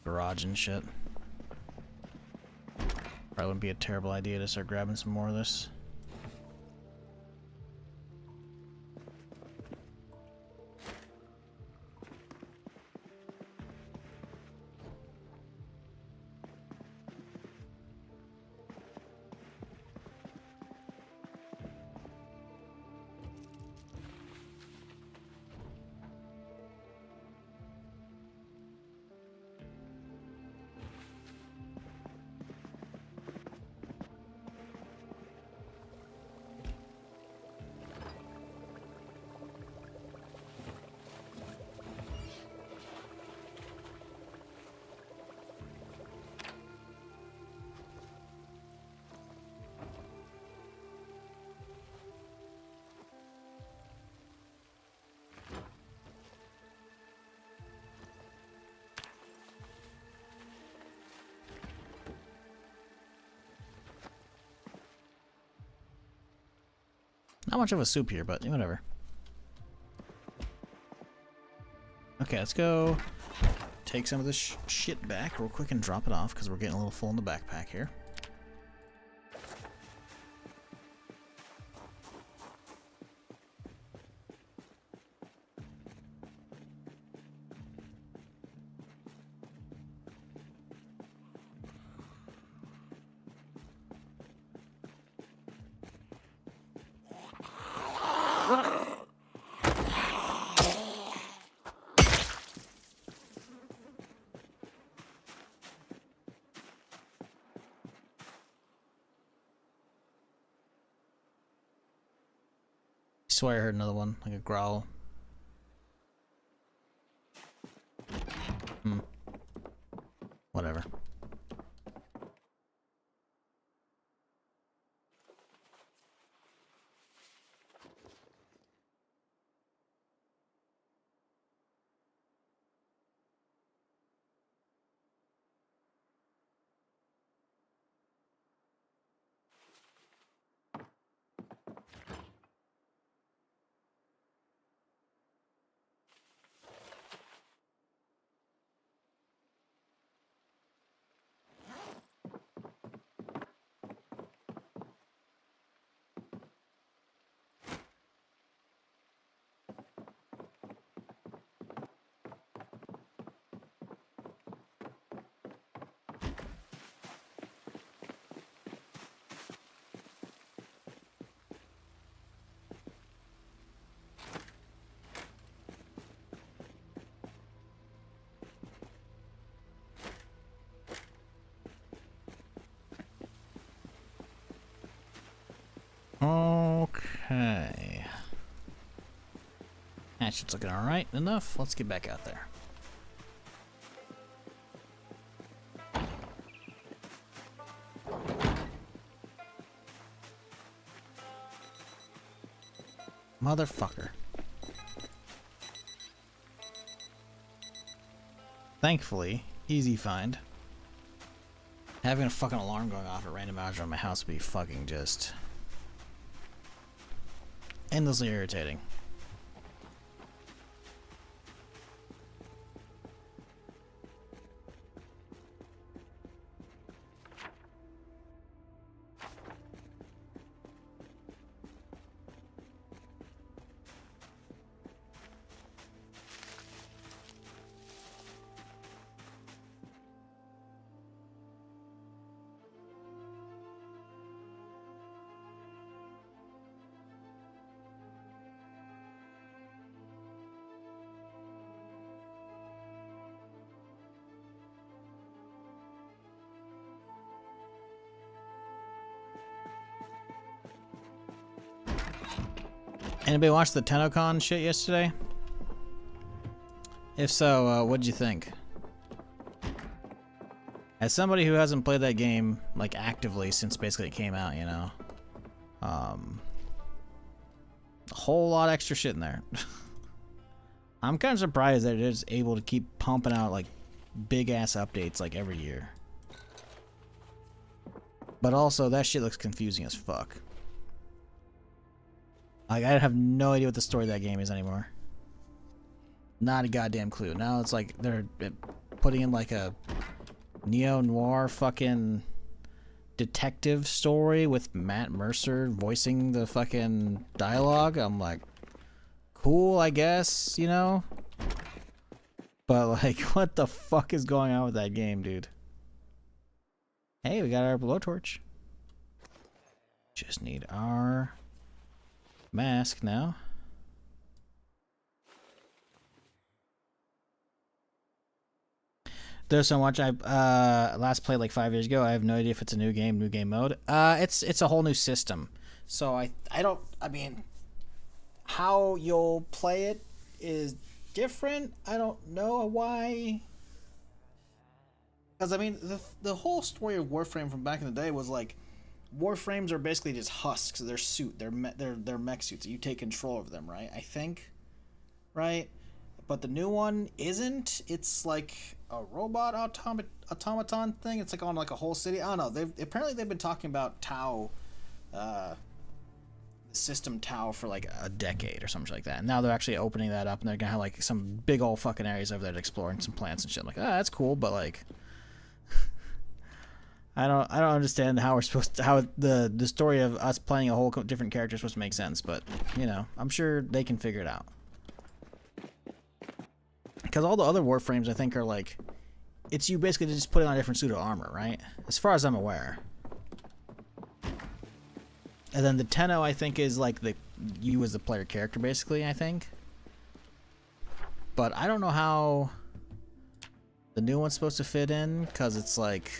garage and shit. Probably wouldn't be a terrible idea to start grabbing some more of this. Not much of a soup here, but whatever. Okay, let's go take some of this shit back real quick and drop it off because we're getting a little full in the backpack here. swear I heard another one, like a growl. Whatever. Okay. That shit's looking alright enough. Let's get back out there. Motherfucker. Thankfully, easy find. Having a fucking alarm going off at random hours around my house would be fucking just endlessly irritating. Anybody watch the TennoCon shit yesterday? If so, what'd you think? As somebody who hasn't played that game like actively since basically it came out, you know, a whole lot of extra shit in there. I'm kind of surprised that it is able to keep pumping out like big ass updates like every year. But also that shit looks confusing as fuck. Like, I have no idea what the story of that game is anymore. Not a goddamn clue. Now it's like they're putting in like a neo-noir fucking detective story with Matt Mercer voicing the fucking dialogue. I'm like, cool, I guess, you know? But like, what the fuck is going on with that game, dude? Hey, we got our blowtorch. Just need our mask now. There's so much I last played like 5 years ago. I have no idea if it's a new game mode. It's a whole new system. So I mean, how you'll play it is different. I don't know why. Because I mean, the whole story of Warframe from back in the day was like, Warframes are basically just husks. They're they're mech suits. You take control of them, right? I think, right? But the new one isn't. It's like a robot automaton thing. It's like on like a whole city. I don't know. They've been talking about Tau, system Tau for like a decade or something like that. And now they're actually opening that up, and they're gonna have like some big old fucking areas over there to explore and some plants and shit. I'm like, that's cool, but like, I don't understand how we're supposed to, how the story of us playing a whole different character is supposed to make sense. But you know, I'm sure they can figure it out. Because all the other Warframes, I think, are like, it's you basically just putting on a different suit of armor, right? As far as I'm aware. And then the Tenno, I think, is like you as the player character, basically, I think. But I don't know how the new one's supposed to fit in, because it's like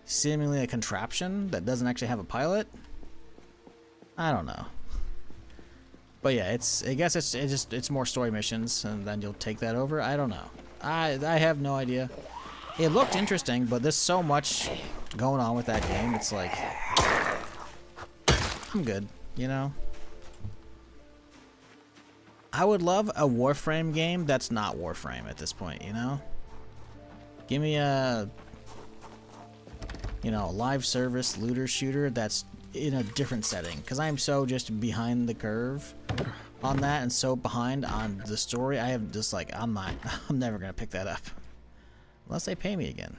seemingly a contraption that doesn't actually have a pilot. I don't know. But yeah, I guess it's more story missions, and then you'll take that over. I don't know. I have no idea. It looked interesting, but there's so much going on with that game. It's like I'm good, you know. I would love a Warframe game that's not Warframe at this point, you know. Give me a, you know, live service looter shooter that's in a different setting, because I'm so just behind the curve on that and so behind on the story. I have just like I'm never gonna pick that up unless they pay me again.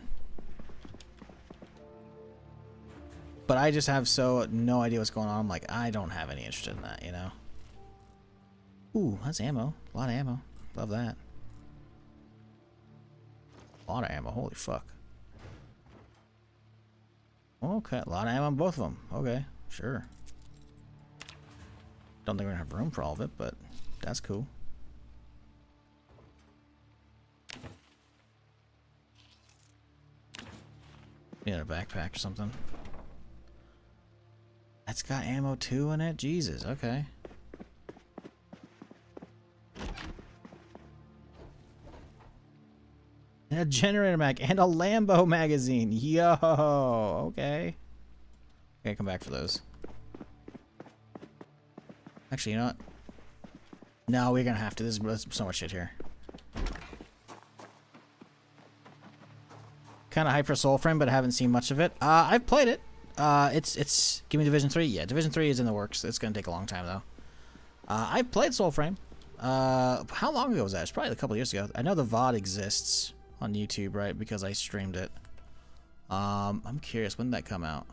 But I just have no idea what's going on. I'm like, I don't have any interest in that, you know. Ooh, that's ammo. A lot of ammo. Love that. A lot of ammo. Holy fuck. Okay, a lot of ammo on both of them. Okay, sure. Don't think we're gonna have room for all of it, but that's cool. Need a backpack or something. That's got ammo too in it? Jesus, okay. A generator mag and a Lambo magazine. Yo, okay. Okay, come back for those. Actually, you know what? No, we're gonna have to. There's so much shit here. Kind of hype for Soulframe, but I haven't seen much of it. I've played it. It's give me Division 3. Yeah, Division 3 is in the works. It's gonna take a long time though. I've played Soulframe. How long ago was that? It's probably a couple years ago. I know the VOD exists on YouTube, right? Because I streamed it. I'm curious, when did that come out?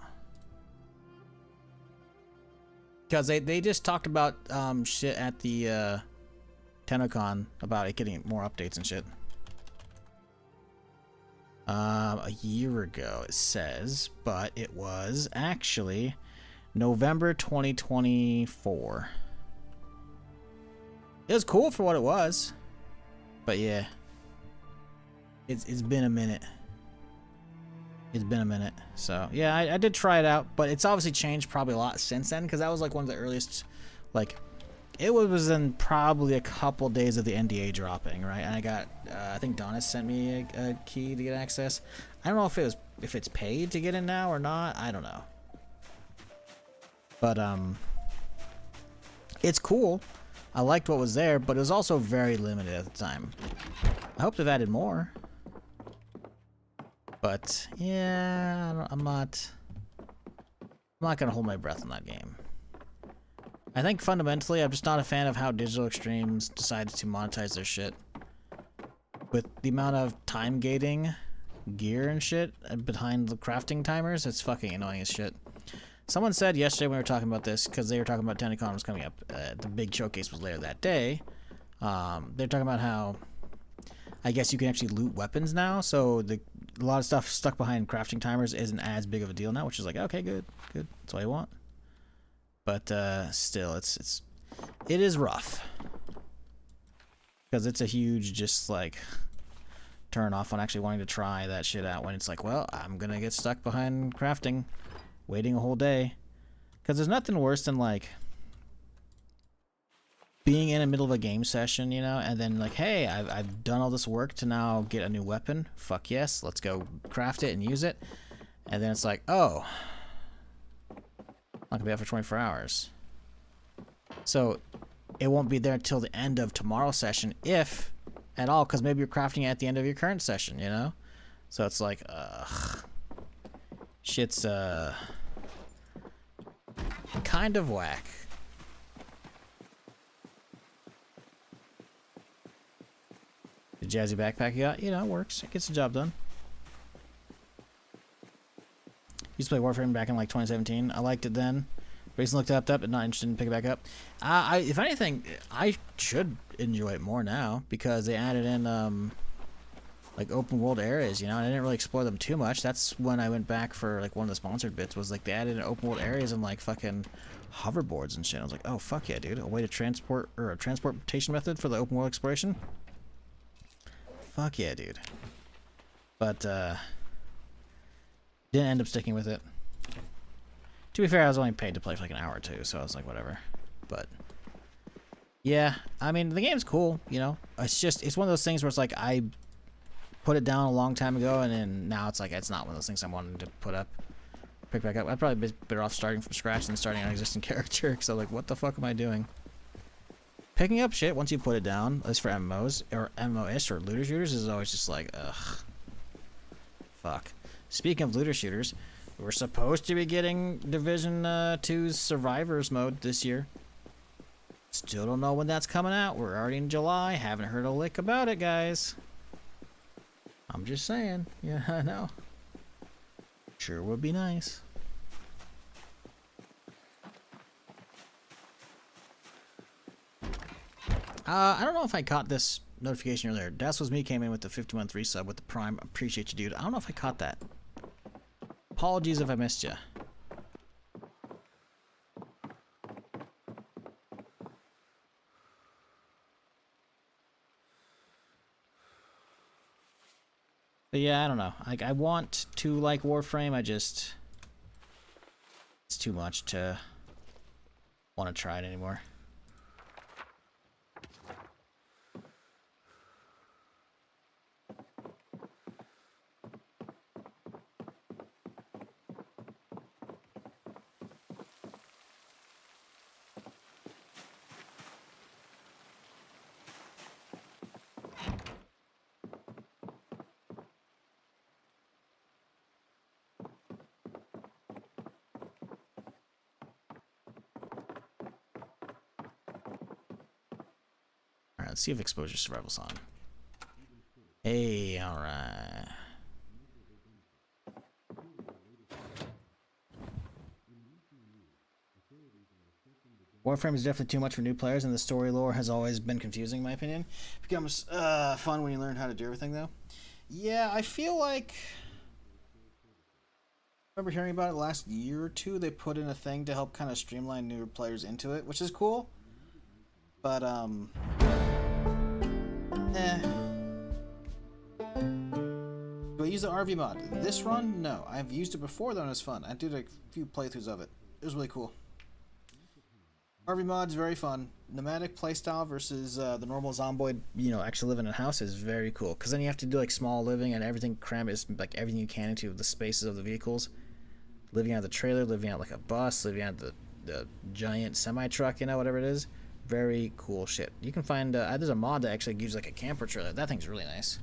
Because they just talked about shit at the TennoCon about it getting more updates and shit. A year ago it says, but it was actually November 2024. It was cool for what it was, but yeah, it's been a minute. It's been a minute. So yeah, I did try it out, but it's obviously changed probably a lot since then, because that was like one of the earliest, like it was in probably a couple days of the NDA dropping, right? And I got I think Donis sent me a key to get access. I don't know if it's paid to get in now or not. I don't know. But it's cool. I liked what was there, but it was also very limited at the time. I hope they've added more. But yeah, I'm not gonna hold my breath on that game. I think fundamentally, I'm just not a fan of how Digital Extremes decided to monetize their shit. With the amount of time gating, gear and shit behind the crafting timers, it's fucking annoying as shit. Someone said yesterday when we were talking about this, because they were talking about TennoCon was coming up, the big showcase was later that day. They're talking about how, I guess you can actually loot weapons now, so a lot of stuff stuck behind crafting timers isn't as big of a deal now, which is like, okay, good. That's what I want. But still, it is rough, because it's a huge just like turn off on actually wanting to try that shit out when it's like, well, I'm gonna get stuck behind crafting, waiting a whole day, because there's nothing worse than like being in the middle of a game session, you know, and then like, hey, I've done all this work to now get a new weapon. Fuck yes, let's go craft it and use it, and then it's like, oh, not gonna be out for 24 hours. So it won't be there until the end of tomorrow's session, if at all, because maybe you're crafting it at the end of your current session, you know? So it's like, shit's kind of whack. The jazzy backpack you got, you know, it works. It gets the job done. Used to play Warframe back in like 2017. I liked it then. Recently looked it up, but not interested in picking it back up. If anything, I should enjoy it more now, because they added in like open world areas, you know, and I didn't really explore them too much. That's when I went back for like one of the sponsored bits, was like they added in open world areas and like fucking hoverboards and shit. I was like, oh fuck yeah, dude, a way to transport, or a transportation method for the open world exploration. Fuck yeah, dude. But didn't end up sticking with it. To be fair, I was only paid to play for like an hour or two, so I was like, whatever. But Yeah, I mean, the game's cool, you know? It's one of those things where it's like, I put it down a long time ago, and then now it's like, it's not one of those things I wanted to pick back up. I'd probably be better off starting from scratch than starting an existing character, because I'm like, what the fuck am I doing? Picking up shit once you put it down, at least for MMOs, or MMO-ish, or looter shooters, is always just like, ugh. Fuck. Speaking of looter shooters, we're supposed to be getting Division 2's Survivors mode this year. Still don't know when that's coming out. We're already in July. Haven't heard a lick about it, guys. I'm just saying. Yeah, I know. Sure would be nice. I don't know if I caught this notification earlier. Das Was Me came in with the 51.3 sub with the Prime. Appreciate you, dude. I don't know if I caught that. Apologies if I missed you. But yeah, I don't know. Like, I want to like Warframe. It's too much to want to try it anymore. Let's see if Exposure Survival's on. Hey, alright. Warframe is definitely too much for new players, and the story lore has always been confusing, in my opinion. It becomes fun when you learn how to do everything, though. Yeah, I feel like... I remember hearing about it last year or two. They put in a thing to help kind of streamline newer players into it, which is cool. But, Do I use the RV mod? This run? No. I've used it before though and it was fun. I did a few playthroughs of it. It was really cool. RV mod's very fun. Nomadic playstyle versus the normal Zomboid, you know, actually living in a house is very cool. Because then you have to do like small living and everything, cram is like everything you can into the spaces of the vehicles. Living out of the trailer, living out like a bus, living out the giant semi-truck, you know, whatever it is. Very cool shit. You can find there's a mod that actually gives like a camper trailer. That thing's really nice.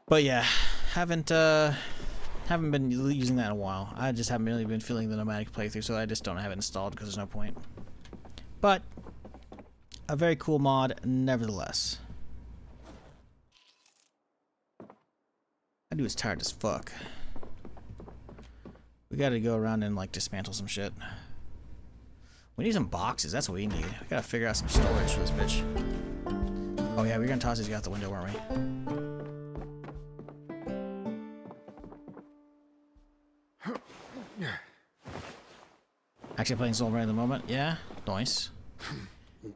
But yeah, haven't been using that in a while. I just haven't really been feeling the nomadic playthrough, so I just don't have it installed because there's no point. But a very cool mod, nevertheless. That dude's tired as fuck. We gotta go around and like dismantle some shit. We need some boxes, that's what we need. We gotta figure out some storage for this bitch. Oh yeah, we were gonna toss these guys out the window, weren't we? Actually playing Zomboid at the moment? Yeah? Nice.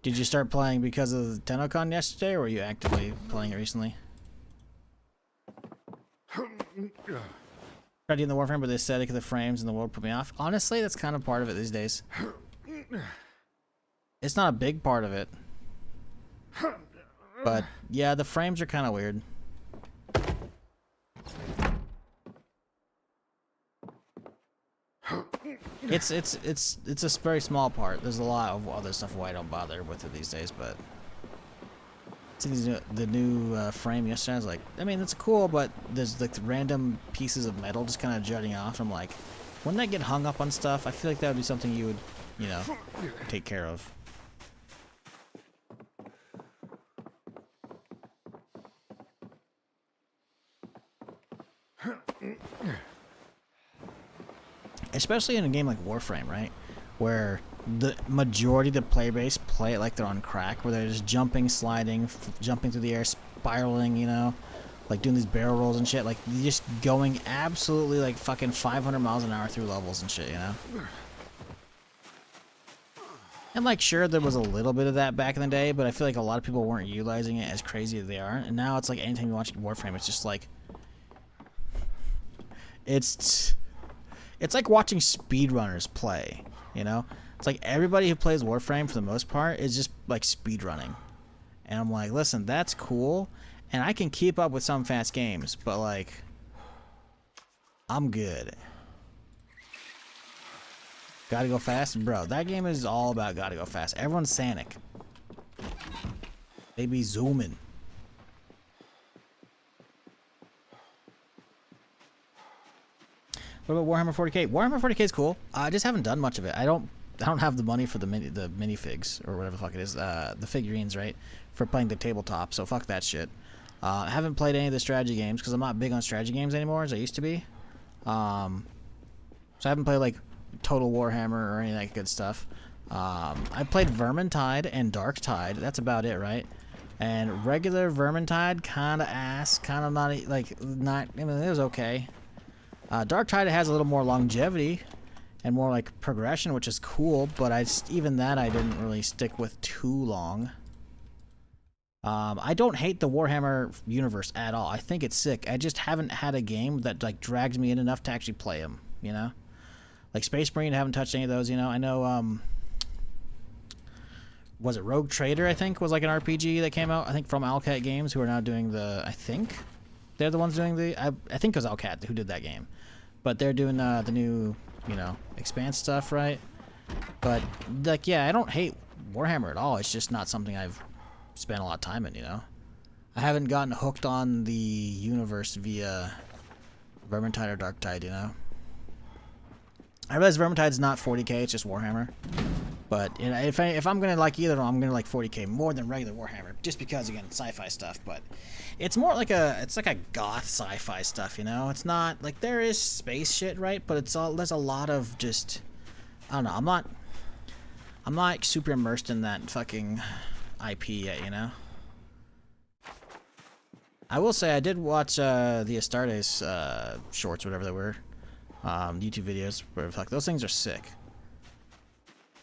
Did you start playing because of the TennoCon yesterday, or were you actively playing it recently? Tried doing the Warframe, but the aesthetic of the frames and the world put me off. Honestly, that's kind of part of it these days. It's not a big part of it. But yeah, the frames are kind of weird. It's a very small part. There's a lot of other stuff why I don't bother with it these days, but seeing the new frame yesterday, I was like, I mean, it's cool, but there's like the random pieces of metal just kind of jutting off. I'm like, wouldn't that get hung up on stuff? I feel like that would be something you would, you know, take care of. Especially in a game like Warframe, right? Where the majority of the player base play it like they're on crack, where they're just jumping, sliding, jumping through the air, spiraling, you know? Like doing these barrel rolls and shit. Like just going absolutely like fucking 500 miles an hour through levels and shit, you know? And like, sure, there was a little bit of that back in the day, but I feel like a lot of people weren't utilizing it as crazy as they are. And now it's like anytime you watch Warframe, it's just like... It's like watching speedrunners play, you know? It's like everybody who plays Warframe for the most part is just like speed running. And I'm like, listen, that's cool, and I can keep up with some fast games, but like, I'm good. Gotta go fast, bro. That game is all about gotta go fast. Everyone's Sanic. They be zooming. What about Warhammer 40k? Warhammer 40k is cool. I just haven't done much of it. I don't have the money for the minifigs or whatever the fuck it is, the figurines, right? For playing the tabletop. So fuck that shit. I haven't played any of the strategy games because I'm not big on strategy games anymore as I used to be. So I haven't played like Total Warhammer or any of that good stuff. I played Vermintide and Darktide. That's about it, right? And regular Vermintide, kind of ass, kind of not like not. I mean, it was okay. Darktide has a little more longevity and more like progression, which is cool. But even that I didn't really stick with too long. I don't hate the Warhammer universe at all. I think it's sick. I just haven't had a game that like drags me in enough to actually play them. You know, like Space Marine. I haven't touched any of those. You know, I know. Was it Rogue Trader? I think was like an RPG that came out. I think from Owlcat Games, who are now doing the. I think they're the ones doing the. I think it was Owlcat who did that game, but they're doing the new, you know, Expanse stuff, right? But like, yeah, I don't hate Warhammer at all. It's just not something I've spent a lot of time in. You know, I haven't gotten hooked on the universe via Vermintide or Darktide. You know, I realize Vermintide's not 40k; it's just Warhammer. But you know, if I'm gonna like either, I'm gonna like 40k more than regular Warhammer, just because again, sci-fi stuff. But it's more like it's like a goth sci-fi stuff, you know. It's not like there is space shit, right? But there's a lot of just I don't know. I'm not super immersed in that fucking IP yet, you know. I will say I did watch the Astartes shorts, whatever they were, YouTube videos. Where fuck those things are sick.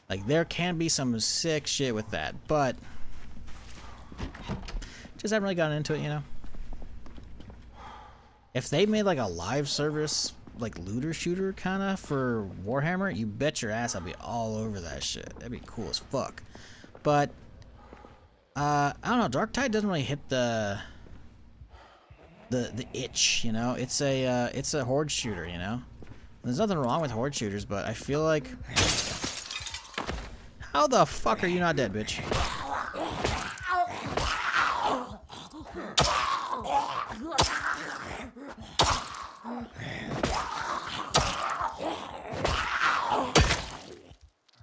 Like, there can be some sick shit with that, but just haven't really gotten into it, you know? If they made, like, a live service, like, looter shooter kind of for Warhammer, you bet your ass I'd be all over that shit. That'd be cool as fuck. But, I don't know, Darktide doesn't really hit the itch, you know? It's a horde shooter, you know? There's nothing wrong with horde shooters, but I feel like... How the fuck are you not dead, bitch?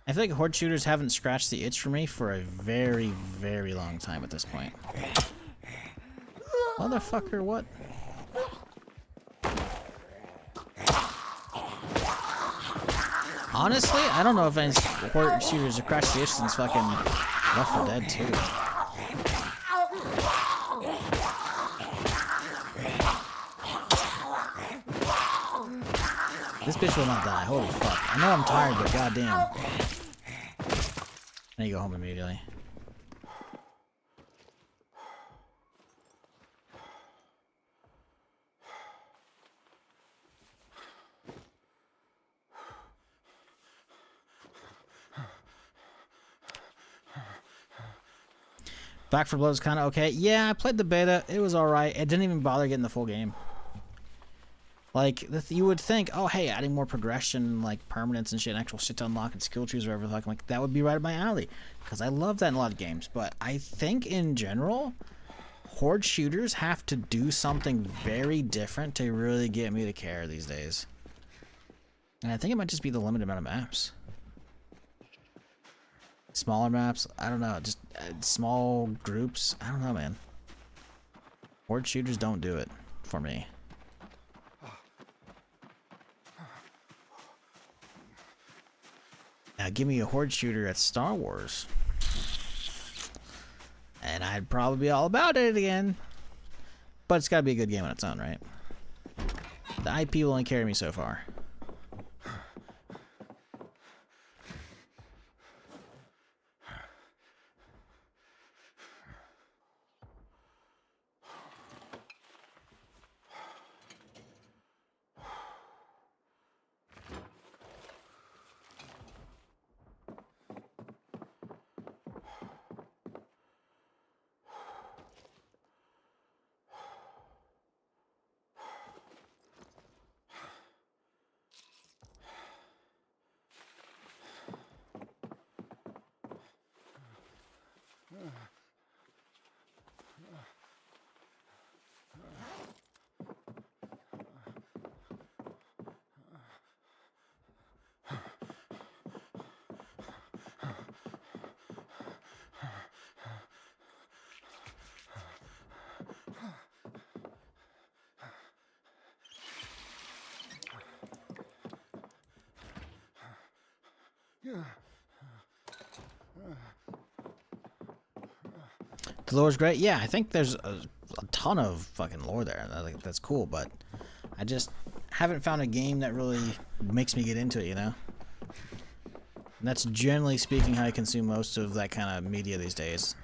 I feel like horde shooters haven't scratched the itch for me for a very, very long time at this point. Motherfucker, what? Honestly, I don't know if any horde shooters have crashed the itch since fucking Left 4 Dead 2. This bitch will not die. Holy fuck. I know I'm tired, but goddamn. I need to go home immediately. Back 4 Blood is kind of okay. Yeah, I played the beta. It was alright. It didn't even bother getting the full game. Like, you would think, oh, hey, adding more progression, like permanence and shit, actual shit to unlock and skill trees or whatever, like that would be right up my alley. Because I love that in a lot of games. But I think, in general, horde shooters have to do something very different to really get me to care these days. And I think it might just be the limited amount of maps. Smaller maps, I don't know, just small groups, I don't know, man. Horde shooters don't do it for me. Now give me a horde shooter at Star Wars, and I'd probably be all about it again. But it's gotta be a good game on its own, right? The IP will only carry me so far. The lore's great. Yeah, I think there's a ton of fucking lore there. That's cool, but I just haven't found a game that really makes me get into it, you know? And that's generally speaking how I consume most of that kind of media these days.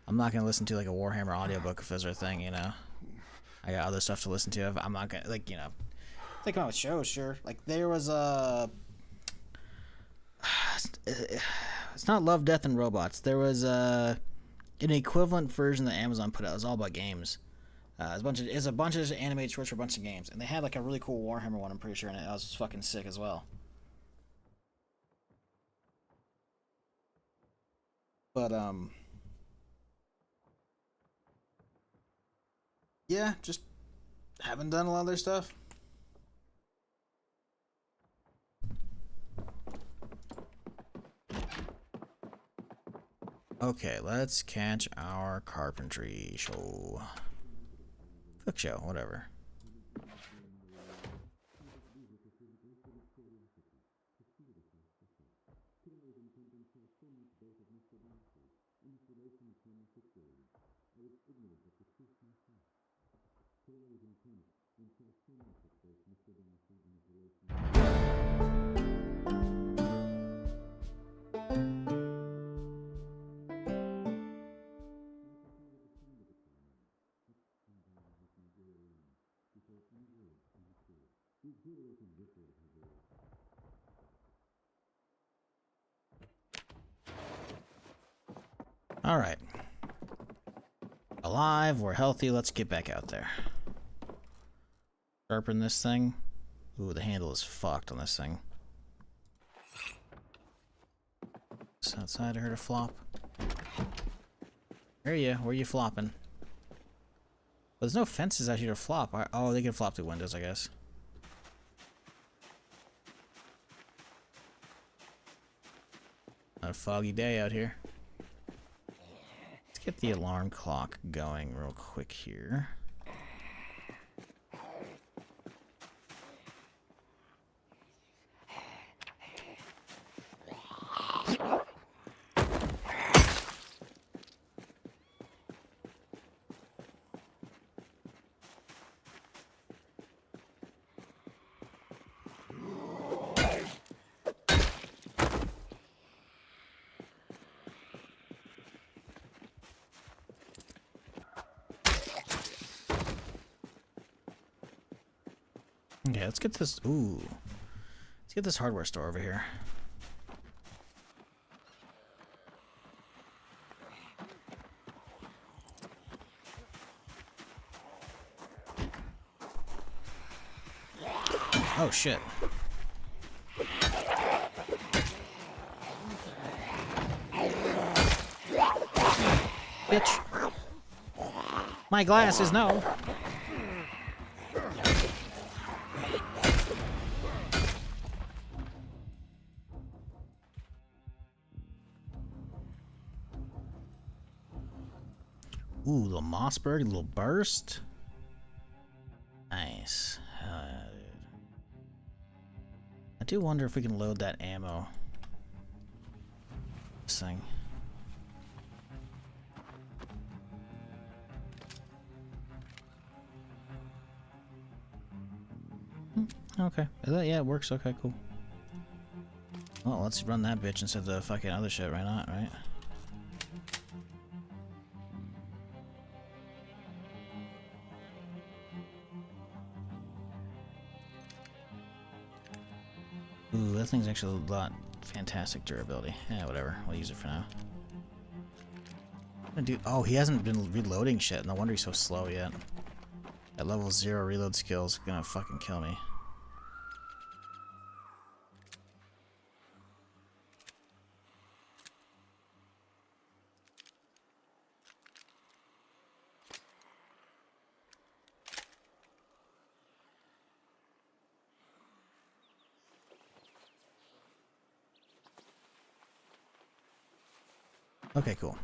I'm not gonna listen to like a Warhammer audiobook if there's a thing, you know? I got other stuff to listen to. I'm not gonna, like, you know, they come out with shows, sure. Like, there was a... It's not Love, Death, and Robots. There was an equivalent version that Amazon put out. It was all about games. It's a bunch of animated shorts for a bunch of games. And they had, like, a really cool Warhammer one, I'm pretty sure, and it was fucking sick as well. But, yeah, just haven't done a lot of their stuff. Okay, let's catch our carpentry show. Cook show, whatever. Alright. Alive, we're healthy, let's get back out there. Sharpen this thing. Ooh, the handle is fucked on this thing. It's outside, I heard a flop. Where are you? Where are you flopping? But there's no fences out here to flop. Oh, they can flop through windows, I guess. A foggy day out here. Let's get the alarm clock going real quick here. Okay, let's get this. Ooh. Let's get this hardware store over here. Oh, shit. Bitch. My glasses, no. Ooh, little Mossberg, little burst. Nice. Dude. I do wonder if we can load that ammo. This thing. Okay. Yeah, it works. Okay, cool. Well, let's run that bitch instead of the fucking other shit. Right not, right? Ooh, that thing's actually a lot fantastic durability. Yeah, whatever. We'll use it for now. Dude, oh, he hasn't been reloading shit. No wonder he's so slow yet. That level 0 reload skill's gonna fucking kill me. Okay, cool.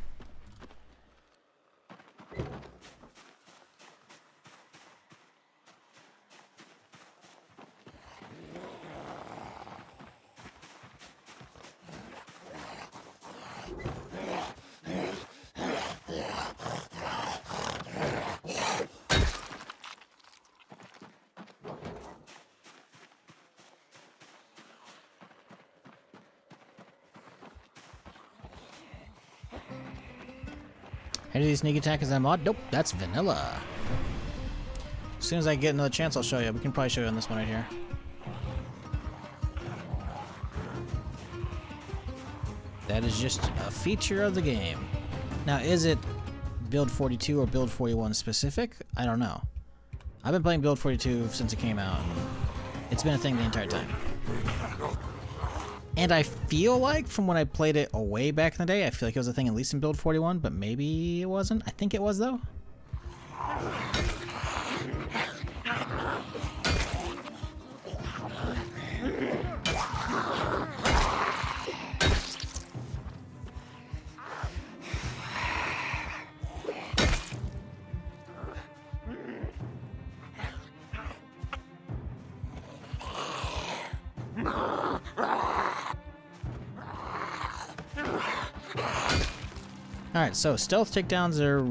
Energy sneak attack is that mod? Nope, that's vanilla. As soon as I get another chance, I'll show you. We can probably show you on this one right here. That is just a feature of the game. Now, is it build 42 or build 41 specific? I don't know. I've been playing build 42 since it came out. It's been a thing the entire time. And I feel like, from when I played it way back in the day, I feel like it was a thing at least in build 41, but maybe it wasn't. I think it was, though. Alright, so stealth takedowns are...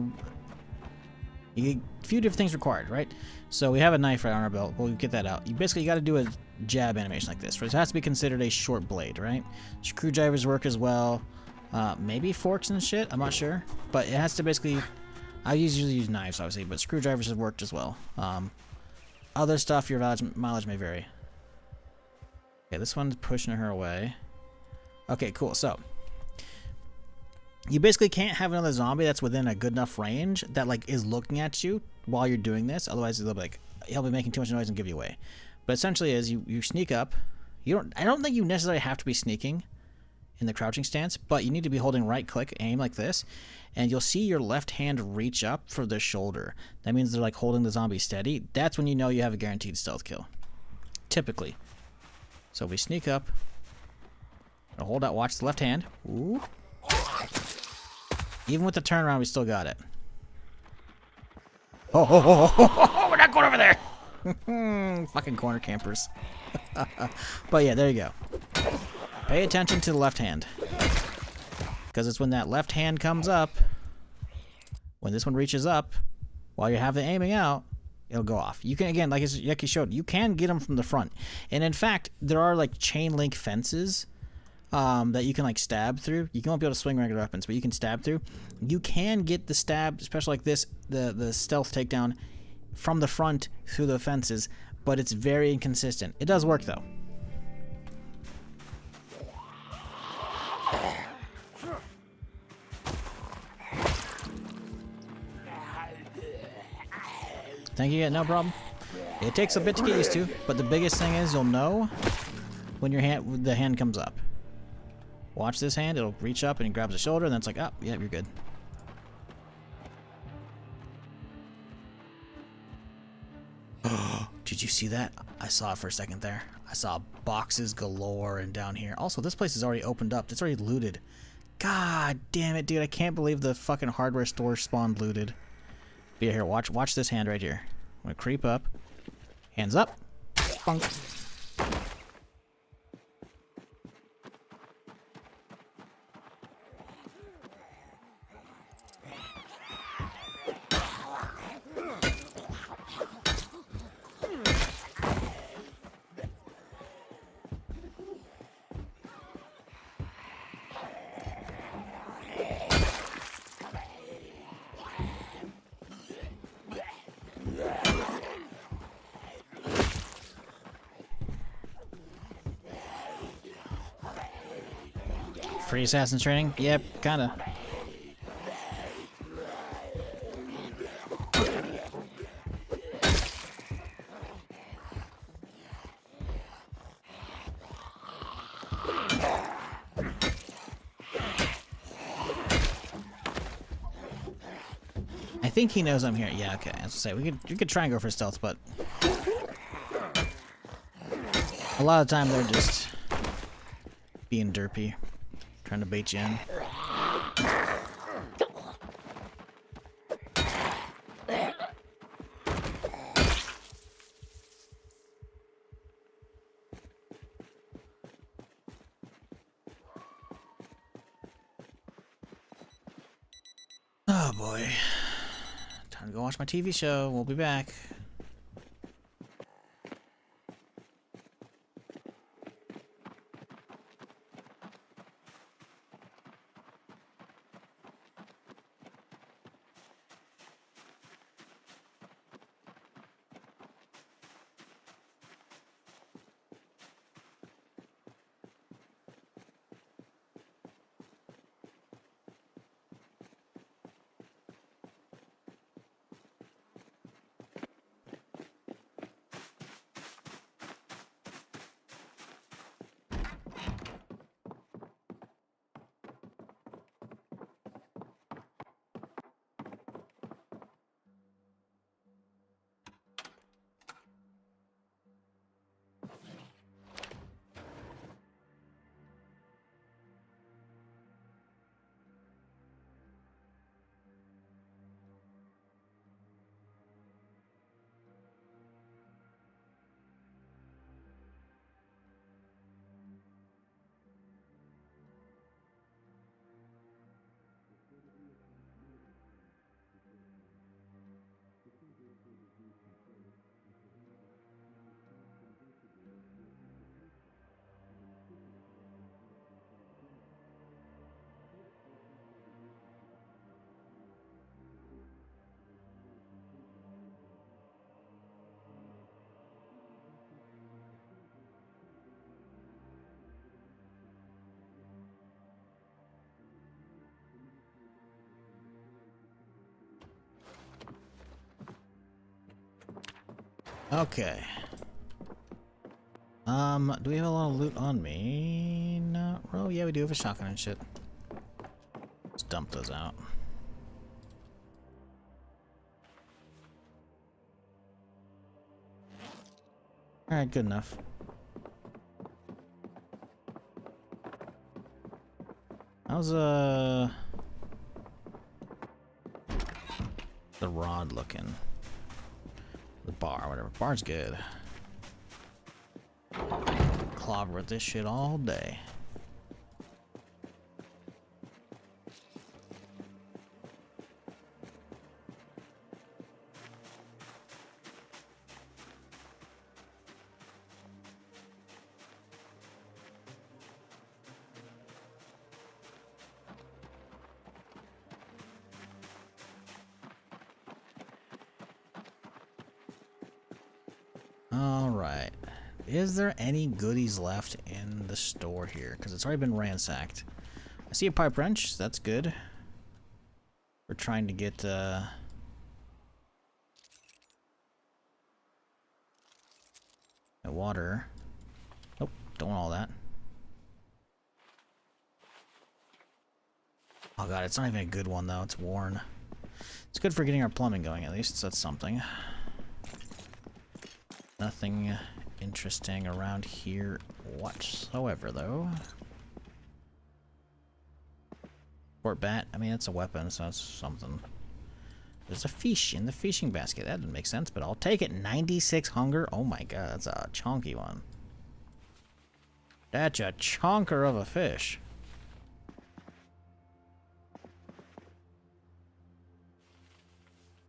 You get a few different things required, right? So we have a knife right on our belt. We'll get that out. You basically got to do a jab animation like this. It has to be considered a short blade, right? Screwdrivers work as well. Maybe forks and shit. I'm not sure. But it has to basically... I usually use knives, obviously, but screwdrivers have worked as well. Other stuff, your mileage may vary. Okay, this one's pushing her away. Okay, cool. So... You basically can't have another zombie that's within a good enough range that like is looking at you while you're doing this. Otherwise, they'll be like, he'll be making too much noise and give you away. But essentially, is you sneak up. I don't think you necessarily have to be sneaking in the crouching stance, but you need to be holding right click, aim like this, and you'll see your left hand reach up for the shoulder. That means they're like holding the zombie steady. That's when you know you have a guaranteed stealth kill. Typically. So we sneak up. Hold out. Watch the left hand. Ooh. Even with the turnaround, we still got it. Oh, we're not going over there! Fucking corner campers. But yeah, there you go. Pay attention to the left hand. Because it's when that left hand comes up, when this one reaches up, while you have the aiming out, it'll go off. You can, again, like you showed, you can get them from the front. And in fact, there are like chain link fences that you can like stab through. You won't be able to swing regular weapons, but you can stab through. You can get the stab, especially like this, the stealth takedown from the front through the fences, but it's very inconsistent. It does work though. Thank you, no problem. It takes a bit to get used to, but the biggest thing is you'll know when the hand comes up. Watch this hand, it'll reach up and he grabs the shoulder, and then it's like, oh, yeah, you're good. Did you see that? I saw it for a second there. I saw boxes galore and down here. Also, this place is already opened up. It's already looted. God damn it, dude. I can't believe the fucking hardware store spawned looted. But yeah, here, watch this hand right here. I'm gonna creep up. Hands up. Bunk. Free assassin training? Yep, kinda. I think he knows I'm here. Yeah, okay. As I say, we could try and go for stealth, but a lot of the time they're just being derpy. Trying to bait you in. Oh boy. Time to go watch my TV show. We'll be back. Okay. Do we have a lot of loot on me? No. Oh, yeah, we do have a shotgun and shit. Let's dump those out. Alright, good enough. How's, the rod looking? The bar, whatever. Bar's good. Clobber with this shit all day. Alright. Is there any goodies left in the store here? Because it's already been ransacked. I see a pipe wrench. That's good. We're trying to get, a water. Nope, don't want all that. Oh god, it's not even a good one though. It's worn. It's good for getting our plumbing going at least. So that's something. Nothing interesting around here whatsoever, though. Sport bat. I mean, it's a weapon, so that's something. There's a fish in the fishing basket. That doesn't make sense, but I'll take it. 96 hunger. Oh my god, that's a chunky one. That's a chonker of a fish.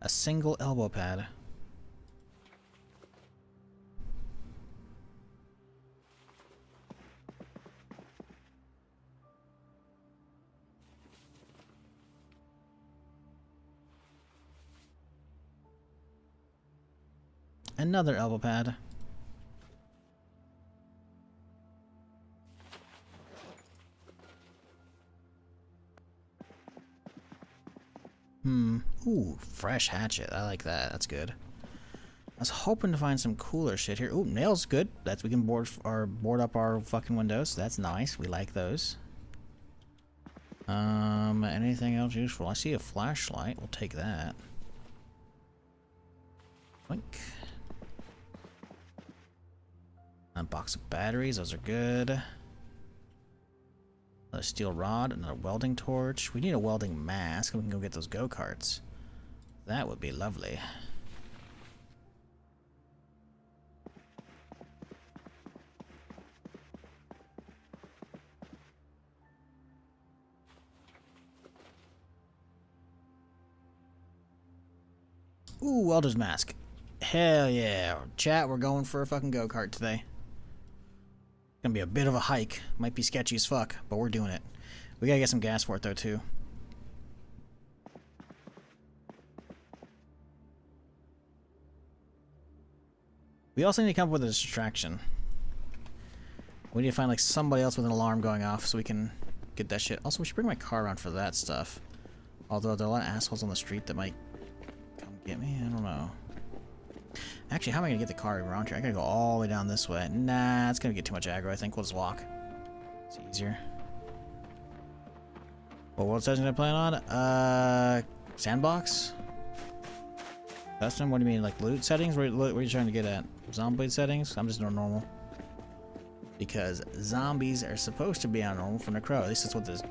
A single elbow pad. Another elbow pad. Ooh, fresh hatchet. I like that. That's good. I was hoping to find some cooler shit here. Ooh, nails good. That's we can board up our fucking windows. That's nice. We like those. Anything else useful? I see a flashlight. We'll take that. Blink. A box of batteries, those are good. Another steel rod, another welding torch. We need a welding mask, and we can go get those go-karts. That would be lovely. Ooh, welder's mask. Hell yeah. Chat, we're going for a fucking go-kart today. Gonna be a bit of a hike. Might be sketchy as fuck, but we're doing it. We gotta get some gas for it though too. We also need to come up with a distraction. We need to find like somebody else with an alarm going off so we can get that shit. Also, we should bring my car around for that stuff. Although there are a lot of assholes on the street that might come get me. I don't know. Actually, how am I gonna get the car around here? I gotta go all the way down this way. Nah, it's gonna get too much aggro. I think we'll just walk. It's easier. Well, what settings am I playing on? Sandbox? Custom? What do you mean, like loot settings? What are you trying to get at? Zomboid settings? I'm just doing normal. Because zombies are supposed to be on normal for Necroa. At least that's what this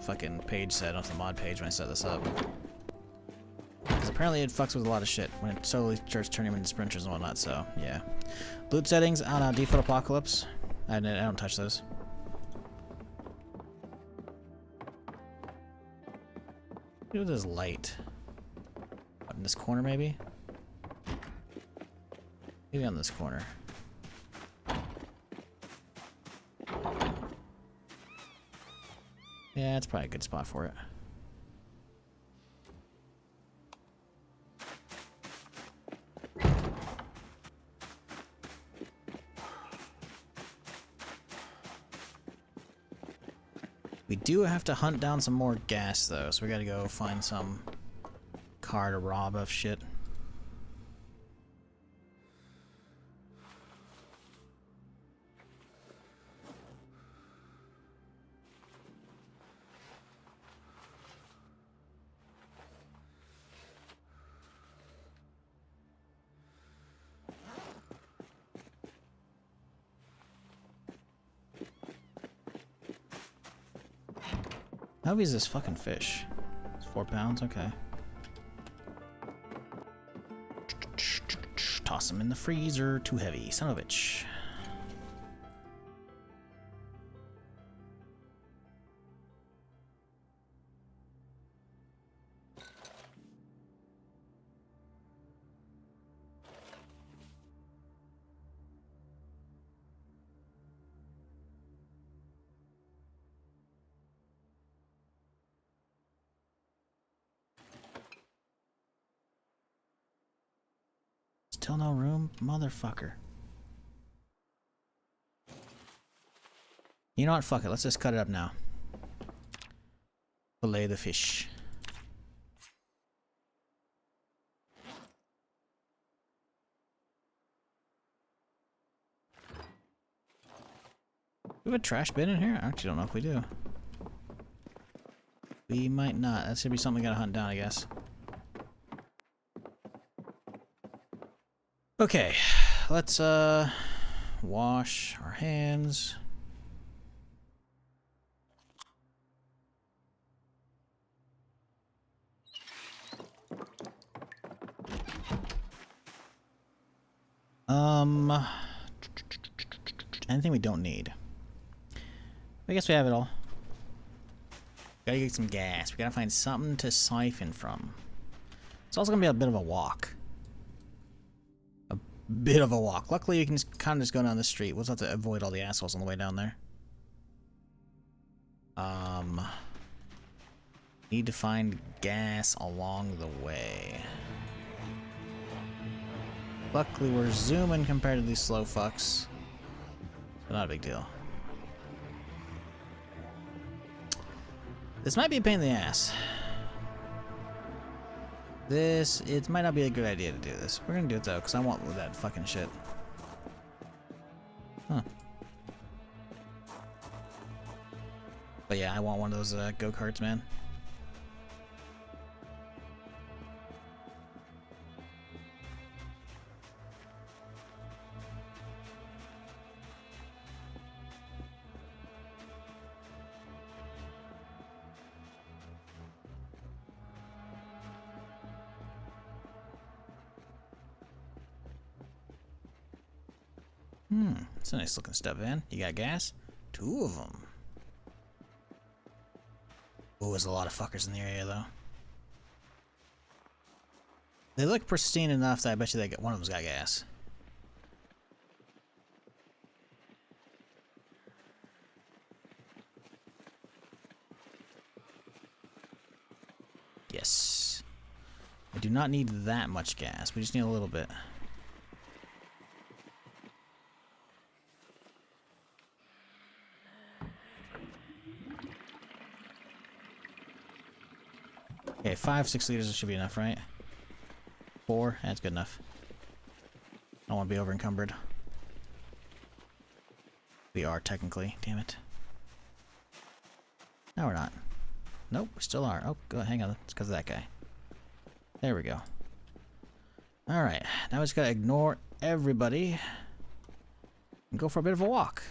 fucking page said off the mod page when I set this up. Because apparently it fucks with a lot of shit when it slowly starts turning them into sprinters and whatnot, so yeah. Loot settings on default apocalypse. I don't touch those. Look at this light. What, in this corner maybe? Maybe on this corner. Yeah, it's probably a good spot for it. We do have to hunt down some more gas though, so we gotta go find some car to rob of shit. How heavy is this fucking fish? It's 4 pounds? Okay. Toss him in the freezer. Too heavy. Son of a bitch. Still no room? Motherfucker. You know what? Fuck it. Let's just cut it up now. Fillet the fish. Do we have a trash bin in here? I actually don't know if we do. We might not. That should be something we gotta hunt down, I guess. Okay, let's wash our hands. Anything we don't need. I guess we have it all. Gotta get some gas. We gotta find something to siphon from. It's also gonna be a bit of a walk. Bit of a walk. Luckily, you can kind of just go down the street. We'll just have to avoid all the assholes on the way down there. Need to find gas along the way. Luckily, we're zooming compared to these slow fucks. So not a big deal. This might be a pain in the ass. It might not be a good idea to do this. We're gonna do it though, because I want that fucking shit. Huh. But yeah, I want one of those go-karts, man. It's a nice looking step van. You got gas? 2 of them. Oh, there's a lot of fuckers in the area though. They look pristine enough that I bet you one of them's got gas. Yes. I do not need that much gas. We just need a little bit. Okay, 5-6 liters should be enough, right? 4? That's good enough. I don't want to be over encumbered. We are technically. Damn it. No, we're not. Nope, we still are. Oh, go hang on. It's because of that guy. There we go. Alright, now we just gotta ignore everybody and go for a bit of a walk.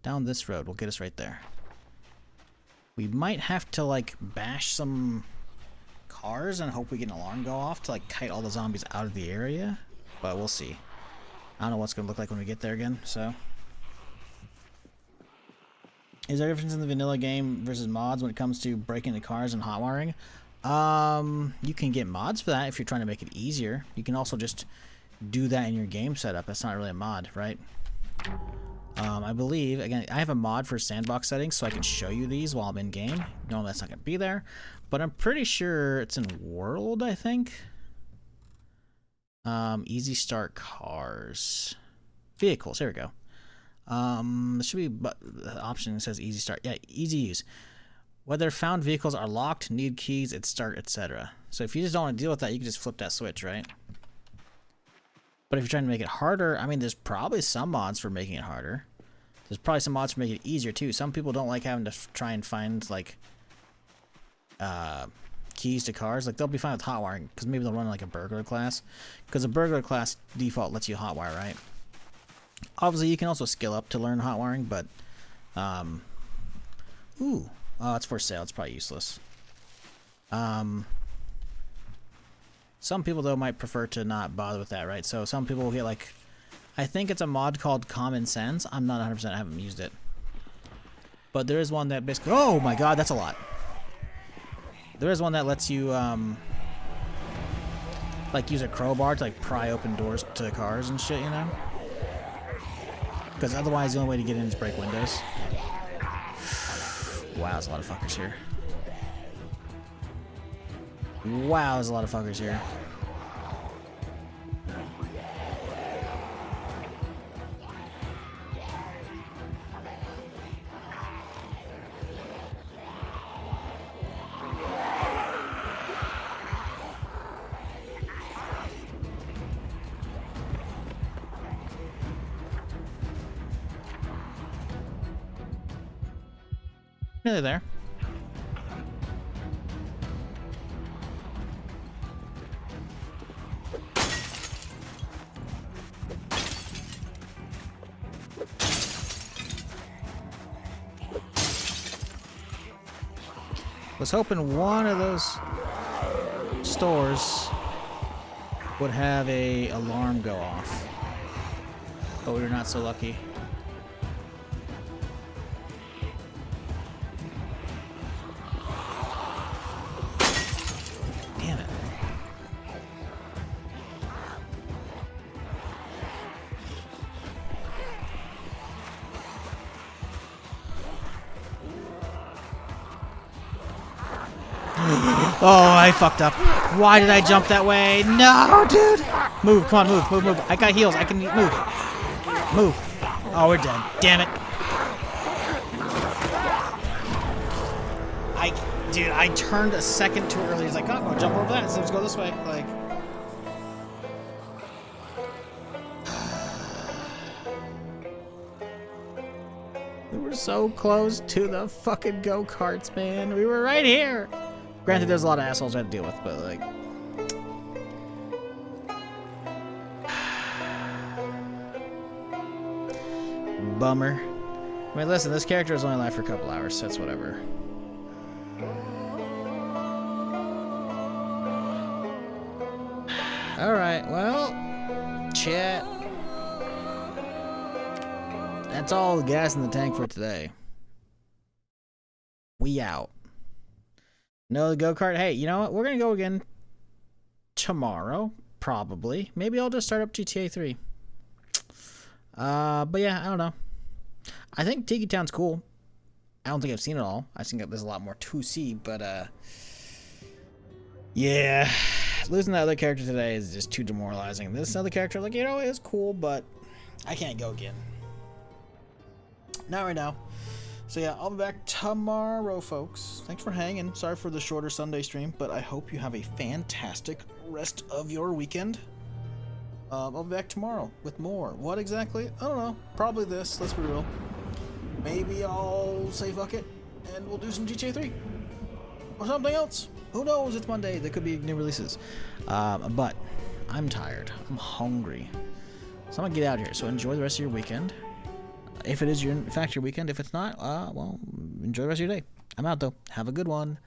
Down this road will get us right there. We might have to, like, bash some cars and hope we get an alarm go off to, like, kite all the zombies out of the area. But we'll see. I don't know what's gonna look like when we get there again, so. Is there a difference in the vanilla game versus mods when it comes to breaking the cars and hot wiring? You can get mods for that if you're trying to make it easier. You can also just do that in your game setup. That's not really a mod, right? I believe, again, I have a mod for sandbox settings so I can show you these while I'm in game. No, that's not going to be there. But I'm pretty sure it's in World, I think. Easy start cars. Vehicles, here we go. There should be the option that says easy start. Yeah, easy use. Whether found vehicles are locked, need keys, etc. So if you just don't want to deal with that, you can just flip that switch, right? But if you're trying to make it harder, I mean, there's probably some mods for making it harder. There's probably some mods for making it easier, too. Some people don't like having to try and find, like, keys to cars. Like, they'll be fine with hot wiring, because maybe they'll run, like, a burglar class. Because a burglar class default lets you hotwire, right? Obviously, you can also skill up to learn hot wiring, but, ooh. Oh, it's for sale. It's probably useless. Some people, though, might prefer to not bother with that, right? So some people will get, like, I think it's a mod called Common Sense. I'm not 100%. I haven't used it. But there is one that basically... Oh, my God. That's a lot. There is one that lets you, like, use a crowbar to, like, pry open doors to cars and shit, you know? Because otherwise, the only way to get in is break windows. Wow, there's a lot of fuckers here. Wow, there's a lot of fuckers here. Nearly there. Was hoping one of those stores would have a alarm go off, but we were not so lucky. Damn it. Oh, I fucked up. Why did I jump that way? No, dude! Move, come on, move. I got heals, I can move. Move. Oh, we're dead. Damn it. Dude, I turned a second too early. He's like, oh, I'm gonna jump over that, so let's go this way. Like... We were so close to the fucking go-karts, man. We were right here. Granted, there's a lot of assholes I had to deal with, but, like... Bummer. I mean, listen, this character is only alive for a couple hours, so it's whatever. Alright, well... Chat. That's all the gas in the tank for today. We out. No, the go-kart. Hey, you know what? We're going to go again tomorrow, probably. Maybe I'll just start up GTA 3. But yeah, I don't know. I think Tiki Town's cool. I don't think I've seen it all. I think there's a lot more to see, but yeah, losing that other character today is just too demoralizing. This other character, like, you know, is cool, but I can't go again. Not right now. So yeah, I'll be back tomorrow, folks. Thanks for hanging. Sorry for the shorter Sunday stream, but I hope you have a fantastic rest of your weekend. I'll be back tomorrow with more. What exactly? I don't know. Probably this. Let's be real. Maybe I'll say fuck it, and we'll do some GTA 3. Or something else. Who knows? It's Monday. There could be new releases. But I'm tired. I'm hungry. So I'm going to get out of here. So enjoy the rest of your weekend. If it is, in fact, your weekend. If it's not, well, enjoy the rest of your day. I'm out, though. Have a good one.